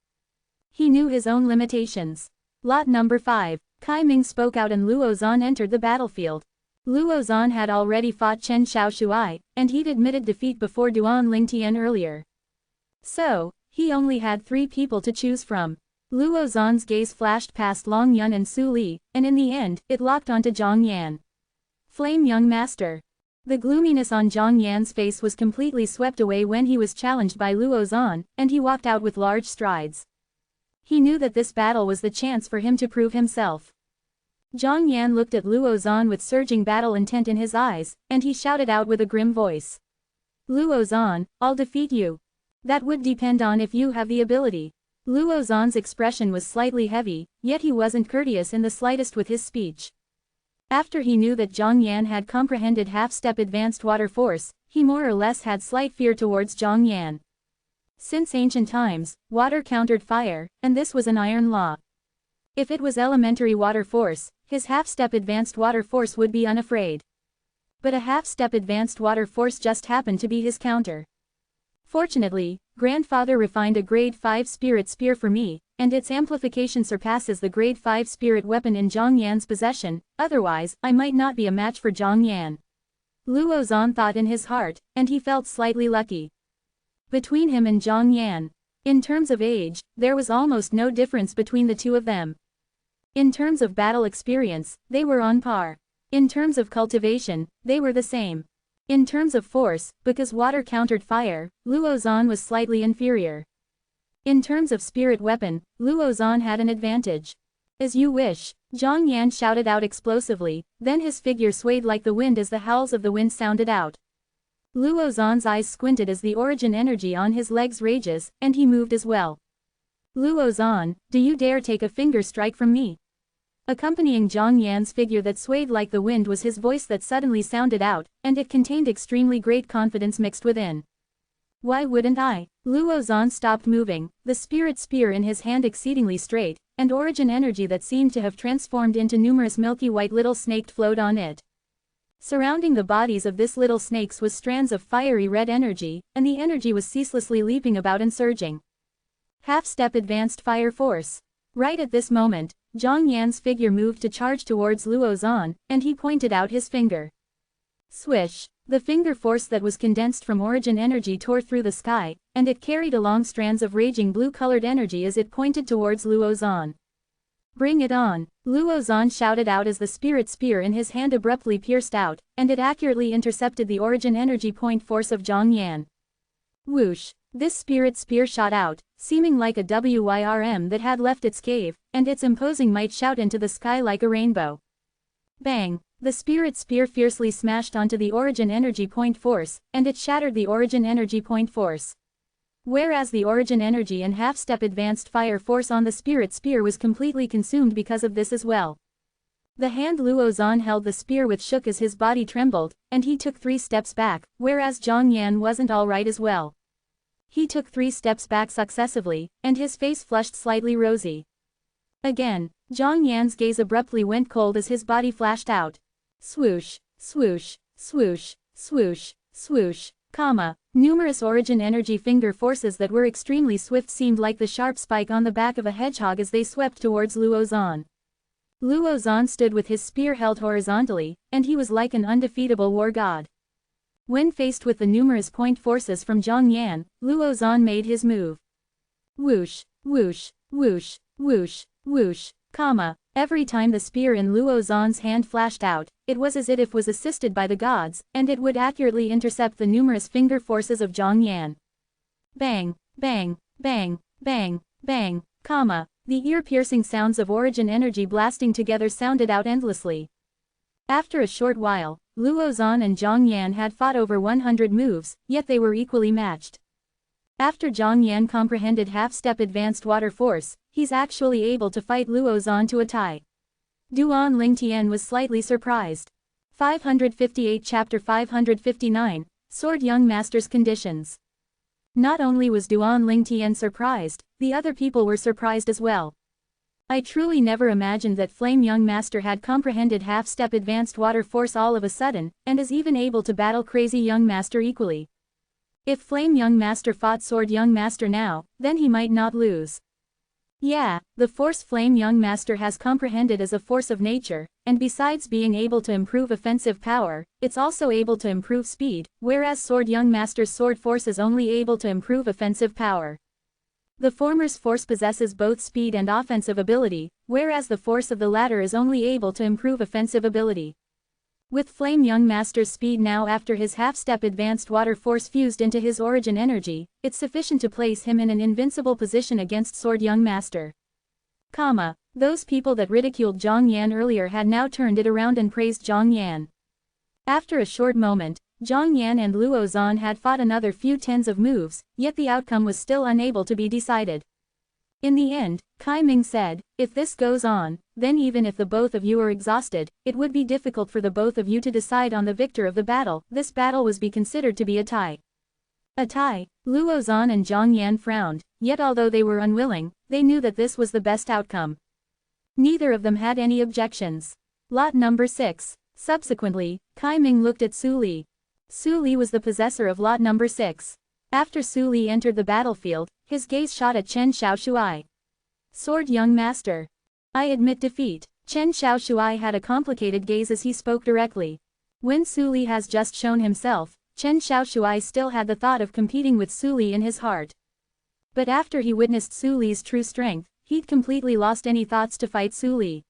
He knew his own limitations. Lot number 5. Kai Ming spoke out and Luo Zan entered the battlefield. Luo Zan had already fought Chen Xiaoshuai, and he'd admitted defeat before Duan Lingtian earlier. So, he only had 3 people to choose from. Luo Zan's gaze flashed past Long Yun and Su Li, and in the end, it locked onto Zhang Yan. Flame Young Master. The gloominess on Zhang Yan's face was completely swept away when he was challenged by Luo Zan, and he walked out with large strides. He knew that this battle was the chance for him to prove himself. Zhang Yan looked at Luo Zan with surging battle intent in his eyes, and he shouted out with a grim voice. Luo Zan, I'll defeat you. That would depend on if you have the ability. Luo Zan's expression was slightly heavy, yet he wasn't courteous in the slightest with his speech. After he knew that Zhang Yan had comprehended half-step advanced water force, he more or less had slight fear towards Zhang Yan. Since ancient times, water countered fire, and this was an iron law. If it was elementary water force, his half-step advanced water force would be unafraid. But a half-step advanced water force just happened to be his counter. Fortunately, Grandfather refined a grade 5 spirit spear for me, and its amplification surpasses the grade 5 spirit weapon in Zhang Yan's possession, otherwise, I might not be a match for Zhang Yan. Luo Zan thought in his heart, and he felt slightly lucky. Between him and Zhang Yan, in terms of age, there was almost no difference between the two of them. In terms of battle experience, they were on par. In terms of cultivation, they were the same. In terms of force, because water countered fire, Luo Zan was slightly inferior. In terms of spirit weapon, Luo Zan had an advantage. As you wish, Zhang Yan shouted out explosively, then his figure swayed like the wind as the howls of the wind sounded out. Luo Zan's eyes squinted as the origin energy on his legs rages, and he moved as well. Luo Zan, do you dare take a finger strike from me? Accompanying Zhang Yan's figure that swayed like the wind was his voice that suddenly sounded out, and it contained extremely great confidence mixed within. Why wouldn't I? Luo Zan stopped moving, the spirit spear in his hand exceedingly straight, and origin energy that seemed to have transformed into numerous milky white little snakes flowed on it. Surrounding the bodies of this little snakes was strands of fiery red energy, and the energy was ceaselessly leaping about and surging. Half-step advanced fire force. Right at this moment, Zhang Yan's figure moved to charge towards Luo Zan, and he pointed out his finger. Swish! The finger force that was condensed from origin energy tore through the sky, and it carried along strands of raging blue-colored energy as it pointed towards Luo Zan. Bring it on! Luo Zan shouted out as the spirit spear in his hand abruptly pierced out, and it accurately intercepted the origin energy point force of Zhang Yan. Whoosh! This spirit spear shot out, seeming like a wyrm that had left its cave, and its imposing might shot into the sky like a rainbow. Bang! The spirit spear fiercely smashed onto the origin energy point force, and it shattered the origin energy point force. Whereas the origin energy and half-step advanced fire force on the spirit spear was completely consumed because of this as well. The hand Luo Zan held the spear with shook as his body trembled, and he took 3 steps back, whereas Zhang Yan wasn't alright as well. He took 3 steps back successively, and his face flushed slightly rosy. Again, Zhang Yan's gaze abruptly went cold as his body flashed out. Swoosh, swoosh, swoosh, swoosh, swoosh, numerous origin energy finger forces that were extremely swift seemed like the sharp spike on the back of a hedgehog as they swept towards Luo Zan. Luo Zan stood with his spear held horizontally, and he was like an undefeatable war god. When faced with the numerous point forces from Zhang Yan, Luo Zan made his move. Whoosh, whoosh, whoosh, whoosh, whoosh, every time the spear in Luo Zan's hand flashed out, it was as if it was assisted by the gods, and it would accurately intercept the numerous finger forces of Zhang Yan. Bang, bang, bang, bang, bang, the ear-piercing sounds of origin energy blasting together sounded out endlessly. After a short while, Luo Zan and Zhang Yan had fought over 100 moves, yet they were equally matched. After Zhang Yan comprehended half-step advanced water force, he's actually able to fight Luo Zan to a tie. Duan Lingtian was slightly surprised. 558 Chapter 559, Sword Young Master's Conditions. Not only was Duan Lingtian surprised, the other people were surprised as well. I truly never imagined that Flame Young Master had comprehended half-step advanced water force all of a sudden, and is even able to battle Crazy Young Master equally. If Flame Young Master fought Sword Young Master now, then he might not lose. Yeah, the force Flame Young Master has comprehended as a force of nature, and besides being able to improve offensive power, it's also able to improve speed, whereas Sword Young Master's sword force is only able to improve offensive power. The former's force possesses both speed and offensive ability, whereas the force of the latter is only able to improve offensive ability. With Flame Young Master's speed now after his half-step advanced water force fused into his origin energy, it's sufficient to place him in an invincible position against Sword Young Master. Those people that ridiculed Zhang Yan earlier had now turned it around and praised Zhang Yan. After a short moment, Zhang Yan and Luo Zan had fought another few tens of moves, yet the outcome was still unable to be decided. In the end, Kai Ming said, if this goes on, then even if the both of you are exhausted, it would be difficult for the both of you to decide on the victor of the battle. This battle was be considered to be a tie. A tie? Luo Zan and Zhang Yan frowned, yet although they were unwilling, they knew that this was the best outcome. Neither of them had any objections. Lot number 6. Subsequently, Kai Ming looked at Su Li. Su Li was the possessor of lot number 6. After Su Li entered the battlefield, his gaze shot at Chen Xiaoshuai. Sword Young Master. I admit defeat. Chen Xiaoshuai had a complicated gaze as he spoke directly. When Su Li has just shown himself, Chen Xiaoshuai still had the thought of competing with Su Li in his heart. But after he witnessed Su Li's true strength, he'd completely lost any thoughts to fight Su Li.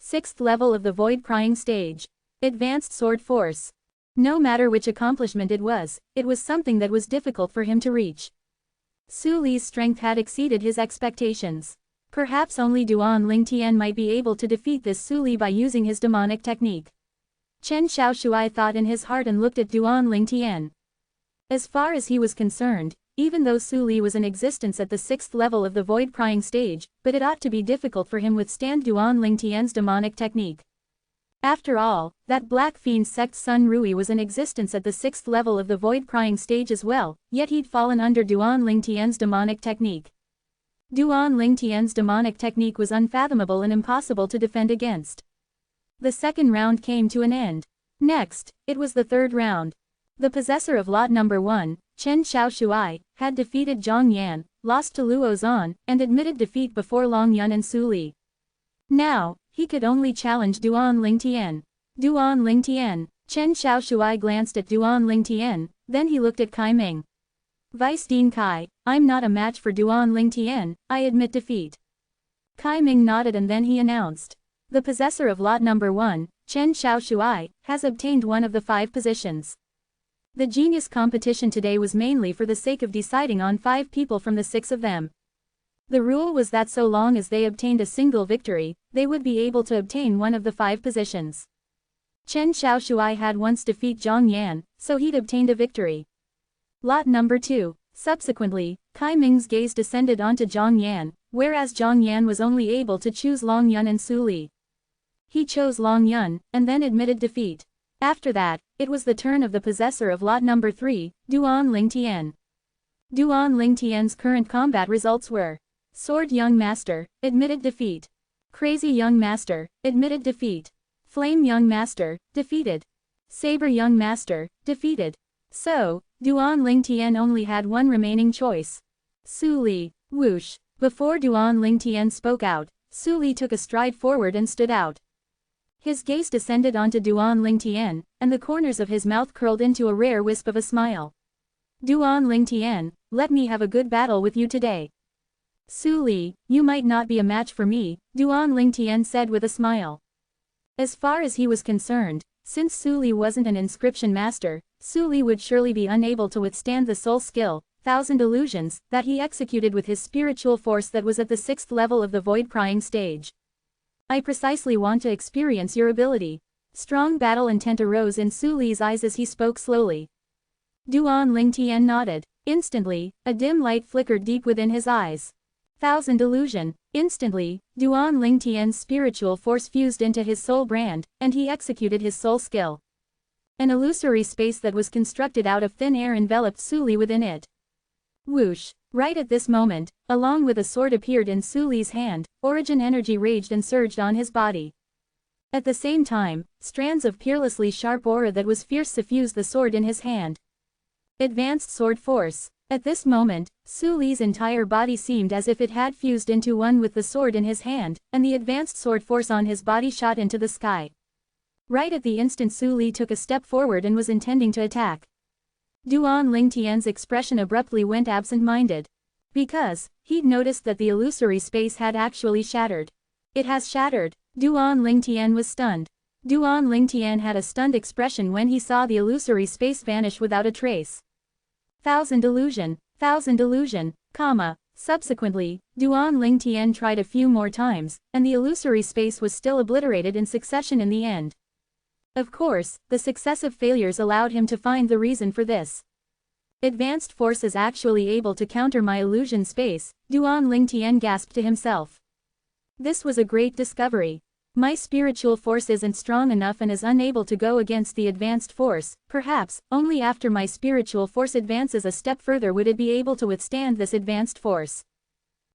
6th level of the Void Prying Stage. Advanced Sword Force. No matter which accomplishment it was something that was difficult for him to reach. Su Li's strength had exceeded his expectations. Perhaps only Duan Lingtian might be able to defeat this Su Li by using his demonic technique. Chen Xiaoshui thought in his heart and looked at Duan Lingtian. As far as he was concerned, even though Su Li was in existence at the 6th level of the void prying stage, but it ought to be difficult for him withstand Duan Lingtian's demonic technique. After all, that Black Fiend sect Sun Rui was in existence at the 6th level of the void prying stage as well, yet he'd fallen under Duan Lingtian's demonic technique. Duan Lingtian's demonic technique was unfathomable and impossible to defend against. The second round came to an end. Next, it was the third round. The possessor of lot number 1, Chen Xiaoshui, had defeated Zhang Yan, lost to Luo Zan, and admitted defeat before Long Yun and Su Li. Now, he could only challenge Duan Lingtian. Duan Lingtian. Chen Xiaoshui glanced at Duan Lingtian, then he looked at Kai Ming. Vice Dean Kai, I'm not a match for Duan Lingtian, I admit defeat. Kai Ming nodded and then he announced. The possessor of lot number 1, Chen Xiaoshui, has obtained one of the 5 positions. The genius competition today was mainly for the sake of deciding on 5 people from the 6 of them. The rule was that so long as they obtained a single victory, they would be able to obtain one of the 5 positions. Chen Xiaoshui had once defeated Zhang Yan, so he'd obtained a victory. Lot number 2. Subsequently, Kai Ming's gaze descended onto Zhang Yan, whereas Zhang Yan was only able to choose Long Yun and Su Li. He chose Long Yun, and then admitted defeat. After that, it was the turn of the possessor of lot number 3, Duan Lingtian. Duan Lingtian's current combat results were: Sword Young Master, admitted defeat. Crazy Young Master, admitted defeat. Flame Young Master, defeated. Saber Young Master, defeated. So, Duan Lingtian only had one remaining choice. Su Li. Whoosh. Before Duan Lingtian spoke out, Su Li took a stride forward and stood out. His gaze descended onto Duan Lingtian, and the corners of his mouth curled into a rare wisp of a smile. Duan Lingtian, let me have a good battle with you today. Su Li, you might not be a match for me, Duan Lingtian said with a smile. As far as he was concerned, since Su Li wasn't an inscription master, Su Li would surely be unable to withstand the soul skill, 1000 illusions, that he executed with his spiritual force that was at the 6th level of the void prying stage. I precisely want to experience your ability. Strong battle intent arose in Su Li's eyes as he spoke slowly. Duan Lingtian nodded. Instantly, a dim light flickered deep within his eyes. 1000 illusion. Instantly, Duan Lingtian's spiritual force fused into his soul brand, and he executed his soul skill. An illusory space that was constructed out of thin air enveloped Su Li within it. Whoosh. Right at this moment, along with a sword appeared in Su Li's hand, origin energy raged and surged on his body. At the same time, strands of peerlessly sharp aura that was fierce suffused the sword in his hand. Advanced sword force. At this moment, Su Li's entire body seemed as if it had fused into one with the sword in his hand, and the advanced sword force on his body shot into the sky. Right at the instant Su Li took a step forward and was intending to attack. Duan Lingtian's expression abruptly went absent-minded. Because, he'd noticed that the illusory space had actually shattered. It has shattered. Duan Lingtian was stunned. Duan Lingtian had a stunned expression when he saw the illusory space vanish without a trace. 1000 illusion, 1000 illusion, comma. Subsequently, Duan Lingtian tried a few more times, and the illusory space was still obliterated in succession in the end. Of course, the successive failures allowed him to find the reason for this. Advanced force is actually able to counter my illusion space, Duan Lingtian gasped to himself. This was a great discovery. My spiritual force isn't strong enough and is unable to go against the advanced force, perhaps, only after my spiritual force advances a step further would it be able to withstand this advanced force.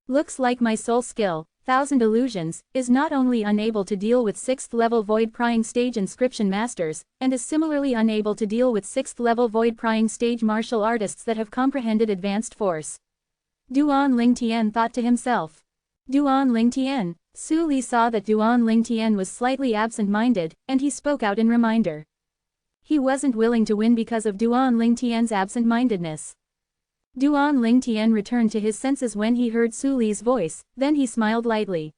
Looks like my soul skill, 1000 illusions, is not only unable to deal with 6th level void prying stage inscription masters, and is similarly unable to deal with 6th level void prying stage martial artists that have comprehended advanced force. Duan Lingtian thought to himself. Duan Lingtian. Su Li saw that Duan Lingtian was slightly absent-minded, and he spoke out in reminder. He wasn't willing to win because of Duan Lingtian's absent-mindedness. Duan Lingtian returned to his senses when he heard Su Li's voice, then he smiled lightly.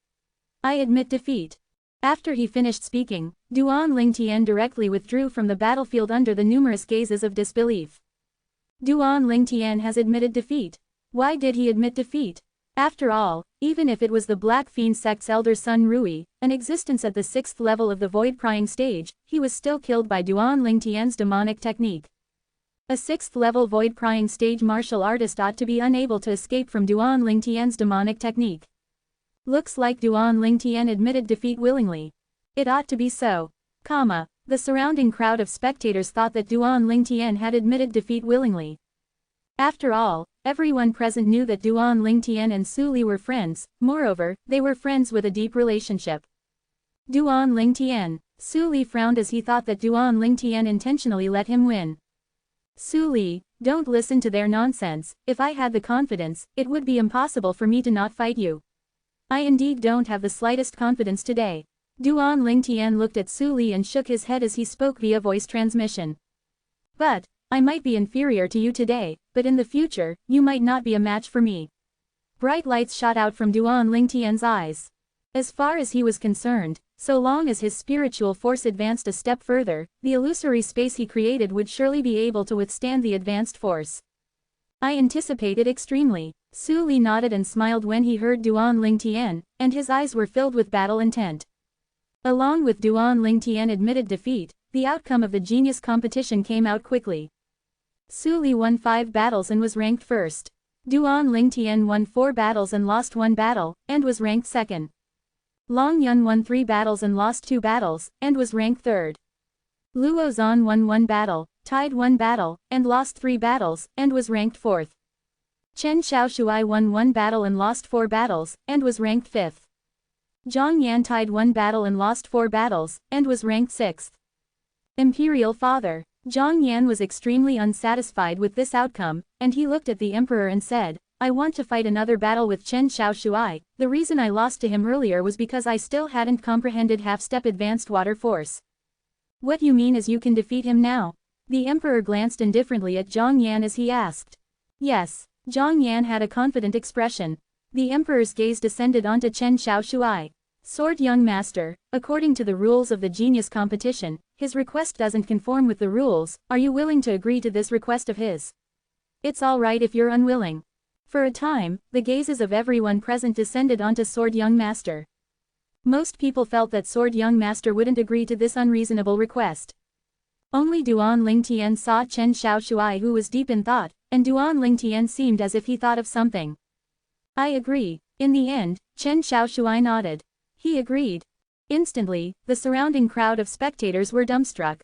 I admit defeat. After he finished speaking, Duan Lingtian directly withdrew from the battlefield under the numerous gazes of disbelief. Duan Lingtian has admitted defeat. Why did he admit defeat? After all, even if it was the Black Fiend sect's elder son Rui, an existence at the 6th level of the void-prying stage, he was still killed by Duan Lingtian's demonic technique. A 6th level void-prying stage martial artist ought to be unable to escape from Duan Lingtian's demonic technique. Looks like Duan Lingtian admitted defeat willingly. It ought to be so. The surrounding crowd of spectators thought that Duan Lingtian had admitted defeat willingly. After all, everyone present knew that Duan Lingtian and Su Li were friends, moreover, they were friends with a deep relationship. Duan Lingtian. Su Li frowned as he thought that Duan Lingtian intentionally let him win. Su Li, don't listen to their nonsense. If I had the confidence, it would be impossible for me to not fight you. I indeed don't have the slightest confidence today. Duan Lingtian looked at Su Li and shook his head as he spoke via voice transmission. But, I might be inferior to you today, but in the future, you might not be a match for me. Bright lights shot out from Duan Lingtian's eyes. As far as he was concerned, so long as his spiritual force advanced a step further, the illusory space he created would surely be able to withstand the advanced force. I anticipate it extremely. Su Li nodded and smiled when he heard Duan Lingtian, and his eyes were filled with battle intent. Along with Duan Lingtian admitted defeat, the outcome of the genius competition came out quickly. Su Li won 5 battles and was ranked first. Duan Lingtian won 4 battles and lost 1 battle, and was ranked second. Long Yun won 3 battles and lost 2 battles, and was ranked third. Luo Zan won 1 battle, tied 1 battle, and lost 3 battles, and was ranked fourth. Chen Xiaoshuai won 1 battle and lost 4 battles, and was ranked fifth. Zhang Yan tied 1 battle and lost 4 battles, and was ranked sixth. Imperial Father. Zhang Yan was extremely unsatisfied with this outcome, and he looked at the emperor and said, I want to fight another battle with Chen Xiaoshuai. The reason I lost to him earlier was because I still hadn't comprehended half-step advanced water force. What you mean is you can defeat him now? The emperor glanced indifferently at Zhang Yan as he asked. Yes. Zhang Yan had a confident expression. The emperor's gaze descended onto Chen Xiaoshuai. Sword Young Master, according to the rules of the genius competition, his request doesn't conform with the rules. Are you willing to agree to this request of his? It's all right if you're unwilling. For a time, the gazes of everyone present descended onto Sword Young Master. Most people felt that Sword Young Master wouldn't agree to this unreasonable request. Only Duan Lingtian saw Chen Xiaoshuai, who was deep in thought, and Duan Lingtian seemed as if he thought of something. I agree. In the end, Chen Xiaoshuai nodded. He agreed. Instantly, the surrounding crowd of spectators were dumbstruck.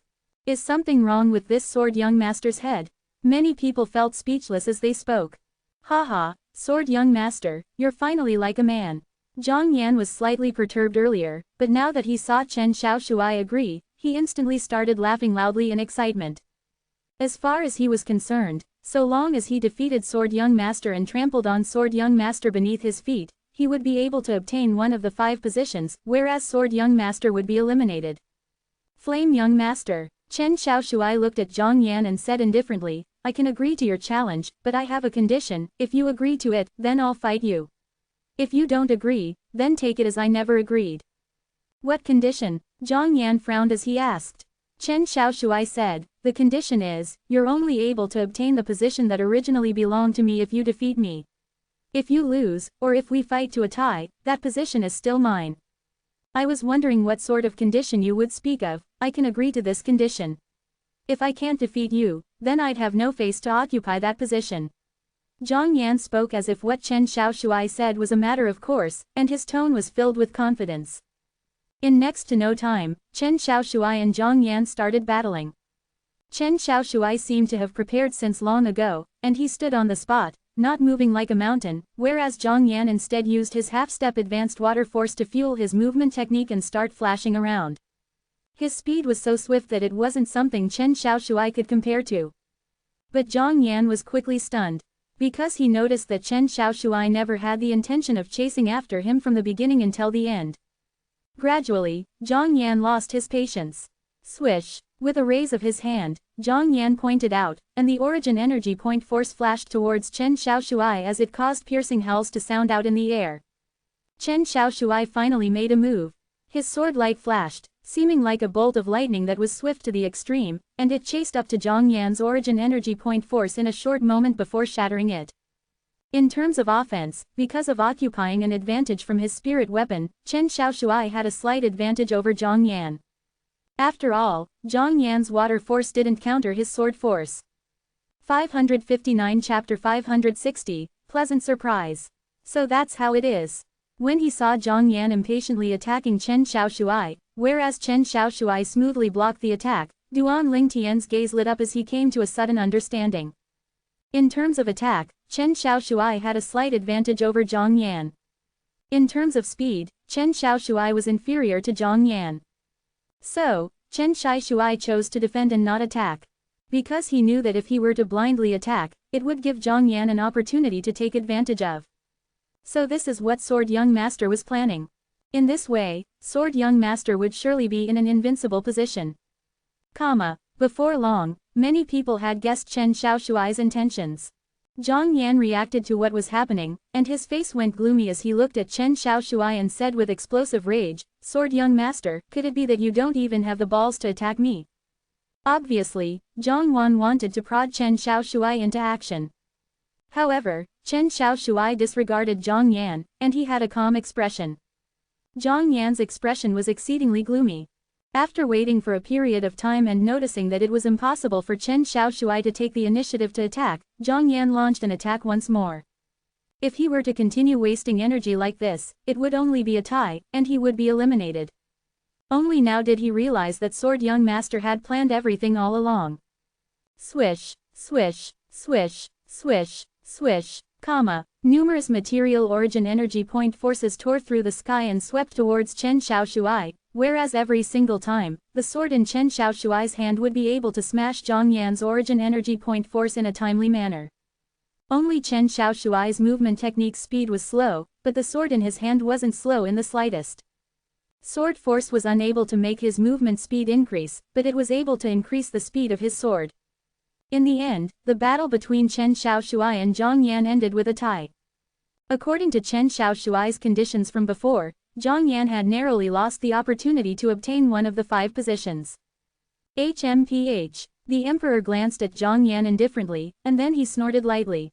Is something wrong with this Sword Young Master's head? Many people felt speechless as they spoke. Haha, Sword Young Master, you're finally like a man. Zhang Yan was slightly perturbed earlier, but now that he saw Chen Xiaoshuai agree, he instantly started laughing loudly in excitement. As far as he was concerned, so long as he defeated Sword Young Master and trampled on Sword Young Master beneath his feet, he would be able to obtain one of the 5 positions, whereas Sword Young Master would be eliminated. Flame Young Master. Chen Xiaoshuai looked at Zhang Yan and said indifferently, I can agree to your challenge, but I have a condition. If you agree to it, then I'll fight you. If you don't agree, then take it as I never agreed. What condition? Zhang Yan frowned as he asked. Chen Xiaoshuai said, the condition is, you're only able to obtain the position that originally belonged to me if you defeat me. If you lose, or if we fight to a tie, that position is still mine. I was wondering what sort of condition you would speak of. I can agree to this condition. If I can't defeat you, then I'd have no face to occupy that position. Zhang Yan spoke as if what Chen Xiaoshuai said was a matter of course, and his tone was filled with confidence. In next to no time, Chen Xiaoshuai and Zhang Yan started battling. Chen Xiaoshuai seemed to have prepared since long ago, and he stood on the spot, not moving like a mountain, whereas Zhang Yan instead used his half-step advanced water force to fuel his movement technique and start flashing around. His speed was so swift that it wasn't something Chen Xiaoshuai could compare to. But Zhang Yan was quickly stunned. Because he noticed that Chen Xiaoshuai never had the intention of chasing after him from the beginning until the end. Gradually, Zhang Yan lost his patience. Swish! With a raise of his hand, Zhang Yan pointed out, and the origin energy point force flashed towards Chen Xiaoshuai as it caused piercing howls to sound out in the air. Chen Xiaoshuai finally made a move. His sword light flashed, seeming like a bolt of lightning that was swift to the extreme, and it chased up to Zhang Yan's origin energy point force in a short moment before shattering it. In terms of offense, because of occupying an advantage from his spirit weapon, Chen Xiaoshui had a slight advantage over Zhang Yan. After all, Zhang Yan's water force didn't counter his sword force. 559 Chapter 560, Pleasant Surprise. So that's how it is. When he saw Zhang Yan impatiently attacking Chen Xiaoshui, whereas Chen Xiaoshui smoothly blocked the attack, Duan Lingtian's gaze lit up as he came to a sudden understanding. In terms of attack, Chen Xiaoshui had a slight advantage over Zhang Yan. In terms of speed, Chen Xiaoshui was inferior to Zhang Yan. So, Chen Xiaoshui chose to defend and not attack. Because he knew that if he were to blindly attack, it would give Zhang Yan an opportunity to take advantage of. So this is what Sword Young Master was planning. In this way, Sword Young Master would surely be in an invincible position. Before long, many people had guessed Chen Xiaoshui's intentions. Zhang Yan reacted to what was happening, and his face went gloomy as he looked at Chen Xiaoshui and said with explosive rage, "Sword Young Master, could it be that you don't even have the balls to attack me?" Obviously, Zhang Wan wanted to prod Chen Xiaoshui into action. However, Chen Xiaoshui disregarded Zhang Yan, and he had a calm expression. Zhang Yan's expression was exceedingly gloomy. After waiting for a period of time and noticing that it was impossible for Chen Xiaoshui to take the initiative to attack, Zhang Yan launched an attack once more. If he were to continue wasting energy like this, it would only be a tie, and he would be eliminated. Only now did he realize that Sword Young Master had planned everything all along. Swish, swish, swish, swish, swish, numerous material origin energy point forces tore through the sky and swept towards Chen Xiaoshui, whereas every single time, the sword in Chen Xiaoshui's hand would be able to smash Zhang Yan's origin energy point force in a timely manner. Only Chen Xiaoshui's movement technique's speed was slow, but the sword in his hand wasn't slow in the slightest. Sword force was unable to make his movement speed increase, but it was able to increase the speed of his sword. In the end, the battle between Chen Xiaoshui and Zhang Yan ended with a tie. According to Chen Xiaoshui's conditions from before, Zhang Yan had narrowly lost the opportunity to obtain one of the 5 positions. HMPH. The Emperor glanced at Zhang Yan indifferently, and then he snorted lightly.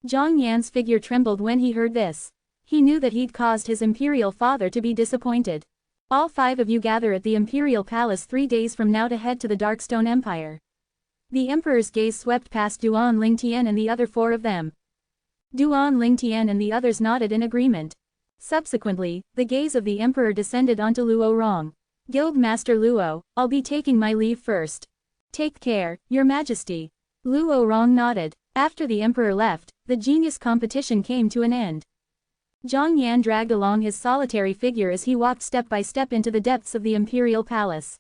Zhang Yan's figure trembled when he heard this. He knew that he'd caused his imperial father to be disappointed. All 5 of you gather at the Imperial Palace 3 days from now to head to the Darkstone Empire. The Emperor's gaze swept past Duan Lingtian and the other 4 of them. Duan Lingtian and the others nodded in agreement. Subsequently, the gaze of the Emperor descended onto Luo Rong. Guildmaster Luo, I'll be taking my leave first. Take care, Your Majesty. Luo Rong nodded. After the Emperor left, the genius competition came to an end. Zhang Yan dragged along his solitary figure as he walked step by step into the depths of the Imperial Palace.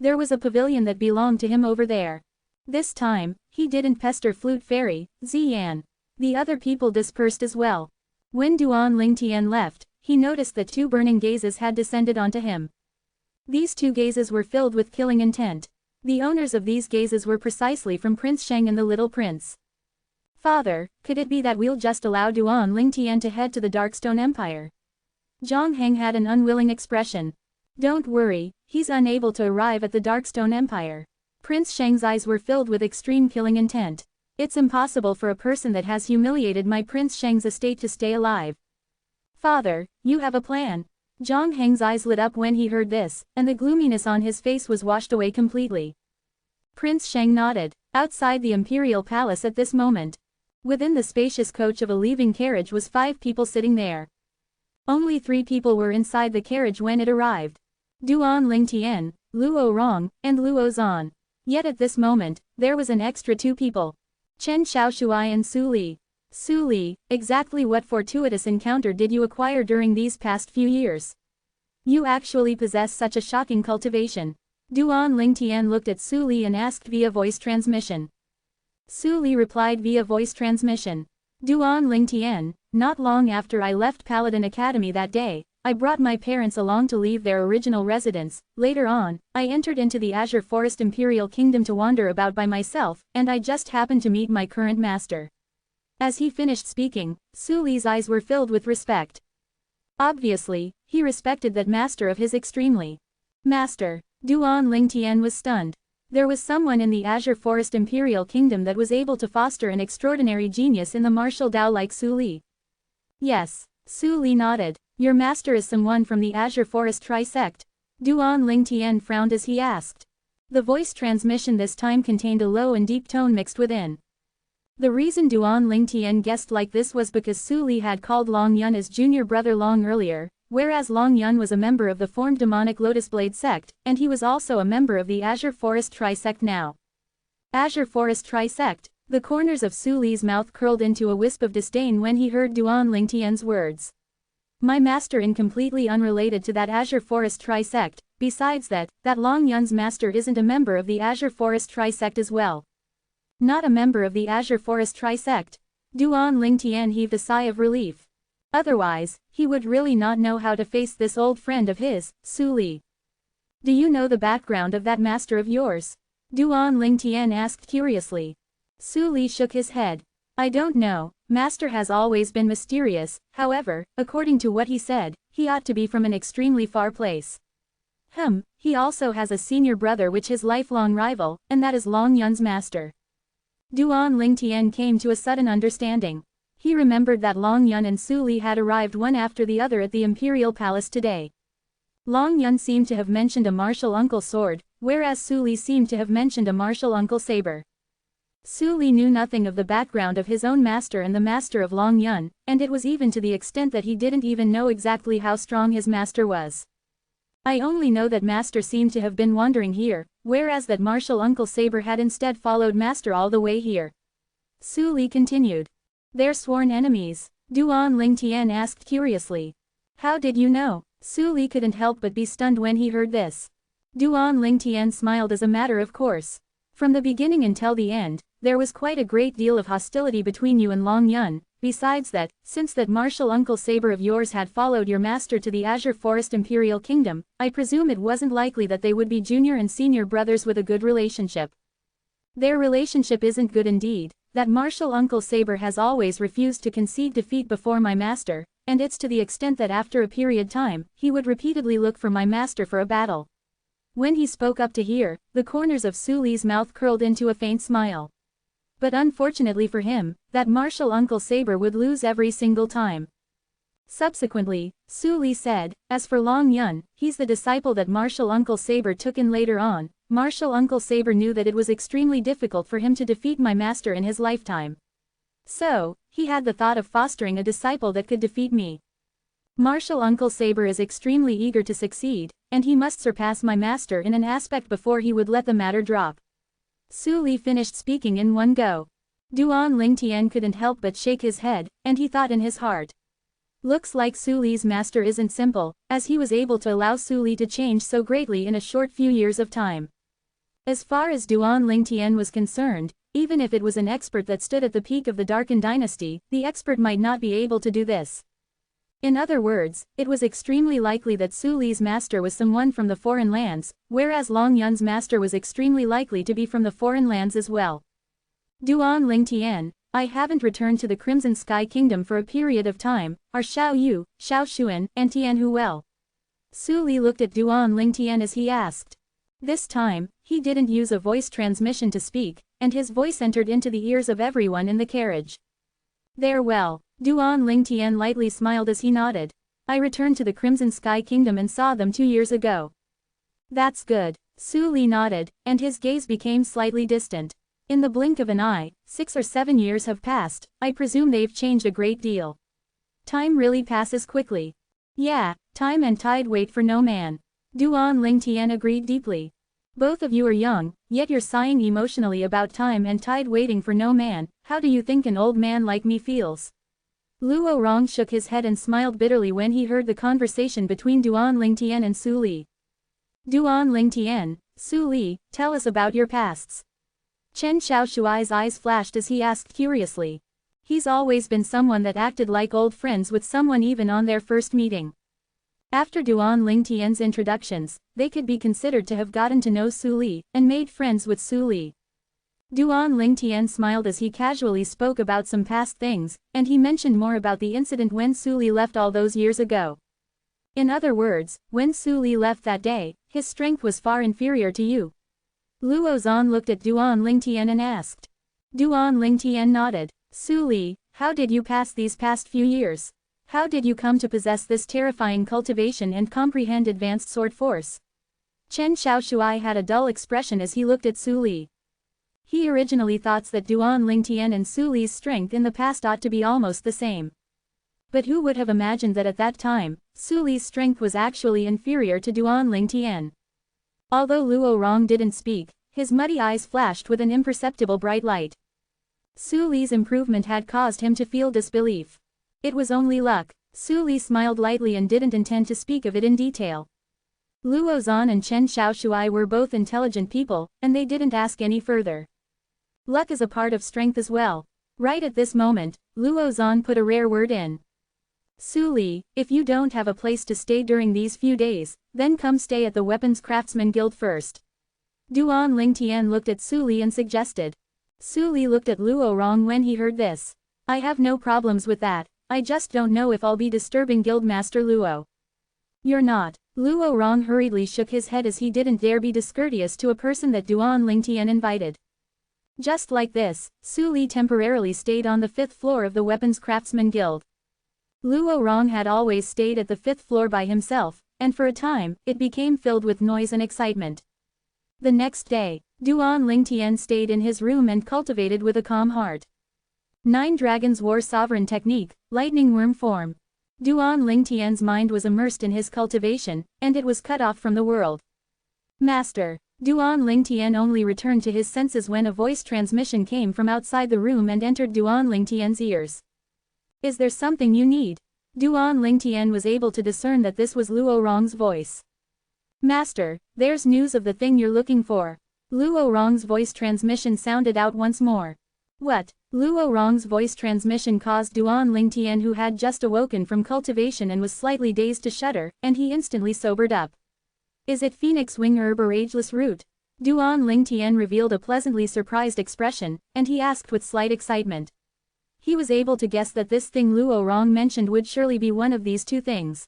There was a pavilion that belonged to him over there. This time, he didn't pester Flute Fairy, Ziyan. The other people dispersed as well. When Duan Lingtian left, he noticed that 2 burning gazes had descended onto him. These 2 gazes were filled with killing intent. The owners of these gazes were precisely from Prince Sheng and the Little Prince. Father, could it be that we'll just allow Duan Lingtian to head to the Darkstone Empire? Zhang Heng had an unwilling expression. Don't worry, he's unable to arrive at the Darkstone Empire. Prince Sheng's eyes were filled with extreme killing intent. It's impossible for a person that has humiliated my Prince Sheng's estate to stay alive. Father, you have a plan. Zhang Heng's eyes lit up when he heard this, and the gloominess on his face was washed away completely. Prince Sheng nodded. Outside the Imperial Palace at this moment, within the spacious coach of a leaving carriage was 5 people sitting there. Only 3 people were inside the carriage when it arrived. Duan Lingtian, Luo Rong, and Luo Zan. Yet at this moment, there was an extra 2 people. Chen Xiaoshui and Su Li. Su Li, exactly what fortuitous encounter did you acquire during these past few years? You actually possess such a shocking cultivation. Duan Lingtian looked at Su Li and asked via voice transmission. Su Li replied via voice transmission. Duan Lingtian, not long after I left Paladin Academy that day, I brought my parents along to leave their original residence. Later on, I entered into the Azure Forest Imperial Kingdom to wander about by myself, and I just happened to meet my current master. As he finished speaking, Su Li's eyes were filled with respect. Obviously, he respected that master of his extremely. Master. Duan Lingtian was stunned. There was someone in the Azure Forest Imperial Kingdom that was able to foster an extraordinary genius in the martial Dao like Su Li. Yes. Su Li nodded. Your master is someone from the Azure Forest Trisect? Duan Lingtian frowned as he asked. The voice transmission this time contained a low and deep tone mixed within. The reason Duan Lingtian guessed like this was because Su Li had called Long Yun as junior brother long earlier, whereas Long Yun was a member of the formed demonic Lotus Blade sect, and he was also a member of the Azure Forest Trisect now. Azure Forest Trisect. The corners of Su Li's mouth curled into a wisp of disdain when he heard Duan Lingtian's words. My master is completely unrelated to that Azure Forest Trisect, besides that Long Yun's master isn't a member of the Azure Forest Trisect as well. Not a member of the Azure Forest Trisect? Duan Lingtian heaved a sigh of relief. Otherwise, he would really not know how to face this old friend of his, Su Li. Do you know the background of that master of yours? Duan Lingtian asked curiously. Su Li shook his head. I don't know, master has always been mysterious, however, according to what he said, he ought to be from an extremely far place. He also has a senior brother which his lifelong rival, and that is Long Yun's master. Duan Lingtian came to a sudden understanding. He remembered that Long Yun and Su Li had arrived one after the other at the Imperial Palace today. Long Yun seemed to have mentioned a martial uncle sword, whereas Su Li seemed to have mentioned a martial uncle saber. Su Li knew nothing of the background of his own master and the master of Long Yun, and it was even to the extent that he didn't even know exactly how strong his master was. I only know that master seemed to have been wandering here, whereas that martial uncle saber had instead followed master all the way here. Su Li continued. They're sworn enemies? Duan Lingtian asked curiously. How did you know? Su Li couldn't help but be stunned when he heard this. Duan Lingtian smiled as a matter of course. From the beginning until the end, there was quite a great deal of hostility between you and Long Yun. Besides that, since that martial uncle saber of yours had followed your master to the Azure Forest Imperial Kingdom, I presume it wasn't likely that they would be junior and senior brothers with a good relationship. Their relationship isn't good indeed. That martial uncle saber has always refused to concede defeat before my master, and it's to the extent that after a period time, he would repeatedly look for my master for a battle. When he spoke up to here, the corners of Su Li's mouth curled into a faint smile. But unfortunately for him, that martial uncle saber would lose every single time. Subsequently, Su Li said, as for Long Yun, he's the disciple that martial uncle saber took in later on. Martial uncle saber knew that it was extremely difficult for him to defeat my master in his lifetime. So, he had the thought of fostering a disciple that could defeat me. Martial uncle saber is extremely eager to succeed, and he must surpass my master in an aspect before he would let the matter drop. Su Li finished speaking in one go. Duan Lingtian couldn't help but shake his head, and he thought in his heart. Looks like Su Li's master isn't simple, as he was able to allow Su Li to change so greatly in a short few years of time. As far as Duan Lingtian was concerned, even if it was an expert that stood at the peak of the Darken dynasty, the expert might not be able to do this. In other words, it was extremely likely that Su Li's master was someone from the foreign lands, whereas Long Yun's master was extremely likely to be from the foreign lands as well. Duan Lingtian, I haven't returned to the Crimson Sky Kingdom for a period of time. Are Xiao Yu, Xiao Xuan, and Tian Hu well? Su Li looked at Duan Lingtian as he asked. This time, he didn't use a voice transmission to speak, and his voice entered into the ears of everyone in the carriage. They're well. Duan Lingtian lightly smiled as he nodded. I returned to the Crimson Sky Kingdom and saw them 2 years ago. That's good. Su Li nodded, and his gaze became slightly distant. In the blink of an eye, 6 or 7 years have passed. I presume they've changed a great deal. Time really passes quickly. Yeah, time and tide wait for no man. Duan Lingtian agreed deeply. Both of you are young, yet you're sighing emotionally about time and tide waiting for no man. How do you think an old man like me feels? Luo Rong shook his head and smiled bitterly when he heard the conversation between Duan Lingtian and Su Li. Duan Lingtian, Su Li, tell us about your pasts. Chen Xiaoshuai's eyes flashed as he asked curiously. He's always been someone that acted like old friends with someone even on their first meeting. After Duan Lingtian's introductions, they could be considered to have gotten to know Su Li, and made friends with Su Li. Duan Lingtian smiled as he casually spoke about some past things, and he mentioned more about the incident when Su Li left all those years ago. In other words, when Su Li left that day, his strength was far inferior to you. Luo Zan looked at Duan Lingtian and asked. Duan Lingtian nodded. Su Li, how did you pass these past few years? How did you come to possess this terrifying cultivation and comprehend advanced sword force? Chen Xiaoshui had a dull expression as he looked at Su Li. He originally thought that Duan Lingtian and Su Li's strength in the past ought to be almost the same. But who would have imagined that at that time, Su Li's strength was actually inferior to Duan Lingtian? Although Luo Rong didn't speak, his muddy eyes flashed with an imperceptible bright light. Su Li's improvement had caused him to feel disbelief. It was only luck. Su Li smiled lightly and didn't intend to speak of it in detail. Luo Zan and Chen Xiaoshui were both intelligent people, and they didn't ask any further. Luck is a part of strength as well. Right at this moment, Luo Zan put a rare word in. Su Li, if you don't have a place to stay during these few days, then come stay at the Weapons Craftsman Guild first. Duan Lingtian looked at Su Li and suggested. Su Li looked at Luo Rong when he heard this. I have no problems with that, I just don't know if I'll be disturbing Guildmaster Luo. You're not. Luo Rong hurriedly shook his head as he didn't dare be discourteous to a person that Duan Lingtian invited. Just like this, Su Li temporarily stayed on the 5th floor of the Weapons Craftsman Guild. Luo Rong had always stayed at the 5th floor by himself, and for a time, it became filled with noise and excitement. The next day, Duan Lingtian stayed in his room and cultivated with a calm heart. 9 Dragons War Sovereign Technique, Lightning Worm Form. Duan Lingtian's mind was immersed in his cultivation, and it was cut off from the world. Master. Duan Lingtian only returned to his senses when a voice transmission came from outside the room and entered Duan Lingtian's ears. Is there something you need? Duan Lingtian was able to discern that this was Luo Rong's voice. Master, there's news of the thing you're looking for. Luo Rong's voice transmission sounded out once more. What? Luo Rong's voice transmission caused Duan Lingtian, who had just awoken from cultivation and was slightly dazed, to shudder, and he instantly sobered up. Is it Phoenix Wing Herb or Ageless Root? Duan Lingtian revealed a pleasantly surprised expression, and he asked with slight excitement. He was able to guess that this thing Luo Rong mentioned would surely be one of these two things.